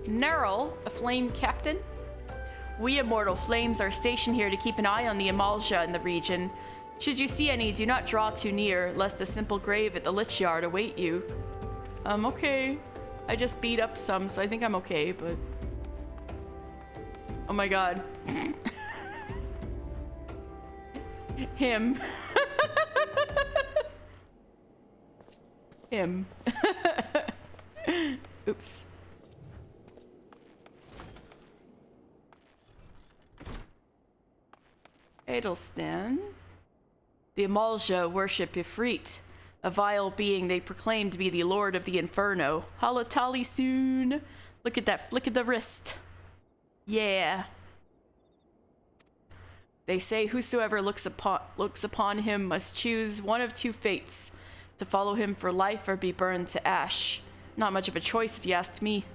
Nerl, a flame captain. We immortal flames are stationed here to keep an eye on the emulsia in the region. Should you see any, do not draw too near, lest a simple grave at the Lich Yard await you. Okay. I just beat up some, so I think I'm okay, but... Oh my god. Him. Him. Oops. Edelstan. The emulsia worship Ifrit, a vile being they proclaim to be the lord of the inferno. Halatali soon. Look at that flick of the wrist. Yeah. They say whosoever looks upon him must choose one of two fates, to follow him for life or be burned to ash. Not much of a choice if you asked me.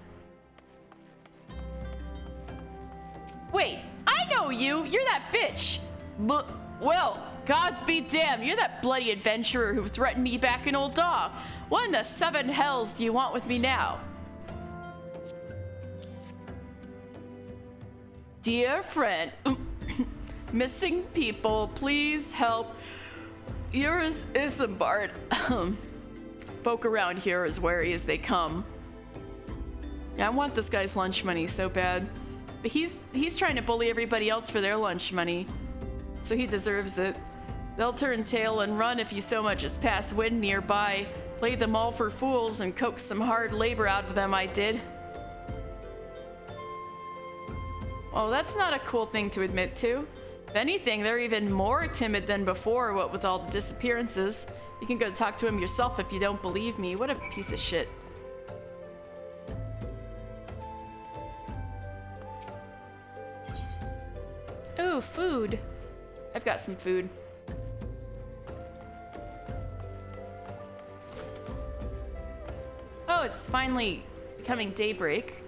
Wait, I know you! You're that bitch! Well, gods be damned, you're that bloody adventurer who threatened me back in Old Daw. What in the seven hells do you want with me now? Dear friend, missing people, please help. Yours Isambard. Folk around here as wary as they come. Yeah, I want this guy's lunch money so bad. But he's trying to bully everybody else for their lunch money. So he deserves it. They'll turn tail and run if you so much as pass wind nearby. Played them all for fools and coaxed some hard labor out of them, I did. Oh, that's not a cool thing to admit to. If anything, they're even more timid than before, what with all the disappearances. You can go talk to him yourself if you don't believe me. What a piece of shit. Ooh, food. I've got some food. Oh, it's finally becoming daybreak.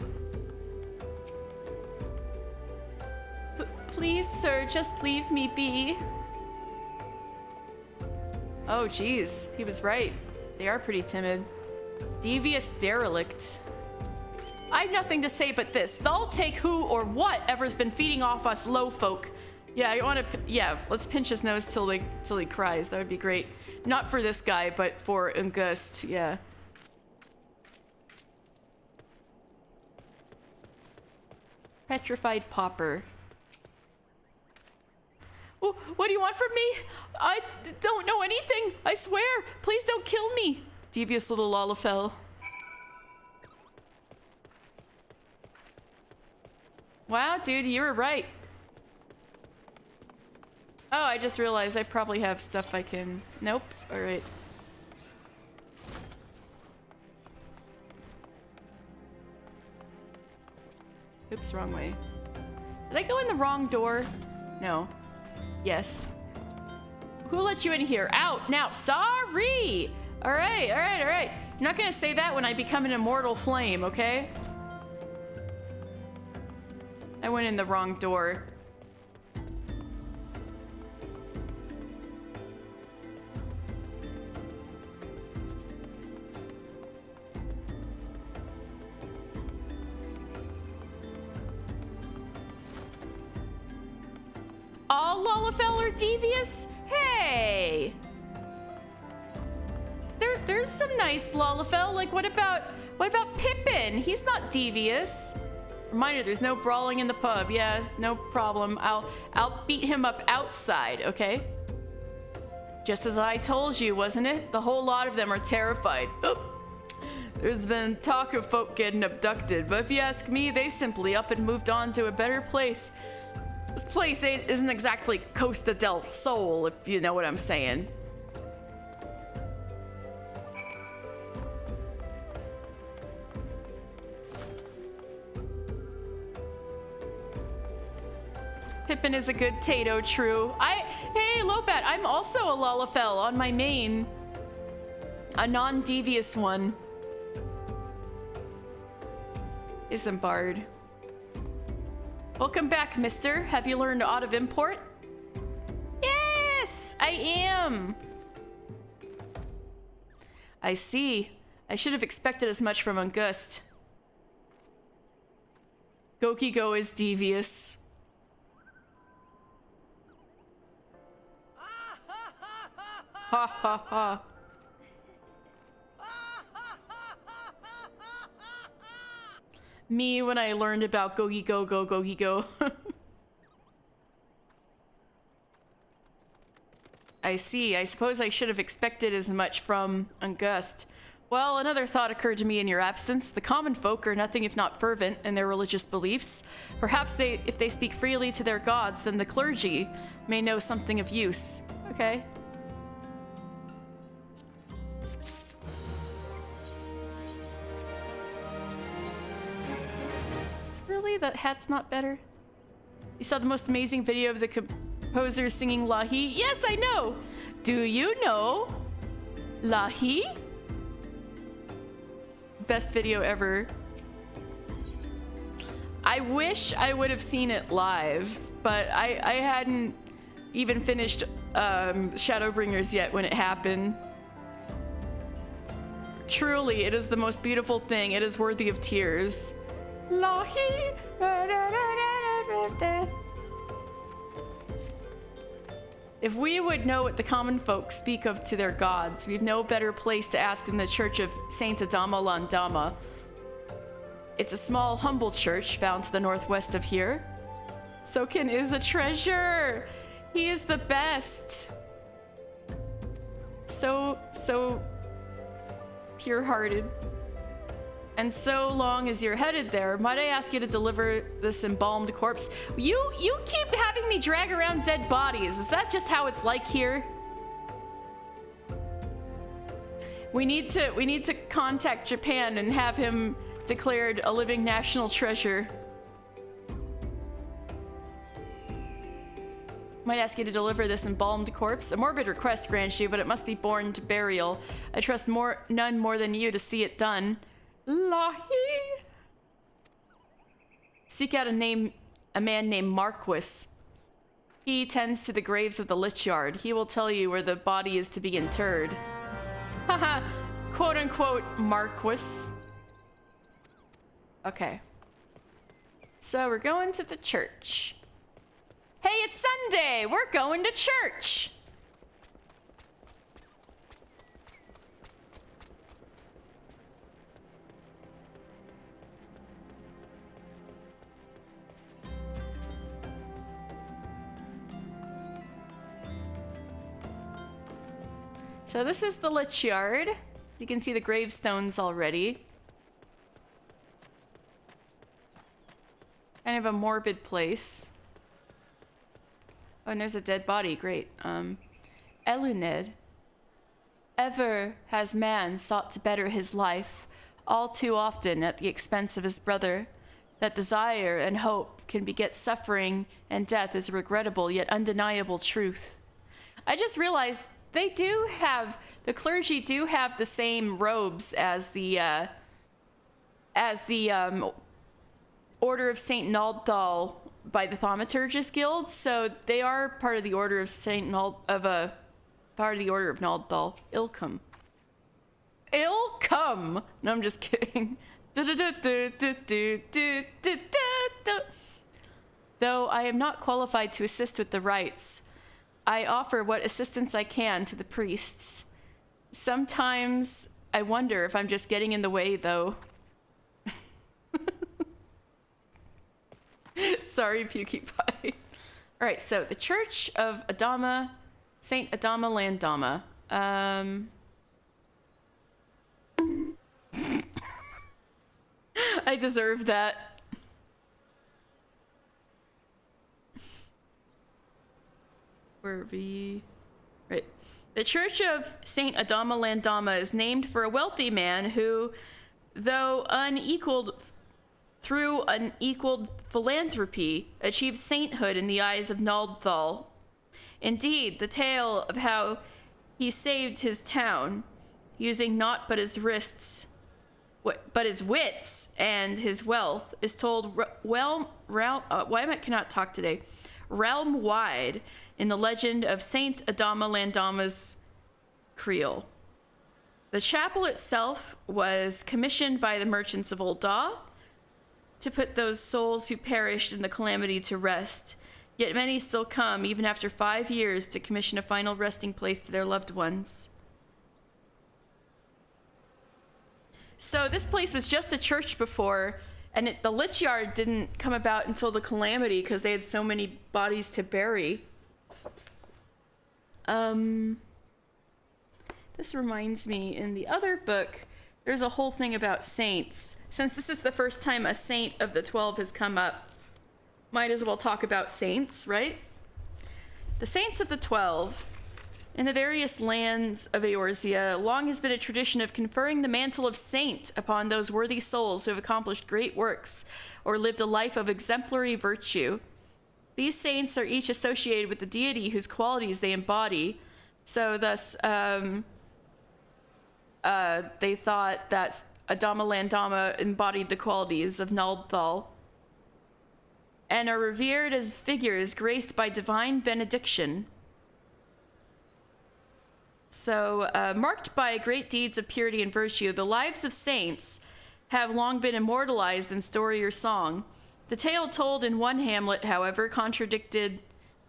Please, sir, just leave me be. Oh, geez. He was right. They are pretty timid. Devious derelict. I have nothing to say but this. They'll take who or whatever's been feeding off us low folk. Yeah, I want to. Yeah, let's pinch his nose till he cries. That would be great. Not for this guy, but for Ungust. Yeah. Petrified pauper. Oh, what do you want from me? I don't know anything. I swear. Please don't kill me. Devious little Lalafell. Wow, dude, you were right. Oh, I just realized I probably have stuff I can... Nope. All right. Oops, wrong way. Did I go in the wrong door? No. Yes. Who let you in here? Out now. Sorry. All right, all right, all right. You're not gonna say that when I become an immortal flame, okay? I went in the wrong door. All Lalafell are devious? Hey! There's some nice Lalafell. Like, what about Pippin? He's not devious. Reminder, there's no brawling in the pub. Yeah, no problem. I'll beat him up outside, okay? Just as I told you, wasn't it? The whole lot of them are terrified. There's been talk of folk getting abducted, but if you ask me, they simply up and moved on to a better place. This place isn't exactly Costa del Sol, if you know what I'm saying. Pippin is a good Tato, true. Hey, Lopat, I'm also a Lalafell on my main. A non-devious one. Isambard. Welcome back, mister. Have you learned aught of import? Yes, I am. I see. I should have expected as much from Ungust. Gokigo is devious. Ha ha ha. Me when I learned about Gogigo. I see. I suppose I should have expected as much from Ungust. Well, another thought occurred to me in your absence. The common folk are nothing if not fervent in their religious beliefs. Perhaps if they speak freely to their gods, then the clergy may know something of use. Okay. Really? That hat's not better? You saw the most amazing video of the composer singing Lahi? Yes, I know! Do you know Lahi? Best video ever. I wish I would have seen it live, but I hadn't even finished Shadowbringers yet when it happened. Truly, it is the most beautiful thing. It is worthy of tears. Lahi. If we would know what the common folk speak of to their gods, we've no better place to ask than the Church of Saint Adama Landama. It's a small, humble church found to the northwest of here. Sokin is a treasure. He is the best. So pure-hearted. And so long as you're headed there, might I ask you to deliver this embalmed corpse? You keep having me drag around dead bodies. Is that just how it's like here? We need to contact Japan and have him declared a living national treasure. Might ask you to deliver this embalmed corpse. A morbid request grants you, but it must be borne to burial. I trust none more than you to see it done. Lahi. Seek out a man named Marquis. He tends to the graves of the Lich Yard. He will tell you where the body is to be interred. Haha, quote unquote Marquis. Okay. So we're going to the church. Hey, it's Sunday! We're going to church! So this is the Lich Yard. You can see the gravestones already. Kind of a morbid place. Oh, and there's a dead body. Great. Eluned. Ever has man sought to better his life, all too often at the expense of his brother. That desire and hope can beget suffering, and death is a regrettable yet undeniable truth. I just realized they do have, the clergy do have the same robes as the Order of Saint Naldthal by the Thaumaturgist Guild, so they are part of the Order of part of the Order of Naldthal. Ilkum. Ilkum! No, I'm just kidding. Though I am not qualified to assist with the rites, I offer what assistance I can to the priests. Sometimes I wonder if I'm just getting in the way, though. Sorry, PewDiePie. All right, so the Church of Adama, Saint Adama Landama. I deserve that. Where we? Right. The Church of Saint Adama Landama is named for a wealthy man who, though through unequaled philanthropy, achieved sainthood in the eyes of Naldthal. Indeed, the tale of how he saved his town, using naught but his wrists, but his wits and his wealth, is told realm-wide in the legend of Saint Adama Landama's Creel. The chapel itself was commissioned by the merchants of Ul'dah to put those souls who perished in the calamity to rest, yet many still come, even after 5 years, to commission a final resting place to their loved ones. So this place was just a church before, and the Lich Yard didn't come about until the calamity because they had so many bodies to bury. This reminds me, in the other book, there's a whole thing about saints. Since this is the first time a saint of the 12 has come up, might as well talk about saints, right? The saints of the 12, in the various lands of Eorzea, long has been a tradition of conferring the mantle of saint upon those worthy souls who have accomplished great works or lived a life of exemplary virtue. These saints are each associated with the deity whose qualities they embody. So thus, they thought that Adama Landama embodied the qualities of Naldthal. and are revered as figures graced by divine benediction. So, marked by great deeds of purity and virtue, the lives of saints have long been immortalized in story or song. The tale told in one hamlet, however, contradicted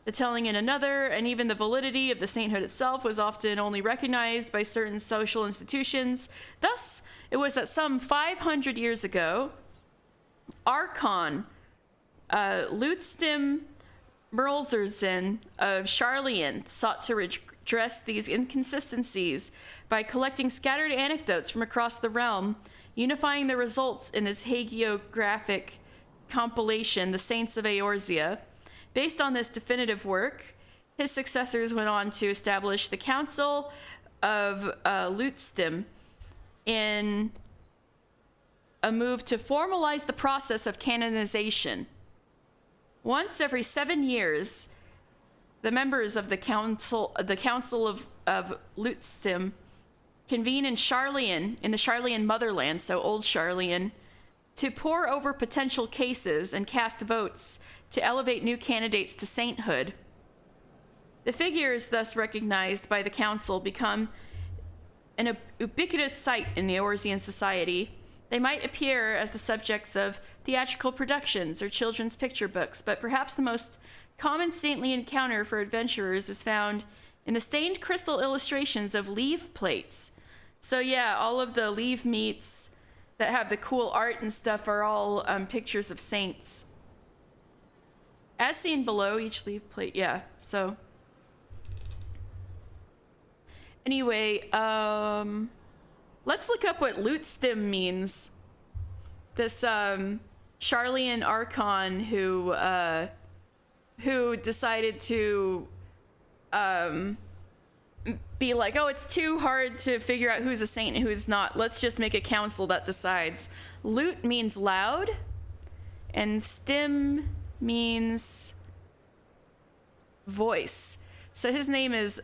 the telling in another, and even the validity of the sainthood itself was often only recognized by certain social institutions. Thus, it was that some 500 years ago, Archon Lutstim Merlzerzen of Charlian sought to redress these inconsistencies by collecting scattered anecdotes from across the realm, unifying the results in his hagiographic compilation, The Saints of Eorzea. Based on this definitive work, his successors went on to establish the Council of Lutstim in a move to formalize the process of canonization. Once every 7 years, the members of the Council of Lutstim convene in Charlian, in the Charlian motherland, so Old Charlian, to pore over potential cases and cast votes to elevate new candidates to sainthood. The figures thus recognized by the council become an ubiquitous sight in the Eorzean society. They might appear as the subjects of theatrical productions or children's picture books, but perhaps the most common saintly encounter for adventurers is found in the stained crystal illustrations of leave plates. So yeah, all of the leave meets that have the cool art and stuff are all pictures of saints. As seen below, each leaf plate, yeah, so. Anyway, let's look up what Lutstim means. This Charlian Archon who decided to be like, oh, it's too hard to figure out who's a saint and who's not. Let's just make a council that decides. Lut means loud, and stim means voice. So his name is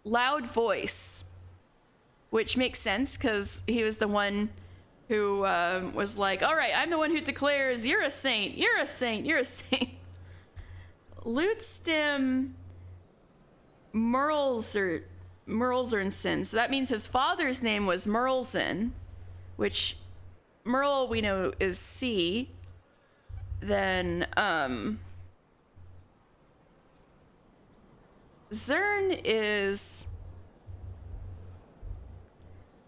Loud Voice, which makes sense because he was the one who was like, all right, I'm the one who declares you're a saint, you're a saint, you're a saint. Lutstim Merlzernson. So that means his father's name was Merlzen, which Merl we know is sea. Then Zern is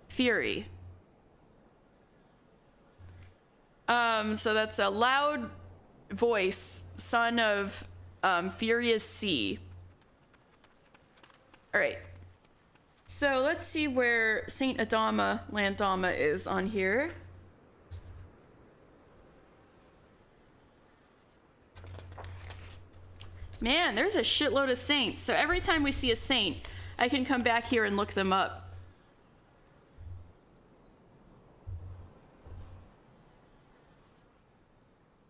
fury. So that's a loud voice, son of furious sea. All right. So let's see where Saint Adama Landama is on here. Man, there's a shitload of saints. So every time we see a saint, I can come back here and look them up.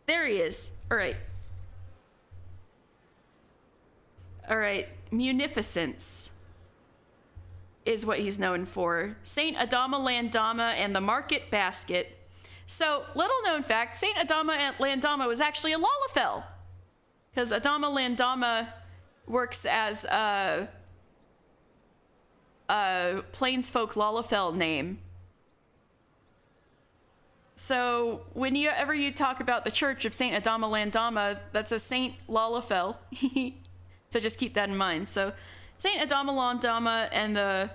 There he is. All right. All right. Munificence is what he's known for. Saint Adama Landama and the Market Basket. So, little known fact, Saint Adama Landama was actually a Lalafell. Because Adama Landama works as a Plainsfolk Lalafell name. So whenever you talk about the Church of Saint Adama Landama, that's a Saint Lalafell. So just keep that in mind. So Saint Adama Landama and the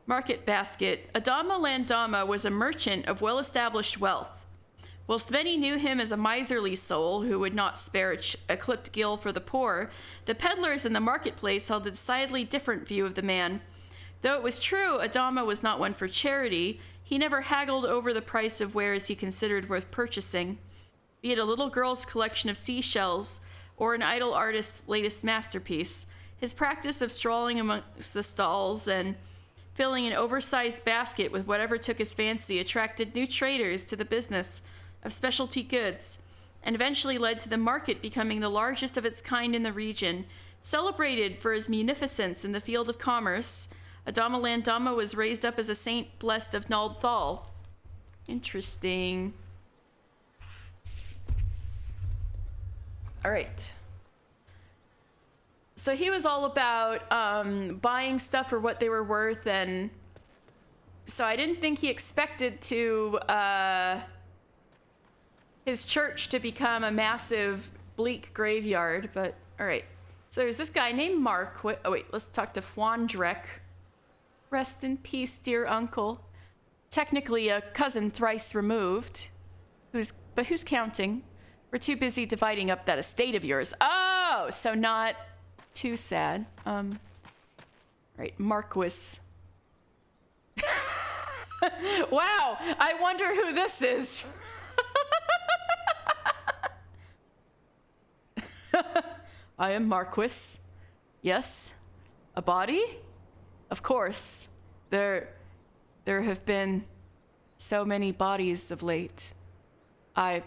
Market Basket. Adama Landama was a merchant of well-established wealth. Whilst many knew him as a miserly soul who would not spare a clipped gill for the poor, the peddlers in the marketplace held a decidedly different view of the man. Though it was true Adama was not one for charity, he never haggled over the price of wares he considered worth purchasing, be it a little girl's collection of seashells or an idle artist's latest masterpiece. His practice of strolling amongst the stalls and filling an oversized basket with whatever took his fancy attracted new traders to the business of specialty goods, and eventually led to the market becoming the largest of its kind in the region. Celebrated for his munificence in the field of commerce, Adama Landama was raised up as a saint blessed of Nald Thal. Interesting. All right. So he was all about buying stuff for what they were worth, and so I didn't think he expected to his church to become a massive bleak graveyard, but all right. So there's this guy named Mark. Oh wait, let's talk to Fwandrek. Rest in peace, dear uncle. Technically a cousin thrice removed. Who's counting? We're too busy dividing up that estate of yours. Oh, so not too sad. Right, Marquis. Wow, I wonder who this is. I am Marquis. Yes. A body? Of course. There have been so many bodies of late. I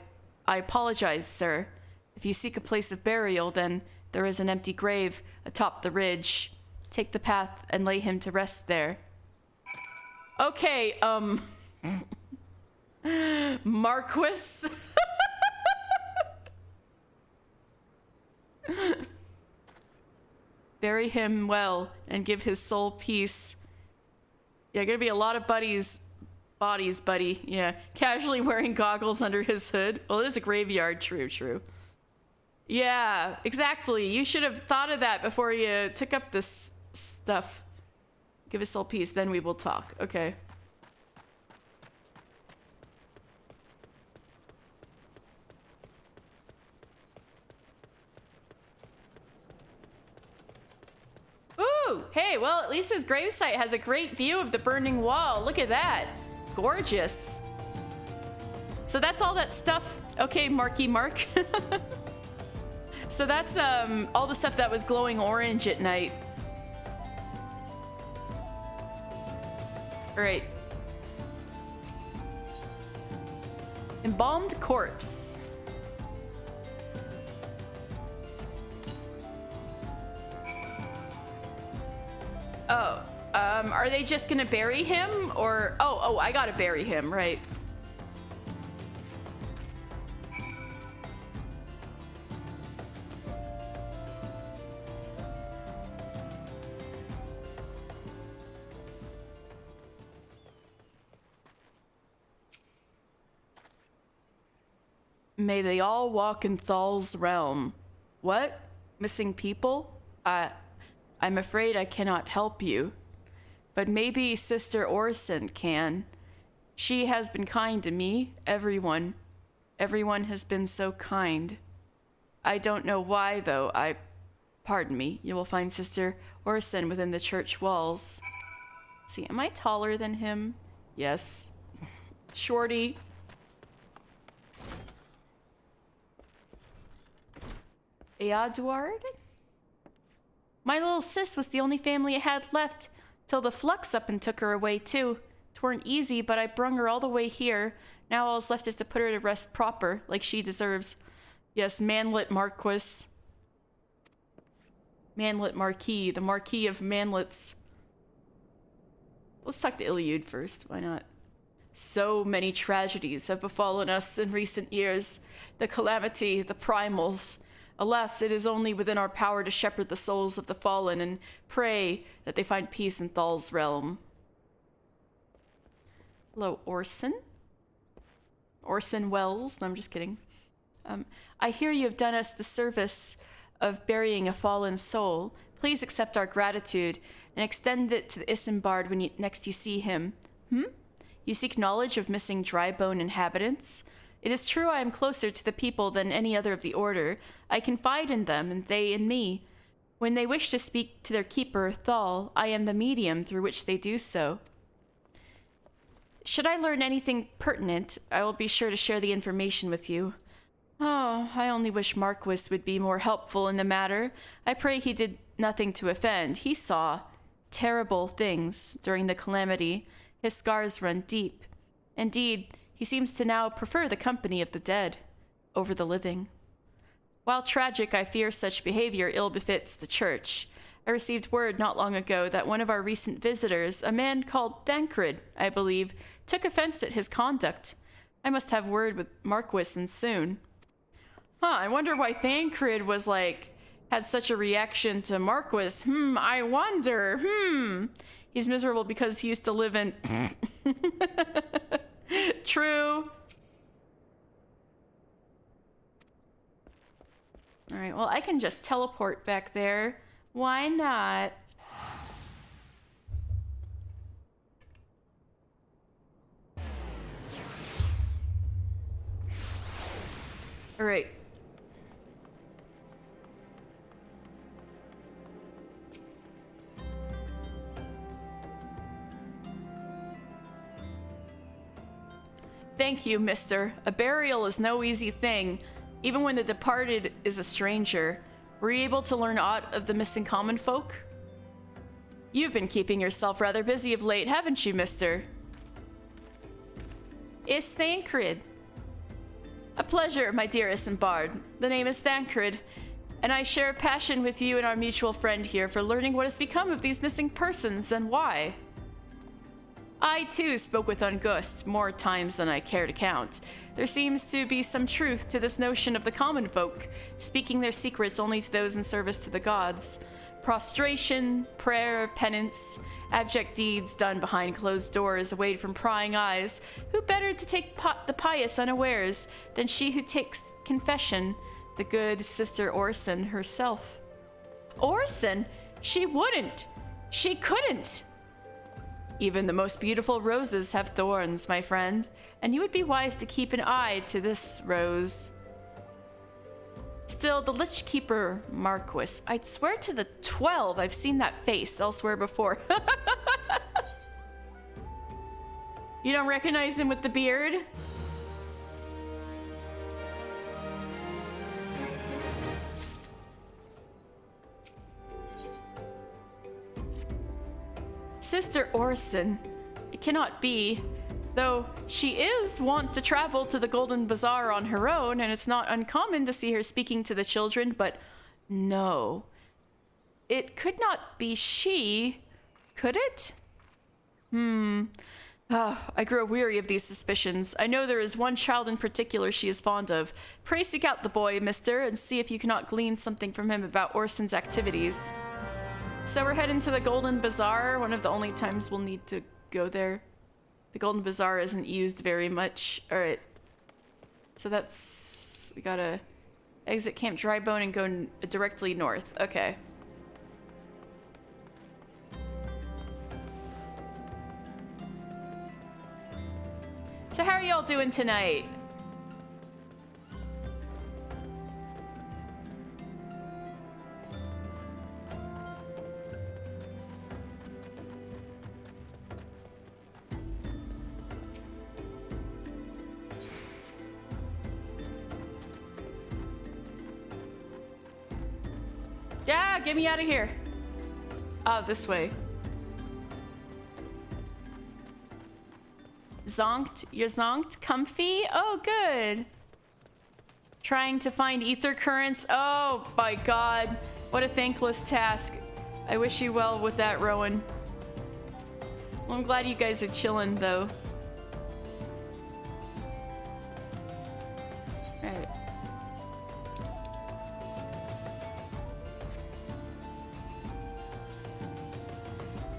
apologize, sir. If you seek a place of burial, then there is an empty grave atop the ridge. Take the path and lay him to rest there. Okay, Marquis? Bury him well and give his soul peace. Yeah, gonna be a lot of bodies, buddy. Yeah, casually wearing goggles under his hood. Well, it is a graveyard. True. Yeah, exactly. You should have thought of that before you took up this stuff. Give his soul peace, then we will talk. Okay. Ooh, hey, well, at least his gravesite has a great view of the burning wall. Look at that. Gorgeous. So that's all that stuff. Okay, Marky Mark. So that's all the stuff that was glowing orange at night. All right. Embalmed corpse. Oh, are they just gonna bury him, or oh, I gotta bury him, right? May they all walk in Thal's realm. What? Missing people? I'm afraid I cannot help you. But maybe Sister Orson can. She has been kind to me, everyone. Everyone has been so kind. I don't know why, though. Pardon me. You will find Sister Orson within the church walls. See, am I taller than him? Yes. Shorty. Eaduard? My little sis was the only family I had left, till the flux up and took her away too. 'Tweren't easy, but I brung her all the way here. Now all's left is to put her to rest proper, like she deserves. Yes, Manlet Marquis. Manlet Marquis, the Marquis of Manlets. Let's talk to Iliud first, why not? So many tragedies have befallen us in recent years. The calamity, the primals. Alas, it is only within our power to shepherd the souls of the fallen and pray that they find peace in Thal's realm. Hello, Orson? Orson Welles? No, I'm just kidding. I hear you have done us the service of burying a fallen soul. Please accept our gratitude and extend it to the Isambard when next you see him. You seek knowledge of missing dry bone inhabitants? It is true I am closer to the people than any other of the order. I confide in them, and they in me. When they wish to speak to their keeper, Thal, I am the medium through which they do so. Should I learn anything pertinent, I will be sure to share the information with you. Oh, I only wish Marquis would be more helpful in the matter. I pray he did nothing to offend. He saw terrible things during the calamity. His scars run deep. Indeed, he seems to now prefer the company of the dead over the living. While tragic, I fear such behavior ill befits the church. I received word not long ago that one of our recent visitors, a man called Thancred, I believe, took offense at his conduct. I must have word with Marquis and soon. I wonder why Thancred was like, had such a reaction to Marquis. I wonder. He's miserable because he used to live in... True. Alright, well, I can just teleport back there. Why not? Alright. Thank you, mister. A burial is no easy thing, even when the departed is a stranger. Were you able to learn aught of the missing common folk? You've been keeping yourself rather busy of late, haven't you, mister? Is Thancred. A pleasure, my dearest and bard. The name is Thancred, and I share a passion with you and our mutual friend here for learning what has become of these missing persons and why. I, too, spoke with Ungust more times than I care to count. There seems to be some truth to this notion of the common folk, speaking their secrets only to those in service to the gods. Prostration, prayer, penance, abject deeds done behind closed doors away from prying eyes. Who better to take the pious unawares than she who takes confession, the good Sister Orson herself? Orson? She wouldn't. She couldn't. Even the most beautiful roses have thorns, my friend, and you would be wise to keep an eye to this rose. Still, the Lich Keeper Marquis, I'd swear to the 12 I've seen that face elsewhere before. You don't recognize him with the beard? Sister Orson. It cannot be. Though she is wont to travel to the Golden Bazaar on her own, and it's not uncommon to see her speaking to the children, but no. It could not be she, could it? I grow weary of these suspicions. I know there is one child in particular she is fond of. Pray seek out the boy, mister, and see if you cannot glean something from him about Orson's activities. So we're heading to the Golden Bazaar, one of the only times we'll need to go there. The Golden Bazaar isn't used very much. Alright. So that's... we gotta exit Camp Drybone and go directly north. Okay. So how are y'all doing tonight? Yeah, get me out of here. Oh, this way. Zonked? You're zonked? Comfy? Oh, good. Trying to find ether currents? Oh, my God. What a thankless task. I wish you well with that, Rowan. Well, I'm glad you guys are chilling, though. Alright.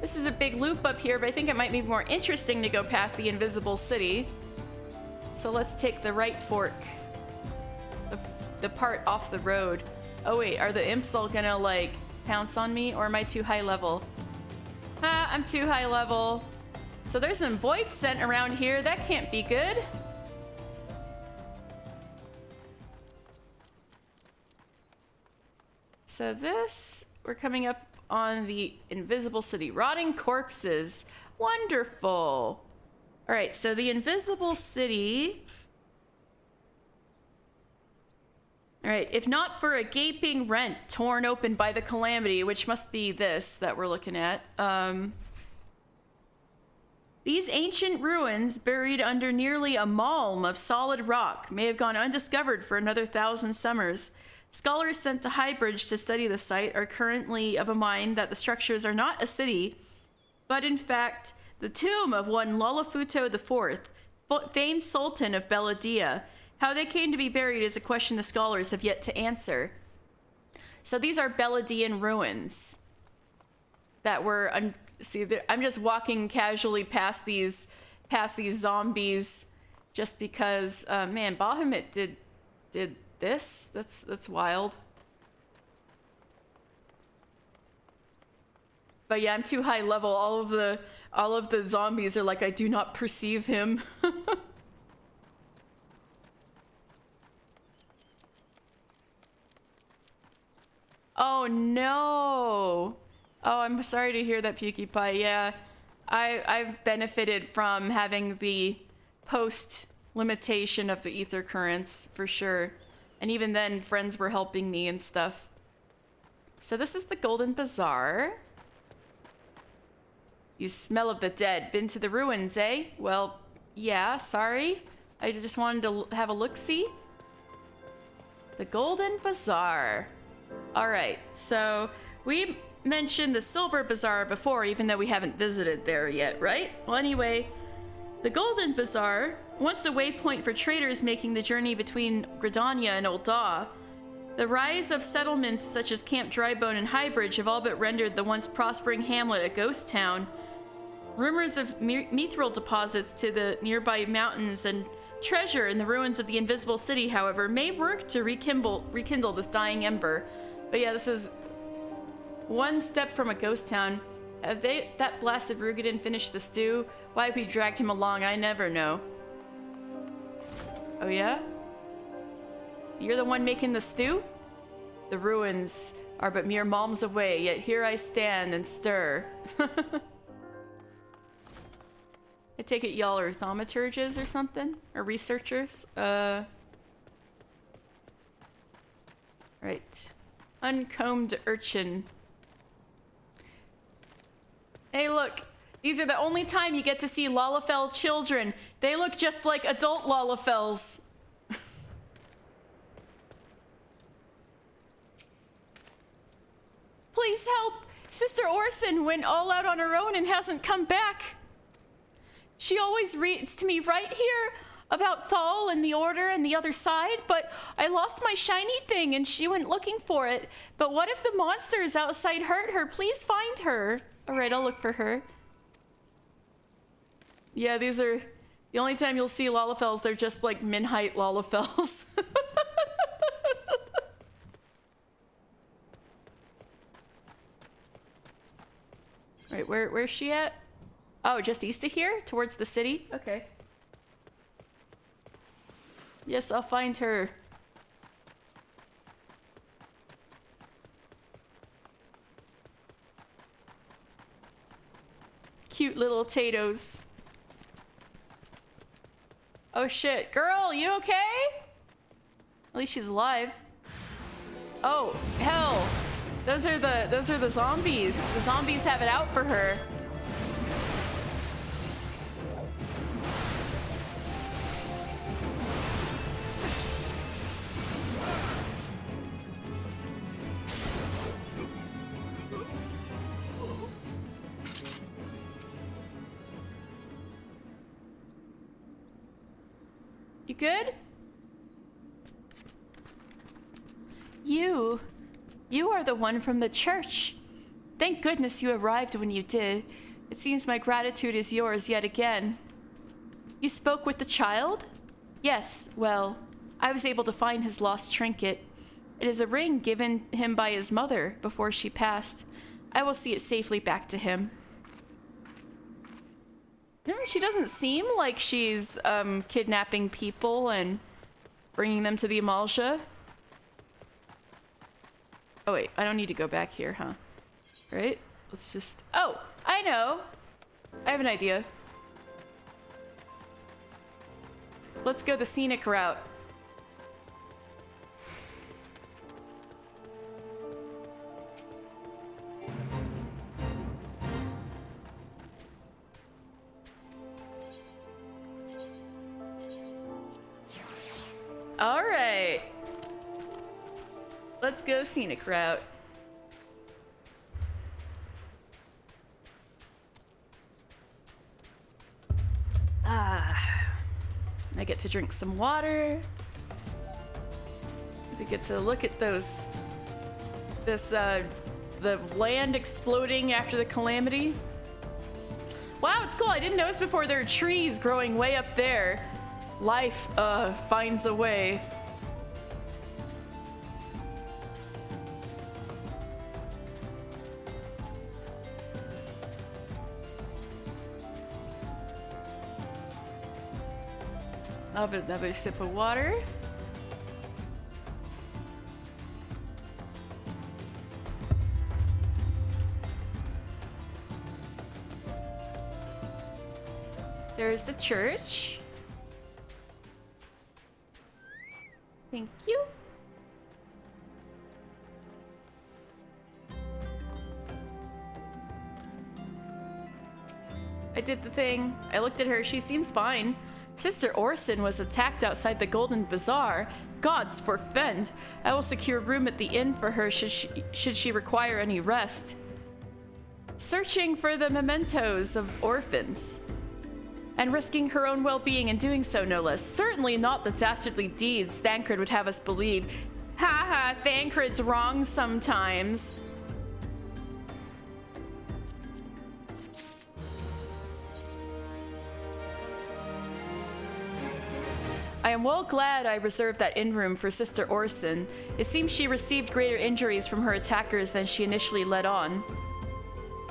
This is a big loop up here, but I think it might be more interesting to go past the invisible city. So let's take the right fork. The part off the road. Oh wait, are the imps all gonna like pounce on me, or am I too high level? Ah, I'm too high level. So there's some void scent around here. That can't be good. So this, we're coming up on the invisible city. Rotting corpses. Wonderful. All right, so the invisible city. All right, if not for a gaping rent torn open by the calamity, which must be this that we're looking at. These ancient ruins, buried under nearly a malm of solid rock, may have gone undiscovered for another 1,000 summers. Scholars sent to Highbridge to study the site are currently of a mind that the structures are not a city, but in fact the tomb of one Lolafuto IV, famed Sultan of Beladia, How they came to be buried is a question the scholars have yet to answer. So these are Beladian ruins that were... I'm just walking casually past these zombies just because, man, Bahamut did this? That's wild. But yeah, I'm too high level. All of the zombies are like, I do not perceive him. Oh no. Oh, I'm sorry to hear that, PewDiePie. Yeah, I've benefited from having the post limitation of the ether currents for sure. And even then, friends were helping me and stuff. So this is the Golden Bazaar. You smell of the dead. Been to the ruins, eh? Well, yeah, sorry. I just wanted to have a look-see. The Golden Bazaar. All right, so we mentioned the Silver Bazaar before, even though we haven't visited there yet, right? Well, anyway, the Golden Bazaar, once a waypoint for traders making the journey between Gridania and Ul'dah. The rise of settlements such as Camp Drybone and Highbridge have all but rendered the once prospering hamlet a ghost town. Rumors of mithril deposits to the nearby mountains and treasure in the ruins of the Invisible City, however, may work to rekindle this dying ember. But yeah, this is one step from a ghost town. Have that blasted Rugadin finished the stew? Why we dragged him along, I never know. Oh yeah? You're the one making the stew? The ruins are but mere malms away, yet here I stand and stir. I take it y'all are thaumaturges or something? Or researchers? Right. Uncombed urchin. Hey look, these are the only time you get to see Lalafell children. They look just like adult Lalafells. Please help! Sister Orson went all out on her own and hasn't come back. She always reads to me right here about Thal and the Order and the other side, but I lost my shiny thing and she went looking for it. But what if the monsters outside hurt her? Please find her. All right, I'll look for her. Yeah, these are the only time you'll see Lalafells. They're just like min-height Lalafells. Right, where's she at? Oh, just east of here? Towards the city? Okay. Yes, I'll find her. Cute little Tatoes. Oh shit. Girl, you okay? At least she's alive. Oh, hell. Those are the zombies. The zombies have it out for her. You good? You are the one from the church. Thank goodness you arrived when you did. It seems my gratitude is yours yet again. You spoke with the child? Yes, well, I was able to find his lost trinket. It is a ring given him by his mother before she passed. I will see it safely back to him. She doesn't seem like she's kidnapping people and bringing them to the Amalja. Oh wait, I don't need to go back here, huh? Right? Let's just... Oh, I know! I have an idea. Let's go the scenic route. All right. Let's go scenic route. I get to drink some water. We get to look at those, the land exploding after the calamity. Wow, it's cool. I didn't notice before there are trees growing way up there. Life, finds a way. I'll have another sip of water. There's the church. Thank you. I did the thing. I looked at her. She seems fine. Sister Orson was attacked outside the Golden Bazaar. Gods forfend. I will secure a room at the inn for her should she require any rest. Searching for the mementos of orphans. And risking her own well-being in doing so, no less. Certainly not the dastardly deeds Thancred would have us believe. Haha, Thancred's wrong sometimes. I am well glad I reserved that inn room for Sister Orson. It seems she received greater injuries from her attackers than she initially let on.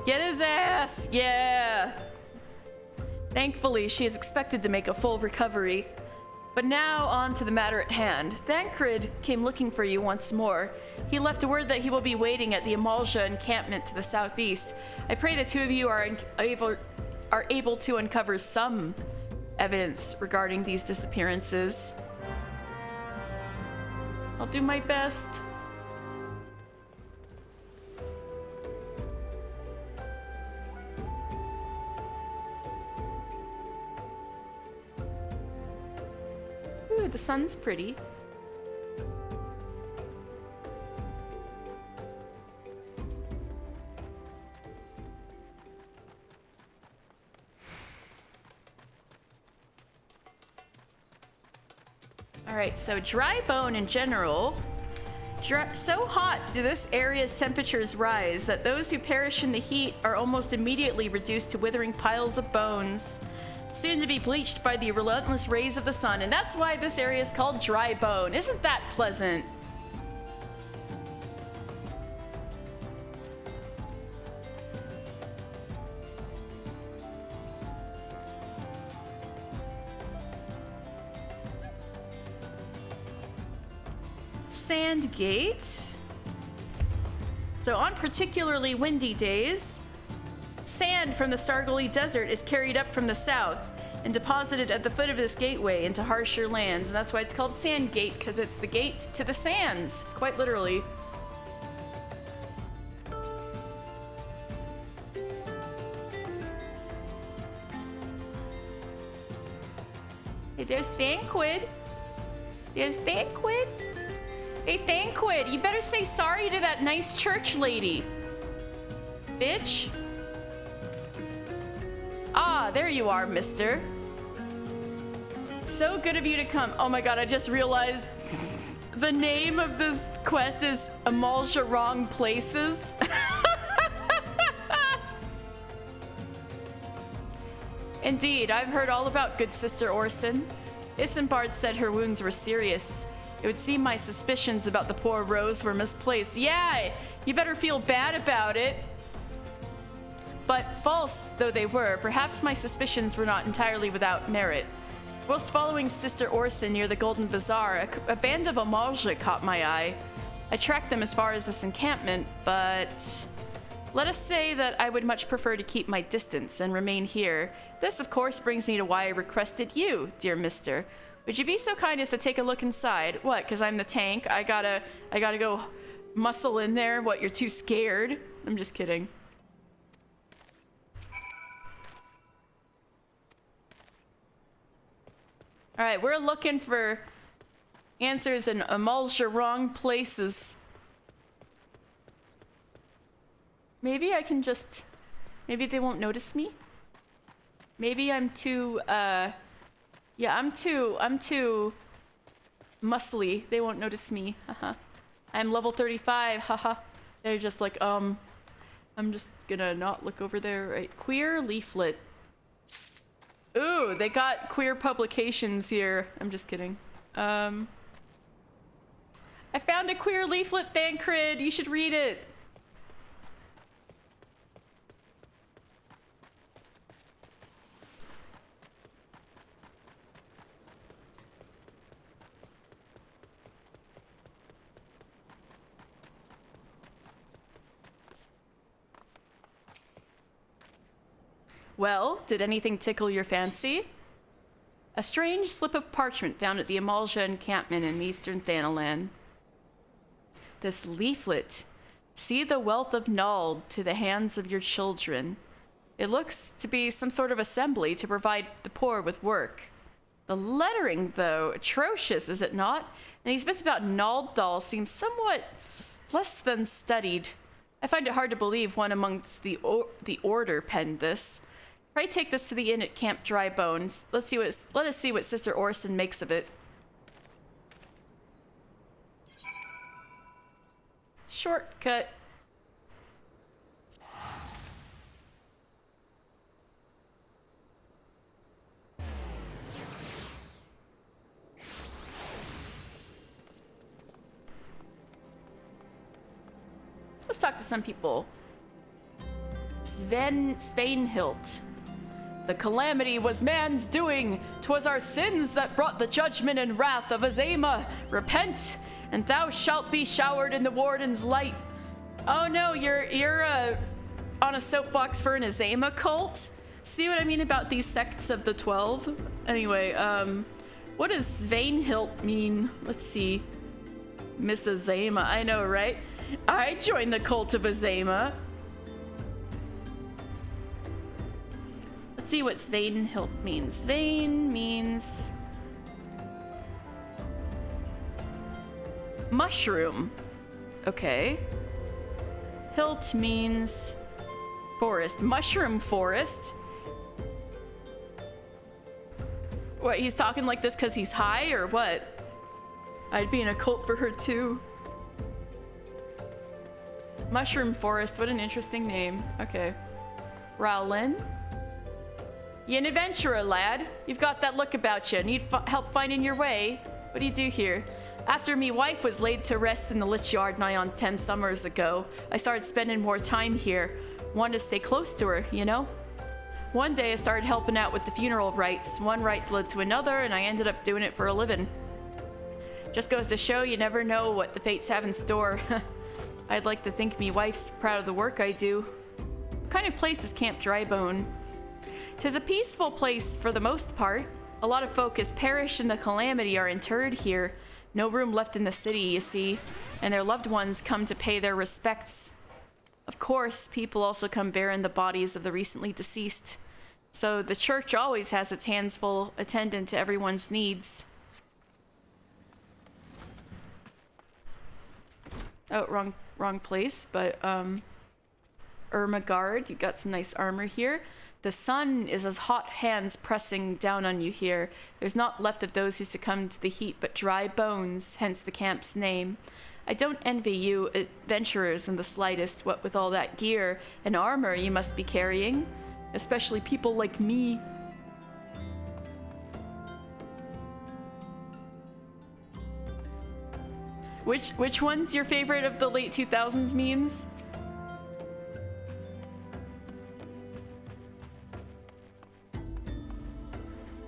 Get his ass! Yeah! Thankfully, she is expected to make a full recovery. But now, on to the matter at hand. Thancred came looking for you once more. He left a word that he will be waiting at the Amalja encampment to the southeast. I pray the two of you are able to uncover some evidence regarding these disappearances. I'll do my best. Ooh, the sun's pretty. Alright, so dry bone in general. So hot do this area's temperatures rise that those who perish in the heat are almost immediately reduced to withering piles of bones, soon to be bleached by the relentless rays of the sun. And that's why this area is called dry bone. Isn't that pleasant? Sandgate. So on particularly windy days, sand from the Sargoli Desert is carried up from the south and deposited at the foot of this gateway into harsher lands. And that's why it's called Sandgate, because it's the gate to the sands, quite literally. Hey, there's Thancred. There's Thancred. Hey, Thancred, you better say sorry to that nice church lady. Bitch. Ah, there you are, mister. So good of you to come. Oh my god, I just realized the name of this quest is Amalja Wrong Places. Indeed, I've heard all about good Sister Orson. Isambard said her wounds were serious. It would seem my suspicions about the poor Rose were misplaced. Yeah, you better feel bad about it. But false though they were, perhaps my suspicions were not entirely without merit. Whilst following Sister Orson near the Golden Bazaar, a band of Amalja caught my eye. I tracked them as far as this encampment, but let us say that I would much prefer to keep my distance and remain here. This, of course, brings me to why I requested you, dear mister. Would you be so kind as to take a look inside? What, because I'm the tank? I gotta go muscle in there? What, you're too scared? I'm just kidding. Alright, we're looking for answers in Amalja Wrong Places. Maybe I can just... Maybe they won't notice me? Maybe I'm too, yeah, I'm too muscly. They won't notice me. Haha. I'm level 35. Haha. They're just like, I'm just gonna not look over there. Right. Queer leaflet. Ooh, they got queer publications here. I'm just kidding. I found a queer leaflet, Thancred. You should read it. Well, did anything tickle your fancy? A strange slip of parchment found at the Amalja encampment in eastern Thanalan. This leaflet. See the wealth of Nald to the hands of your children. It looks to be some sort of assembly to provide the poor with work. The lettering, though, atrocious, is it not? And these bits about Naldal seem somewhat less than studied. I find it hard to believe one amongst the Order penned this. Pray take this to the inn at Camp Dry Bones. Let us see what Sister Orson makes of it. Shortcut. Let's talk to some people. Svainhild. The calamity was man's doing. 'Twas our sins that brought the judgment and wrath of Azema. Repent, and thou shalt be showered in the Warden's light. Oh no, you're on a soapbox for an Azema cult? See what I mean about these sects of the 12? Anyway, what does Svainhild mean? Let's see. Miss Azema, I know, right? I joined the cult of Azema. Let's see what Svainhild means. Svain means mushroom. Okay. Hilt means forest. Mushroom forest. What, he's talking like this because he's high or what? I'd be in a cult for her too. Mushroom forest, what an interesting name. Okay. Rowlin. You an adventurer, lad. You've got that look about you. Need help finding your way? What do you do here? After me wife was laid to rest in the Lich Yard nigh on 10 summers ago, I started spending more time here. Wanted to stay close to her, you know? One day I started helping out with the funeral rites. One rite led to another, and I ended up doing it for a living. Just goes to show you never know what the fates have in store. I'd like to think me wife's proud of the work I do. What kind of place is Camp Drybone? 'Tis a peaceful place for the most part. A lot of folk as perished in the calamity are interred here. No room left in the city, you see, and their loved ones come to pay their respects. Of course, people also come bearing the bodies of the recently deceased. So the church always has its hands full, attendant to everyone's needs. Oh, wrong place, but Ermagard, you got some nice armor here. The sun is as hot hands pressing down on you here. There's not left of those who succumb to the heat but dry bones, hence the camp's name. I don't envy you adventurers in the slightest, what with all that gear and armor you must be carrying, especially people like me. Which one's your favorite of the late 2000s memes?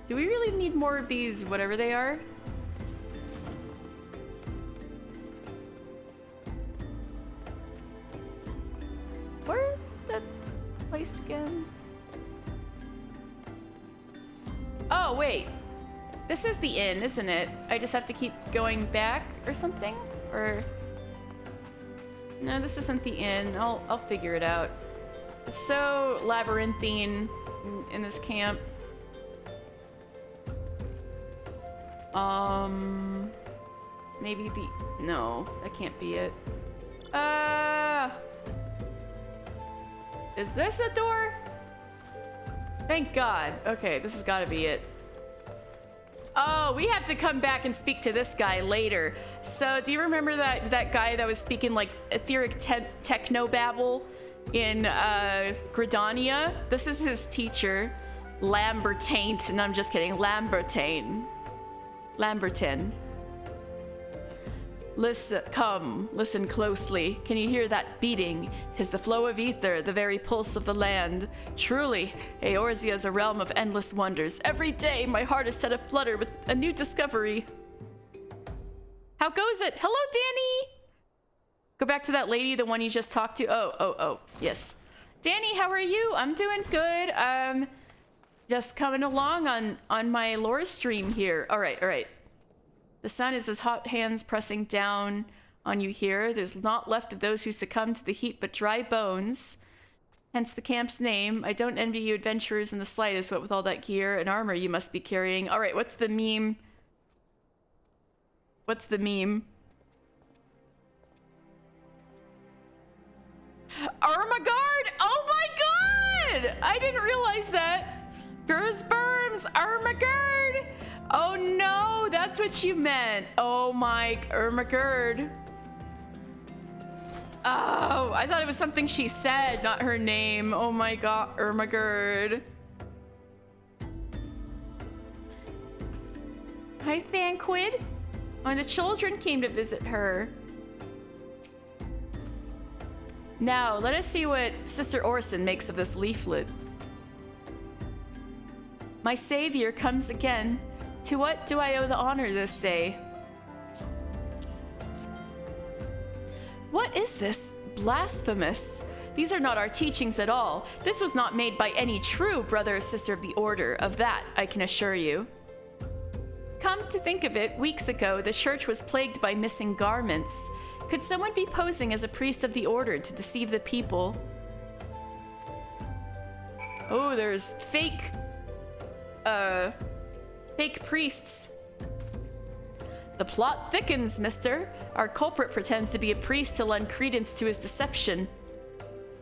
Do we really need more of these, whatever they are? Where's that place again? Oh, wait. This is the inn, isn't it? I just have to keep going back or something? Or... No, this isn't the inn. I'll figure it out. It's so labyrinthine in this camp. Maybe the... No, that can't be it. Is this a door? Thank God. Okay, this has got to be it. Oh, we have to come back and speak to this guy later. So, do you remember that guy that was speaking like etheric technobabble in Gridania? This is his teacher, Lambertaint. No, I'm just kidding. Lambertain. Listen closely. Can you hear that beating? 'Tis the flow of ether, the very pulse of the land. Truly, Eorzea is a realm of endless wonders. Every day, my heart is set aflutter with a new discovery. How goes it? Hello, Danny! Go back to that lady, the one you just talked to. Oh, yes. Danny, how are you? I'm doing good. Just coming along on my lore stream here. All right. The sun is his hot hands pressing down on you here. There's not left of those who succumb to the heat but dry bones. Hence the camp's name. I don't envy you adventurers in the slightest, what with all that gear and armor you must be carrying. All right, what's the meme? Armagard! Oh my god! I didn't realize that. Gersberms, Armagard! Oh no, that's what you meant. Oh my, Ermagerd. Oh, I thought it was something she said, not her name. Oh my god, Ermagerd. Hi, Thanquid. Oh, and the children came to visit her. Now, let us see what Sister Orson makes of this leaflet. My savior comes again. To what do I owe the honor this day? What is this? Blasphemous. These are not our teachings at all. This was not made by any true brother or sister of the order. Of that, I can assure you. Come to think of it, weeks ago, the church was plagued by missing garments. Could someone be posing as a priest of the order to deceive the people? Oh, there's fake priests. The plot thickens, mister. Our culprit pretends to be a priest to lend credence to his deception.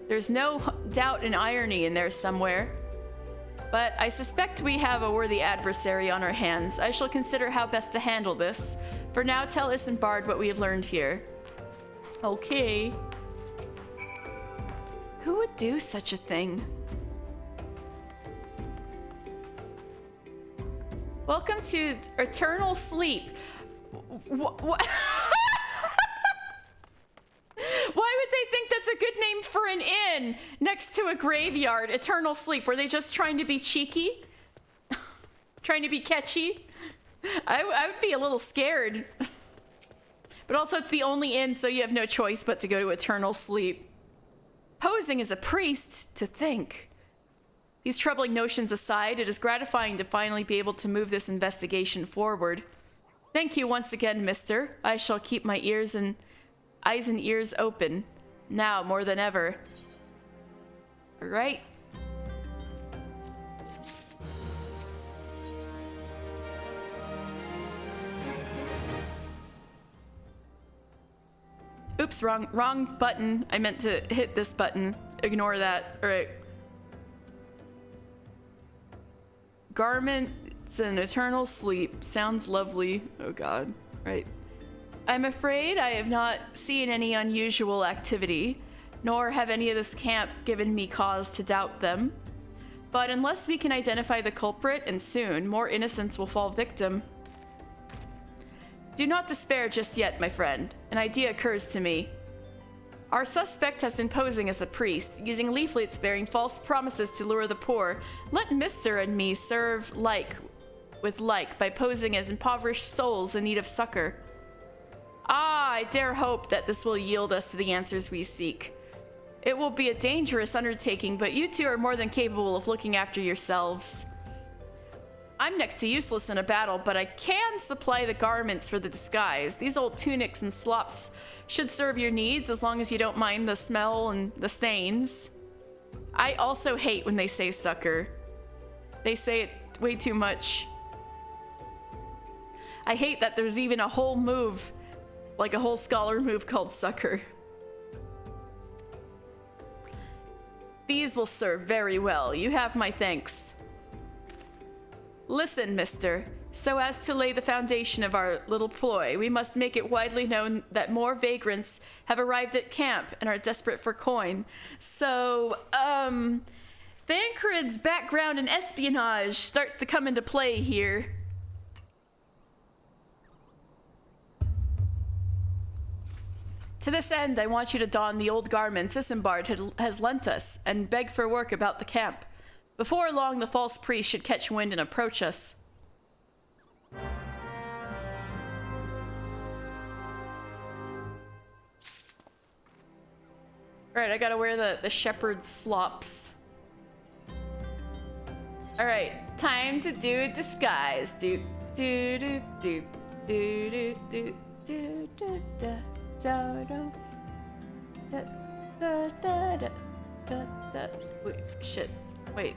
There's no doubt and irony in there somewhere. But I suspect we have a worthy adversary on our hands. I shall consider how best to handle this. For now, tell Isambard what we have learned here. Okay. Who would do such a thing? Welcome to Eternal Sleep. Why would they think that's a good name for an inn next to a graveyard? Eternal Sleep. Were they just trying to be cheeky? Trying to be catchy? I would be a little scared. But also it's the only inn, so you have no choice but to go to Eternal Sleep. Posing as a priest, to think. These troubling notions aside, it is gratifying to finally be able to move this investigation forward. Thank you once again, mister. I shall keep my eyes and ears open, now more than ever. All right. Oops, wrong button. I meant to hit this button. Ignore that. All right. Garments and eternal sleep. Sounds lovely. Oh god. Right. I'm afraid I have not seen any unusual activity, nor have any of this camp given me cause to doubt them. But unless we can identify the culprit, and soon, more innocents will fall victim. Do not despair just yet, my friend. An idea occurs to me. Our suspect has been posing as a priest, using leaflets bearing false promises to lure the poor. Let Mister and me serve like with like by posing as impoverished souls in need of succor. Ah, I dare hope that this will yield us to the answers we seek. It will be a dangerous undertaking, but you two are more than capable of looking after yourselves. I'm next to useless in a battle, but I can supply the garments for the disguise. These old tunics and slops should serve your needs as long as you don't mind the smell and the stains. I also hate when they say sucker. They say it way too much. I hate that there's even a whole move, like a whole scholar move called sucker. These will serve very well. You have my thanks. Listen, mister. So as to lay the foundation of our little ploy, we must make it widely known that more vagrants have arrived at camp and are desperate for coin. So, Thancred's background in espionage starts to come into play here. To this end, I want you to don the old garments Isambard has lent us and beg for work about the camp. Before long, the false priest should catch wind and approach us. Alright, I gotta wear the shepherd's slops. Alright, time to do a disguise. Do do do do do do do do do do do da da da da da da. Wait, shit. Wait.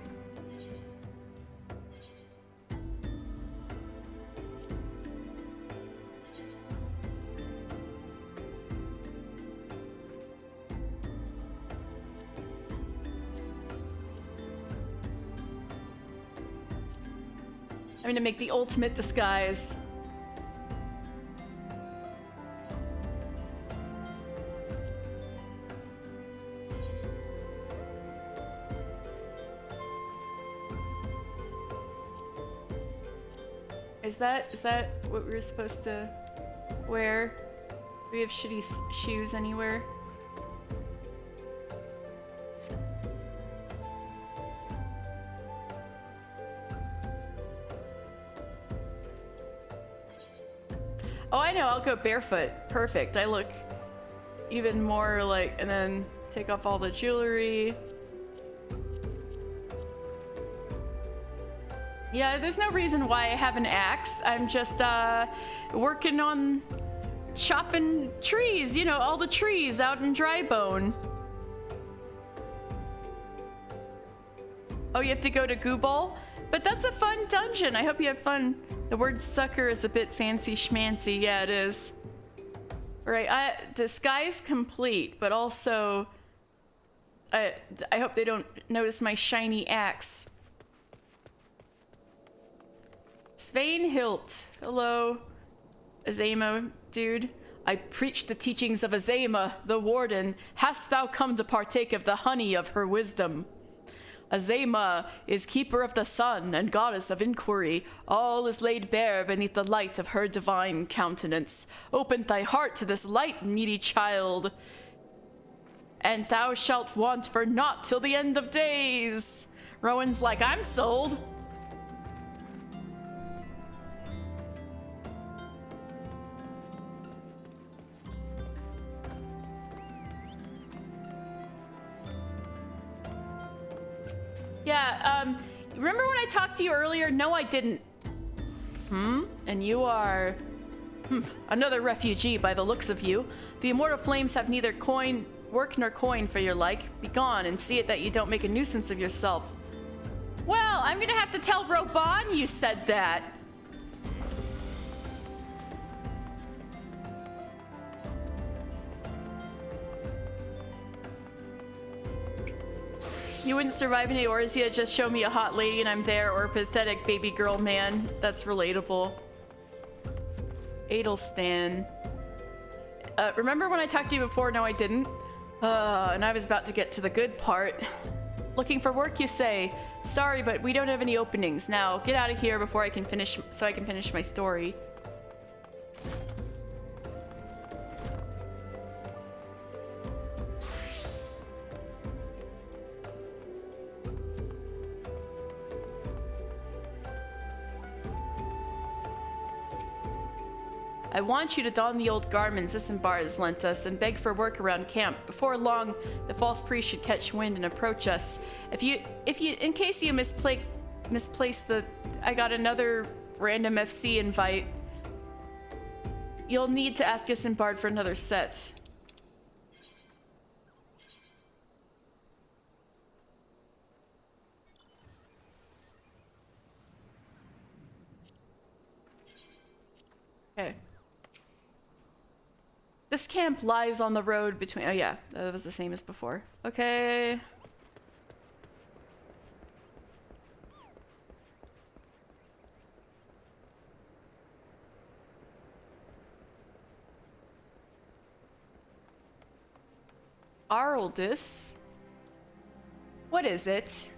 I'm gonna make the ultimate disguise. Is that what we were supposed to wear? Do we have shitty shoes anywhere? Oh, I know, I'll go barefoot. Perfect. I look even more like, and then take off all the jewelry. Yeah, there's no reason why I have an axe. I'm just working on chopping trees, you know, all the trees out in Drybone. Oh, you have to go to Gooball? But that's a fun dungeon. I hope you have fun. The word sucker is a bit fancy schmancy. Yeah, it is. All right, disguise complete, but also I hope they don't notice my shiny axe. Svein Hilt. Hello, Azema, dude. I preach the teachings of Azema, the warden. Hast thou come to partake of the honey of her wisdom? Azema is keeper of the sun and goddess of inquiry. All is laid bare beneath the light of her divine countenance. Open thy heart to this light, needy child, and thou shalt want for naught till the end of days. Rowan's like, I'm sold. Yeah, remember when I talked to you earlier? No, I didn't. And you are... another refugee by the looks of you. The immortal flames have neither work nor coin for your like. Be gone and see it that you don't make a nuisance of yourself. Well, I'm gonna have to tell Roban you said that. You wouldn't survive in Eorzea, just show me a hot lady and I'm there, or a pathetic baby girl man. That's relatable. Adelstan. Remember when I talked to you before? No, I didn't. And I was about to get to the good part. Looking for work, you say? Sorry, but we don't have any openings. Now, get out of here before I can finish my story. I want you to don the old garments Isambard has lent us and beg for work around camp. Before long, the false priest should catch wind and approach us. In case you misplaced the, I got another random FC invite. You'll need to ask Isambard for another set. Okay. This camp lies on the road between... Oh yeah, that was the same as before. Okay. Arldis. What is it?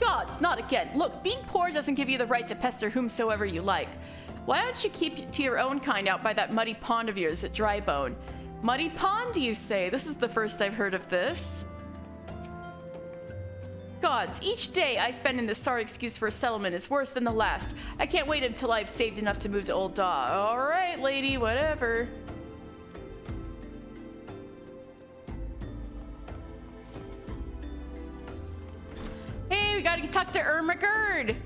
Gods, not again. Look, being poor doesn't give you the right to pester whomsoever you like. Why don't you keep to your own kind out by that muddy pond of yours at Drybone? Muddy pond, do you say? This is the first I've heard of this. Gods, each day I spend in this sorry excuse for a settlement is worse than the last. I can't wait until I've saved enough to move to Old Daw. All right, lady, whatever. Hey, we gotta talk to Ermagerd.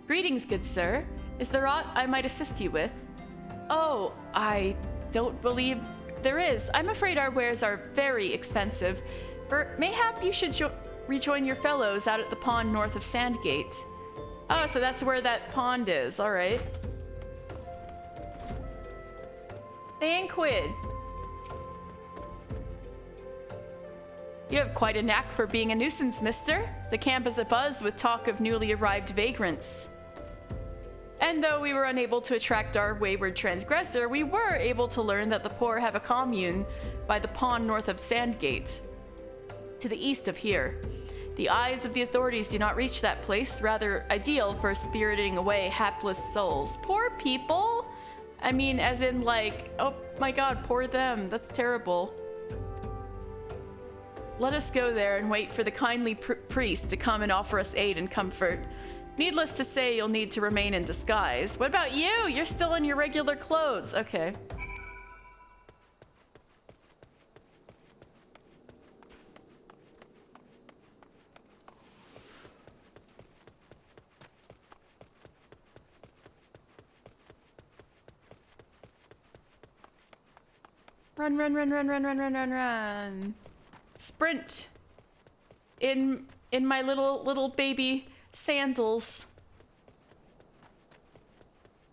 Greetings, good sir. Is there aught I might assist you with? Oh, I don't believe there is. I'm afraid our wares are very expensive. Mayhap you should rejoin your fellows out at the pond north of Sandgate. Oh, so that's where that pond is. All right. Banquid. You have quite a knack for being a nuisance, mister. The camp is abuzz with talk of newly arrived vagrants. And though we were unable to attract our wayward transgressor, we were able to learn that the poor have a commune by the pond north of Sandgate, to the east of here. The eyes of the authorities do not reach that place, rather ideal for spiriting away hapless souls. Poor people? I mean, as in like, oh my god, poor them. That's terrible. Let us go there and wait for the kindly priest to come and offer us aid and comfort. Needless to say, you'll need to remain in disguise. What about you? You're still in your regular clothes. Okay. Run, run, run, run, run, run, run, run, run. Sprint. In my little baby sandals.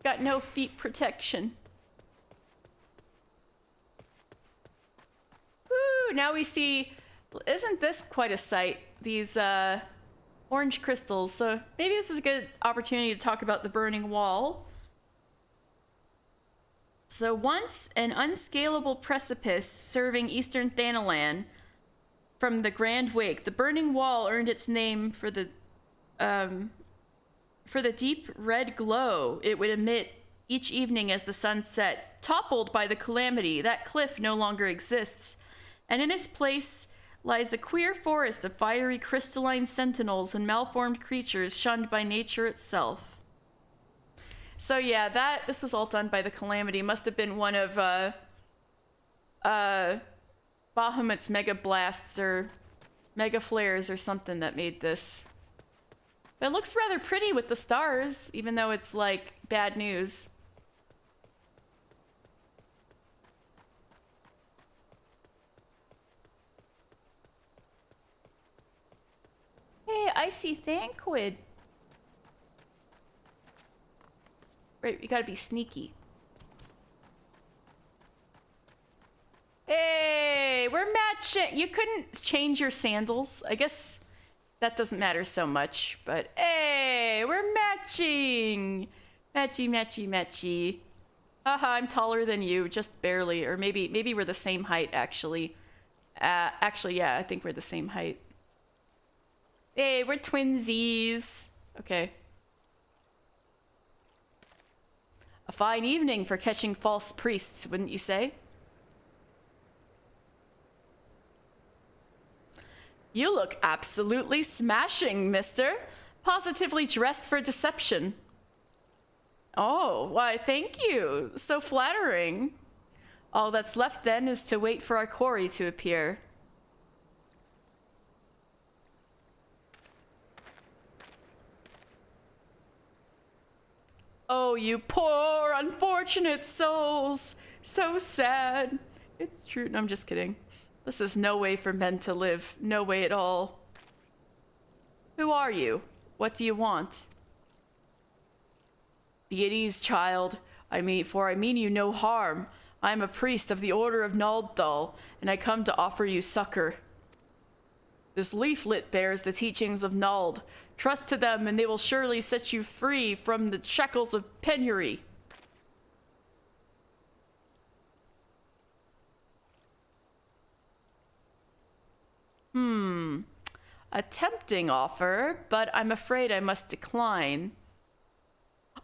Got no feet protection. Woo, now we see, isn't this quite a sight? These orange crystals. So maybe this is a good opportunity to talk about the Burning Wall. So once an unscalable precipice serving eastern Thanalan from the Grand Wake, the Burning Wall earned its name for the deep red glow it would emit each evening as the sun set. Toppled by the calamity, that cliff no longer exists, and in its place lies a queer forest of fiery crystalline sentinels and malformed creatures shunned by nature itself. So yeah, this was all done by the calamity. Must have been one of Bahamut's mega blasts or mega flares or something that made this. But it looks rather pretty with the stars, even though it's like bad news. Hey, I see Thanquid. Right, you gotta be sneaky. Hey, we're matching. You couldn't change your sandals. I guess that doesn't matter so much, but hey, we're matching. Matchy, matchy, matchy. Haha, I'm taller than you, just barely. Or maybe we're the same height, actually. Actually, yeah, I think we're the same height. Hey, we're twinsies. Okay. A fine evening for catching false priests, wouldn't you say? You look absolutely smashing, mister. Positively dressed for deception. Oh, why, thank you. So flattering. All that's left then is to wait for our quarry to appear. Oh, you poor, unfortunate souls. So sad. It's true. No, I'm just kidding. This is no way for men to live. No way at all. Who are you? What do you want? Be at ease, child. I mean you no harm. I am a priest of the Order of Naldthal, and I come to offer you succor. This leaflet bears the teachings of Nald. Trust to them, and they will surely set you free from the shackles of penury. A tempting offer, but I'm afraid I must decline.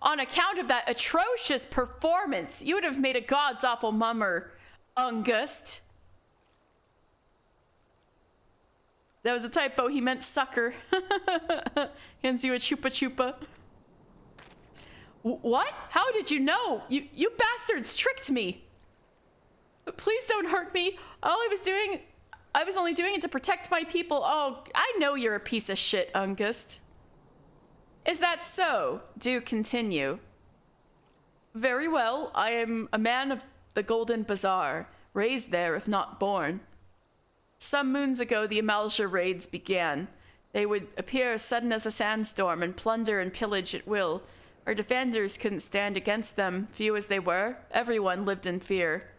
On account of that atrocious performance, you would have made a god's awful mummer, Ungust. That was a typo. He meant sucker. Hands you a chupa chupa. What? How did you know? You bastards tricked me. But please don't hurt me. All I was only doing it to protect my people. Oh, I know you're a piece of shit, Ungust. Is that so? Do continue. Very well. I am a man of the Golden Bazaar, raised there if not born. Some moons ago, the Amalja raids began. They would appear as sudden as a sandstorm and plunder and pillage at will. Our defenders couldn't stand against them, few as they were. Everyone lived in fear.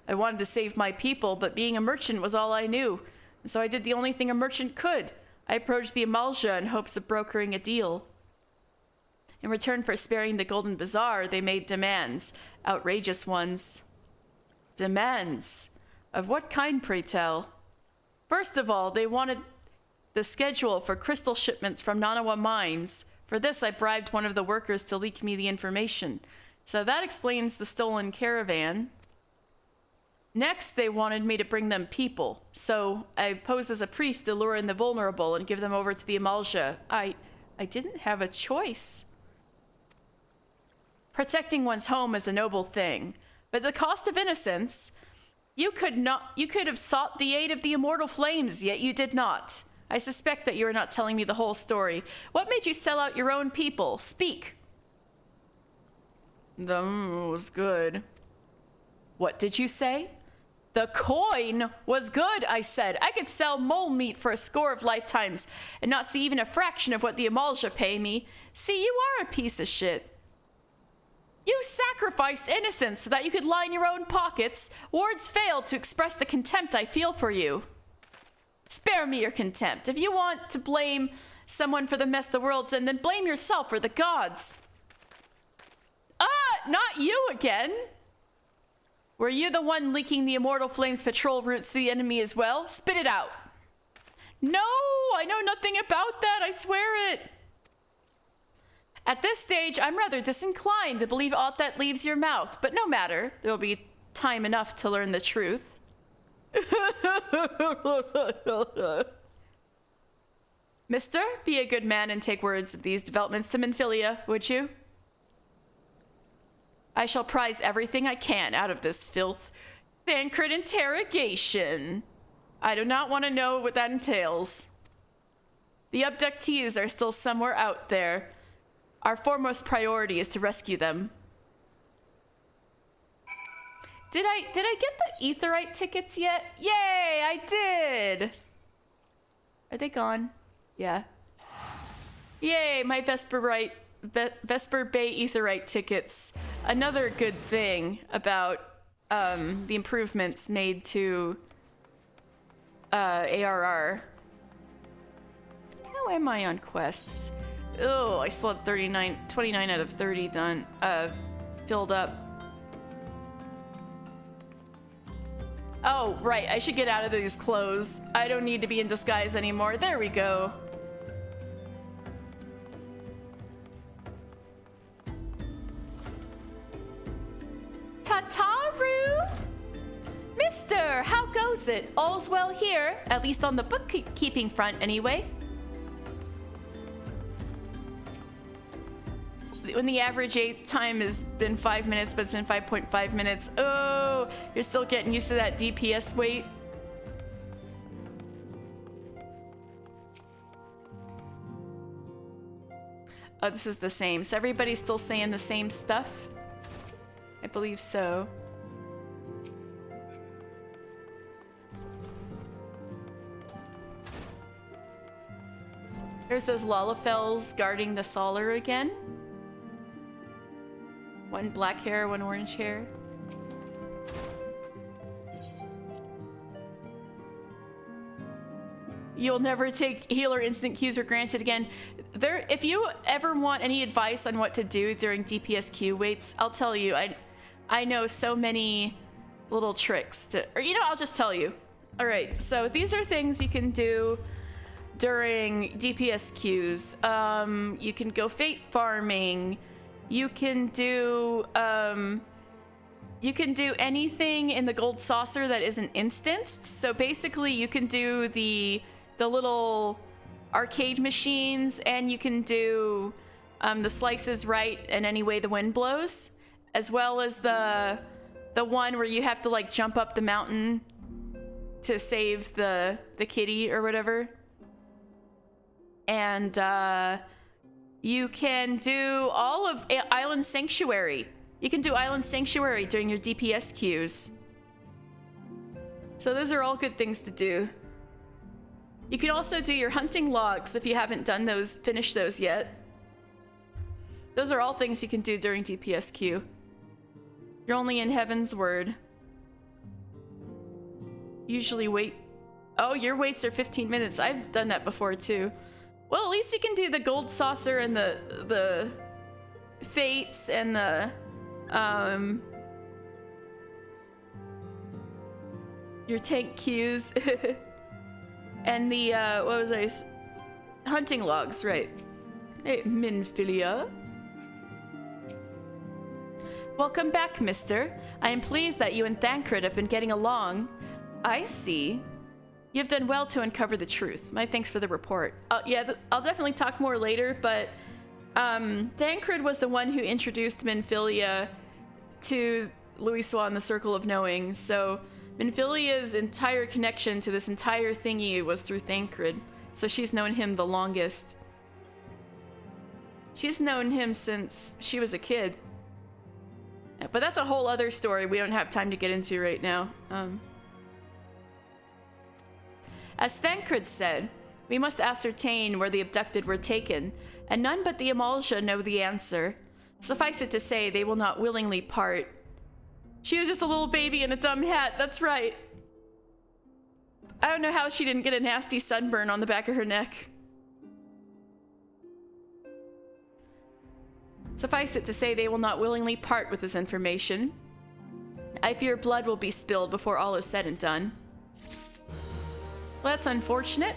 I wanted to save my people, but being a merchant was all I knew. And so I did the only thing a merchant could. I approached the Amalja in hopes of brokering a deal. In return for sparing the Golden Bazaar, they made demands. Outrageous ones. Demands? Of what kind, pray tell? First of all, they wanted the schedule for crystal shipments from Nanawa mines. For this, I bribed one of the workers to leak me the information. So that explains the stolen caravan. Next, they wanted me to bring them people. So I posed as a priest to lure in the vulnerable and give them over to the Amalja. I didn't have a choice. Protecting one's home is a noble thing, but at the cost of innocence, you could have sought the aid of the immortal flames, yet you did not. I suspect that you are not telling me the whole story. What made you sell out your own people? Speak. Was good. What did you say? The coin was good, I said. I could sell mole meat for a score of lifetimes and not see even a fraction of what the Amalja pay me. See, you are a piece of shit. You sacrificed innocence so that you could line your own pockets. Words failed to express the contempt I feel for you. Spare me your contempt. If you want to blame someone for the mess the world's in, then blame yourself or the gods. Not you again. Were you the one leaking the Immortal Flames patrol routes to the enemy as well? Spit it out. No, I know nothing about that, I swear it. At this stage, I'm rather disinclined to believe aught that leaves your mouth, but no matter. There'll be time enough to learn the truth. Mister, be a good man and take words of these developments to Minfilia, would you? I shall prize everything I can out of this filth. Thancred interrogation. I do not want to know what that entails. The abductees are still somewhere out there. Our foremost priority is to rescue them. Did I get the Aetheryte tickets yet? Yay, I did! Are they gone? Yeah. Yay, my Vesper Bay Aetheryte tickets. Another good thing about the improvements made to ARR. How am I on quests? Oh, I still have 29 out of 30 done, filled up. Oh, right, I should get out of these clothes. I don't need to be in disguise anymore. There we go. Tataru? Mister, how goes it? All's well here, at least on the bookkeeping front anyway. When the average time has been 5 minutes, but it's been 5.5 minutes. Oh, you're still getting used to that DPS wait. Oh, this is the same. So everybody's still saying the same stuff? I believe so. There's those Lalafels guarding the Solar again. One black hair, one orange hair. You'll never take healer instant Qs for granted again. If you ever want any advice on what to do during DPS Q waits, I'll tell you. I know so many little tricks to, or I'll just tell you. All right, so these are things you can do during DPS queues. You can go fate farming. You can do anything in the gold saucer that isn't instanced. So basically you can do the little arcade machines, and you can do the slices right and any way the wind blows, as well as the one where you have to like jump up the mountain to save the kitty or whatever. And you can do all of Island Sanctuary. You can do Island Sanctuary during your DPS queues. So those are all good things to do. You can also do your hunting logs if you haven't done those, finished those yet. Those are all things you can do during DPS queue. You're only in Heaven's Word. Usually wait. Oh, your waits are 15 minutes. I've done that before too. Well, at least you can do the gold saucer and the fates and the your tank queues and the what was I? Hunting logs, right? Hey, Minfilia. Welcome back, mister. I am pleased that you and Thancred have been getting along. I see. You've done well to uncover the truth. My thanks for the report. Yeah, I'll definitely talk more later, but Thancred was the one who introduced Minfilia to Louisoix and the Circle of Knowing, so Minfilia's entire connection to this entire thingy was through Thancred, so she's known him the longest. She's known him since she was a kid. But that's a whole other story we don't have time to get into right now. As Thancred said, we must ascertain where the abducted were taken, and none but the Amalja know the answer. Suffice it to say, they will not willingly part. She was just a little baby in a dumb hat, that's right. I don't know how she didn't get a nasty sunburn on the back of her neck. Suffice it to say, they will not willingly part with this information. I fear blood will be spilled before all is said and done. Well, that's unfortunate.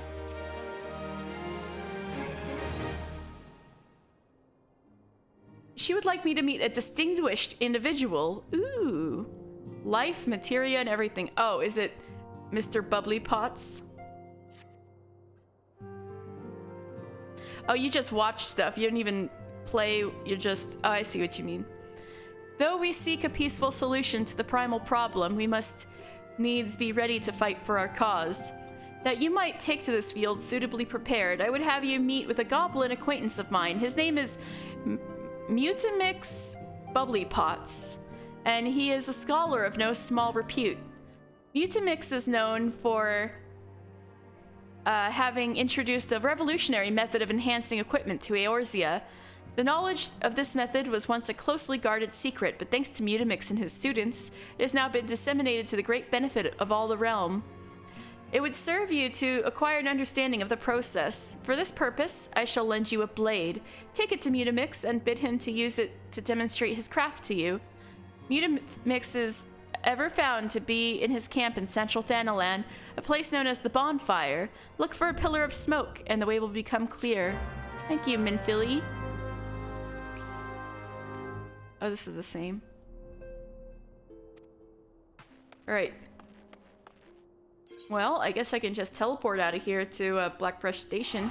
She would like me to meet a distinguished individual. Ooh. Life, materia, and everything. Oh, is it Mr. Bubbly Pots? Oh, you just watch stuff. You don't even play. You're just... Oh, I see what you mean. Though we seek a peaceful solution to the primal problem, we must needs be ready to fight for our cause. That you might take to this field suitably prepared, I would have you meet with a goblin acquaintance of mine. His name is Mutimix Bubbly Pots, and he is a scholar of no small repute. Mutimix is known for having introduced a revolutionary method of enhancing equipment to Eorzea. The knowledge of this method was once a closely guarded secret, but thanks to Mutimix and his students, it has now been disseminated to the great benefit of all the realm. It would serve you to acquire an understanding of the process. For this purpose, I shall lend you a blade. Take it to Mutimix and bid him to use it to demonstrate his craft to you. Mutimix is ever found to be in his camp in central Thanalan, a place known as the Bonfire. Look for a pillar of smoke, and the way will become clear. Thank you, Minfili. Oh, this is the same. All right. Well, I guess I can just teleport out of here to Blackbrush Station.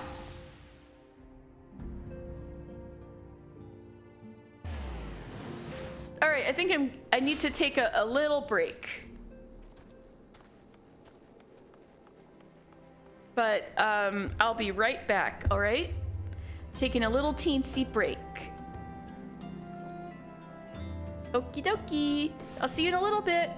All right, I think I need to take a little break. But I'll be right back, all right? Taking a little teensy break. Okie dokie. I'll see you in a little bit.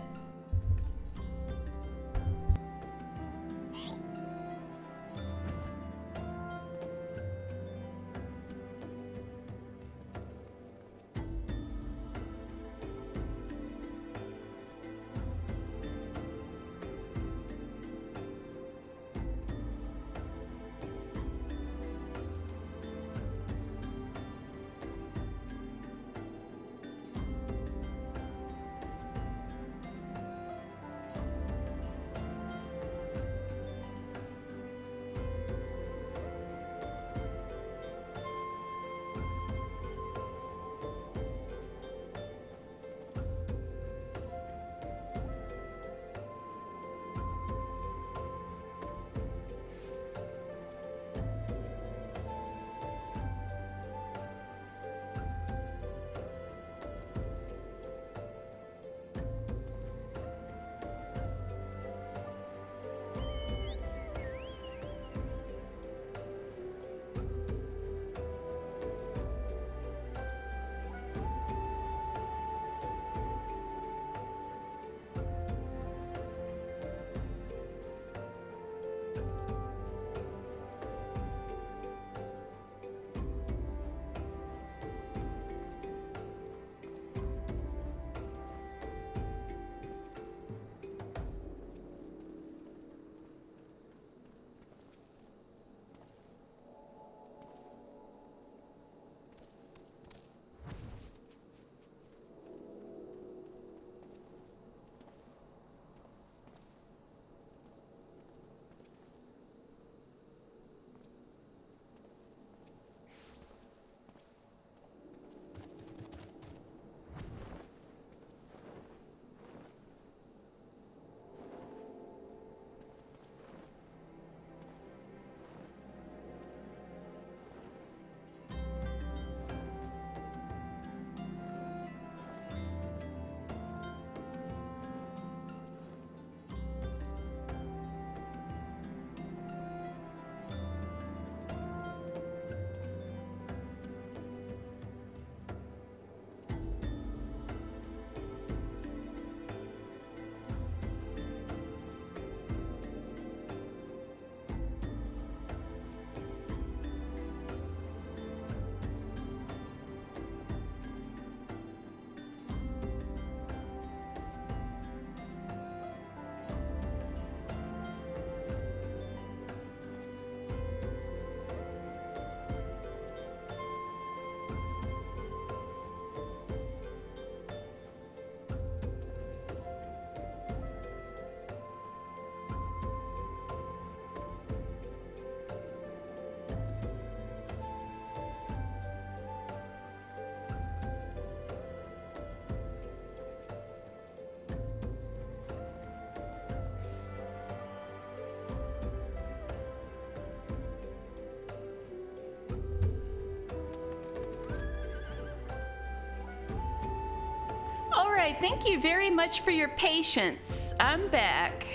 right, thank you very much for your patience. I'm back.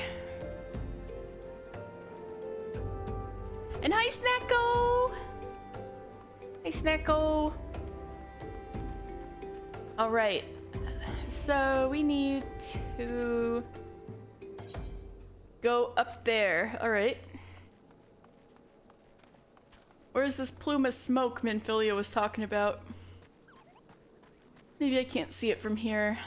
And hi, Snacko! Hey, Snacko! Alright, so we need to go up there. Alright. Where's this plume of smoke Minfilia was talking about? Maybe I can't see it from here.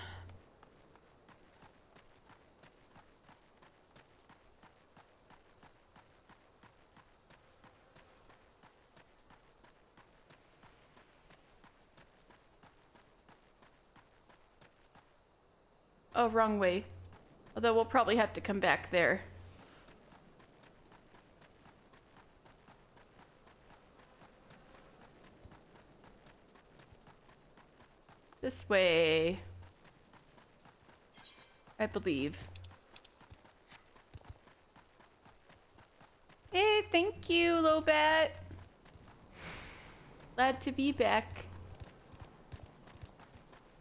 Oh, wrong way. Although we'll probably have to come back there. This way. I believe. Hey, thank you, Lobat. Glad to be back.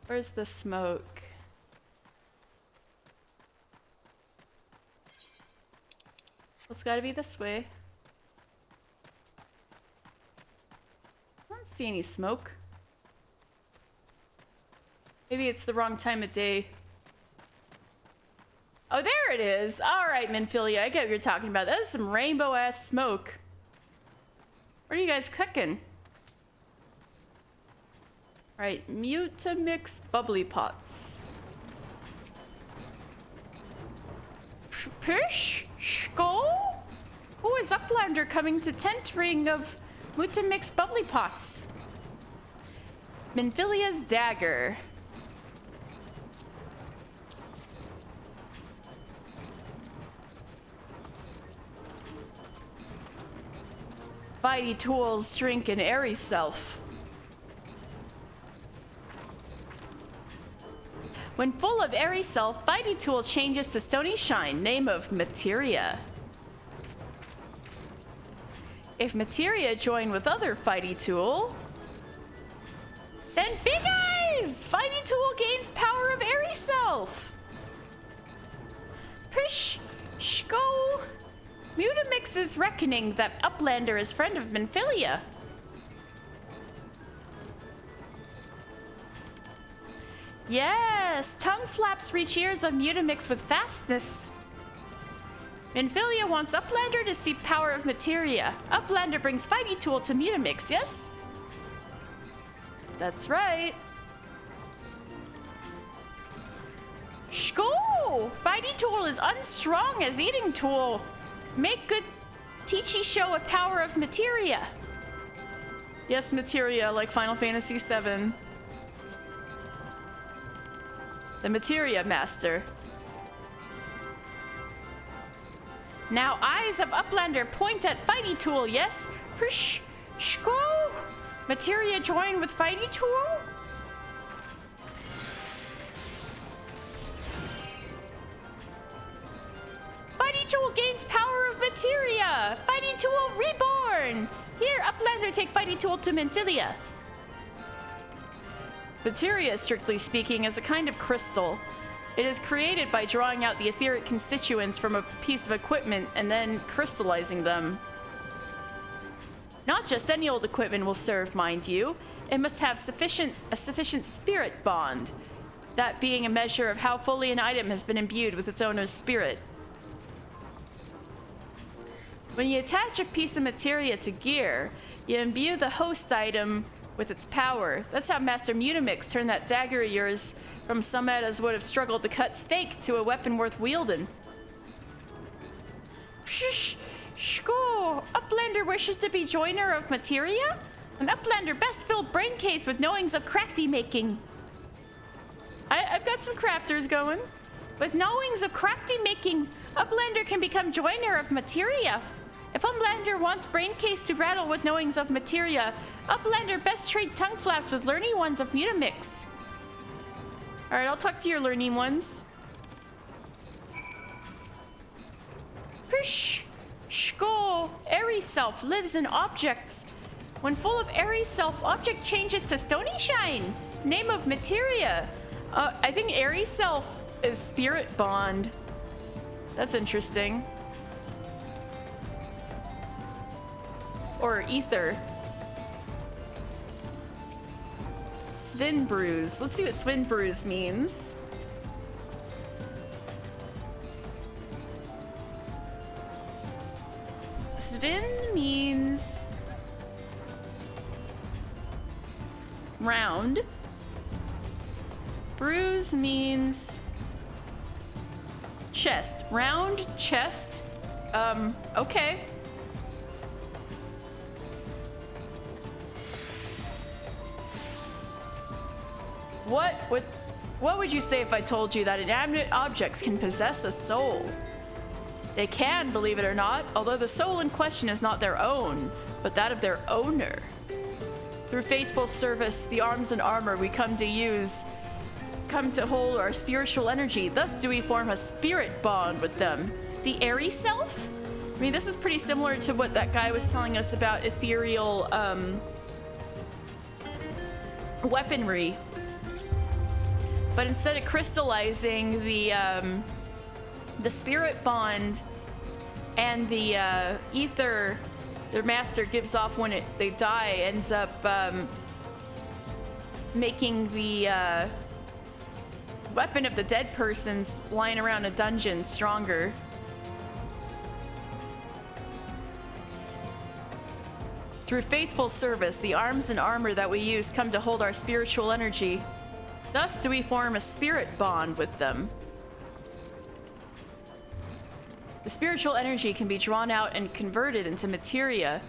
Where's the smoke? It's gotta be this way. I don't see any smoke. Maybe it's the wrong time of day. Oh, there it is. All right, Minfilia, I get what you're talking about. That is some rainbow-ass smoke. What are you guys cooking? All right, Mutamix bubbly pots. Pish? Shko? Who is Uplander coming to tent ring of Mutamix bubbly pots? Minfilia's dagger. Mighty tools drink an airy self. When full of airy self, Mighty Tool changes to Stony Shine, name of Materia. If Materia join with other Fighty Tool, then Big Eyes! Fighty Tool gains power of airy self. Pish, shko. Mutamix is reckoning that Uplander is friend of Minfilia. Yes, tongue flaps reach ears of Mutamix with fastness. Minfilia wants Uplander to see power of materia. Uplander brings Fighty Tool to Mutamix, yes? That's right. Shko! Fighty Tool is unstrong as eating tool. Make good Teachy show a power of materia. Yes, materia, like Final Fantasy VII. The Materia Master. Now eyes of Uplander point at Fighty Tool, yes? Prish, shko! Materia join with Fighty Tool? Fighty Tool gains power of materia! Fighty Tool reborn! Here, Uplander, take Fighty Tool to Minfilia. Materia, strictly speaking, is a kind of crystal. It is created by drawing out the etheric constituents from a piece of equipment and then crystallizing them. Not just any old equipment will serve, mind you. It must have a sufficient spirit bond, that being a measure of how fully an item has been imbued with its owner's spirit. When you attach a piece of materia to gear, you imbue the host item with its power. That's how Master Mutamix turned that dagger of yours from summit as would have struggled to cut steak to a weapon worth wielding. Shh, shko! Uplander wishes to be joiner of materia? An Uplander best filled brain case with knowings of crafty making. I've got some crafters going. With knowings of crafty making, Uplander can become joiner of materia. If Uplander wants brain case to rattle with knowings of materia, Uplander best trade tongue flaps with learning ones of Mutamix. Alright, I'll talk to your learning ones. Pish, shko, airy self lives in objects. When full of airy self, object changes to Stony Shine, name of materia. I think Airy Self is Spirit Bond. That's interesting. Or Ether. Svinbruise. Let's see what Svinbruise means. Svin means round. Bruise means chest. Round chest. Okay. What would you say if I told you that inanimate objects can possess a soul? They can, believe it or not, although the soul in question is not their own, but that of their owner. Through faithful service, the arms and armor we come to hold our spiritual energy. Thus do we form a spirit bond with them. The airy self? I mean, this is pretty similar to what that guy was telling us about ethereal weaponry. But instead of crystallizing, the spirit bond and the ether their master gives off when they die ends up making the weapon of the dead person's lying around a dungeon stronger. Through faithful service, the arms and armor that we use come to hold our spiritual energy. Thus do we form a spirit bond with them. The spiritual energy can be drawn out and converted into materia,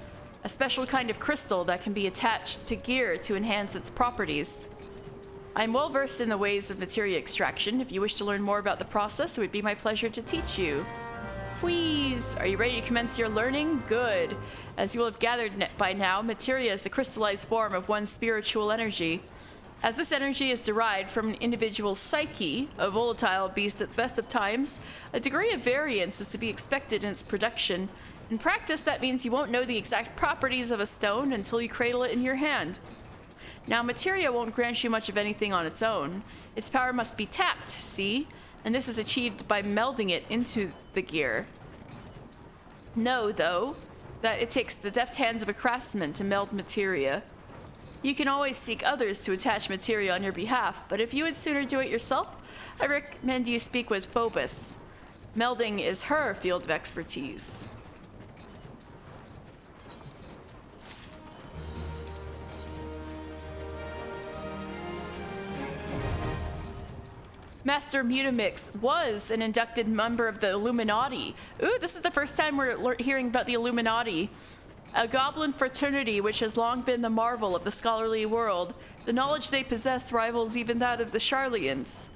a special kind of crystal that can be attached to gear to enhance its properties. I am well versed in the ways of materia extraction. If you wish to learn more about the process, it would be my pleasure to teach you. Please, are you ready to commence your learning? Good. As you will have gathered by now, materia is the crystallized form of one's spiritual energy. As this energy is derived from an individual's psyche, a volatile beast at the best of times, a degree of variance is to be expected in its production. In practice, that means you won't know the exact properties of a stone until you cradle it in your hand. Now, materia won't grant you much of anything on its own. Its power must be tapped, see? And this is achieved by melding it into the gear. Know, though, that it takes the deft hands of a craftsman to meld materia. You can always seek others to attach materia on your behalf, but if you would sooner do it yourself, I recommend you speak with Phobos. Melding is her field of expertise. Master Mutamix was an inducted member of the Illuminati. Ooh, this is the first time we're hearing about the Illuminati. A goblin fraternity which has long been the marvel of the scholarly world. The knowledge they possess rivals even that of the Charlians.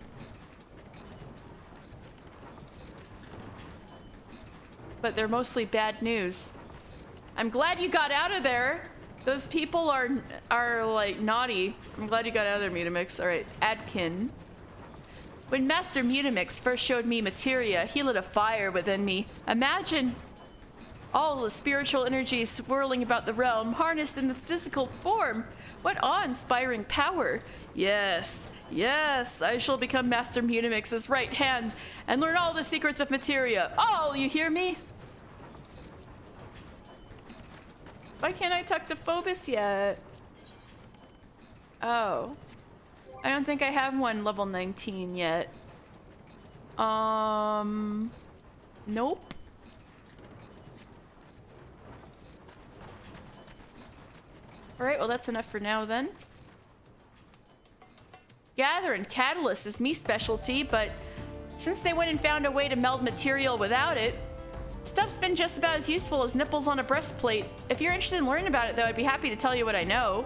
But they're mostly bad news. I'm glad you got out of there. Those people are like naughty. I'm glad you got out of there, Mutamix. All right, Adkin. When Master Mutamix first showed me materia, he lit a fire within me. Imagine all the spiritual energy swirling about the realm, harnessed in the physical form. What awe-inspiring power. Yes, yes, I shall become Master Mutamix's right hand and learn all the secrets of materia. All, you hear me? Why can't I talk to Phobos yet? Oh. I don't think I have one level 19 yet. Nope. Alright, well that's enough for now then. Gather and Catalyst is me specialty, but since they went and found a way to meld material without it, stuff's been just about as useful as nipples on a breastplate. If you're interested in learning about it though, I'd be happy to tell you what I know.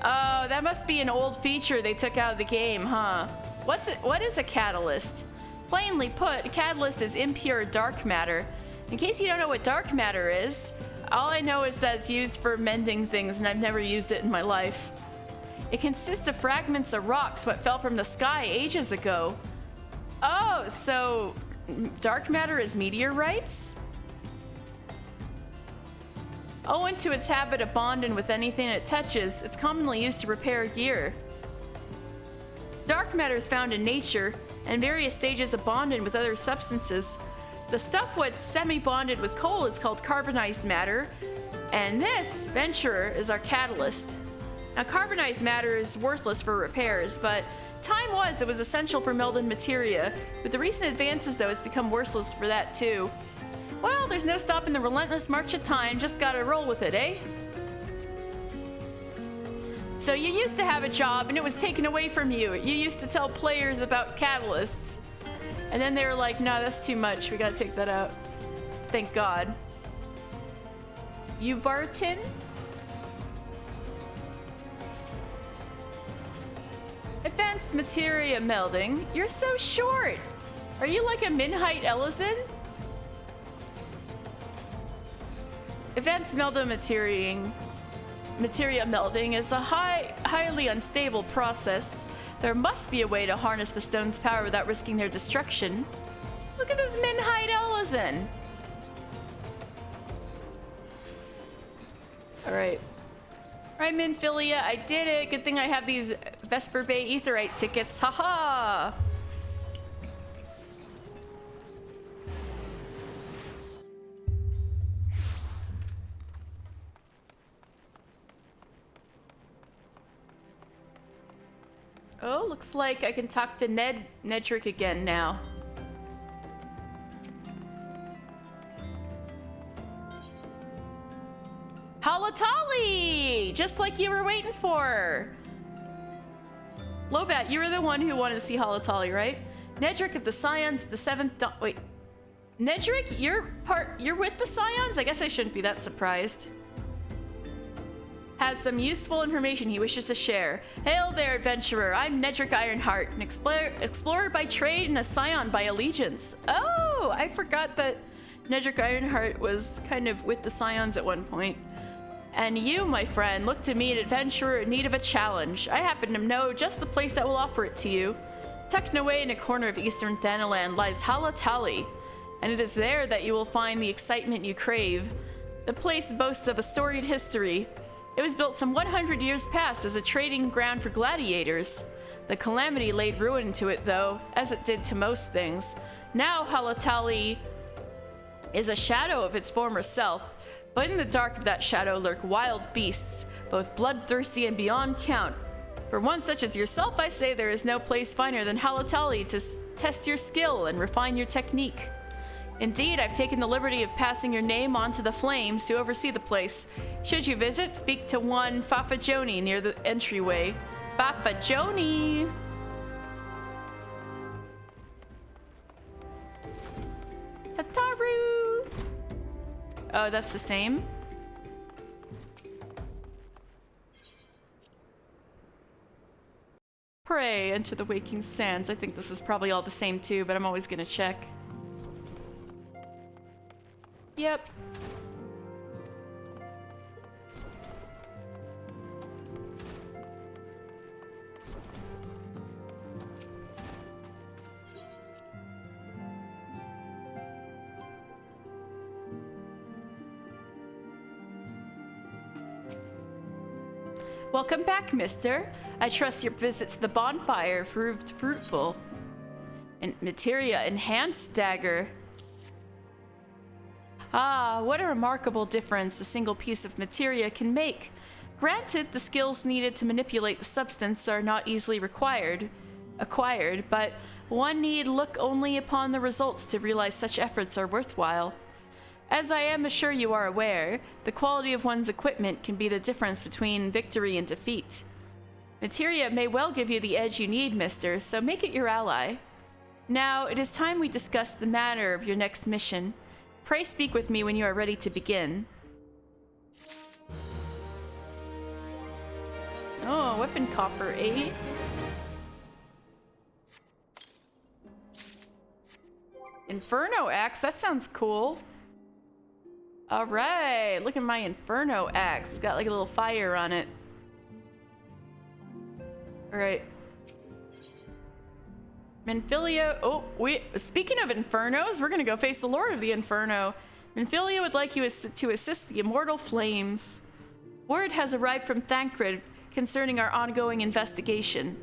Oh, that must be an old feature they took out of the game, huh? What is a catalyst? Plainly put, a catalyst is impure dark matter. In case you don't know what dark matter is, all I know is that it's used for mending things and I've never used it in my life. It consists of fragments of rocks what fell from the sky ages ago. Oh, so dark matter is meteorites? Owing to its habit of bonding with anything it touches, it's commonly used to repair gear. Dark matter is found in nature and various stages of bonding with other substances. The stuff what's semi-bonded with coal is called carbonized matter, and this, Venturer, is our catalyst. Now, carbonized matter is worthless for repairs, but time it was essential for melded materia. With the recent advances, though, it's become worthless for that, too. Well, there's no stopping the relentless march of time, just gotta roll with it, eh? So you used to have a job, and it was taken away from you. You used to tell players about catalysts. And then they were like, no, that's too much. We gotta take that out. Thank God. You Barton? Advanced materia melding? You're so short! Are you like a min-height Ellison? Advanced materia melding is a highly unstable process. There must be a way to harness the stone's power without risking their destruction. Look at this min-height Ellison! Alright. Alright, Minfilia, I did it! Good thing I have these Vesper Bay Aetheryte tickets. Haha! Oh, looks like I can talk to Nedrick again now. Halatali! Just like you were waiting for! Lobat, you were the one who wanted to see Halatali, right? Nedrick of the Scions of the 7th Dawn. Wait. Nedrick, you're with the Scions? I guess I shouldn't be that surprised. Has some useful information he wishes to share. Hail there, adventurer. I'm Nedrick Ironheart, an explorer by trade and a scion by allegiance. Oh, I forgot that Nedrick Ironheart was kind of with the scions at one point. And you, my friend, look to me, an adventurer in need of a challenge. I happen to know just the place that will offer it to you. Tucked away in a corner of eastern Thanaland lies Halatali, and it is there that you will find the excitement you crave. The place boasts of a storied history. It was built some 100 years past as a trading ground for gladiators. The calamity laid ruin to it, though, as it did to most things. Now Halatali is a shadow of its former self, but in the dark of that shadow lurk wild beasts, both bloodthirsty and beyond count. For one such as yourself, I say there is no place finer than Halatali to test your skill and refine your technique. Indeed, I've taken the liberty of passing your name on to the Flames who oversee the place. Should you visit, speak to one Fafajoni near the entryway. Fafajoni! Tataru! Oh, that's the same? Pray, enter the waking sands. I think this is probably all the same too, but I'm always gonna check. Yep. Welcome back, mister. I trust your visit to the bonfire proved fruitful. And materia enhanced dagger. Ah, what a remarkable difference a single piece of materia can make. Granted, the skills needed to manipulate the substance are not easily acquired, but one need look only upon the results to realize such efforts are worthwhile. As I am sure you are aware, the quality of one's equipment can be the difference between victory and defeat. Materia may well give you the edge you need, mister, so make it your ally. Now, it is time we discuss the matter of your next mission. Pray speak with me when you are ready to begin. Oh, weapon copper 8. Inferno axe, that sounds cool. All right, look at my Inferno axe. It's got like a little fire on it. All right. Minfilia, speaking of Infernos, we're gonna go face the Lord of the Inferno. Minfilia would like you to assist the Immortal Flames. Word has arrived from Thancred concerning our ongoing investigation.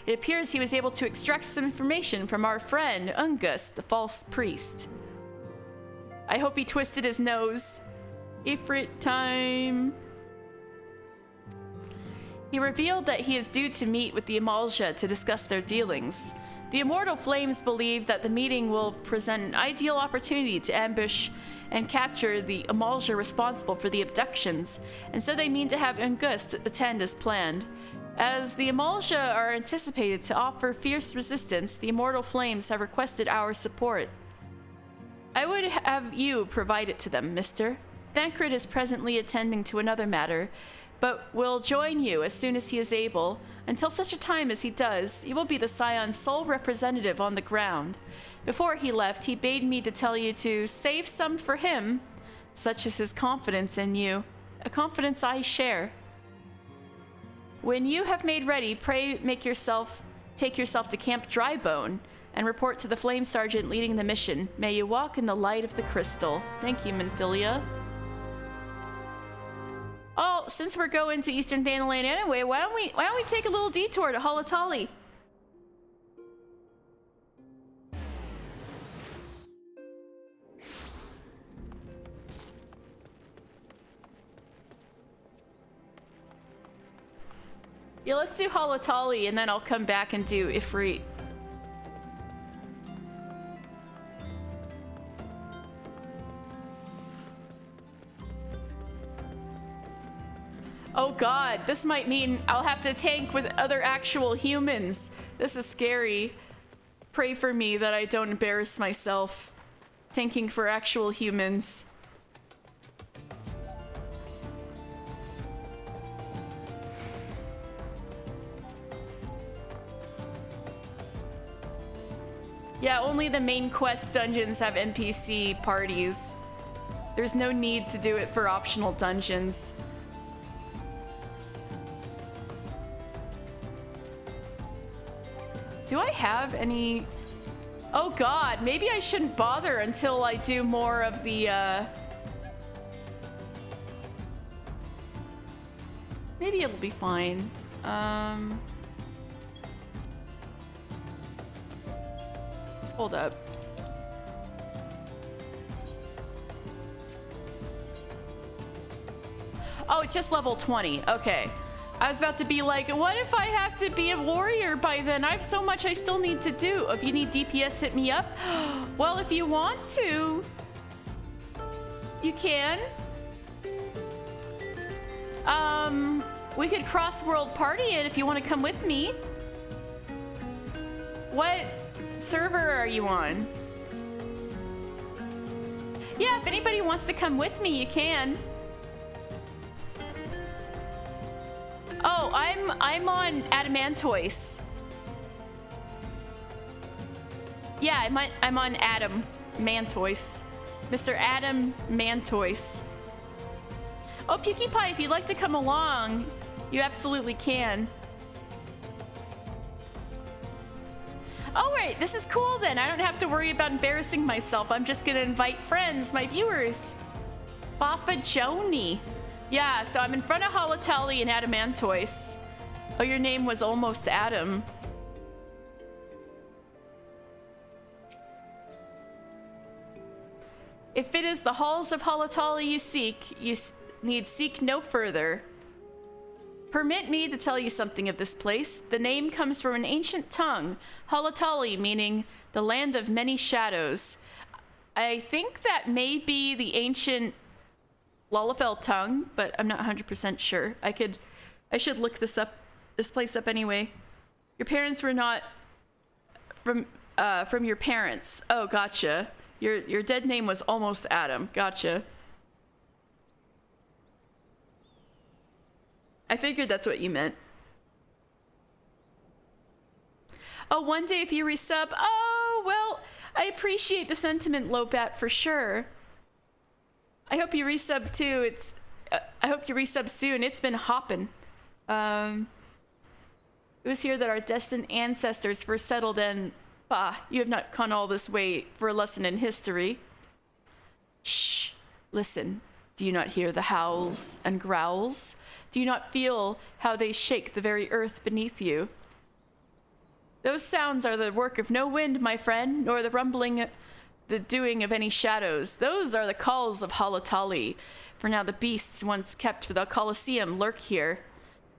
It appears he was able to extract some information from our friend, Ungus, the false priest. I hope he twisted his nose. Ifrit time. He revealed that he is due to meet with the Amalja to discuss their dealings. The Immortal Flames believe that the meeting will present an ideal opportunity to ambush and capture the Amalja responsible for the abductions, and so they mean to have Ungus attend as planned. As the Amalja are anticipated to offer fierce resistance, the Immortal Flames have requested our support. I would have you provide it to them, mister. Thancred is presently attending to another matter, but will join you as soon as he is able. Until such a time as he does, he will be the Scion's sole representative on the ground. Before he left, he bade me to tell you to save some for him. Such is his confidence in you, a confidence I share. When you have made ready, pray take yourself to Camp Drybone and report to the Flame Sergeant leading the mission. May you walk in the light of the crystal. Thank you, Minfilia. Oh, since we're going to Eastern Thanalan anyway, why don't we take a little detour to Halatali? Yeah, let's do Halatali and then I'll come back and do Ifrit. Oh god, this might mean I'll have to tank with other actual humans. This is scary. Pray for me that I don't embarrass myself. Tanking for actual humans. Yeah, only the main quest dungeons have NPC parties. There's no need to do it for optional dungeons. Do I have any... Oh god, maybe I shouldn't bother until I do more of the, Maybe it'll be fine. Hold up. Oh, it's just level 20. Okay. I was about to be like, what if I have to be a warrior by then? I have so much I still need to do. If you need DPS, hit me up. Well, if you want to, you can. We could cross-world party it if you want to come with me. What server are you on? Yeah, if anybody wants to come with me, you can. Oh, I'm on Adamantoise. Yeah, I'm on Adam Mantoise. Mr. Adam Mantoise. Oh, Pukie Pie, if you'd like to come along, you absolutely can. All right, this is cool then. I don't have to worry about embarrassing myself. I'm just gonna invite friends, my viewers. Fafa Joni. Yeah, so I'm in front of Halatali and Adamantoise. Oh, your name was almost Adam. If it is the halls of Halatali you seek, you need seek no further. Permit me to tell you something of this place. The name comes from an ancient tongue, Halatali, meaning the land of many shadows. I think that may be the ancient Lalafell tongue, but I'm not 100% sure. I should look this place up anyway. Your parents were not from your parents. Oh, gotcha. Your dead name was almost Adam. Gotcha. I figured that's what you meant. Oh, one day if you resub. Oh, well, I appreciate the sentiment, Lobat, for sure. I hope you resub too. I hope you resub soon. It's been hopping. It was here that our destined ancestors first settled in. Bah, you have not gone all this way for a lesson in history. Shh. Listen. Do you not hear the howls and growls? Do you not feel how they shake the very earth beneath you? Those sounds are the work of no wind, my friend, nor the rumbling, the doing of any shadows. Those are the calls of Halatali. For now the beasts once kept for the Colosseum lurk here.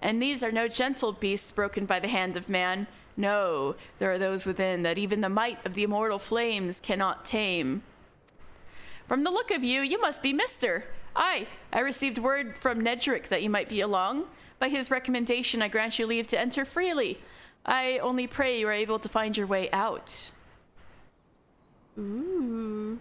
And these are no gentle beasts broken by the hand of man. No, there are those within that even the might of the immortal flames cannot tame. From the look of you, you must be Mister. Aye, I received word from Nedrick that you might be along. By his recommendation, I grant you leave to enter freely. I only pray you are able to find your way out. Ooh.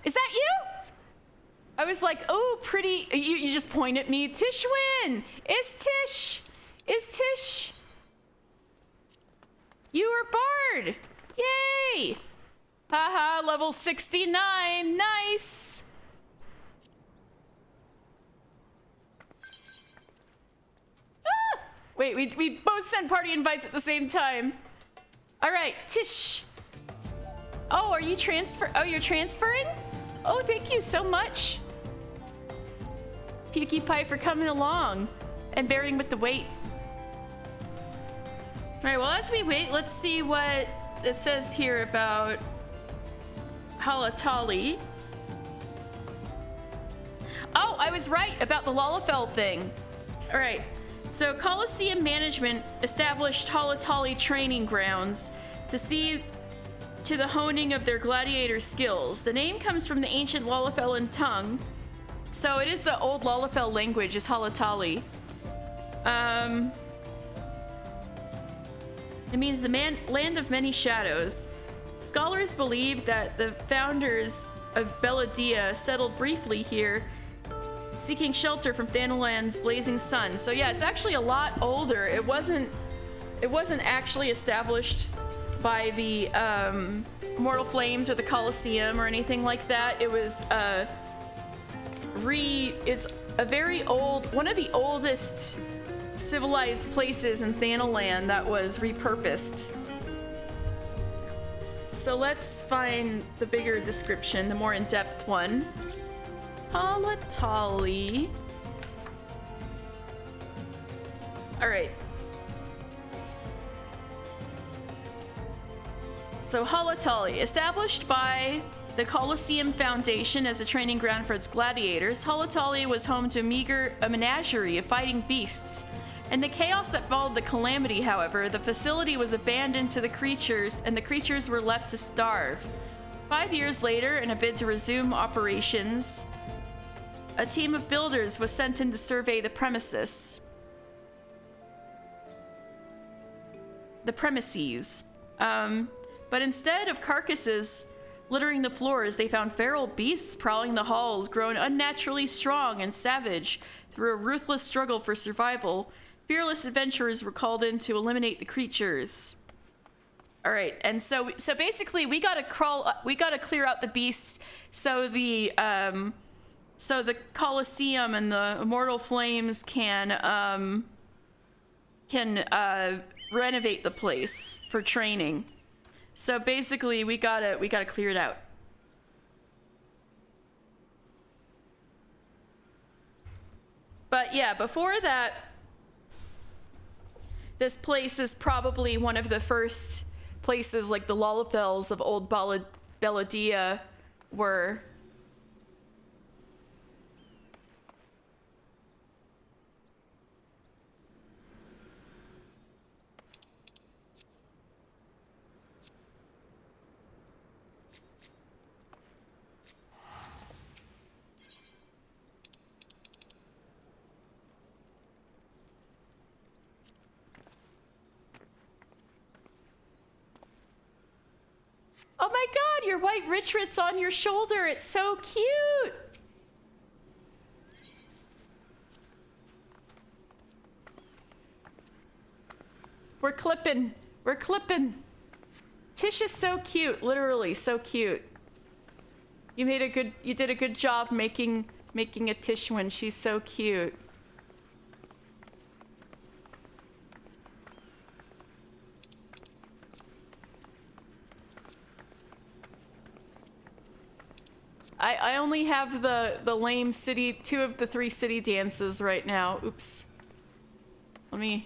Is that you? I was like, oh, pretty. You just point at me. Tishwin! It's Tish! It's Tish! You are Bard! Yay! Haha, level 69. Nice! Ah! Wait, we both sent party invites at the same time. All right, Tish. Oh, are you Oh, you're transferring? Oh, thank you so much. Pukie Pie for coming along and bearing with the wait. All right, well, as we wait, let's see what it says here about Halatali. Oh, I was right about the Lalafell thing. All right, so Colosseum Management established Halatali training grounds to see to the honing of their gladiator skills. The name comes from the ancient Lalafellan tongue. So it is the old Lalafell language, is Halatali. It means the land of many shadows. Scholars believe that the founders of Belladia settled briefly here, seeking shelter from Thanalan's blazing sun. So yeah, it's actually a lot older. It wasn't actually established by the Mortal Flames or the Colosseum or anything like that. It was it's a very old, one of the oldest civilized places in Thanalan that was repurposed. So let's find the bigger description, the more in-depth one. Halatali. All right. So Halatali, established by the Colosseum Foundation as a training ground for its gladiators, Halatali was home to a menagerie of fighting beasts. In the chaos that followed the calamity, however, the facility was abandoned to the creatures, and the creatures were left to starve. 5 years later, in a bid to resume operations, a team of builders was sent in to survey the premises. But instead of carcasses littering the floors, they found feral beasts prowling the halls, grown unnaturally strong and savage through a ruthless struggle for survival. Fearless adventurers were called in to eliminate the creatures. All right, and so basically we gotta clear out the beasts so the Colosseum and the Immortal Flames can renovate the place for training. So basically we gotta clear it out. But yeah, before that, this place is probably one of the first places like the Lalafells of old Belladia were. Oh my god, your white Richrit's on your shoulder. It's so cute. We're clipping. Tish is so cute, literally so cute. You did a good job making a Tish one. She's so cute. I only have the lame city, 2 of the 3 city dances right now. Oops. Let me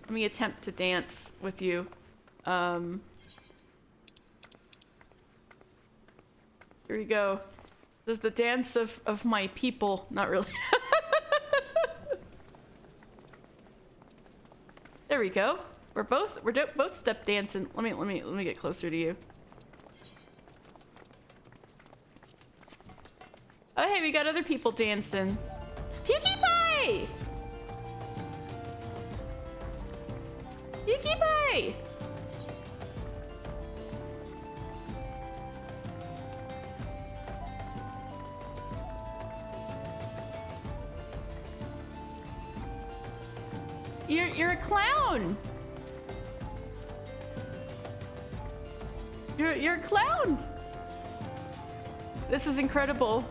attempt to dance with you. Here we go. This is the dance of my people. Not really. There we go. We're both step dancing. Let me get closer to you. Oh hey, we got other people dancing. PewDiePie! PewDiePie! You're a clown. You're a clown. This is incredible.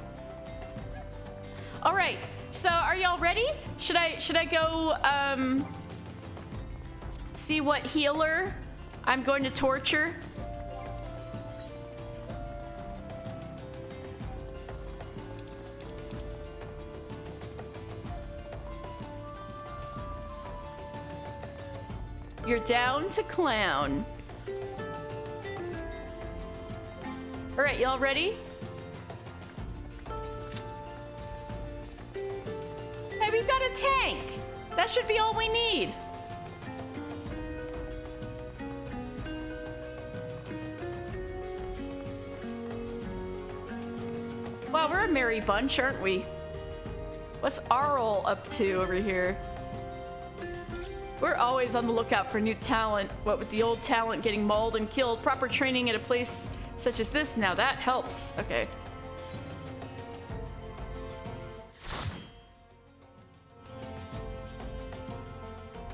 All right, so are y'all ready? Should I go see what healer I'm going to torture? You're down to clown. All right, y'all ready? Hey, we've got a tank. That should be all we need. Wow, we're a merry bunch, aren't we? What's Arl up to over here? We're always on the lookout for new talent. What with the old talent getting mauled and killed, proper training at a place such as this, now that helps. Okay.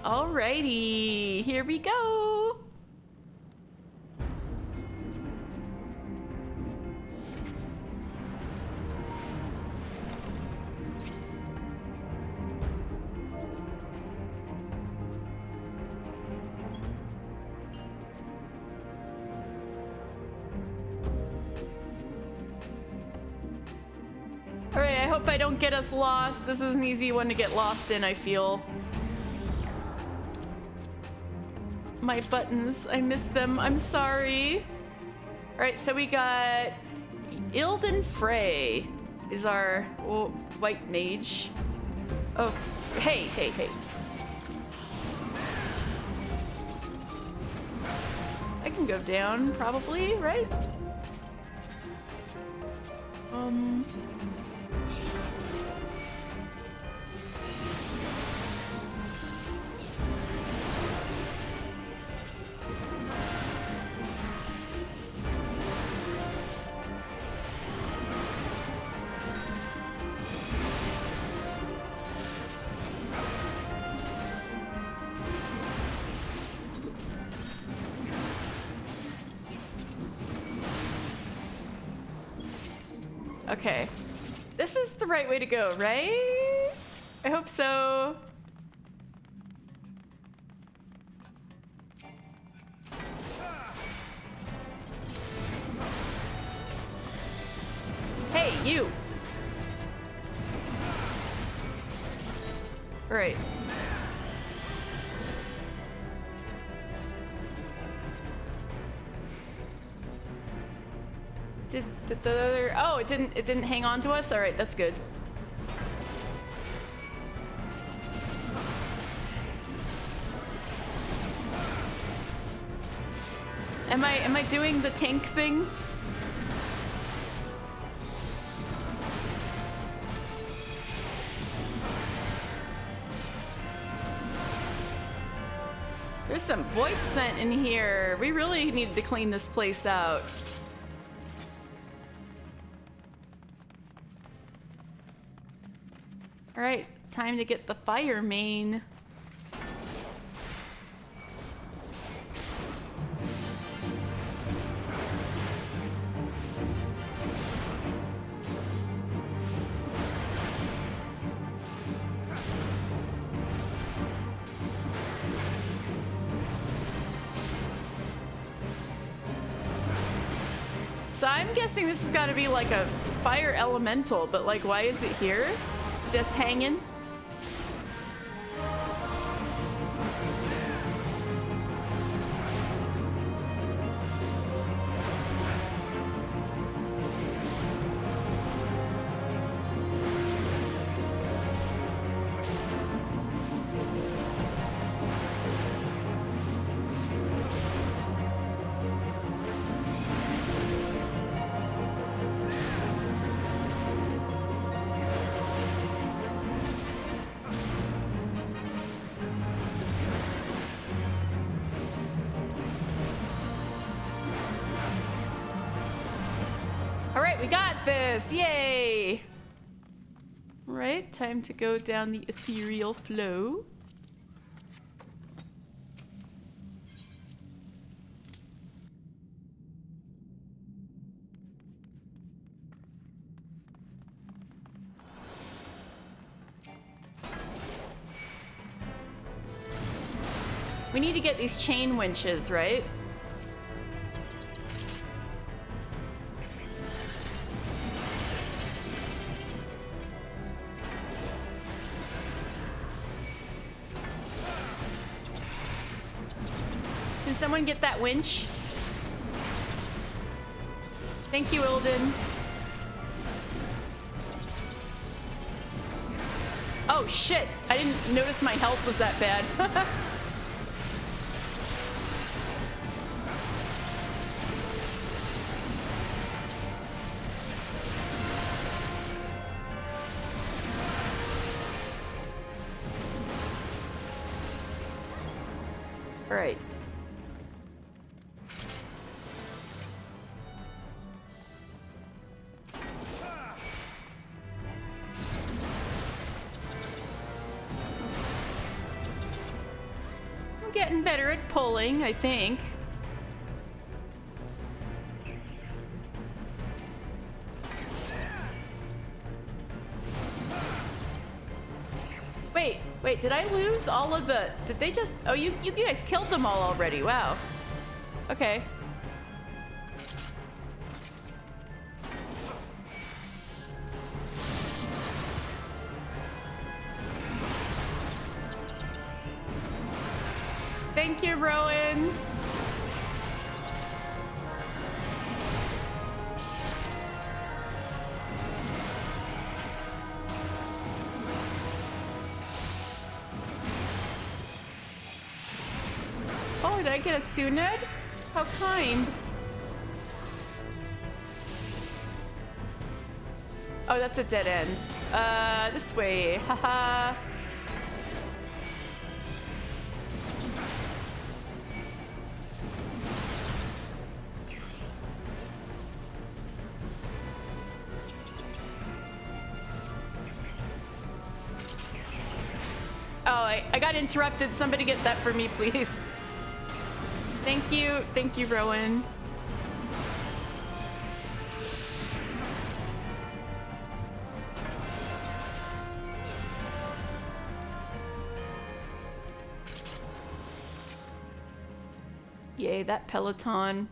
Alrighty, here we go. Alright, I hope I don't get us lost. This is an easy one to get lost in, I feel. My buttons, I missed them. I'm sorry. Alright, so we got Ilden Frey is our white mage. Oh, hey. I can go down, probably, right? Okay. This is the right way to go, right? I hope so. Hey, you! Right. Did the other... Oh, it didn't hang on to us? Alright, that's good. Am I doing the tank thing? There's some void scent in here. We really needed to clean this place out. All right, time to get the fire main. So I'm guessing this has got to be like a fire elemental, but like, why is it here? It's just hanging. We got this! Yay! Alright, time to go down the ethereal flow. We need to get these chain winches, right? Can someone get that winch? Thank you, Ilden. Oh shit! I didn't notice my health was that bad. All right. Getting better at pulling, I think. Wait, did I lose all of the... Did they just... Oh, you guys killed them all already. Wow. Okay. Thank you, Rowan. Oh, did I get a Suned? How kind. Oh, that's a dead end. This way. Haha. Oh, I got interrupted. Somebody get that for me, please. Thank you. Thank you, Rowan. Yay, that Peloton.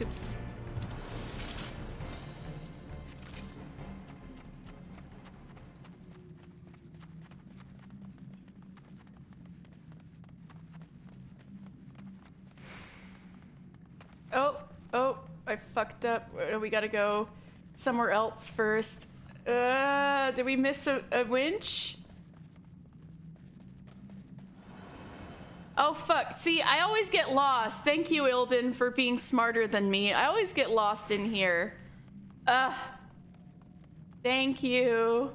Oops. Oh, I fucked up. We gotta go somewhere else first. Did we miss a winch? Oh, fuck. See, I always get lost. Thank you, Ilden, for being smarter than me. I always get lost in here. Thank you.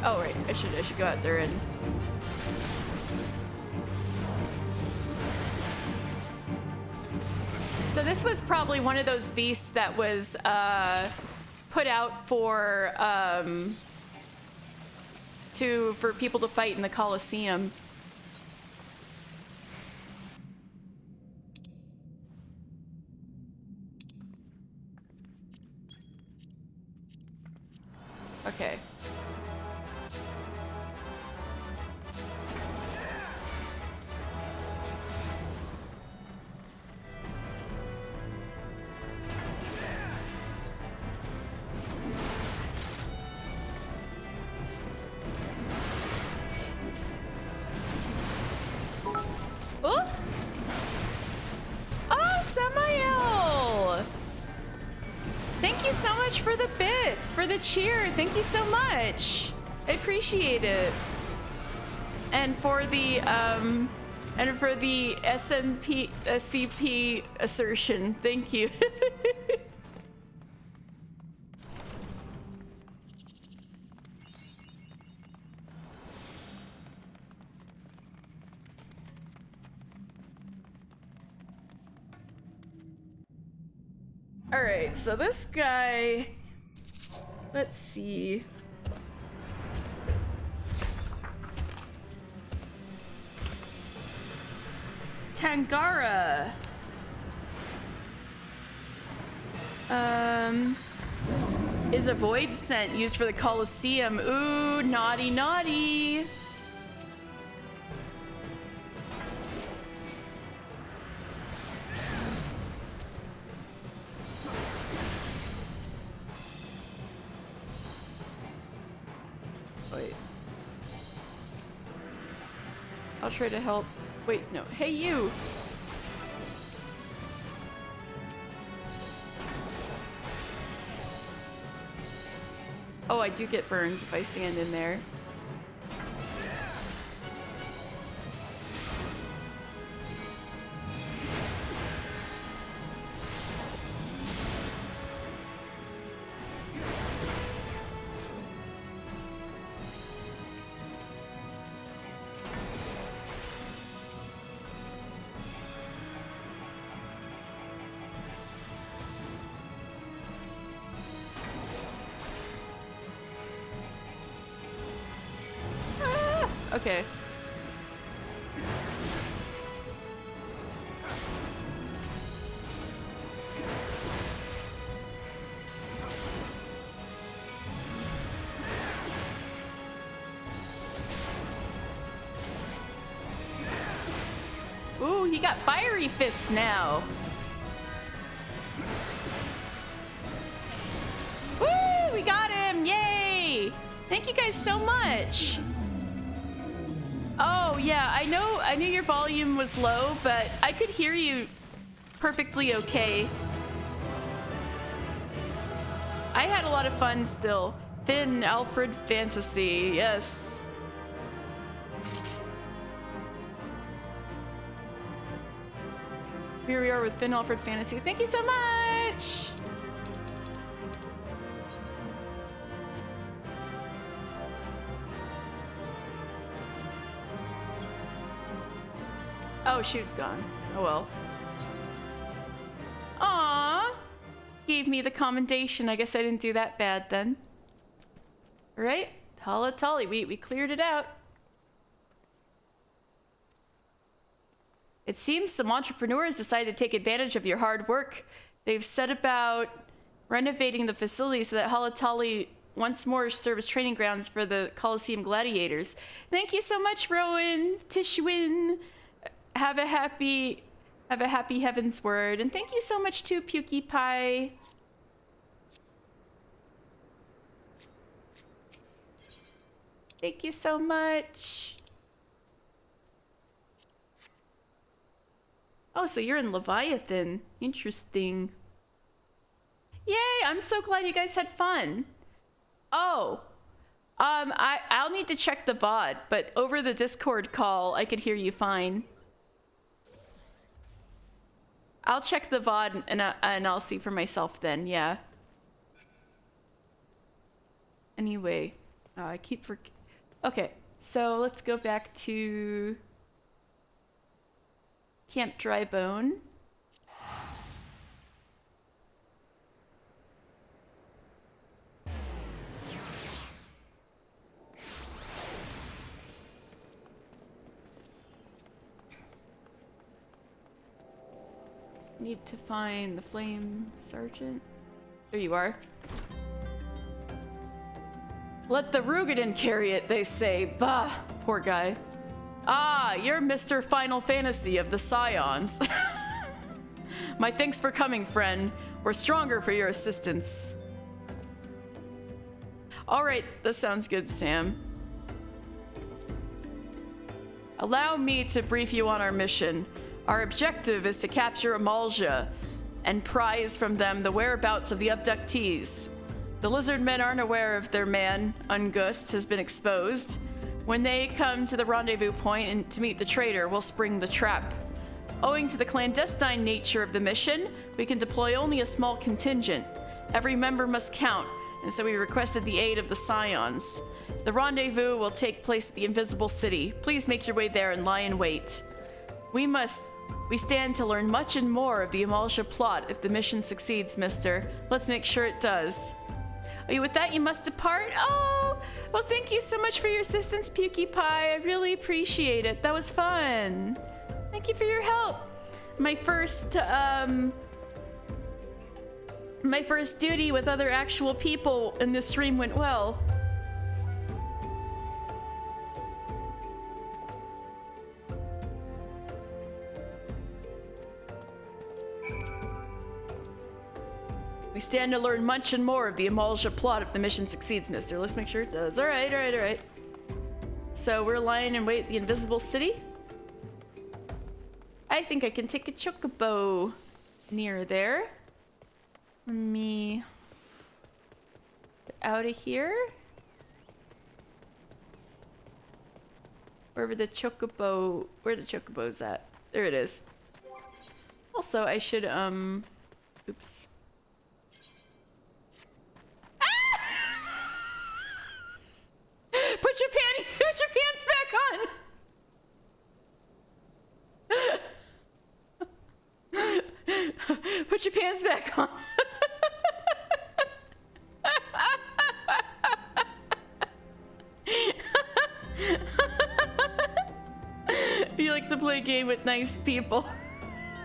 Oh, right. I should go out there and... So this was probably one of those beasts that was put out for people to fight in the Colosseum. Okay. Oh! Oh, Samael! Thank you so much for the bits, for the cheer. Thank you so much. I appreciate it. And for the SCP assertion. Thank you. All right, so this guy, let's see. Tangara. Is a void scent used for the Colosseum. Ooh, naughty, naughty. Wait. I'll try to help. Wait, no. Hey, you! Oh, I do get burns if I stand in there. Okay. Ooh, he got fiery fists now. Woo, we got him, yay! Thank you guys so much. Oh, yeah, I knew your volume was low, but I could hear you perfectly okay. I had a lot of fun still. Finn, Alfred Fantasy, yes. Here we are with Finn, Alfred Fantasy. Thank you so much! Oh, shoot's gone. Oh well. Aww! Gave me the commendation. I guess I didn't do that bad then. Right? Tully, we cleared it out. It seems some entrepreneurs decided to take advantage of your hard work. They've set about renovating the facility so that Halatali once more serves training grounds for the Colosseum gladiators. Thank you so much, Rowan, Tishwin. Have a happy Heaven's Word, and thank you so much to Pukey Pie. Thank you so much. Oh, so you're in Leviathan. Interesting. Yay, I'm so glad you guys had fun. Oh, I'll need to check the VOD, but over the Discord call, I could hear you fine. I'll check the VOD and I'll see for myself then, yeah. Anyway, I keep Okay, so let's go back to Camp Drybone. Need to find the Flame Sergeant. There you are. Let the Rugadin carry it, they say. Bah, poor guy. Ah, you're Mr. Final Fantasy of the Scions. My thanks for coming, friend. We're stronger for your assistance. All right, this sounds good, Sam. Allow me to brief you on our mission. Our objective is to capture Amalja and prize from them the whereabouts of the abductees. The lizard men aren't aware if their man, Ungust, has been exposed. When they come to the rendezvous point and to meet the traitor, we'll spring the trap. Owing to the clandestine nature of the mission, we can deploy only a small contingent. Every member must count, and so we requested the aid of the Scions. The rendezvous will take place at the Invisible City. Please make your way there and lie in wait. We stand to learn much and more of the Amalja plot if the mission succeeds, mister. Let's make sure it does. With that, you must depart? Oh, well, thank you so much for your assistance, Pukie Pie. I really appreciate it. That was fun. Thank you for your help. My first duty with other actual people in this stream went well. We stand to learn much and more of the Amalja plot if the mission succeeds, mister. Let's make sure it does. All right. So we're lying in wait at the Invisible City. I think I can take a chocobo near there. Let me get out of here. Where the chocobo's at? There it is. Also, I should, oops. Put your pants back on. Put your pants back on. You like to play a game with nice people.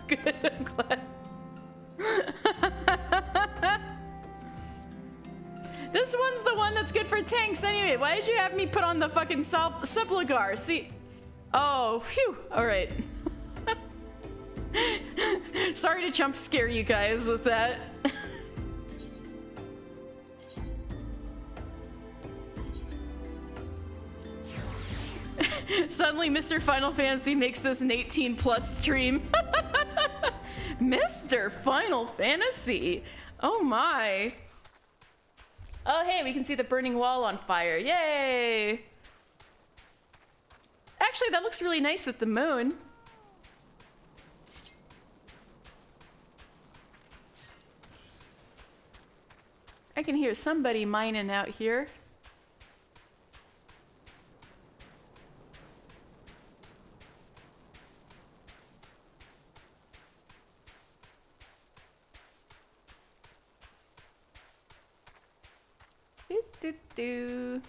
Good, I'm glad. This one's the one that's good for tanks anyway. Why did you have me put on the fucking Subligar? See? Oh, phew. All right. Sorry to jump scare you guys with that. Suddenly, Mr. Final Fantasy makes this an 18+ stream. Mr. Final Fantasy. Oh my. Oh, hey, we can see the burning wall on fire. Yay! Actually, that looks really nice with the moon. I can hear somebody mining out here. Do.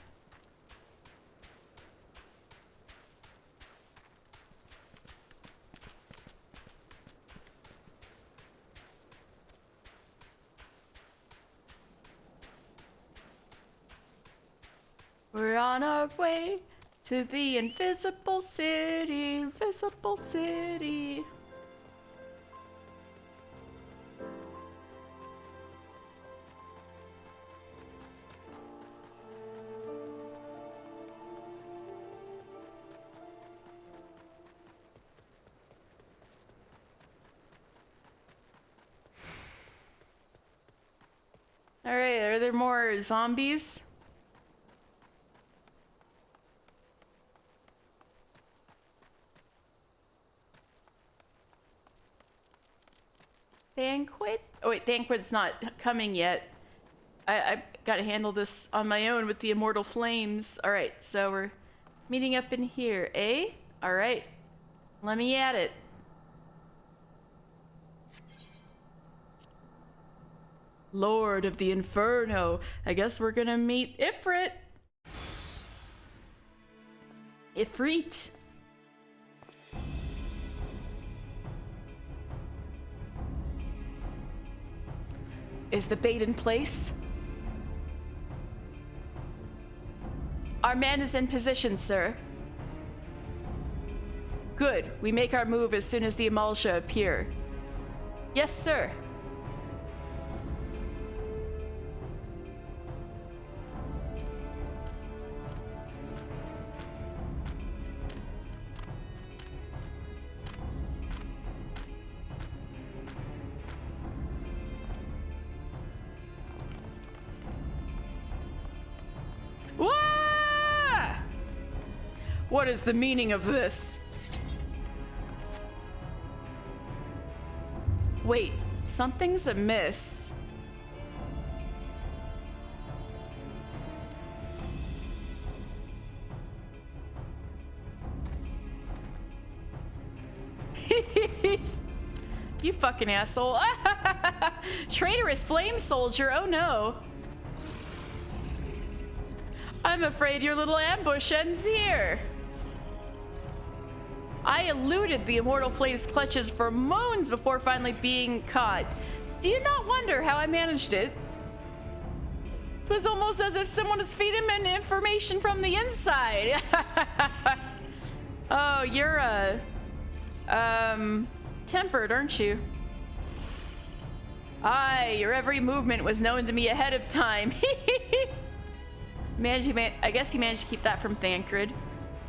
We're on our way to the Invisible City, Invisible City. All right, are there more zombies? Thanquid? Oh wait, Thanquid's not coming yet. I gotta handle this on my own with the immortal flames. All right, so we're meeting up in here, eh? All right, let me at it. Lord of the Inferno. I guess we're gonna meet Ifrit. Ifrit. Is the bait in place? Our man is in position, sir. Good. We make our move as soon as the Emulsia appear. Yes, sir. What is the meaning of this? Wait, something's amiss. You fucking asshole. Traitorous flame soldier, oh no. I'm afraid your little ambush ends here. I eluded the Immortal Flame's clutches for moons before finally being caught. Do you not wonder how I managed it? It was almost as if someone was feeding him information from the inside. Oh, you're tempered, aren't you? Aye, your every movement was known to me ahead of time. I guess he managed to keep that from Thancred.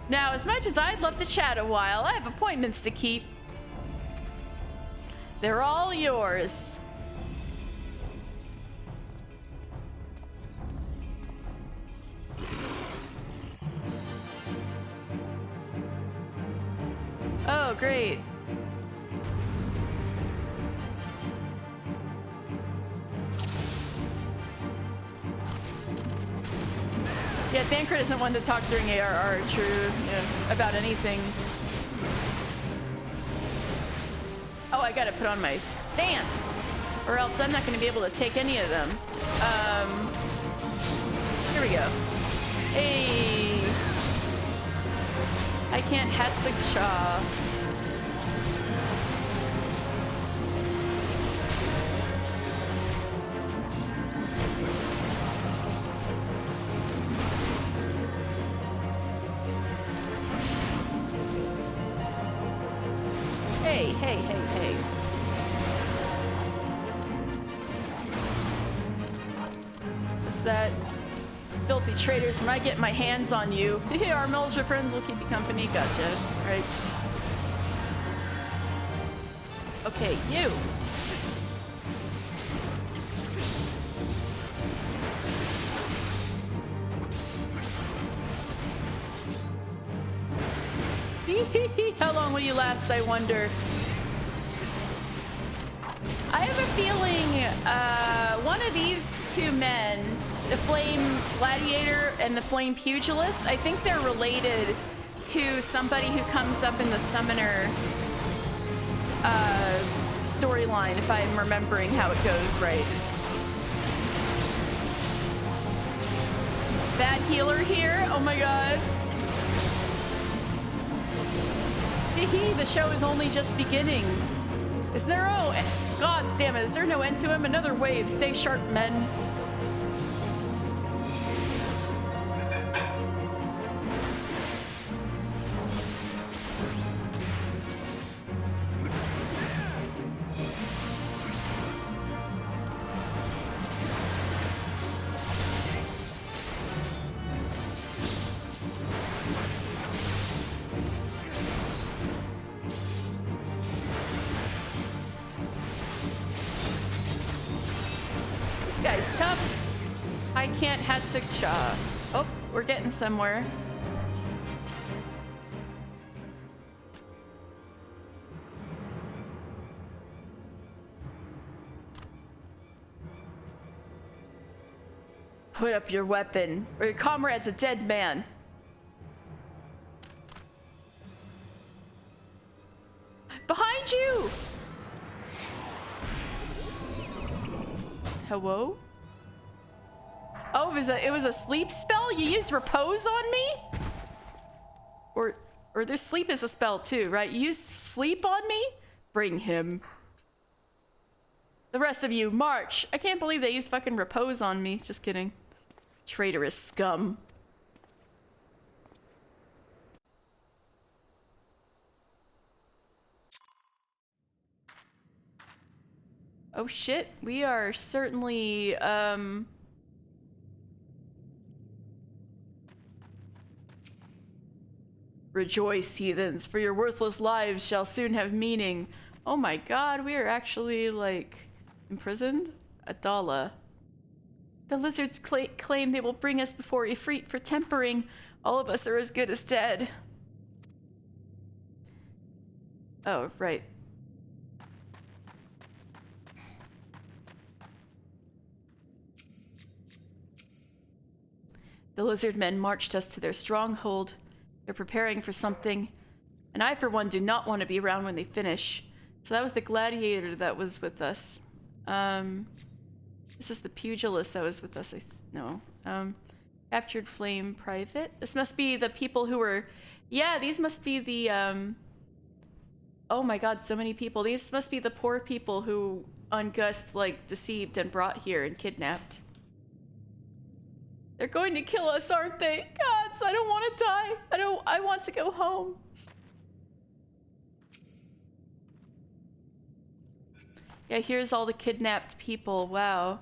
Now, as much as I'd love to chat a while, I have appointments to keep. They're all yours. Oh, great. Yeah, Thancred isn't one to talk during ARR, true, yeah, about anything. Oh, I gotta put on my stance, or else I'm not gonna be able to take any of them. Here we go. Hey. I can't Hecatoncheires. Hey. Is that filthy traitors when I get my hands on you? Our Melja friends will keep you company. Gotcha. Right. Okay, you. How long will you last, I wonder? I have a feeling one of these two men, the Flame Gladiator and the Flame Pugilist, I think they're related to somebody who comes up in the Summoner storyline, if I'm remembering how it goes right. Bad healer here? Oh my god. The show is only just beginning. Is there God damn it, is there no end to him? Another wave. Stay sharp, men. Guy's tough. I can't Hecatoncheires. Oh, we're getting somewhere. Put up your weapon, or your comrade's a dead man. Behind you! Hello? Oh, it was a sleep spell? You used repose on me? Or there's sleep is a spell too, right? You use sleep on me? Bring him. The rest of you, march. I can't believe they used fucking repose on me. Just kidding. Traitorous scum. Oh shit, we are certainly, Rejoice, heathens, for your worthless lives shall soon have meaning. Oh my god, we are actually, like, imprisoned? Adala. The lizards claim they will bring us before Ifrit for tempering. All of us are as good as dead. Oh, right. The lizard men marched us to their stronghold. They're preparing for something. And I, for one, do not want to be around when they finish. So that was the gladiator that was with us. This is the pugilist that was with us. No. Captured flame private. This must be the people who were... Yeah, these must be the... Oh my god, so many people. These must be the poor people who Ungust, like, deceived and brought here and kidnapped. They're going to kill us, aren't they? Gods, I don't want to die. I want to go home. Yeah, here's all the kidnapped people. Wow.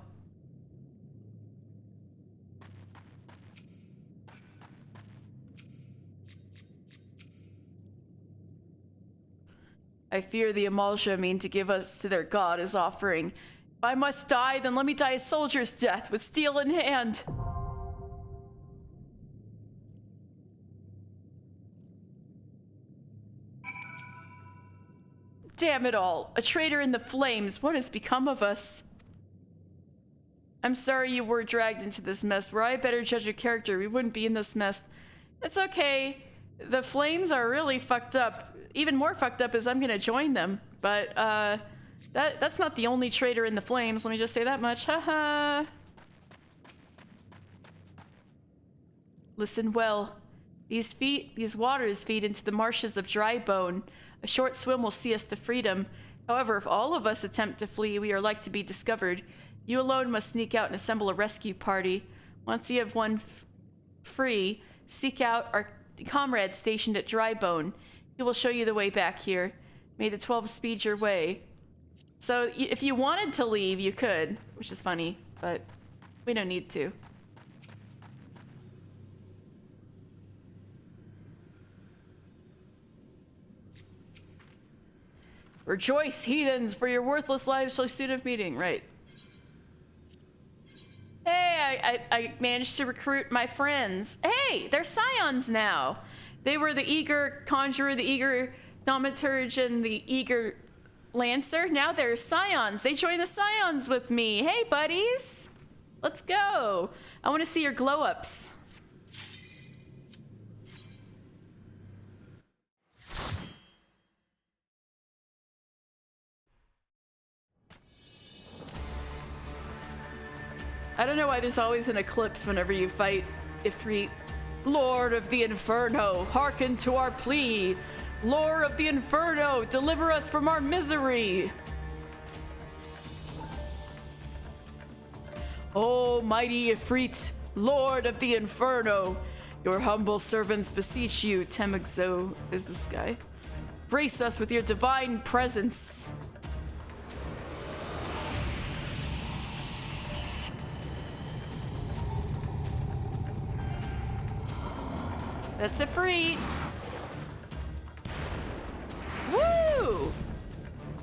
I fear the Amalja mean to give us to their god as offering. If I must die, then let me die a soldier's death with steel in hand. Damn it all. A traitor in the flames. What has become of us? I'm sorry you were dragged into this mess. Were I better judge of character, we wouldn't be in this mess. It's okay. The flames are really fucked up. Even more fucked up is I'm gonna join them. But, that's not the only traitor in the flames. Let me just say that much. Haha. Listen well. These waters feed into the marshes of dry bone. A short swim will see us to freedom. However, if all of us attempt to flee, we are like to be discovered. You alone must sneak out and assemble a rescue party. Once you have one free, seek out our comrade stationed at Drybone. He will show you the way back here. May the 12 speed your way. So if you wanted to leave, you could, which is funny, but we don't need to. Rejoice, heathens, for your worthless lives shall soon have meaning. Right. Hey, I managed to recruit my friends. Hey, they're scions now. They were the eager conjurer, the eager thaumaturge, and the eager lancer. Now they're scions. They join the scions with me. Hey, buddies. Let's go. I want to see your glow-ups. I don't know why there's always an eclipse whenever you fight Ifrit. Lord of the Inferno, hearken to our plea. Lord of the Inferno, deliver us from our misery. O mighty Ifrit, Lord of the Inferno, your humble servants beseech you. Temexo is this guy. Grace us with your divine presence. That's a free. Woo!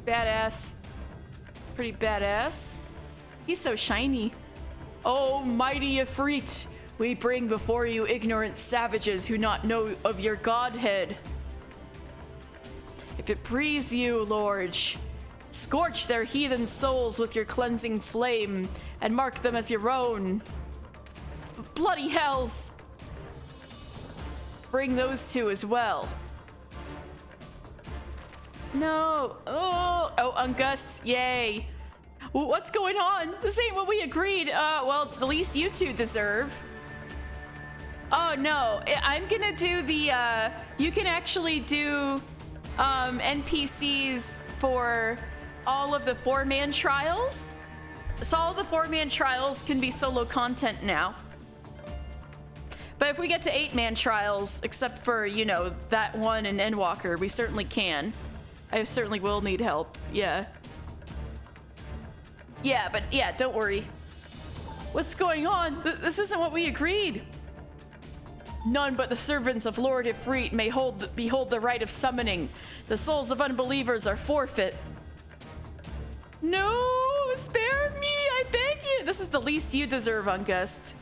Badass. Pretty badass. He's so shiny. Oh, mighty Ifrit, we bring before you ignorant savages who not know of your godhead. If it please you, Lord, scorch their heathen souls with your cleansing flame and mark them as your own. bloody hells. Bring those two as well. No. Oh, Ungus. Yay. What's going on? This ain't what we agreed. Well, it's the least you two deserve. Oh, no. I'm gonna do the, you can actually do, NPCs for all of the 4-man trials. So all the 4-man trials can be solo content now. But if we get to 8-man trials, except for, you know, that one and Endwalker, we certainly can. I certainly will need help, yeah. Yeah, but yeah, don't worry. What's going on? This isn't what we agreed. None but the servants of Lord Ifrit may behold the right of summoning. The souls of unbelievers are forfeit. No, spare me, I beg you. This is the least you deserve, Ungust.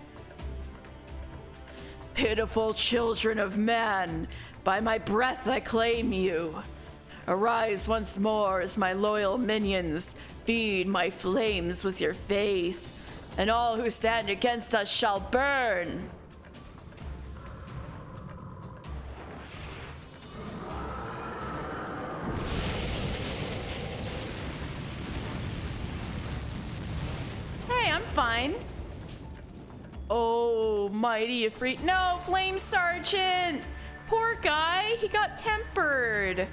Pitiful children of man, by my breath I claim you. Arise once more as my loyal minions, feed my flames with your faith, and all who stand against us shall burn. Hey, I'm fine. Oh, mighty Ifrit. No, Flame Sergeant! Poor guy, he got tempered.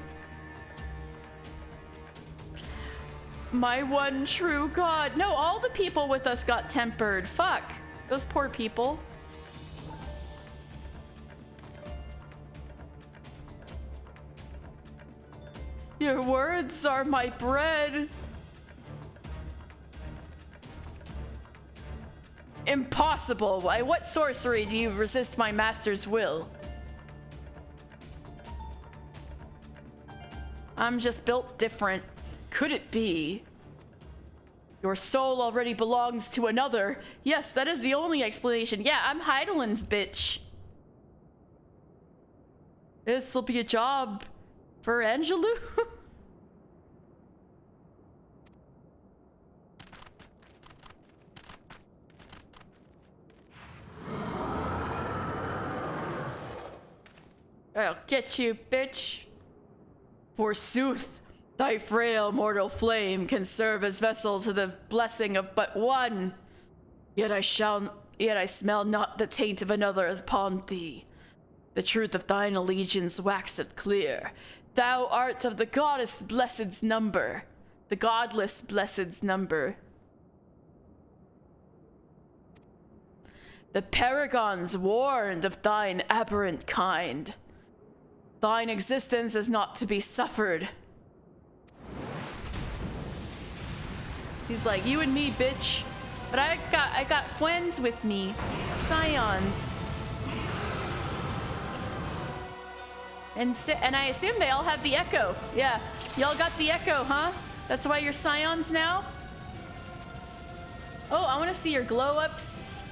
My one true god. No, all the people with us got tempered. Fuck. Those poor people. Your words are my bread. Impossible. By what sorcery do you resist my master's will? I'm just built different. Could it be? Your soul already belongs to another. Yes, that is the only explanation. Yeah, I'm Heidelin's bitch. This'll be a job for Angelou. I'll get you, bitch. Forsooth, thy frail mortal flame can serve as vessel to the blessing of but one. Yet I smell not the taint of another upon thee. The truth of thine allegiance waxeth clear. Thou art of the goddess blessed's number. The godless blessed's number. The paragons warned of thine aberrant kind. Thine existence is not to be suffered. He's like, you and me, bitch. But I got friends with me. Scions. And I assume they all have the echo. Yeah. Y'all got the echo, huh? That's why you're scions now? Oh, I want to see your glow-ups.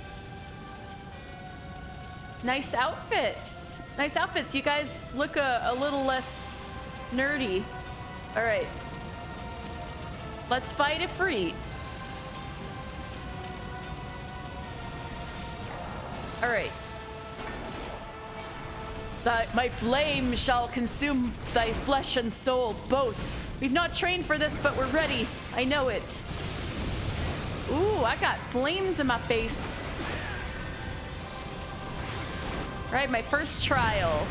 Nice outfits. Nice outfits. You guys look a little less nerdy. All right. Let's fight Ifrit. All right. My flame shall consume thy flesh and soul, both. We've not trained for this, but we're ready. I know it. Ooh, I got flames in my face. Right, my first trial.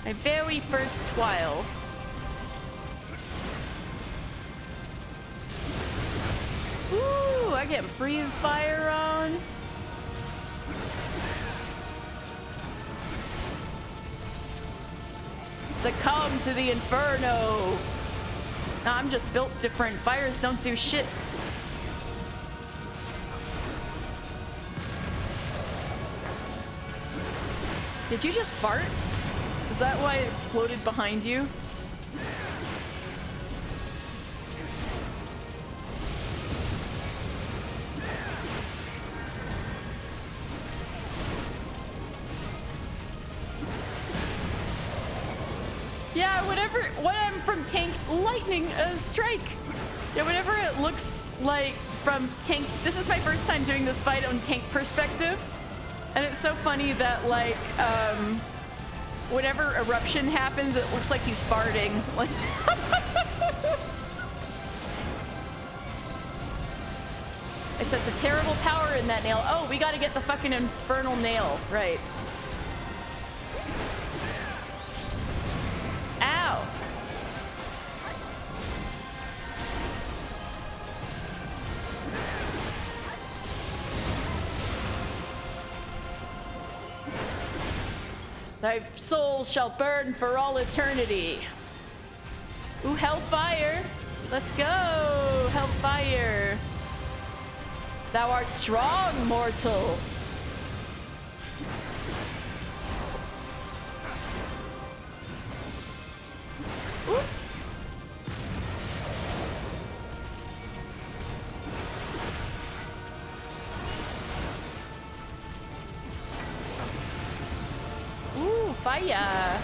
My very first trial. Ooh, I get breathe fire on. Succumb to the inferno. Nah, I'm just built different. Fires don't do shit. Did you just fart? Is that why it exploded behind you? Yeah, whatever. When I'm from tank, lightning strike. Yeah, whenever it looks like from tank, this is my first time doing this fight on tank perspective, and it's so funny that like whenever eruption happens, it looks like he's farting. Like, I sense a terrible power in that nail. Oh, we gotta get the fucking infernal nail, right? Ow. Thy soul shall burn for all eternity. Ooh, hellfire. Let's go, hellfire. Thou art strong, mortal. Ooh. Ooh, fire.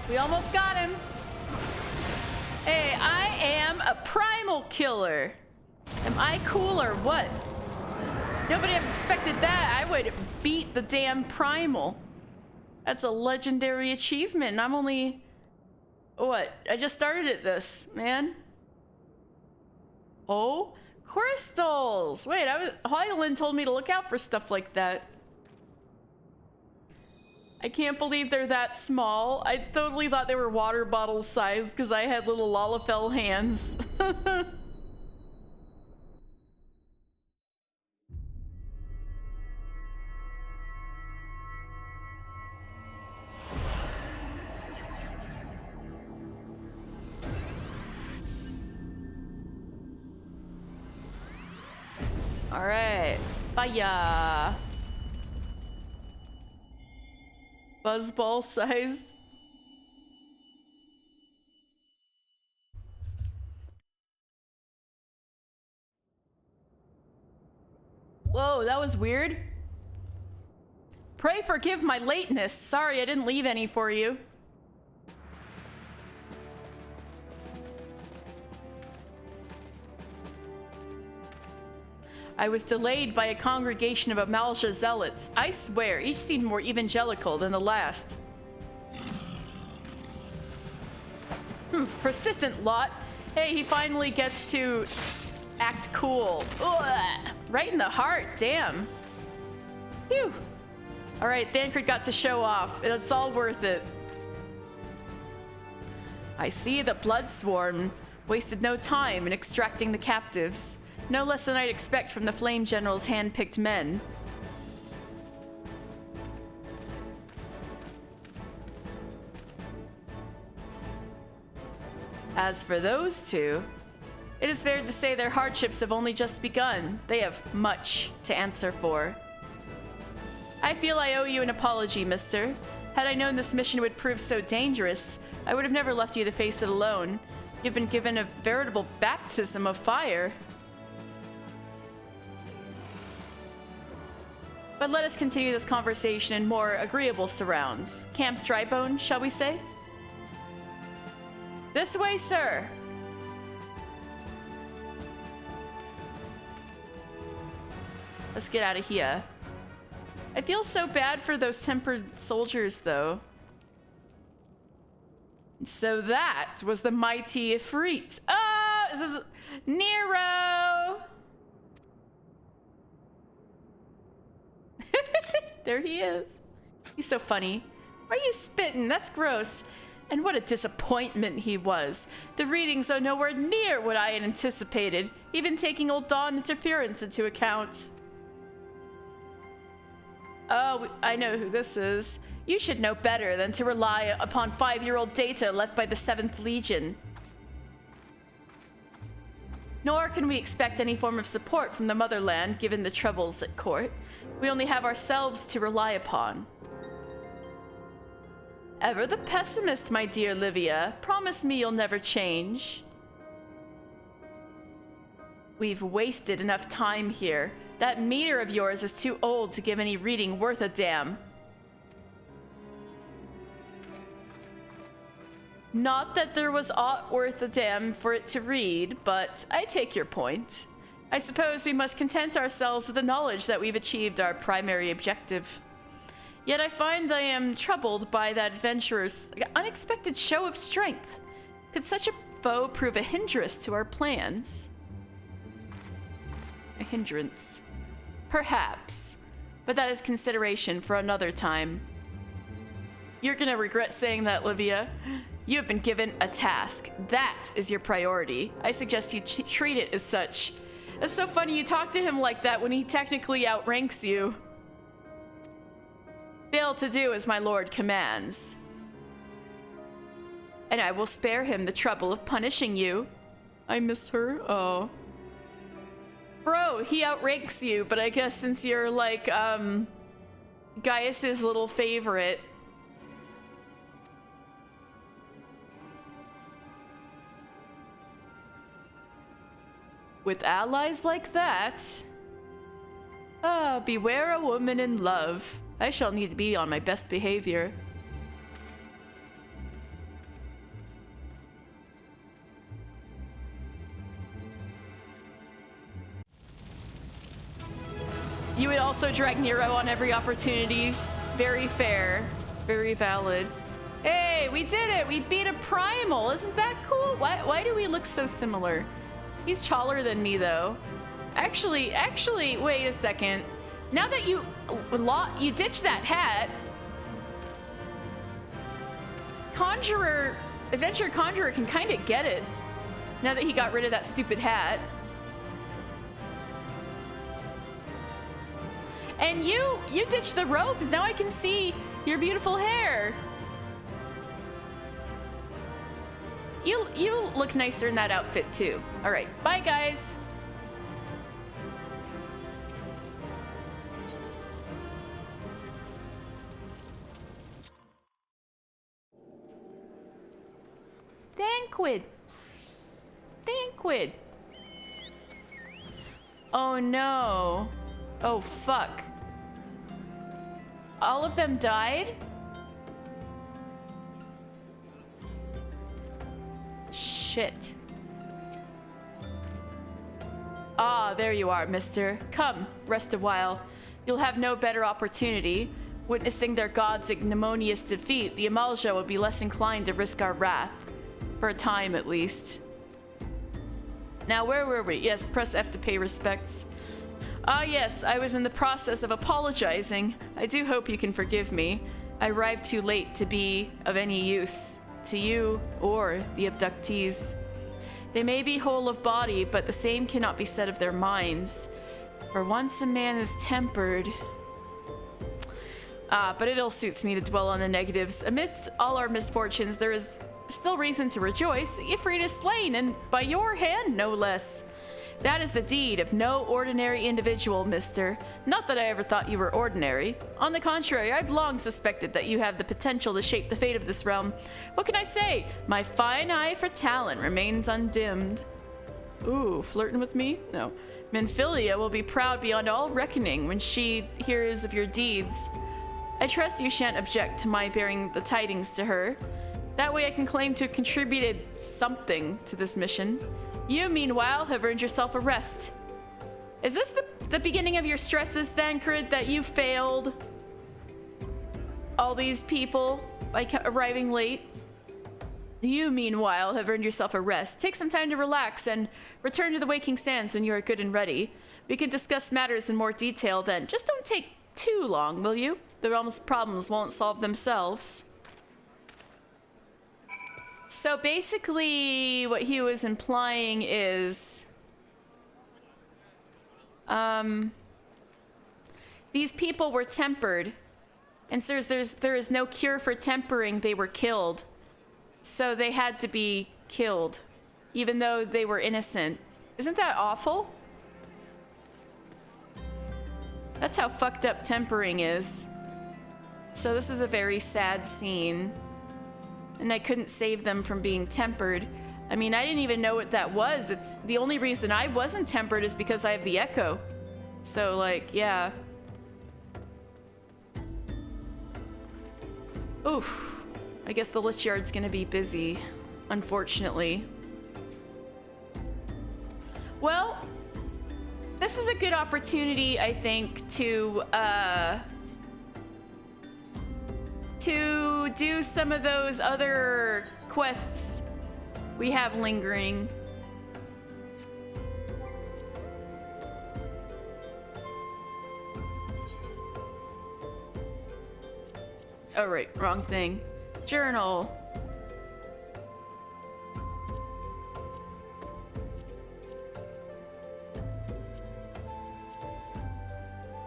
We almost got him. Hey, I am a primal killer. Am I cool or what? Nobody ever expected that. I would beat the damn primal. That's a legendary achievement. And I'm only... What? I just started at this, man. Oh, crystals. Wait, Hydaelyn told me to look out for stuff like that. I can't believe they're that small. I totally thought they were water bottle sized because I had little Lalafell hands. All right, fire. Buzzball size. Whoa, that was weird. Pray forgive my lateness. Sorry, I didn't leave any for you. I was delayed by a congregation of Amalja zealots. I swear, each seemed more evangelical than the last. Persistent lot. Hey, he finally gets to act cool. Ugh, right in the heart, damn. Phew. All right, Thancred got to show off. It's all worth it. I see the blood swarm wasted no time in extracting the captives. No less than I'd expect from the Flame General's hand-picked men. As for those two, it is fair to say their hardships have only just begun. They have much to answer for. I feel I owe you an apology, mister. Had I known this mission would prove so dangerous, I would have never left you to face it alone. You've been given a veritable baptism of fire. But let us continue this conversation in more agreeable surrounds. Camp Drybone, shall we say? This way, sir. Let's get out of here. I feel so bad for those tempered soldiers, though. So that was the mighty Ifrit. Oh, this is Nero. There he is. He's so funny. Why are you spitting? That's gross. And what a disappointment he was. The readings are nowhere near what I had anticipated, even taking old Dawn interference into account. Oh, I know who this is. You should know better than to rely upon 5-year-old data left by the 7th Legion. Nor can we expect any form of support from the motherland given the troubles at court. We only have ourselves to rely upon. Ever the pessimist, my dear Livia. Promise me you'll never change. We've wasted enough time here. That meter of yours is too old to give any reading worth a damn. Not that there was aught worth a damn for it to read, but I take your point. I suppose we must content ourselves with the knowledge that we've achieved our primary objective. Yet I find I am troubled by that adventurer's unexpected show of strength. Could such a foe prove a hindrance to our plans? A hindrance. Perhaps. But that is consideration for another time. You're gonna regret saying that, Livia. You have been given a task. That is your priority. I suggest you treat it as such. It's so funny you talk to him like that when he technically outranks you. Fail to do as my lord commands. And I will spare him the trouble of punishing you. I miss her. Oh. Bro, he outranks you, but I guess since you're like, Gaius's little favorite. With allies like that, beware a woman in love. I shall need to be on my best behavior. You would also drag Nero on every opportunity. Very fair. Very valid. Hey, we did it! We beat a primal! Isn't that cool? Why do we look so similar? He's taller than me, though. Actually, wait a second. Now that you ditched that hat, Adventure Conjurer can kind of get it. Now that he got rid of that stupid hat. And you ditched the robes. Now I can see your beautiful hair. You look nicer in that outfit too. All right, bye guys. Thanquid. Oh no. Oh fuck. All of them died? Shit. Ah, there you are, mister. Come, rest a while. You'll have no better opportunity. Witnessing their god's ignominious defeat, the Amalja will be less inclined to risk our wrath. For a time, at least. Now, where were we? Yes, press F to pay respects. Ah, yes, I was in the process of apologizing. I do hope you can forgive me. I arrived too late to be of any use to you or the abductees. They may be whole of body, but the same cannot be said of their minds. For once a man is tempered... but it ill suits me to dwell on the negatives. Amidst all our misfortunes, there is still reason to rejoice. Ifrit is slain, and by your hand, no less. That is the deed of no ordinary individual, mister. Not that I ever thought you were ordinary. On the contrary, I've long suspected that you have the potential to shape the fate of this realm. What can I say? My fine eye for talent remains undimmed. Ooh, flirting with me? No. Menphilia will be proud beyond all reckoning when she hears of your deeds. I trust you shan't object to my bearing the tidings to her. That way I can claim to have contributed something to this mission. You, meanwhile, have earned yourself a rest. Is this the beginning of your stresses, Thancred, that you failed all these people by arriving late? You, meanwhile, have earned yourself a rest. Take some time to relax and return to the Waking Sands when you are good and ready. We can discuss matters in more detail then. Just don't take too long, will you? The realm's problems won't solve themselves. So basically, what he was implying is, these people were tempered. And so there is no cure for tempering. They were killed. So they had to be killed, even though they were innocent. Isn't that awful? That's how fucked up tempering is. So this is a very sad scene. And I couldn't save them from being tempered. I mean, I didn't even know what that was. It's the only reason I wasn't tempered is because I have the echo. So, like, yeah. Oof. I guess the Lich Yard's gonna be busy, unfortunately. Well, this is a good opportunity, I think, to do some of those other quests we have lingering. Oh, right, wrong thing. Journal.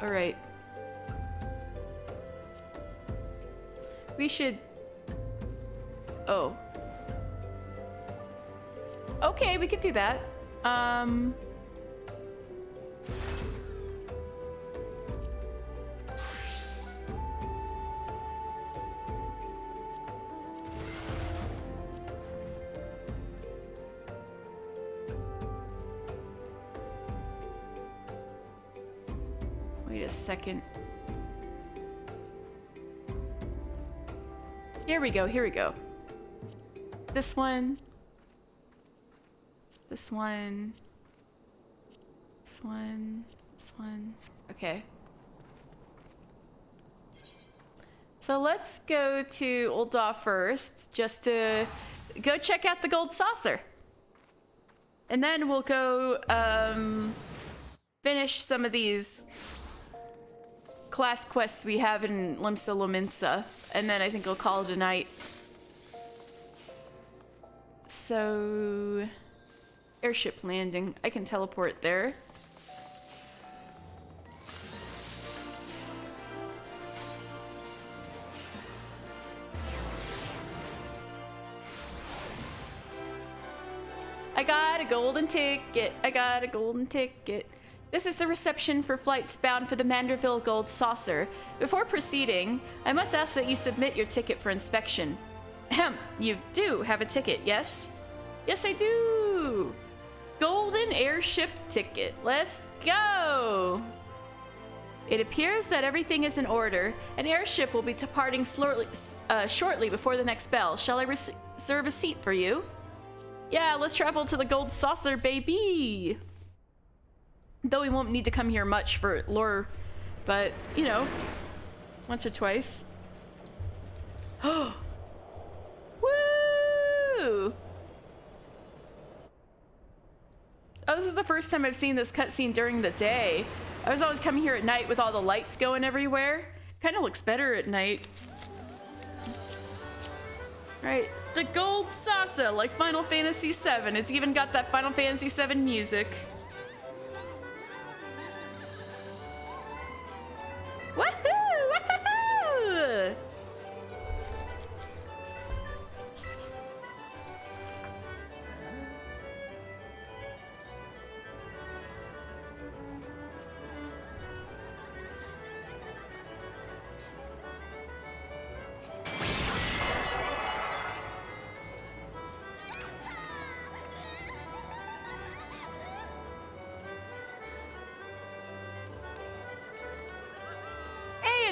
All right. We should... Oh. Okay, we could do that. Wait a second. Here we go, here we go. This one. This one. This one. This one. Okay. So let's go to Ul'dah first, just to go check out the gold saucer. And then we'll go finish some of these class quests we have in Limsa Lominsa, and then I think I'll call it a night. So, airship landing. I can teleport there. I got a golden ticket. I got a golden ticket. This is the reception for flights bound for the Manderville Gold Saucer. Before proceeding, I must ask that you submit your ticket for inspection. Ahem, you do have a ticket, yes? Yes, I do! Golden airship ticket. Let's go! It appears that everything is in order. An airship will be departing shortly before the next bell. Shall I reserve a seat for you? Yeah, let's travel to the Gold Saucer, baby! Though we won't need to come here much for lore, but, you know, once or twice. Oh! Woo! Oh, this is the first time I've seen this cutscene during the day. I was always coming here at night with all the lights going everywhere. Kind of looks better at night. Right, the Gold Saucer, like Final Fantasy VII. It's even got that Final Fantasy VII music. Woohoo! Woohoo!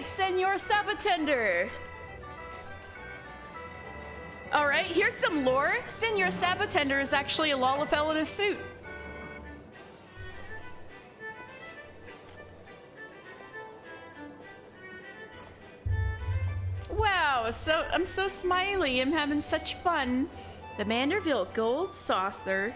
Senor Sabotender. All right, here's some lore. Senor Sabotender is actually a Lalafell in a suit. Wow, I'm so smiley. I'm having such fun. The Manderville Gold Saucer.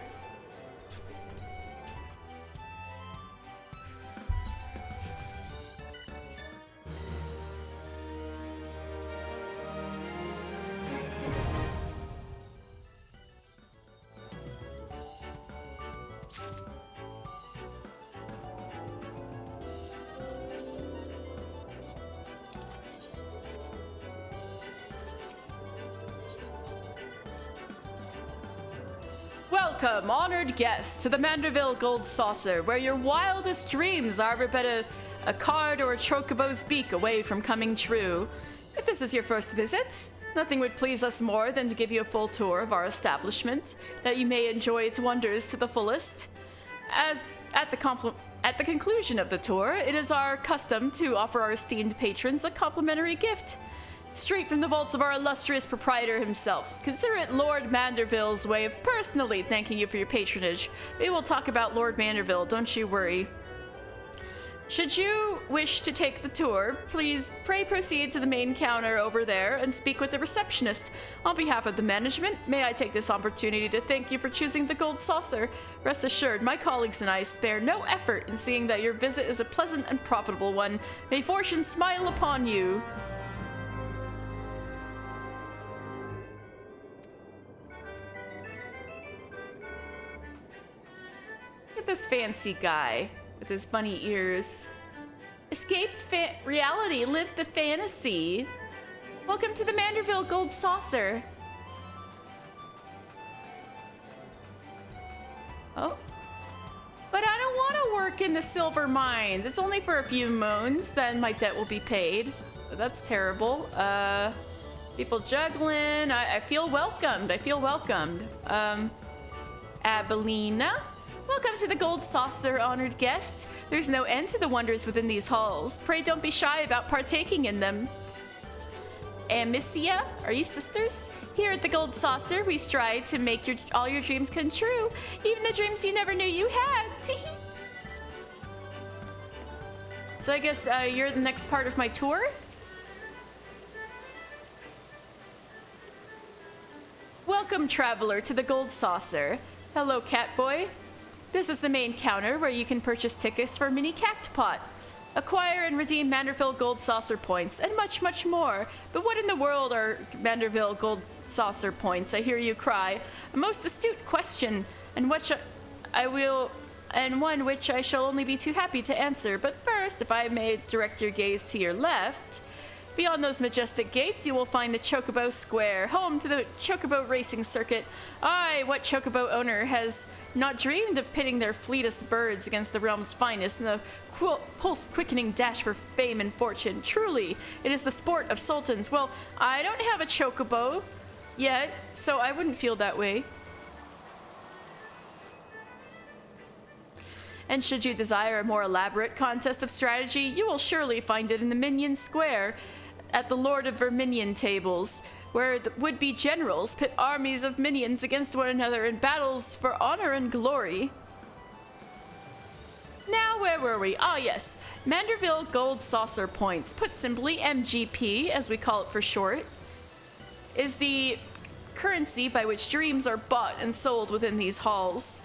Welcome, honored guests, to the Manderville Gold Saucer, where your wildest dreams are but a card or a chocobo's beak away from coming true. If this is your first visit, nothing would please us more than to give you a full tour of our establishment, that you may enjoy its wonders to the fullest. As at the conclusion of the tour, it is our custom to offer our esteemed patrons a complimentary gift, straight from the vaults of our illustrious proprietor himself. Consider it Lord Manderville's way of personally thanking you for your patronage. We will talk about Lord Manderville, don't you worry. Should you wish to take the tour, pray proceed to the main counter over there and speak with the receptionist. On behalf of the management, may I take this opportunity to thank you for choosing the Gold Saucer. Rest assured, my colleagues and I spare no effort in seeing that your visit is a pleasant and profitable one. May fortune smile upon you. Look at this fancy guy with his bunny ears. Escape reality, live the fantasy. Welcome to the Manderville Gold Saucer. Oh. But I don't want to work in the silver mines. It's only for a few moons, then my debt will be paid. That's terrible. People juggling. I feel welcomed. Abelina? Welcome to the Gold Saucer, honored guest. There's no end to the wonders within these halls. Pray don't be shy about partaking in them. Amicia, are you sisters? Here at the Gold Saucer, we strive to make all your dreams come true, even the dreams you never knew you had. So I guess you're the next part of my tour? Welcome, traveler, to the Gold Saucer. Hello, Catboy. This is the main counter where you can purchase tickets for Mini Cactpot, acquire and redeem Manderville Gold Saucer points, and much, much more. But what in the world are Manderville Gold Saucer points? I hear you cry. A most astute question, and one which I shall only be too happy to answer. But first, if I may direct your gaze to your left, beyond those majestic gates, you will find the Chocobo Square, home to the Chocobo racing circuit. Aye, what Chocobo owner has not dreamed of pitting their fleetest birds against the realm's finest in the pulse-quickening dash for fame and fortune? Truly, it is the sport of sultans. Well, I don't have a Chocobo yet, so I wouldn't feel that way. And should you desire a more elaborate contest of strategy, you will surely find it in the Minion Square, at the Lord of Verminion tables, where the would-be generals pit armies of minions against one another in battles for honor and glory. Now, where were we? Ah, yes. Manderville Gold Saucer points, put simply MGP, as we call it for short, is the currency by which dreams are bought and sold within these halls.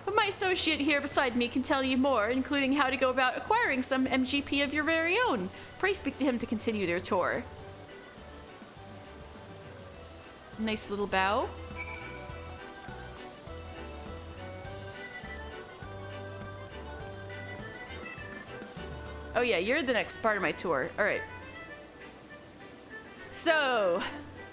But my associate here beside me can tell you more, including how to go about acquiring some MGP of your very own. Pray speak to him to continue their tour. Nice little bow. Oh yeah, you're the next part of my tour. All right. So,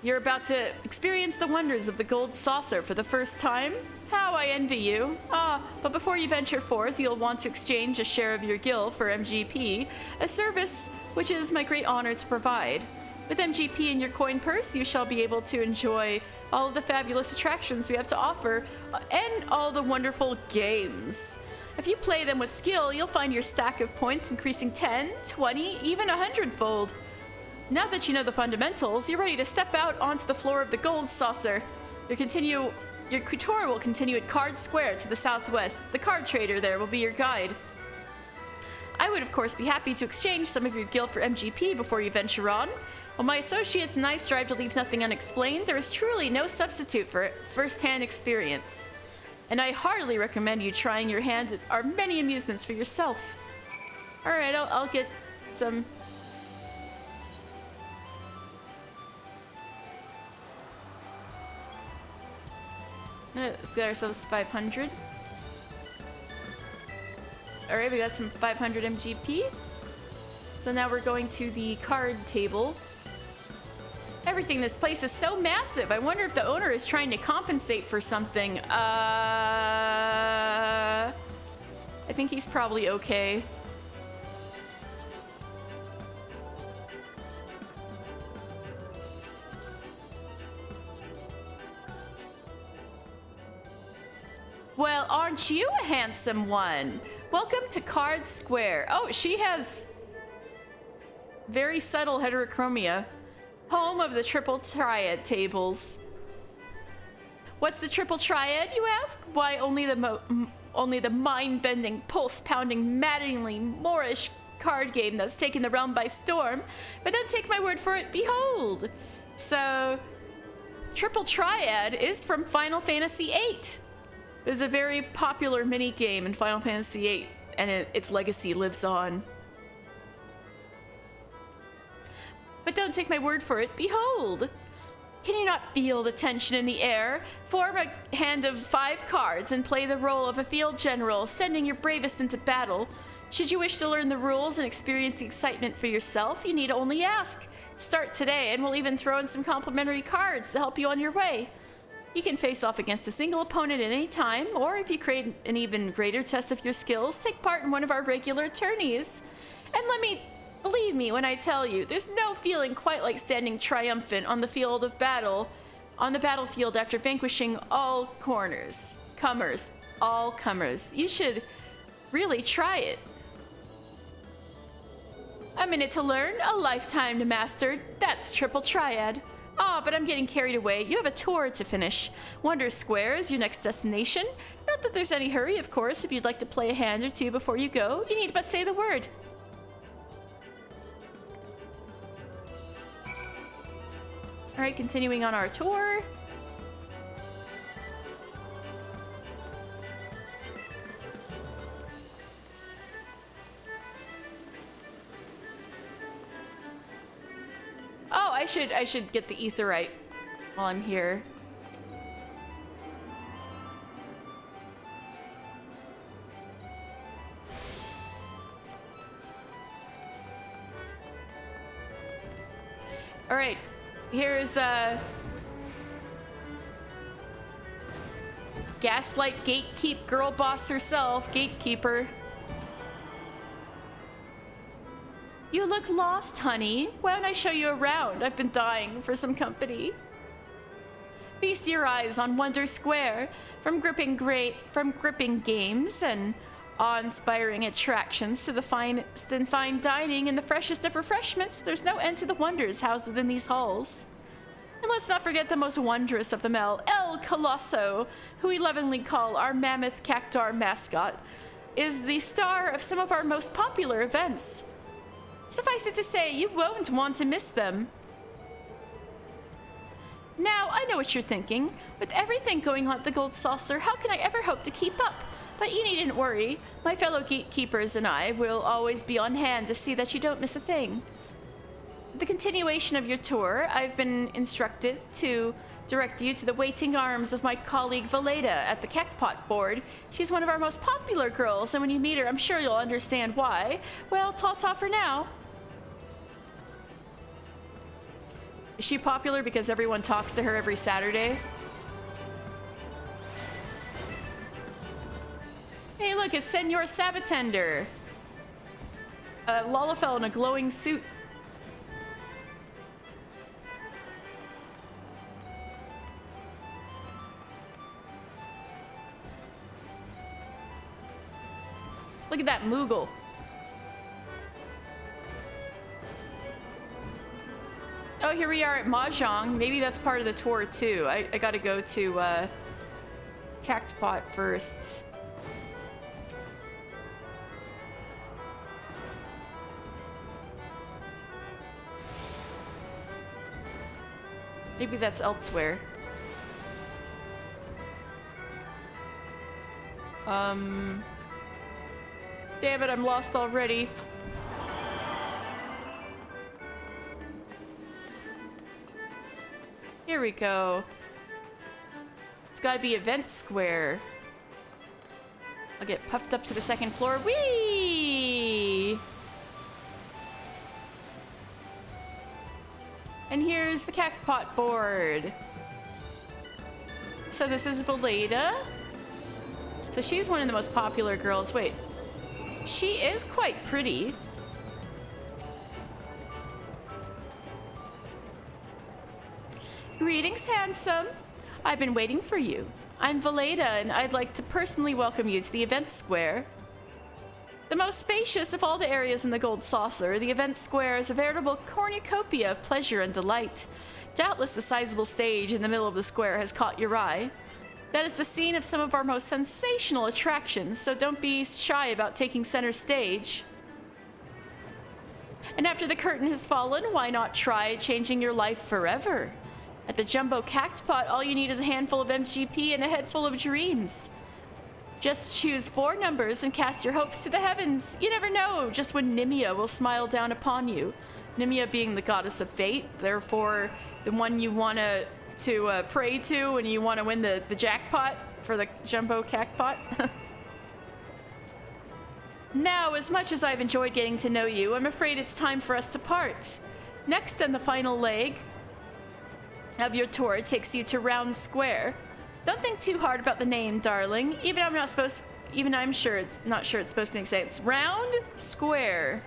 you're about to experience the wonders of the Gold Saucer for the first time? How I envy you. But before you venture forth, you'll want to exchange a share of your gil for MGP, a service which it is my great honor to provide. With MGP in your coin purse, you shall be able to enjoy all of the fabulous attractions we have to offer and all the wonderful games. If you play them with skill, you'll find your stack of points increasing 10, 20, even 100-fold. Now that you know the fundamentals, you're ready to step out onto the floor of the Gold Saucer. Your tour will continue at Card Square to the southwest. The card trader there will be your guide. I would, of course, be happy to exchange some of your gil for MGP before you venture on. While my associates and I strive to leave nothing unexplained, there is truly no substitute for first-hand experience. And I heartily recommend you trying your hand at our many amusements for yourself. All right, I'll get some... Let's get ourselves 500. Alright, we got some 500 MGP. So now we're going to the card table. Everything in this place is so massive. I wonder if the owner is trying to compensate for something. I think he's probably okay. Well, aren't you a handsome one? Welcome to Card Square. Oh, she has very subtle heterochromia. Home of the Triple Triad tables. What's the Triple Triad, you ask? Why, only the mind-bending, pulse-pounding, maddeningly Moorish card game that's taken the realm by storm. But don't take my word for it, behold. So, Triple Triad is from Final Fantasy VIII. It was a very popular mini-game in Final Fantasy VIII, and its legacy lives on. But don't take my word for it, behold! Can you not feel the tension in the air? Form a hand of 5 cards and play the role of a field general, sending your bravest into battle. Should you wish to learn the rules and experience the excitement for yourself, you need only ask. Start today, and we'll even throw in some complimentary cards to help you on your way. You can face off against a single opponent at any time, or if you create an even greater test of your skills, take part in one of our regular tourneys. And believe me when I tell you, there's no feeling quite like standing triumphant on the field of battle, on the battlefield after vanquishing all comers. You should really try it. A minute to learn, a lifetime to master. That's Triple Triad. Ah, but I'm getting carried away. You have a tour to finish. Wonder Square is your next destination. Not that there's any hurry, of course. If you'd like to play a hand or two before you go, you need but say the word. All right, continuing on our tour. Oh, I should get the etherite while I'm here. All right, here's Gaslight Gatekeep girl boss herself, Gatekeeper. You look lost, honey. Why don't I show you around? I've been dying for some company. Feast your eyes on Wonder Square. From gripping games and awe-inspiring attractions to the finest in fine dining and the freshest of refreshments, there's no end to the wonders housed within these halls. And let's not forget the most wondrous of them all, El Colosso, who we lovingly call our mammoth cactar mascot, is the star of some of our most popular events. Suffice it to say, you won't want to miss them. Now, I know what you're thinking. With everything going on at the Gold Saucer, how can I ever hope to keep up? But you needn't worry. My fellow gatekeepers and I will always be on hand to see that you don't miss a thing. The continuation of your tour, I've been instructed to direct you to the waiting arms of my colleague Valeda at the Cactpot board. She's one of our most popular girls, and when you meet her, I'm sure you'll understand why. Well, ta-ta for now. Is she popular because everyone talks to her every Saturday? Hey, look, it's Senor Sabatender. Lalafell in a glowing suit. Look at that Moogle. Oh, here we are at Mahjong. Maybe that's part of the tour too. I gotta go to Cactpot first. Maybe that's elsewhere. Damn it, I'm lost already. Here we go. It's gotta be Event Square. I'll get puffed up to the second floor. Whee! And here's the Cactpot board. So this is Valeda. So she's one of the most popular girls. Wait, she is quite pretty. Greetings, handsome. I've been waiting for you. I'm Valeda, and I'd like to personally welcome you to the event square. The most spacious of all the areas in the Gold Saucer, the event square is a veritable cornucopia of pleasure and delight. Doubtless the sizable stage in the middle of the square has caught your eye. That is the scene of some of our most sensational attractions, so don't be shy about taking center stage. And after the curtain has fallen, why not try changing your life forever? At the Jumbo Cactpot, all you need is a handful of MGP and a head full of dreams. Just choose 4 numbers and cast your hopes to the heavens. You never know just when Nimia will smile down upon you. Nimia being the goddess of fate, therefore the one you want to pray to when you want to win the jackpot for the Jumbo Cactpot. Now, as much as I've enjoyed getting to know you, I'm afraid it's time for us to part. Next, and the final leg of your tour takes you to Round Square. Don't think too hard about the name, darling. Even I'm sure it's not supposed to make sense. Round Square.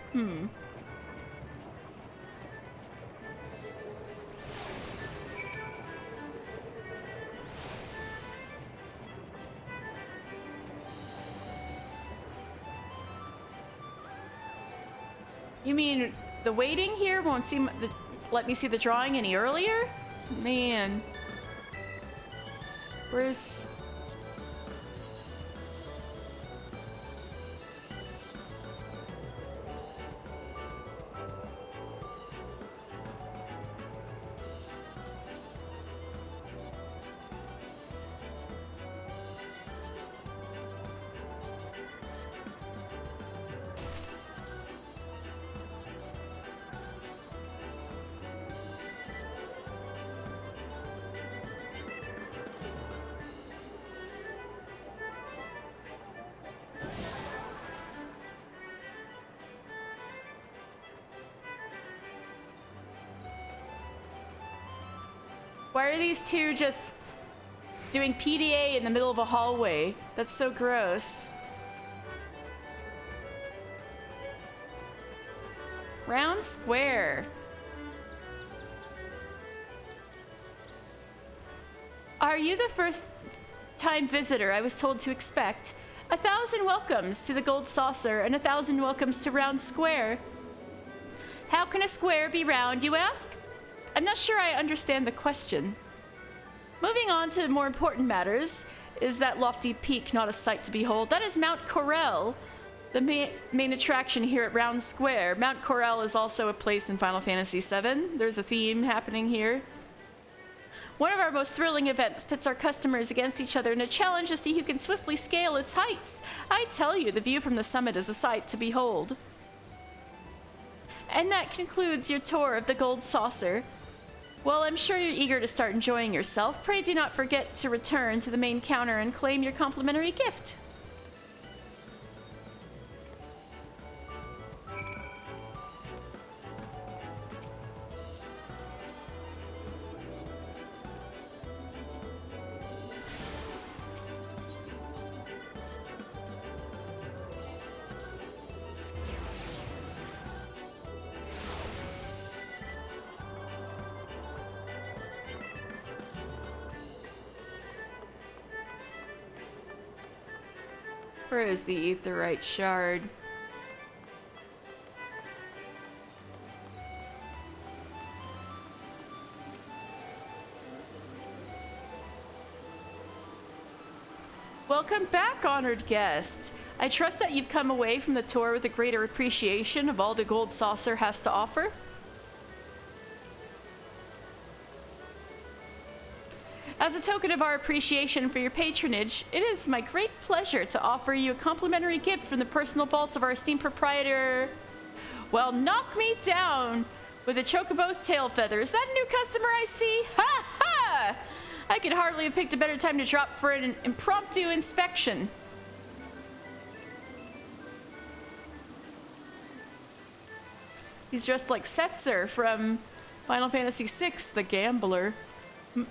You mean the waiting here won't let me see the drawing any earlier? Man. Where's... Why are these two just doing PDA in the middle of a hallway? That's so gross. Round Square. Are you the first time visitor I was told to expect? 1,000 welcomes to the Gold Saucer and 1,000 welcomes to Round Square. How can a square be round, you ask? I'm not sure I understand the question. Moving on to more important matters, is that lofty peak not a sight to behold? That is Mount Corel, the main attraction here at Round Square. Mount Corel is also a place in Final Fantasy VII. There's a theme happening here. One of our most thrilling events pits our customers against each other in a challenge to see who can swiftly scale its heights. I tell you, the view from the summit is a sight to behold. And that concludes your tour of the Gold Saucer. Well, I'm sure you're eager to start enjoying yourself. Pray do not forget to return to the main counter and claim your complimentary gift. Where is the Aetheryte shard? Welcome back, honored guests. I trust that you've come away from the tour with a greater appreciation of all the Gold Saucer has to offer. As a token of our appreciation for your patronage, it is my great pleasure to offer you a complimentary gift from the personal vaults of our esteemed proprietor. Well, knock me down with a chocobo's tail feather. Is that a new customer I see? Ha ha! I could hardly have picked a better time to drop for an impromptu inspection. He's dressed like Setzer from Final Fantasy VI, The Gambler.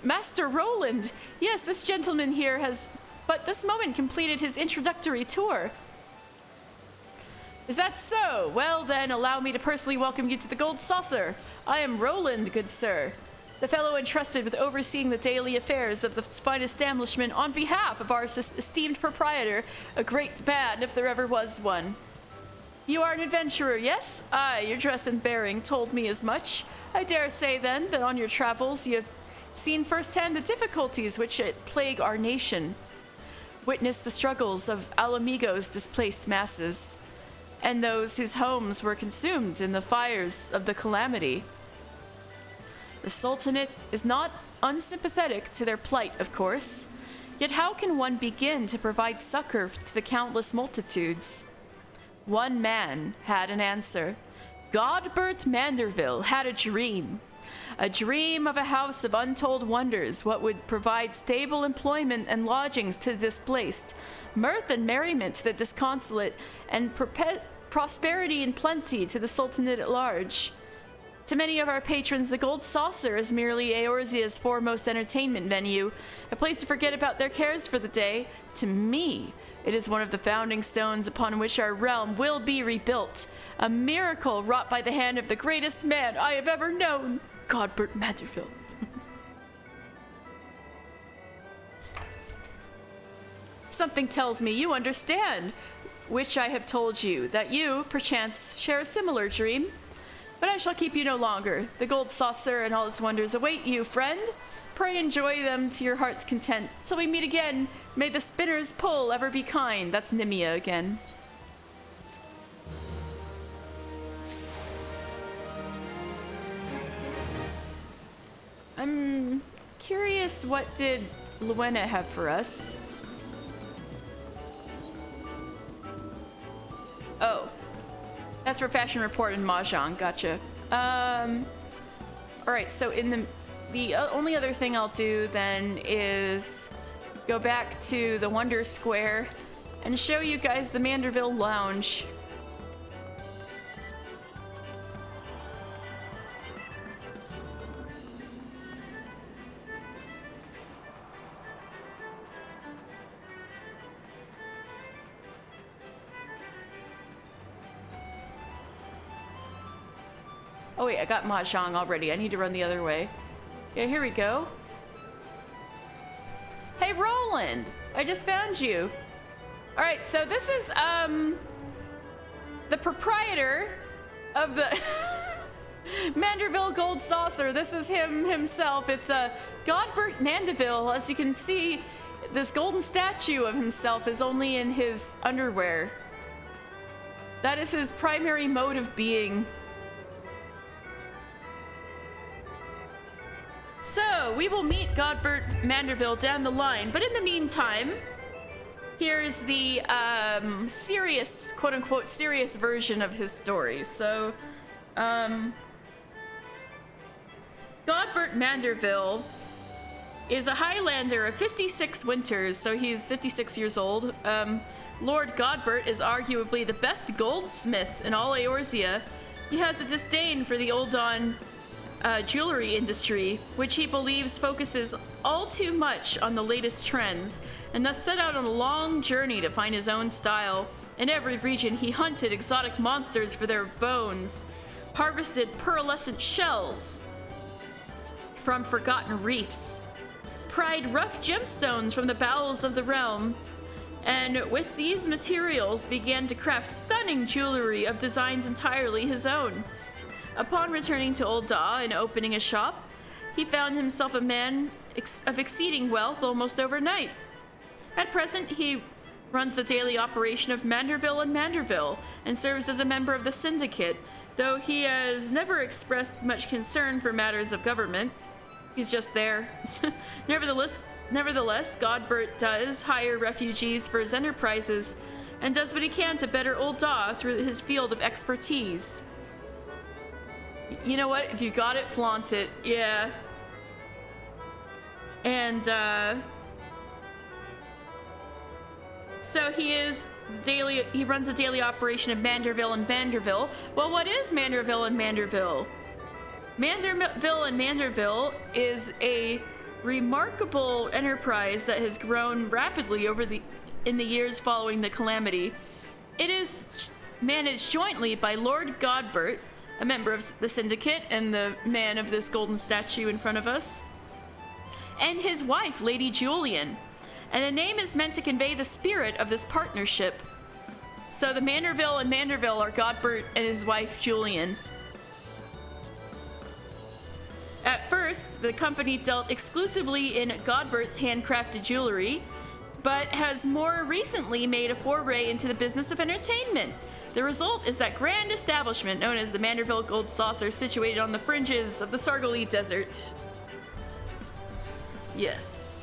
Master Roland! Yes, this gentleman here has, but this moment, completed his introductory tour. Is that so? Well then, allow me to personally welcome you to the Gold Saucer. I am Roland, good sir. The fellow entrusted with overseeing the daily affairs of the fine establishment on behalf of our esteemed proprietor, a great man if there ever was one. You are an adventurer, yes? Aye, your dress and bearing told me as much. I dare say then that on your travels you have seen firsthand the difficulties which plague our nation. Witnessed the struggles of Alamigo's displaced masses, and those whose homes were consumed in the fires of the calamity. The Sultanate is not unsympathetic to their plight, of course, yet how can one begin to provide succor to the countless multitudes? One man had an answer. Godbert Manderville had a dream of a house of untold wonders, what would provide stable employment and lodgings to the displaced, mirth and merriment to the disconsolate, and prosperity and plenty to the Sultanate at large. To many of our patrons, the Gold Saucer is merely Eorzea's foremost entertainment venue, a place to forget about their cares for the day. To me, it is one of the founding stones upon which our realm will be rebuilt, a miracle wrought by the hand of the greatest man I have ever known, Godbert Manderville. Something tells me you understand, which I have told you, that you, perchance, share a similar dream. But I shall keep you no longer. The Gold Saucer and all its wonders await you, friend. Pray enjoy them to your heart's content. Till we meet again, may the spinner's pull ever be kind. That's Nimia again. I'm curious, what did Luena have for us? Oh. That's for Fashion Report and Mahjong, gotcha. Alright, so in the only other thing I'll do then is go back to the Wonder Square and show you guys the Manderville Lounge. Oh wait, I got Mahjong already. I need to run the other way. Yeah, here we go. Hey, Roland! I just found you. Alright, so this is, the proprietor of the Manderville Gold Saucer. This is him himself. It's, Godbert Manderville. As you can see, this golden statue of himself is only in his underwear. That is his primary mode of being. So, we will meet Godbert Manderville down the line, but in the meantime, here's the serious, quote-unquote, serious version of his story. So, Godbert Manderville is a Highlander of 56 winters, so he's 56 years old. Lord Godbert is arguably the best goldsmith in all Eorzea. He has a disdain for the Old Dawn jewelry industry, which he believes focuses all too much on the latest trends, and thus set out on a long journey to find his own style. In every region, he hunted exotic monsters for their bones, harvested pearlescent shells from forgotten reefs, pried rough gemstones from the bowels of the realm, and with these materials began to craft stunning jewelry of designs entirely his own. Upon returning to Old Da and opening a shop, he found himself a man of exceeding wealth almost overnight. At present, he runs the daily operation of Manderville and Manderville and serves as a member of the syndicate, though he has never expressed much concern for matters of government. He's just there. Nevertheless, Godbert does hire refugees for his enterprises and does what he can to better Old Da through his field of expertise. You know what? If you got it, flaunt it. Yeah. And, so he runs the daily operation of Manderville and Manderville. Well, what is Manderville and Manderville? Manderville and Manderville is a remarkable enterprise that has grown rapidly in the years following the calamity. It is managed jointly by Lord Godbert, a member of the Syndicate and the man of this golden statue in front of us, and his wife, Lady Julian. And the name is meant to convey the spirit of this partnership. So the Manderville and Manderville are Godbert and his wife, Julian. At first, the company dealt exclusively in Godbert's handcrafted jewelry, but has more recently made a foray into the business of entertainment. The result is that grand establishment known as the Manderville Gold Saucer, situated on the fringes of the Sargali Desert. Yes.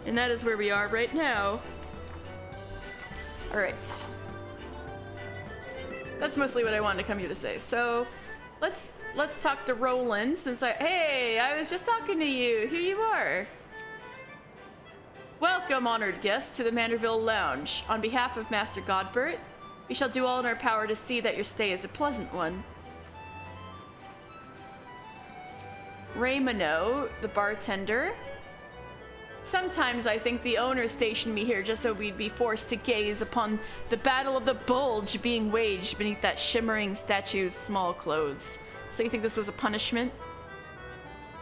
And that is where we are right now. Alright. That's mostly what I wanted to come here to say. So, let's talk to Roland, since hey, I was just talking to you. Here you are. Welcome, honored guests, to the Manderville Lounge. On behalf of Master Godbert, we shall do all in our power to see that your stay is a pleasant one. Raymond, the bartender. Sometimes I think the owner stationed me here just so we'd be forced to gaze upon the Battle of the Bulge being waged beneath that shimmering statue's small clothes. So you think this was a punishment?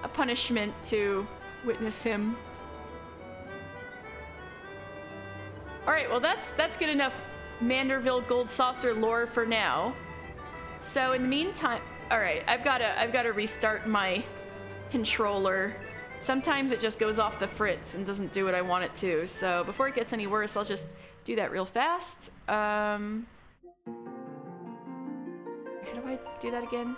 A punishment to witness him? Alright, well that's good enough Manderville Gold Saucer lore for now. So in the meantime, alright, I've gotta restart my controller. Sometimes it just goes off the fritz and doesn't do what I want it to. So before it gets any worse, I'll just do that real fast. How do I do that again?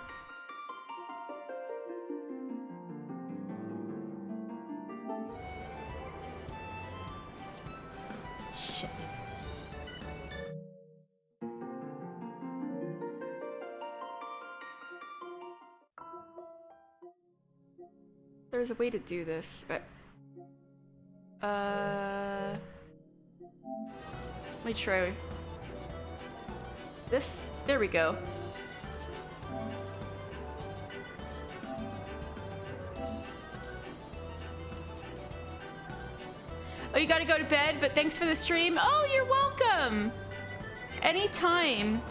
Shit. There's a way to do this, but let me try this. There we go. Oh, you gotta go to bed, but thanks for the stream. Oh, you're welcome. Anytime.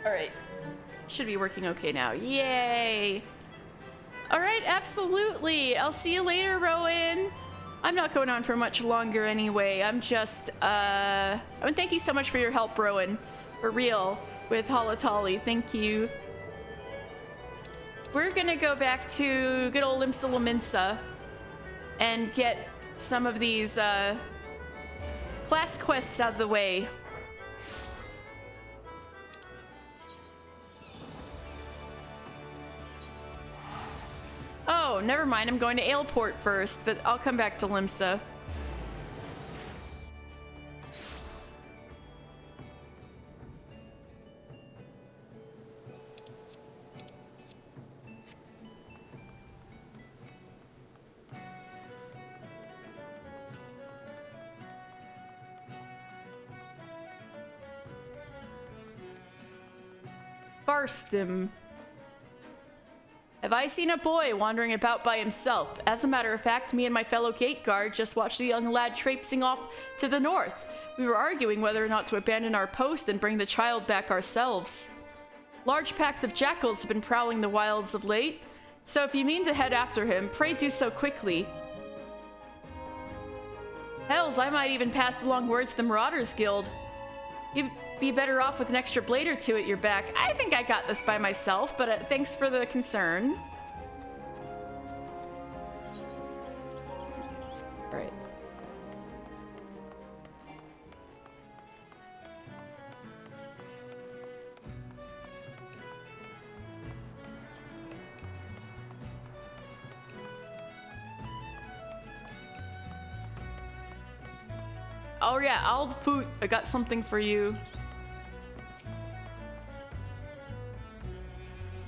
All right. Should be working okay now. Yay. All right, absolutely. I'll see you later, Rowan. I'm not going on for much longer anyway. I'm just, I mean, thank you so much for your help, Rowan. For real, with Holotolly. Thank you. We're gonna go back to good old Limsa Laminsa and get some of these, class quests out of the way. Oh, never mind. I'm going to Aleport first, but I'll come back to Limsa. Barstim. Have I seen a boy wandering about by himself? As a matter of fact, me and my fellow gate guard just watched a young lad traipsing off to the north. We were arguing whether or not to abandon our post and bring the child back ourselves. Large packs of jackals have been prowling the wilds of late, so if you mean to head after him, pray do so quickly. Hells, I might even pass along word to the Marauders Guild. You'd be better off with an extra blade or two at your back. I think I got this by myself, but thanks for the concern. All right. Oh yeah, Aldfoot, I got something for you.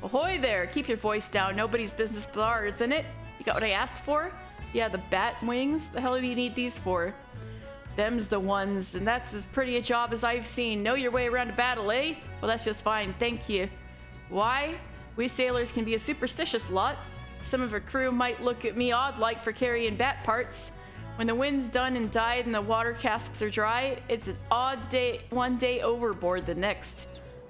Ahoy there, keep your voice down. Nobody's business but ours, isn't it? You got what I asked for? Yeah, the bat wings. The hell do you need these for? Them's the ones, and that's as pretty a job as I've seen. Know your way around a battle, eh? Well, that's just fine, thank you. Why? We sailors can be a superstitious lot. Some of our crew might look at me odd-like for carrying bat parts. When the wind's done and died and the water casks are dry, it's an odd day, one day overboard the next.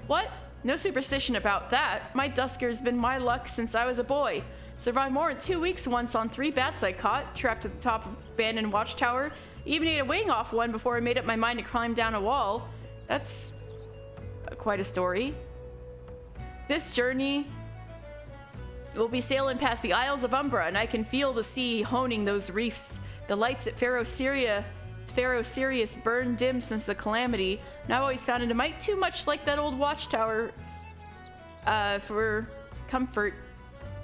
What? No superstition about that. My dusker's been my luck since I was a boy. Survived more than 2 weeks once on 3 bats I caught, trapped at the top of abandoned watchtower. Even ate a wing off one before I made up my mind to climb down a wall. That's quite a story. This journey, we'll be sailing past the Isles of Umbra, and I can feel the sea honing those reefs. The lights at Pharaoh Sirius burned dim since the calamity, and I've always found it a mite too much like that old watchtower for comfort.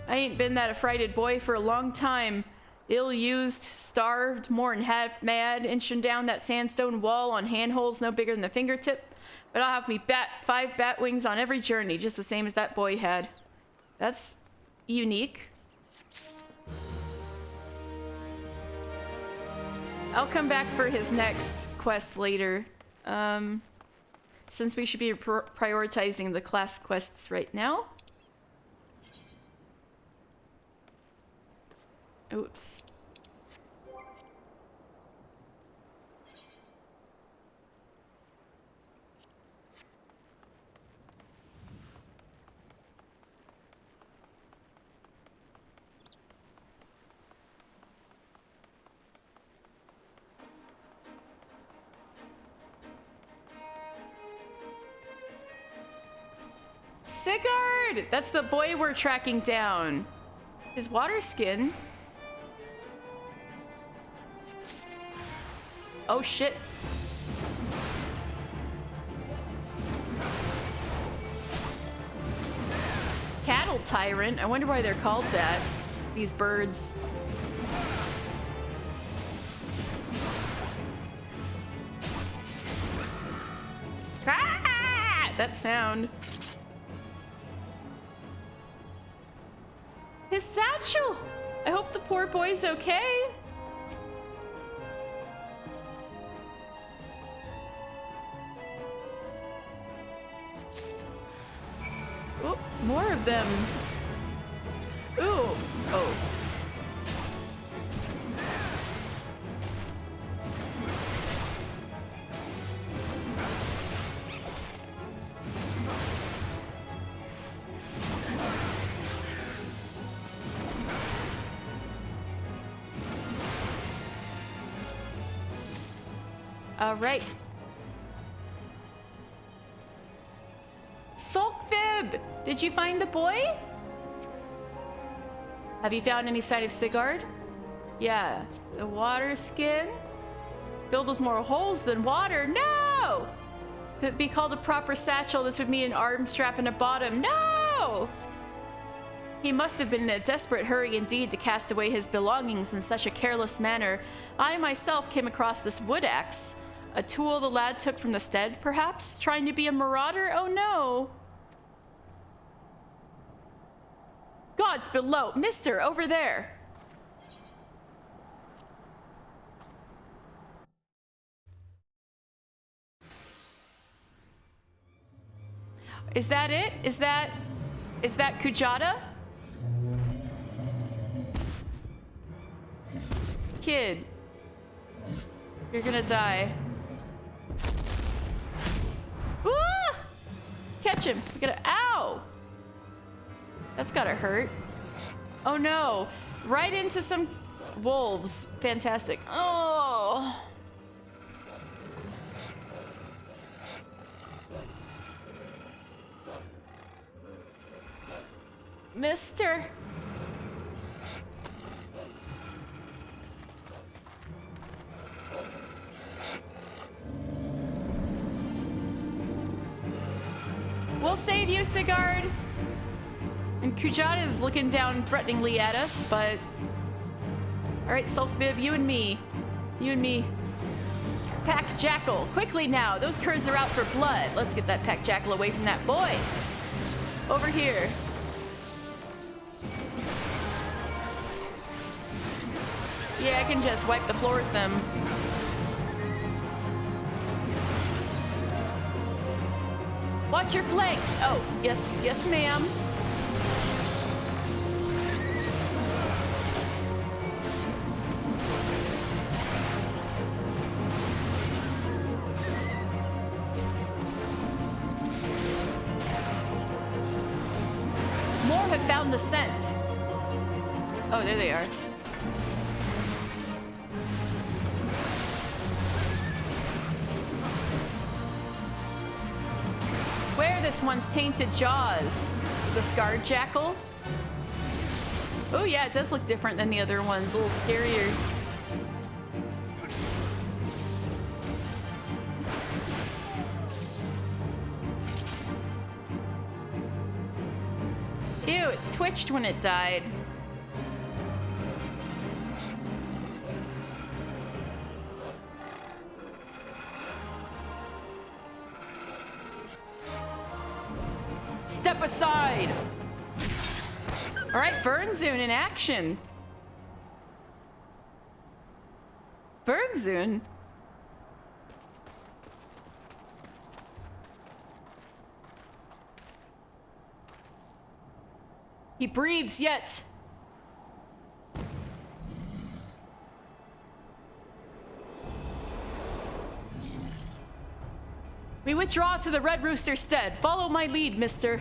I ain't been that affrighted boy for a long time. Ill-used, starved, more than half mad, inching down that sandstone wall on handholds no bigger than the fingertip. But I'll have me 5 bat wings on every journey, just the same as that boy had. That's unique. I'll come back for his next quest later. Since we should be prioritizing the class quests right now. Oops. Sigurd! That's the boy we're tracking down. His water skin. Oh shit. Cattle tyrant. I wonder why they're called that. These birds. Ah! That sound. His satchel! I hope the poor boy's okay. Oh, more of them. Ooh. Oh. All right. Sulkfib! Did you find the boy? Have you found any sign of Sigurd? Yeah. The water skin? Filled with more holes than water. No! If it be called a proper satchel, this would mean an arm strap and a bottom. No! He must have been in a desperate hurry indeed to cast away his belongings in such a careless manner. I myself came across this wood axe. A tool the lad took from the stead, perhaps? Trying to be a marauder? Oh no! Gods below! Mister, over there! Is that it? Is that Kujata? Kid. You're gonna die. Ah! Catch him. You gotta. Ow! That's gotta hurt. Oh no. Right into some wolves. Fantastic. Oh. Mister. We'll save you, Sigurd. And Kujata is looking down threateningly at us, but... Alright, Sulkvib, you and me. You and me. Pack Jackal, quickly now. Those curs are out for blood. Let's get that Pack Jackal away from that boy. Over here. Yeah, I can just wipe the floor with them. Watch your flanks. Oh, yes, yes, ma'am. More have found the scent. Oh, there they are. Where this one's tainted jaws? The scarred jackal? Oh yeah, it does look different than the other ones. A little scarier. Ew, it twitched when it died. Step aside! Alright, Vernzoon in action. Vernzoon? He breathes yet. We withdraw to the Red Rooster's stead. Follow my lead, mister.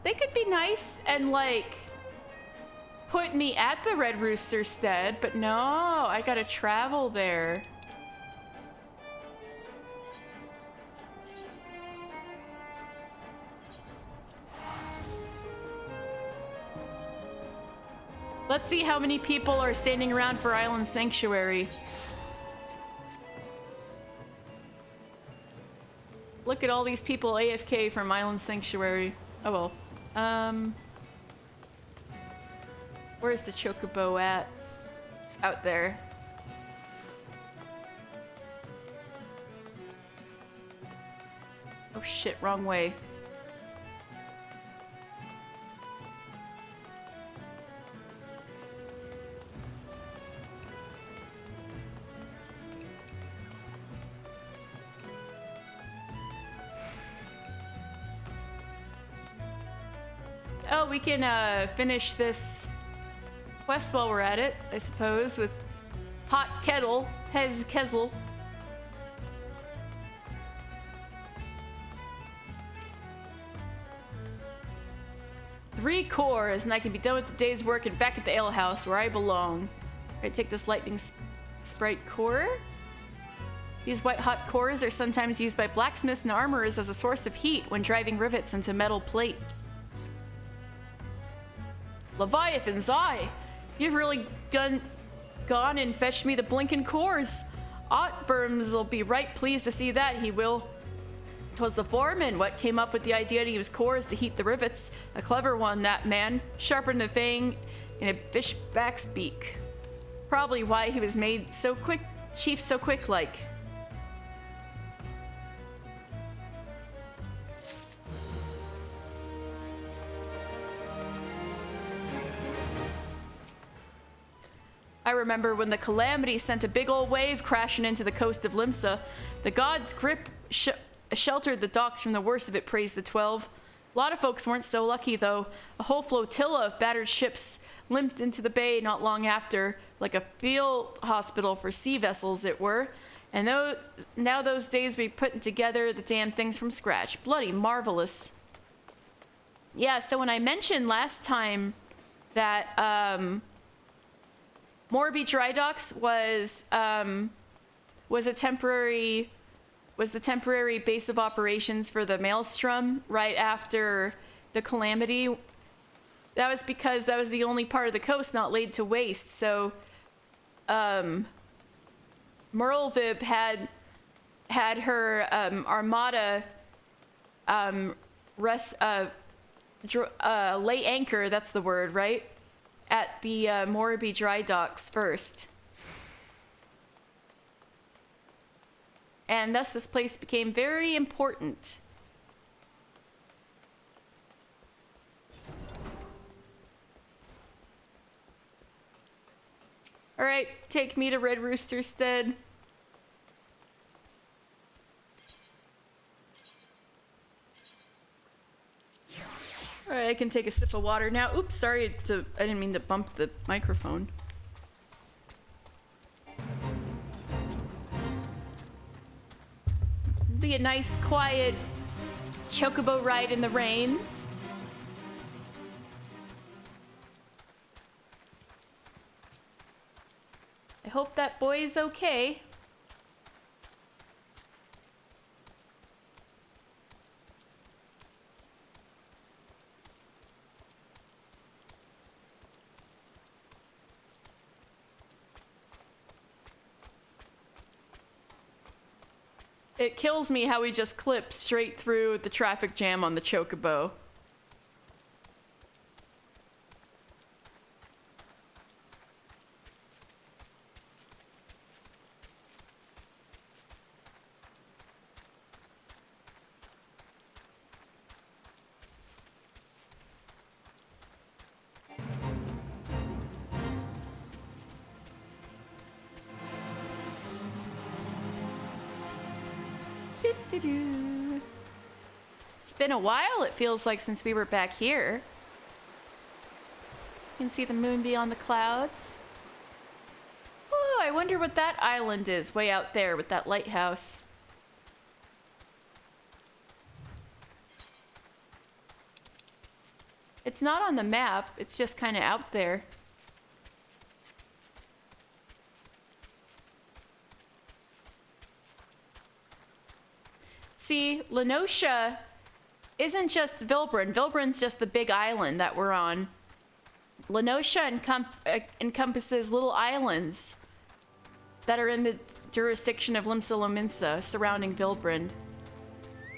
They could be nice and, like, put me at the Red Rooster's stead, but no, I gotta travel there. Let's see how many people are standing around for Island Sanctuary. Look at all these people AFK from Island Sanctuary. Oh well. Where's the chocobo at? Out there. Oh shit, wrong way. Oh, we can finish this quest while we're at it, I suppose, with Hot Kettle, Hez Kezel. Three cores, and I can be done with the day's work and back at the ale house where I belong. Alright, take this lightning sprite core. These white hot cores are sometimes used by blacksmiths and armorers as a source of heat when driving rivets into metal plate. Leviathan's eye! You've really gone and fetched me the blinking cores. Otburms'll be right pleased to see that, he will. 'Twas the foreman what came up with the idea to use cores to heat the rivets. A clever one, that man. Sharpened a fang in a fishback's beak. Probably why he was made so quick, chief so quick-like. I remember when the Calamity sent a big old wave crashing into the coast of Limsa. The gods' grip sheltered the docks from the worst of it, praised the 12. A lot of folks weren't so lucky, though. A whole flotilla of battered ships limped into the bay not long after, like a field hospital for sea vessels, it were. And now those days we putting together the damn things from scratch. Bloody marvelous. Yeah, so when I mentioned last time that, Morby Dry Docks was the temporary base of operations for the Maelstrom right after the Calamity. That was because that was the only part of the coast not laid to waste. So, Merlvib had her armada lay anchor. That's the word, right? At the Morby Dry Docks first. And thus this place became very important. Alright, take me to Red Rooster's stead. Alright, I can take a sip of water now. Oops, sorry I didn't mean to bump the microphone. Be a nice, quiet chocobo ride in the rain. I hope that boy is okay. It kills me how we just clip straight through the traffic jam on the chocobo. It's been a while, it feels like, since we were back here. You can see the moon beyond the clouds. Oh, I wonder what that island is way out there with that lighthouse. It's not on the map, it's just kind of out there. See, Lenosha isn't just Vilbren. Vilbren's just the big island that we're on. Lenosha encompasses little islands that are in the jurisdiction of Limsa Lominsa surrounding Vilbren.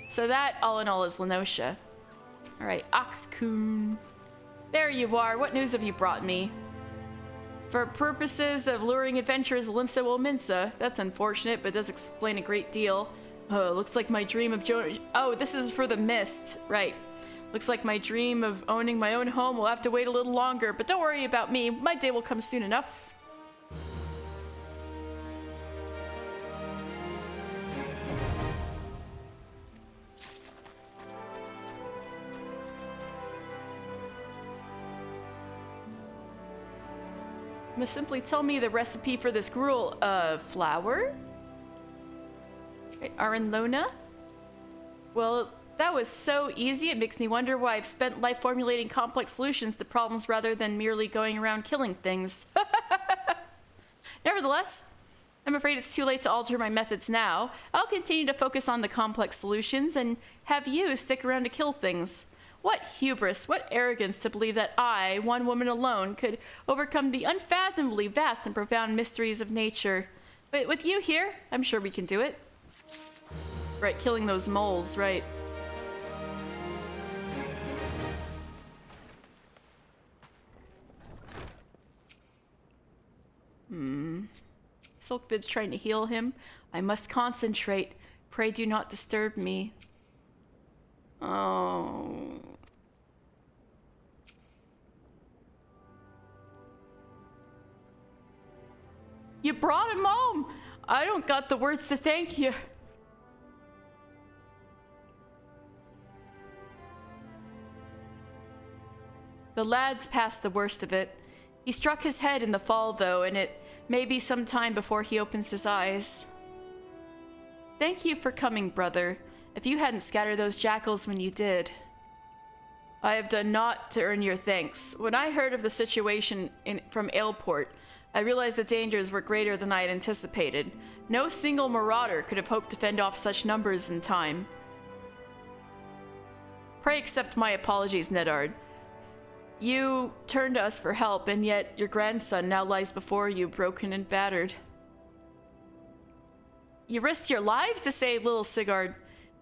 So that, all in all, is Lenosha. Alright, Akhtkun. There you are. What news have you brought me? For purposes of luring adventurers to Limsa Lominsa, that's unfortunate, but does explain a great deal. Oh, looks like my dream of Oh, this is for the mist. Right. Looks like my dream of owning my own home will have to wait a little longer, but don't worry about me. My day will come soon enough. You must simply tell me the recipe for this gruel. Flour? Aranlona? Well, that was so easy, it makes me wonder why I've spent life formulating complex solutions to problems rather than merely going around killing things. Nevertheless, I'm afraid it's too late to alter my methods now. I'll continue to focus on the complex solutions and have you stick around to kill things. What hubris, what arrogance to believe that I, one woman alone, could overcome the unfathomably vast and profound mysteries of nature. But with you here, I'm sure we can do it. Right, killing those moles, right. Silkbib's trying to heal him. I must concentrate. Pray do not disturb me. Oh. You brought him home! I don't got the words to thank you. The lad's past the worst of it. He struck his head in the fall, though, and it may be some time before he opens his eyes. Thank you for coming, brother. If you hadn't scattered those jackals when you did. I have done naught to earn your thanks. When I heard of the situation from Aleport, I realized the dangers were greater than I had anticipated. No single marauder could have hoped to fend off such numbers in time. Pray accept my apologies, Nedard. You turned to us for help, and yet your grandson now lies before you, broken and battered. You risked your lives to save little Sigurd.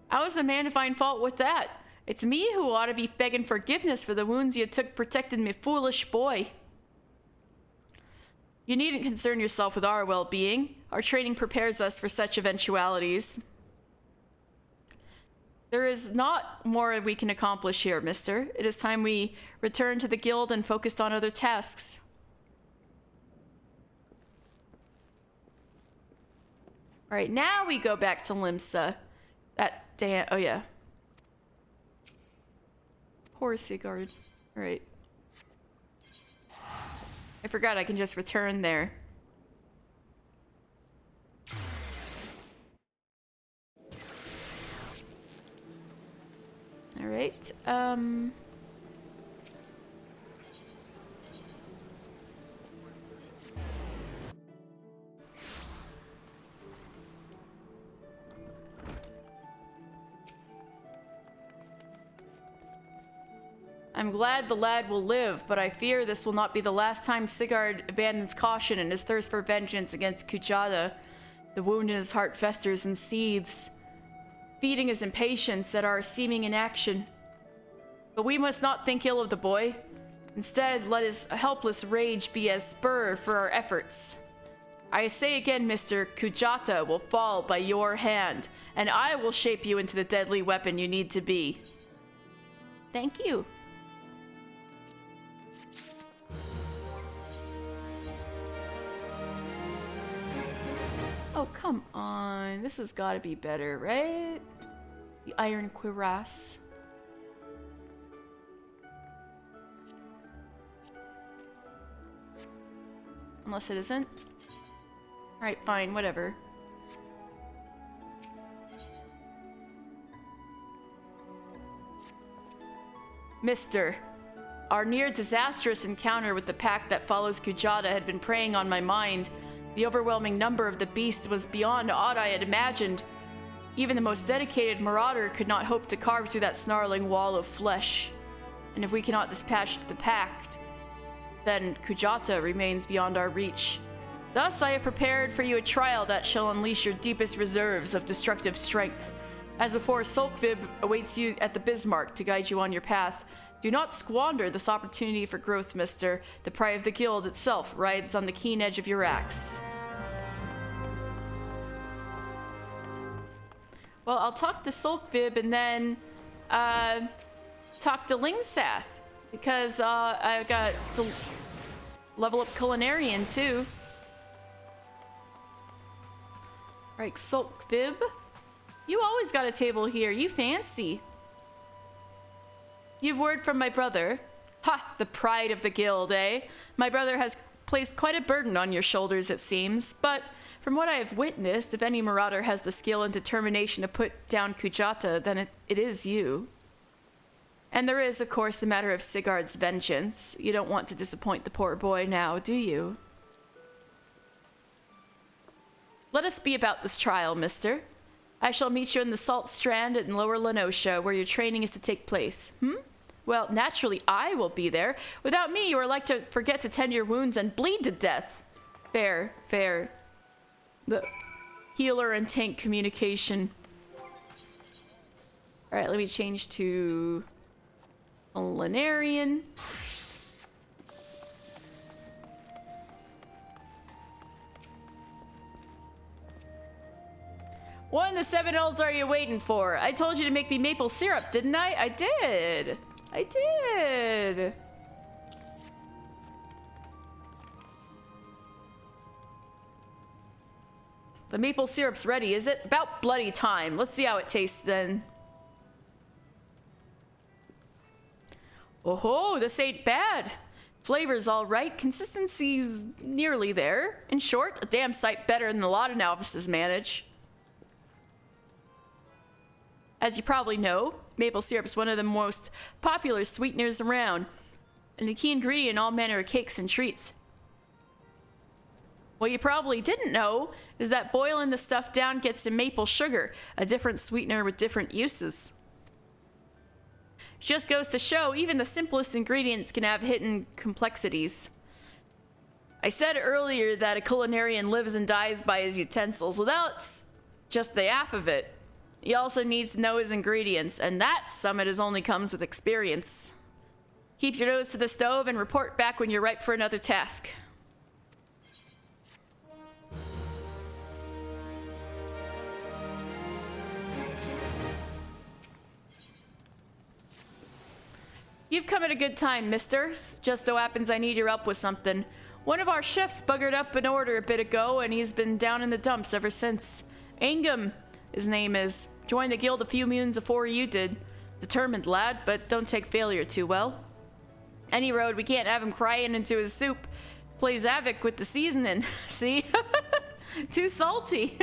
How is a man to find fault with that? It's me who ought to be begging forgiveness for the wounds you took protecting me foolish boy. You needn't concern yourself with our well-being. Our training prepares us for such eventualities. There is not more we can accomplish here, mister. It is time we return to the guild and focused on other tasks. Alright, now we go back to Limsa. That damn... Oh, yeah. Poor Sigurd. Alright. I forgot I can just return there. Alright, I'm glad the lad will live, but I fear this will not be the last time Sigurd abandons caution in his thirst for vengeance against Kujata. The wound in his heart festers and seethes, feeding his impatience at our seeming inaction. But we must not think ill of the boy. Instead, let his helpless rage be as spur for our efforts. I say again, Mr. Kujata will fall by your hand, and I will shape you into the deadly weapon you need to be. Thank you. Oh, come on. This has got to be better, right? The Iron Cuirass. Unless it isn't. Alright, fine, whatever. Mister, our near disastrous encounter with the pack that follows Kujata had been preying on my mind. The overwhelming number of the beasts was beyond aught I had imagined. Even the most dedicated marauder could not hope to carve through that snarling wall of flesh. And if we cannot dispatch the pack, then Kujata remains beyond our reach. Thus I have prepared for you a trial that shall unleash your deepest reserves of destructive strength. As before, Sulkvib awaits you at the Bismarck to guide you on your path. Do not squander this opportunity for growth, mister. The pride of the guild itself rides on the keen edge of your axe. Well, I'll talk to Sulkvib and then talk to Lingsath, because I've got to level up Culinarian too. Right, Sulkvib. You always got a table here. You fancy. You've word from my brother. Ha! The pride of the guild, eh? My brother has placed quite a burden on your shoulders, it seems. But from what I have witnessed, if any marauder has the skill and determination to put down Kujata, then it is you. And there is, of course, the matter of Sigurd's vengeance. You don't want to disappoint the poor boy now, do you? Let us be about this trial, mister. I shall meet you in the Salt Strand in Lower Lenosha, where your training is to take place. Well, naturally, I will be there. Without me, you are like to forget to tend your wounds and bleed to death. Fair, fair. The healer and tank communication. Alright, let me change to Culinarian. What in the 7 L's are you waiting for? I told you to make me maple syrup, didn't I? I did. I did. The maple syrup's ready, is it? About bloody time. Let's see how it tastes then. Oh, this ain't bad. Flavor's all right. Consistency's nearly there. In short, a damn sight better than a lot of novices manage. As you probably know, maple syrup is one of the most popular sweeteners around, and a key ingredient in all manner of cakes and treats. What you probably didn't know is that boiling the stuff down gets you maple sugar, a different sweetener with different uses. Just goes to show, even the simplest ingredients can have hidden complexities. I said earlier that a culinarian lives and dies by his utensils. Well, that's just the half of it. He also needs to know his ingredients, and that summit only comes with experience. Keep your nose to the stove and report back when you're ripe for another task. You've come at a good time, mister. Just so happens I need your help with something. One of our chefs buggered up an order a bit ago, and he's been down in the dumps ever since. Angum, his name is. Joined the guild a few moons afore you did. Determined lad, but don't take failure too well. Any road, we can't have him crying into his soup. Plays havoc with the seasoning. See? Too salty.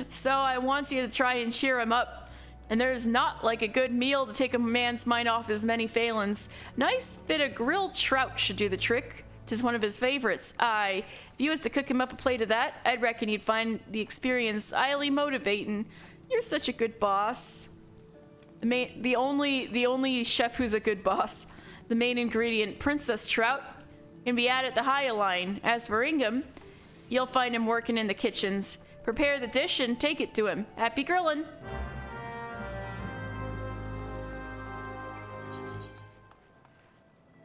So I want you to try and cheer him up. And there's not like a good meal to take a man's mind off his many failings. Nice bit of grilled trout should do the trick. 'Tis one of his favorites. Aye, if you was to cook him up a plate of that, I'd reckon you'd find the experience highly motivating. You're such a good boss. The only chef who's a good boss. The main ingredient, princess trout, can be added the higher line. As for Ingham, you'll find him working in the kitchens. Prepare the dish and take it to him. Happy grilling.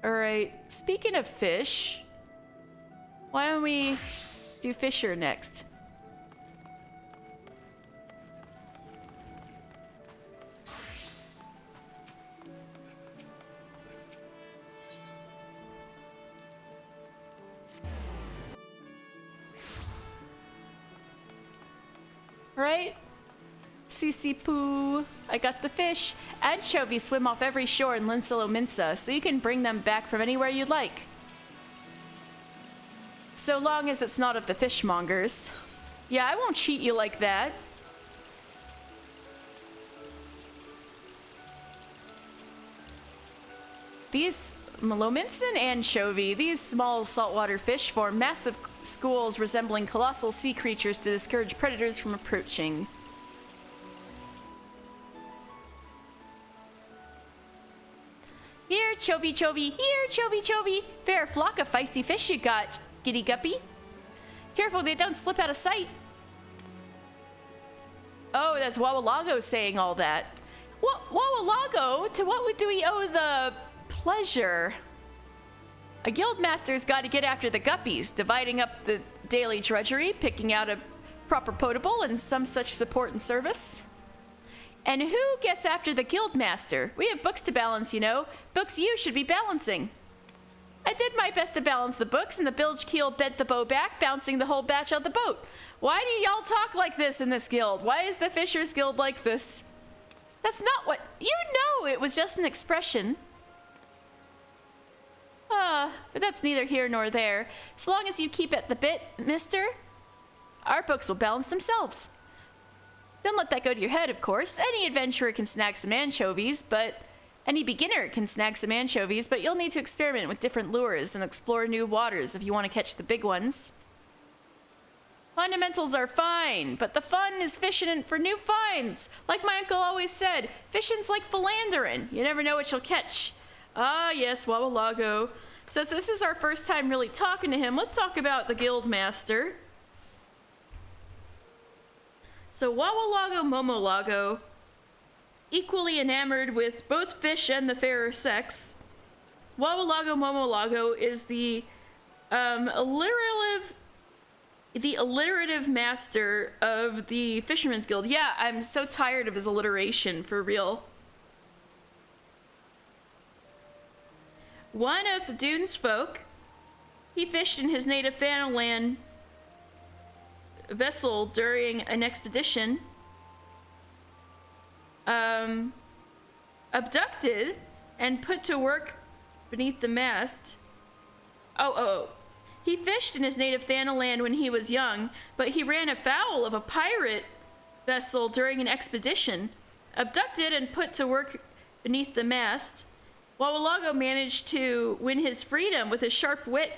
All right, speaking of fish, why don't we do Fisher next? Right? CC Poo. I got the fish. Anchovies swim off every shore in Linsalominsa, so you can bring them back from anywhere you'd like. So long as it's not of the fishmongers. Yeah, I won't cheat you like that. These Malominsan anchovy, these small saltwater fish form massive schools resembling colossal sea creatures to discourage predators from approaching. Here, Chovy Chovy, here, Chovy Chovy. Fair flock of feisty fish you got, Giddy Guppy. Careful they don't slip out of sight. Oh, that's Wawalago saying all that. Wawalago, to what do we owe the pleasure? A guild master's got to get after the guppies, dividing up the daily drudgery, picking out a proper potable, and some such support and service. And who gets after the guild master? We have books to balance, you know. Books you should be balancing. I did my best to balance the books, and the bilge keel bent the bow back, bouncing the whole batch out the boat. Why do y'all talk like this in this guild? Why is the Fishers Guild like this? That's not what... You know it was just an expression. But that's neither here nor there. As long as you keep at the bit, mister, our books will balance themselves. Don't let that go to your head, of course. Any adventurer can snag some anchovies, but... Any beginner can snag some anchovies, but you'll need to experiment with different lures and explore new waters if you want to catch the big ones. Fundamentals are fine, but the fun is fishing for new finds. Like my uncle always said, fishing's like philandering. You never know what you'll catch. Ah, yes, Wawalago. Since this is our first time really talking to him, let's talk about the guild master. So Wawalago Momolago, equally enamored with both fish and the fairer sex. Wawalago Momolago is the alliterative master of the Fisherman's Guild. Yeah, I'm so tired of his alliteration, for real. One of the Dunes folk, he fished in his native Fanaland vessel during an expedition. Abducted and put to work beneath the mast. He fished in his native Thanaland when he was young, but he ran afoul of a pirate vessel during an expedition. Abducted and put to work beneath the mast, Wawalago managed to win his freedom with his sharp wit.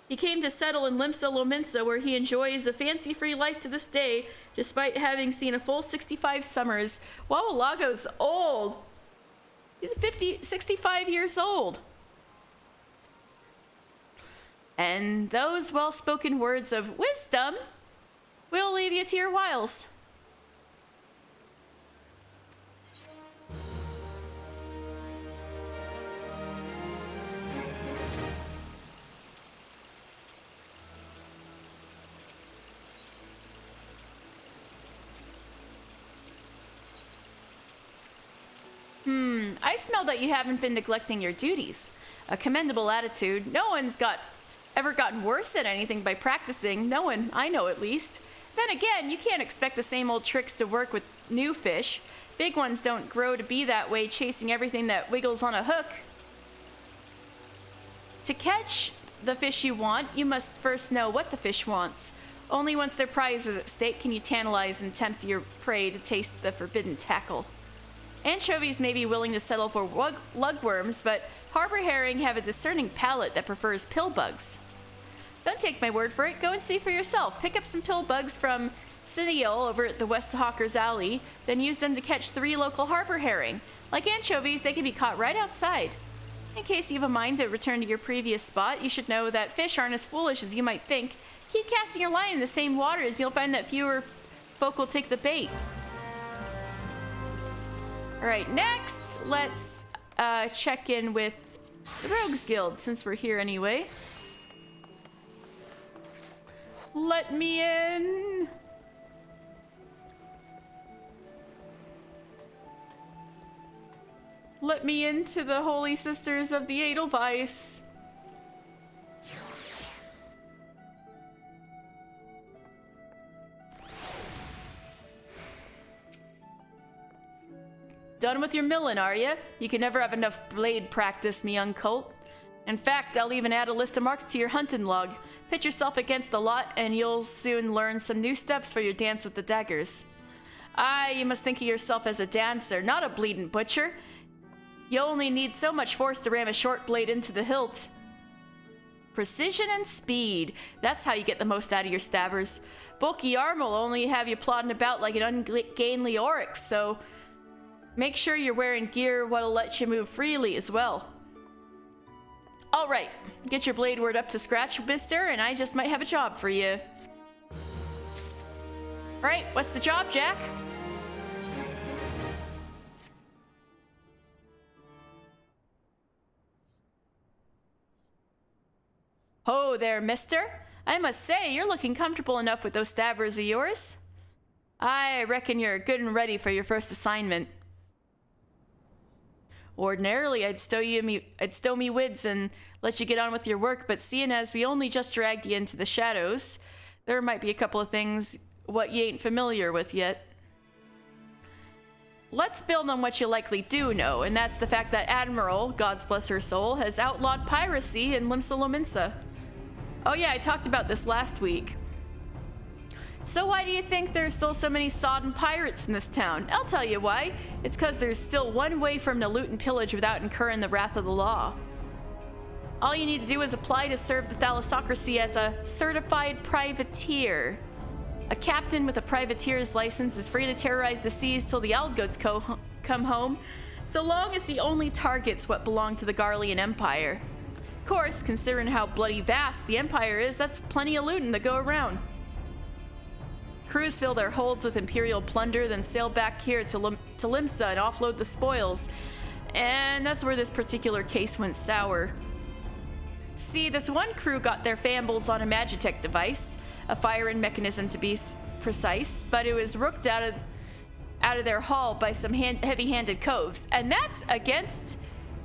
He came to settle in Linsalominsa, where he enjoys a fancy-free life to this day, despite having seen a full 65 summers. Wawalago's old. He's 65 years old. And those well-spoken words of wisdom will leave you to your wiles. I smell that you haven't been neglecting your duties. A commendable attitude. No one's ever gotten worse at anything by practicing. No one, I know at least. Then again, you can't expect the same old tricks to work with new fish. Big ones don't grow to be that way, chasing everything that wiggles on a hook. To catch the fish you want, you must first know what the fish wants. Only once their prize is at stake can you tantalize and tempt your prey to taste the forbidden tackle. Anchovies may be willing to settle for lugworms, but harbor herring have a discerning palate that prefers pill bugs. Don't take my word for it, go and see for yourself. Pick up some pill bugs from Cineal over at the West Hawker's Alley, then use them to catch 3 local harbor herring. Like anchovies, they can be caught right outside. In case you have a mind to return to your previous spot, you should know that fish aren't as foolish as you might think. Keep casting your line in the same waters, and you'll find that fewer folk will take the bait. Alright, next, let's check in with the Rogues Guild, since we're here anyway. Let me in! Let me into the Holy Sisters of the Edelweiss. Done with your milling, are ya? You can never have enough blade practice, me young colt. In fact, I'll even add a list of marks to your hunting log. Pit yourself against the lot, and you'll soon learn some new steps for your dance with the daggers. Aye, you must think of yourself as a dancer, not a bleeding butcher. You only need so much force to ram a short blade into the hilt. Precision and speed. That's how you get the most out of your stabbers. Bulky armor will only have you plodding about like an ungainly oryx, so make sure you're wearing gear what'll let you move freely as well. Alright, get your blade word up to scratch, mister, and I just might have a job for you. Alright, what's the job, Jack? Ho there, mister. I must say, you're looking comfortable enough with those stabbers of yours. I reckon you're good and ready for your first assignment. Ordinarily, I'd stow me wids and let you get on with your work, but seeing as we only just dragged you into the shadows, there might be a couple of things what you ain't familiar with yet. Let's build on what you likely do know, and that's the fact that Admiral, God's bless her soul, has outlawed piracy in Limsa Lominsa. Oh yeah, I talked about this last week. So why do you think there's still so many sodden pirates in this town? I'll tell you why. It's because there's still one way for them to loot and pillage without incurring the wrath of the law. All you need to do is apply to serve the thalassocracy as a certified privateer. A captain with a privateer's license is free to terrorize the seas till the Aldgoats come home, so long as he only targets what belong to the Garlean Empire. Of course, considering how bloody vast the Empire is, that's plenty of looting to go around. Crews fill their holds with Imperial plunder, then sail back here to Limsa and offload the spoils. And that's where this particular case went sour. See, this one crew got their fambles on a Magitech device, a firing mechanism to be precise, but it was rooked out of their haul by some heavy-handed coves. And that's against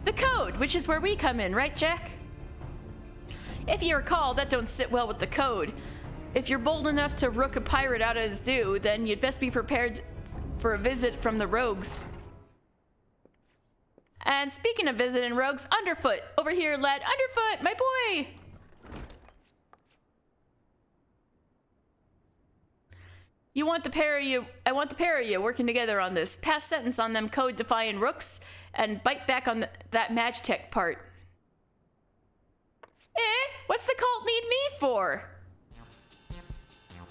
the code, which is where we come in, right, Jack? If you recall, that don't sit well with the code. If you're bold enough to rook a pirate out of his due, then you'd best be prepared for a visit from the rogues. And speaking of visiting rogues, Underfoot, over here, lad. Underfoot, my boy! I want the pair of you working together on this. Pass sentence on them code-defying rooks, and bite back on that Magitech part. What's the cult need me for?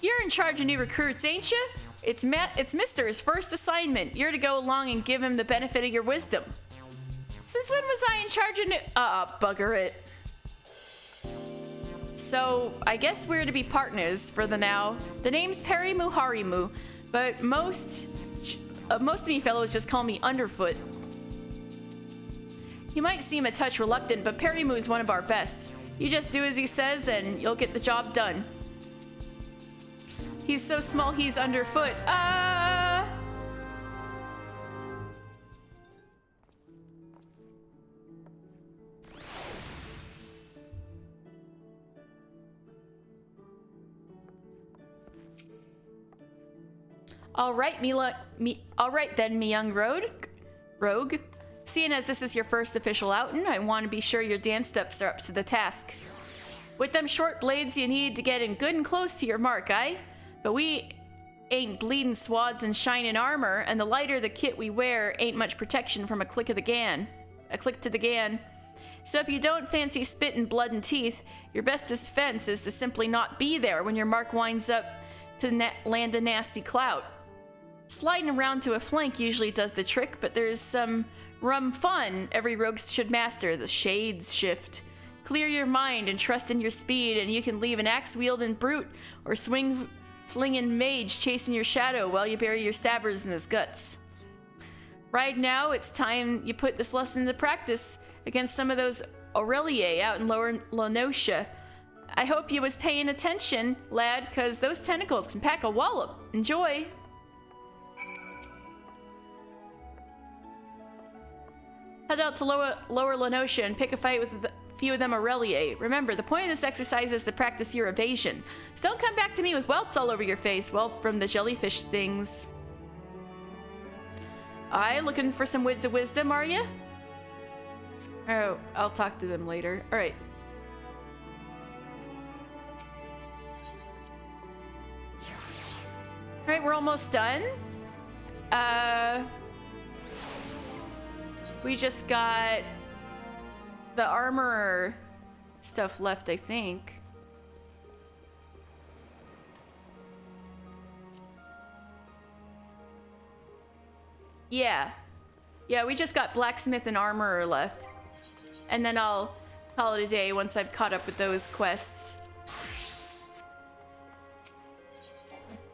You're in charge of new recruits, ain't you? It's Mister's first assignment. You're to go along and give him the benefit of your wisdom. Since when was I in charge of new... bugger it. So, I guess we're to be partners for the now. The name's Perimu Harimu, but most of me fellows just call me Underfoot. He might seem a touch reluctant, but Perimu's one of our best. You just do as he says and you'll get the job done. He's so small he's underfoot. All right, all right then, me young rogue. Seeing as this is your first official outing, I want to be sure your dance steps are up to the task. With them short blades, you need to get in good and close to your mark, aye? But we ain't bleeding swads and shining armor, and the lighter the kit we wear ain't much protection from a click to the gan. So if you don't fancy spit and blood and teeth, your best defense is to simply not be there when your mark winds up to land a nasty clout. Sliding around to a flank usually does the trick, but there's some rum fun every rogue should master, the Shades Shift. Clear your mind and trust in your speed, and you can leave an axe-wielding brute or swing-flinging mage chasing your shadow while you bury your stabbers in his guts. Right now, it's time you put this lesson into practice against some of those Aureliae out in Lower Lenotia. I hope you was paying attention, lad, because those tentacles can pack a wallop. Enjoy! Head out to Lower Lenotia and pick a fight with a few of them Aureliae. Remember, the point of this exercise is to practice your evasion. So don't come back to me with welts all over your face, well, from the jellyfish stings. Aye, looking for some words of wisdom, are you? Oh, I'll talk to them later. Alright. Alright, we're almost done. We just got the armor stuff left, I think. Yeah. Yeah, we just got blacksmith and armorer left. And then I'll call it a day once I've caught up with those quests.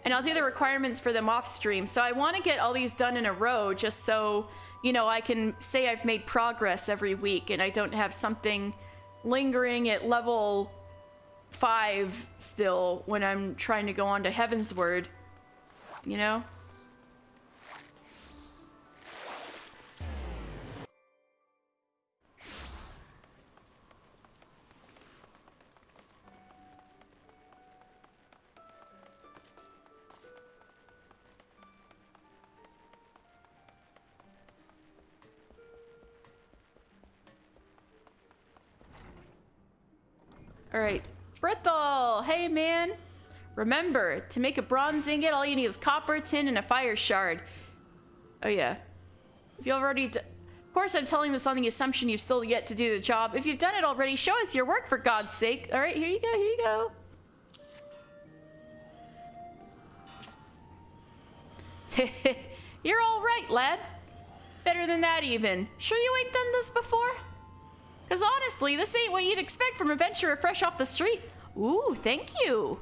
And I'll do the requirements for them off stream. So I want to get all these done in a row just so, you know, I can say I've made progress every week and I don't have something lingering at level 5 still when I'm trying to go on to Heavensward, you know? Alright, Brithel! Hey man! Remember, to make a bronze ingot, all you need is copper, tin, and a fire shard. Oh yeah. If you already of course, I'm telling this on the assumption you've still yet to do the job. If you've done it already, show us your work for God's sake. Alright, here you go, here you go. You're alright, lad. Better than that even. Sure you ain't done this before? Because honestly, this ain't what you'd expect from a venturer fresh off the street. Ooh, thank you.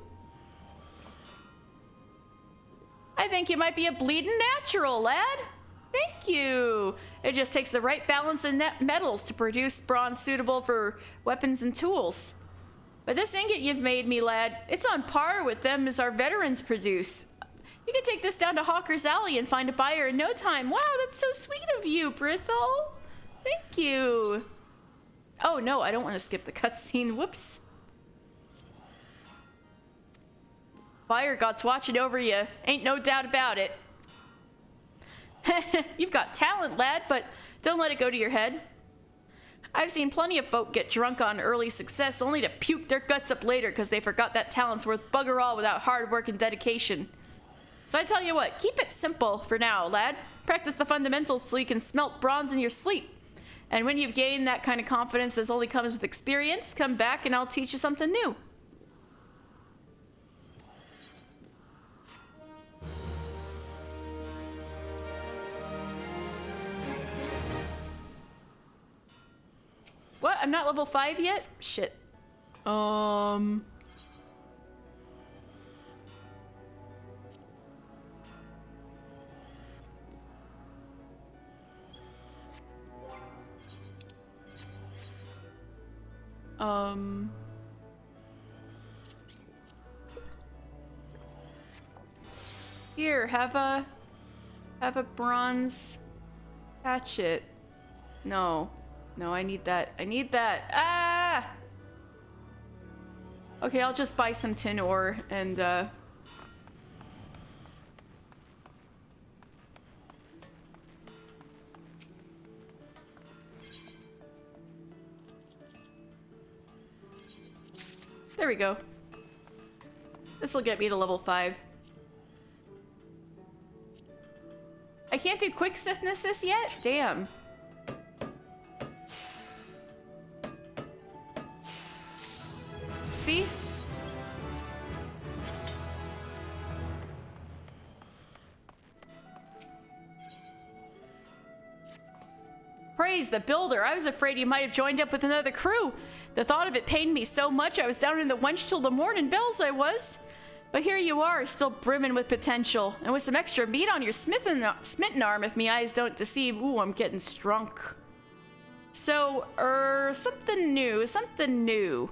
I think you might be a bleeding natural, lad. Thank you. It just takes the right balance of metals to produce bronze suitable for weapons and tools. But this ingot you've made me, lad, it's on par with them as our veterans produce. You can take this down to Hawker's Alley and find a buyer in no time. Wow, that's so sweet of you, Brithel. Thank you. Oh no, I don't want to skip the cutscene. Whoops. Fire God's watching over you. Ain't no doubt about it. You've got talent, lad, but don't let it go to your head. I've seen plenty of folk get drunk on early success only to puke their guts up later because they forgot that talent's worth bugger all without hard work and dedication. So I tell you what, keep it simple for now, lad. Practice the fundamentals so you can smelt bronze in your sleep. And when you've gained that kind of confidence that only comes with experience, come back and I'll teach you something new. What? I'm not level 5 yet? Shit. Here, have a bronze hatchet. No, I need that. I need that. Ah! Okay, I'll just buy some tin ore and There we go. This will get me to level 5. I can't do quick synthesis yet? Damn. See? Praise the builder. I was afraid you might have joined up with another crew. The thought of it pained me so much I was down in the wench till the morning bells I was. But here you are, still brimming with potential. And with some extra meat on your smitten arm if me eyes don't deceive. Ooh, I'm getting strunk. So, something new.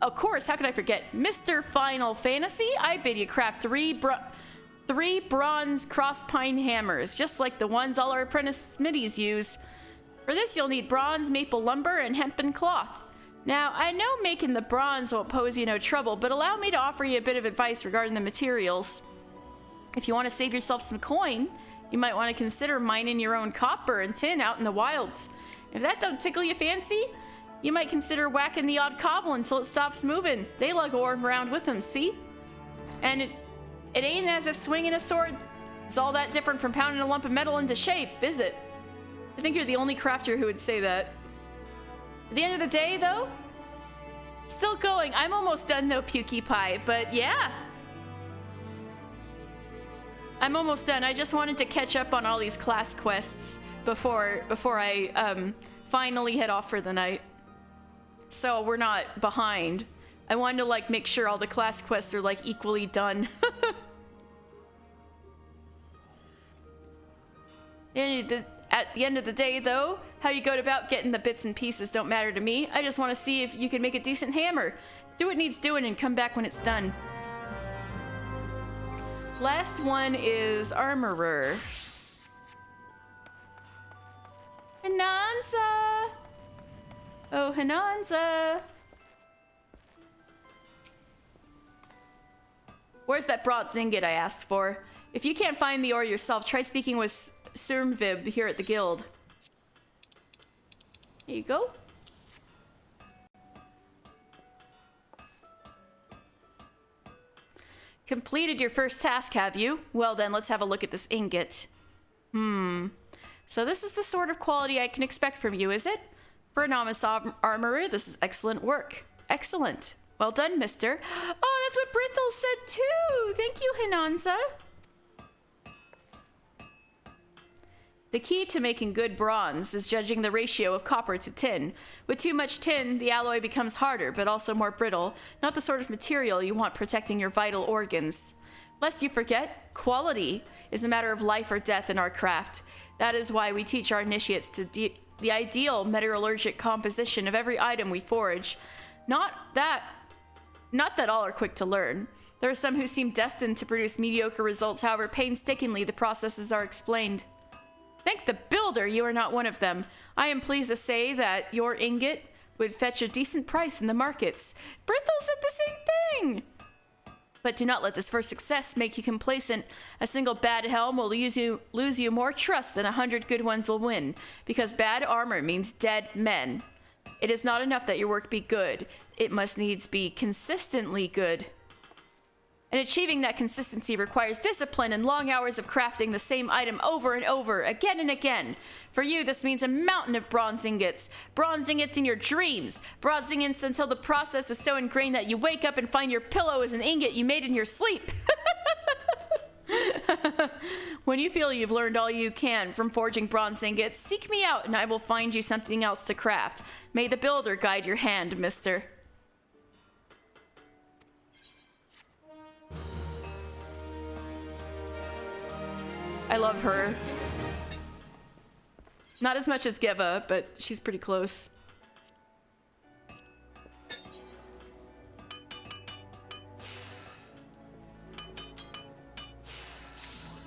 Of course, how could I forget? Mr. Final Fantasy, I bid you craft three bronze cross-pine hammers, just like the ones all our apprentice smithies use. For this, you'll need bronze, maple lumber, and hempen cloth. Now, I know making the bronze won't pose you no trouble, but allow me to offer you a bit of advice regarding the materials. If you want to save yourself some coin, you might want to consider mining your own copper and tin out in the wilds. If that don't tickle your fancy, you might consider whacking the odd cobble until it stops moving. They lug ore around with them, see? And it ain't as if swinging a sword is all that different from pounding a lump of metal into shape, is it? I think you're the only crafter who would say that. At the end of the day, though, still going. I'm almost done, though, Pukie Pie, but yeah. I'm almost done. I just wanted to catch up on all these class quests before I finally head off for the night. So we're not behind. I wanted to, like, make sure all the class quests are, like, equally done. At the end of the day, though, how you go about getting the bits and pieces don't matter to me. I just want to see if you can make a decent hammer. Do what needs doing and come back when it's done. Last one is Armorer. Hinanza! Oh, Hinanza! Where's that bronze ingot I asked for? If you can't find the ore yourself, try speaking with Surmvib here at the guild. There you go. Completed your first task, have you? Well then, let's have a look at this ingot. So this is the sort of quality I can expect from you, is it? For a novice armorer, this is excellent work. Excellent. Well done, mister. Oh, that's what Brithel said too! Thank you, Hinanza. The key to making good bronze is judging the ratio of copper to tin. With too much tin, the alloy becomes harder, but also more brittle, not the sort of material you want protecting your vital organs. Lest you forget, quality is a matter of life or death in our craft. That is why we teach our initiates the ideal metallurgic composition of every item we forge. Not that all are quick to learn. There are some who seem destined to produce mediocre results, however painstakingly the processes are explained. Thank the builder you are not one of them. I am pleased to say that your ingot would fetch a decent price in the markets. Brithel said the same thing! But do not let this first success make you complacent. A single bad helm will lose you more trust than 100 good ones will win, because bad armor means dead men. It is not enough that your work be good. It must needs be consistently good. And achieving that consistency requires discipline and long hours of crafting the same item over and over, again and again. For you, this means a mountain of bronze ingots. Bronze ingots in your dreams. Bronze ingots until the process is so ingrained that you wake up and find your pillow is an ingot you made in your sleep. When you feel you've learned all you can from forging bronze ingots, seek me out and I will find you something else to craft. May the builder guide your hand, mister. I love her. Not as much as Geva, but she's pretty close.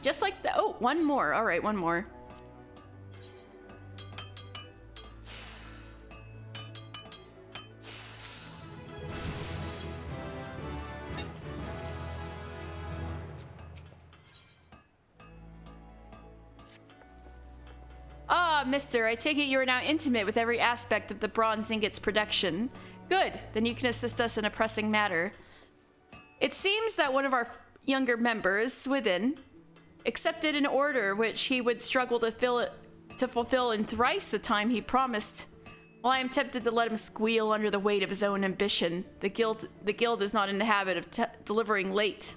Just like that. Oh, one more. All right, one more. Ah, mister, I take it you are now intimate with every aspect of the bronze ingot's production. Good, then you can assist us in a pressing matter. It seems that one of our younger members, Swithin, accepted an order which he would struggle to fulfill in thrice the time he promised. While I am tempted to let him squeal under the weight of his own ambition, the guild is not in the habit of delivering late.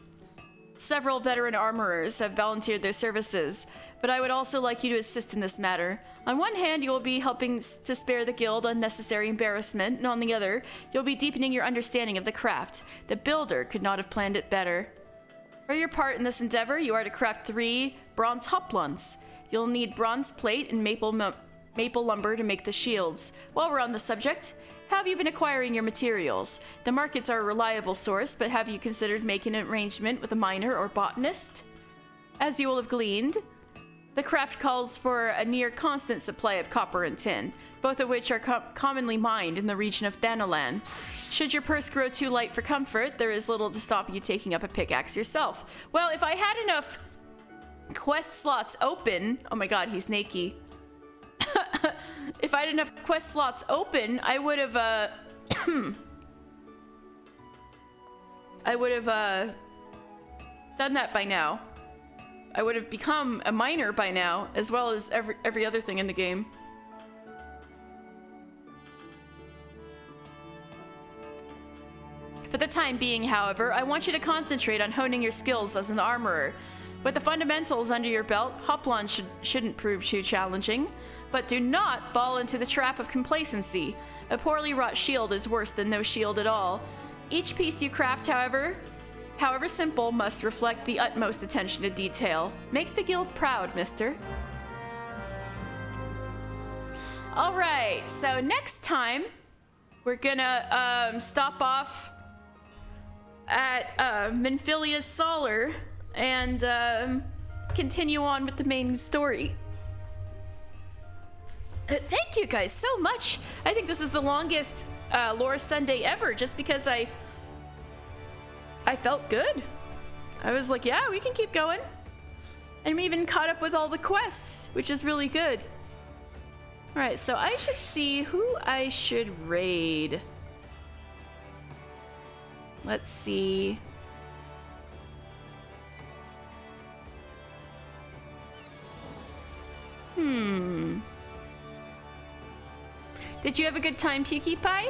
Several veteran armorers have volunteered their services, but I would also like you to assist in this matter. On one hand, you will be helping to spare the guild unnecessary embarrassment, and on the other, you'll be deepening your understanding of the craft. The builder could not have planned it better. For your part in this endeavor, you are to craft 3 bronze hoplons. You'll need bronze plate and maple lumber to make the shields. While we're on the subject, how have you been acquiring your materials? The markets are a reliable source, but have you considered making an arrangement with a miner or botanist? As you will have gleaned, the craft calls for a near constant supply of copper and tin, both of which are commonly mined in the region of Thanalan. Should your purse grow too light for comfort, there is little to stop you taking up a pickaxe yourself. Well, if I had enough quest slots open... Oh my god, he's naked. If I had enough quest slots open, I would have, done that by now. I would have become a miner by now, as well as every other thing in the game. For the time being, however, I want you to concentrate on honing your skills as an armorer. With the fundamentals under your belt, Hoplon shouldn't prove too challenging. But do not fall into the trap of complacency. A poorly wrought shield is worse than no shield at all. Each piece you craft, however simple, must reflect the utmost attention to detail. Make the guild proud, mister. Alright, so next time, we're gonna stop off at Menphilia's Solar and continue on with the main story. Thank you guys so much. I think this is the longest lore Sunday ever, just because I felt good. I was like, yeah, we can keep going. And we even caught up with all the quests, which is really good. All right, so I should see who I should raid. Let's see. Did you have a good time, Pukie Pie?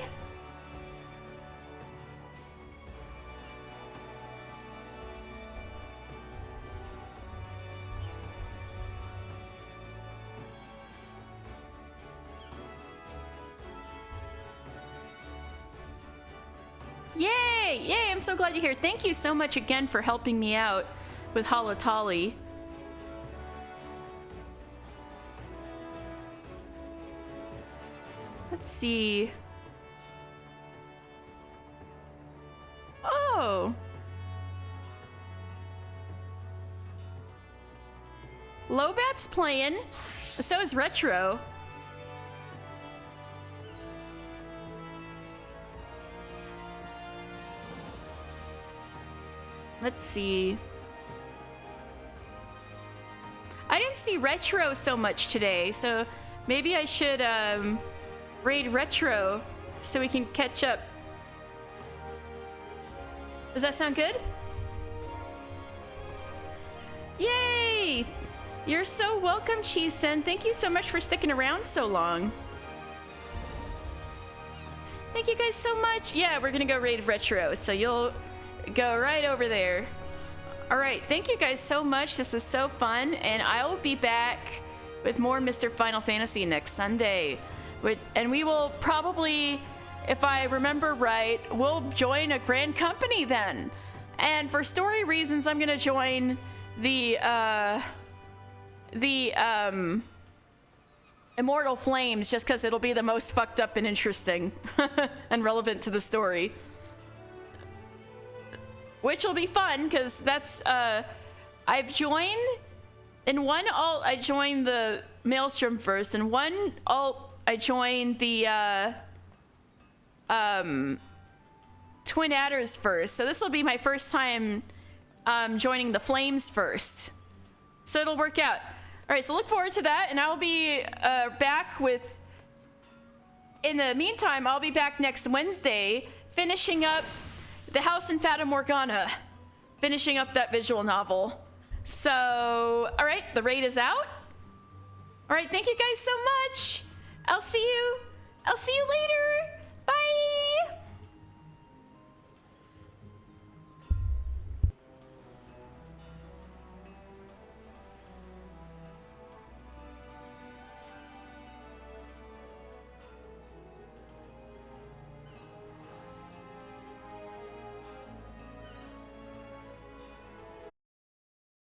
Yay! Yay, I'm so glad you're here. Thank you so much again for helping me out with Holotali. Let's see. Oh. Lobat's playing. So is Retro. Let's see. I didn't see Retro so much today, so maybe I should raid Retro so we can catch up. Does that sound good? Yay! You're so welcome, Cheesen. Thank you so much for sticking around so long. Thank you guys so much. Yeah, we're gonna go raid Retro, so you'll go right over there. All right, thank you guys so much. This was so fun, and I will be back with more Mr. Final Fantasy next Sunday. And we will probably, if I remember right, we'll join a grand company then. And for story reasons, I'm gonna join the Immortal Flames, just because it'll be the most fucked up and interesting and relevant to the story. Which will be fun, because that's, I've joined, in one alt, I joined the Maelstrom first, and one alt, I joined the, Twin Adders first. So this will be my first time, joining the Flames first. So it'll work out. All right, so look forward to that, and I'll be, back with in the meantime, I'll be back next Wednesday finishing up The House in Fata Morgana, finishing up that visual novel. So, all right, the raid is out. All right, thank you guys so much. I'll see you later.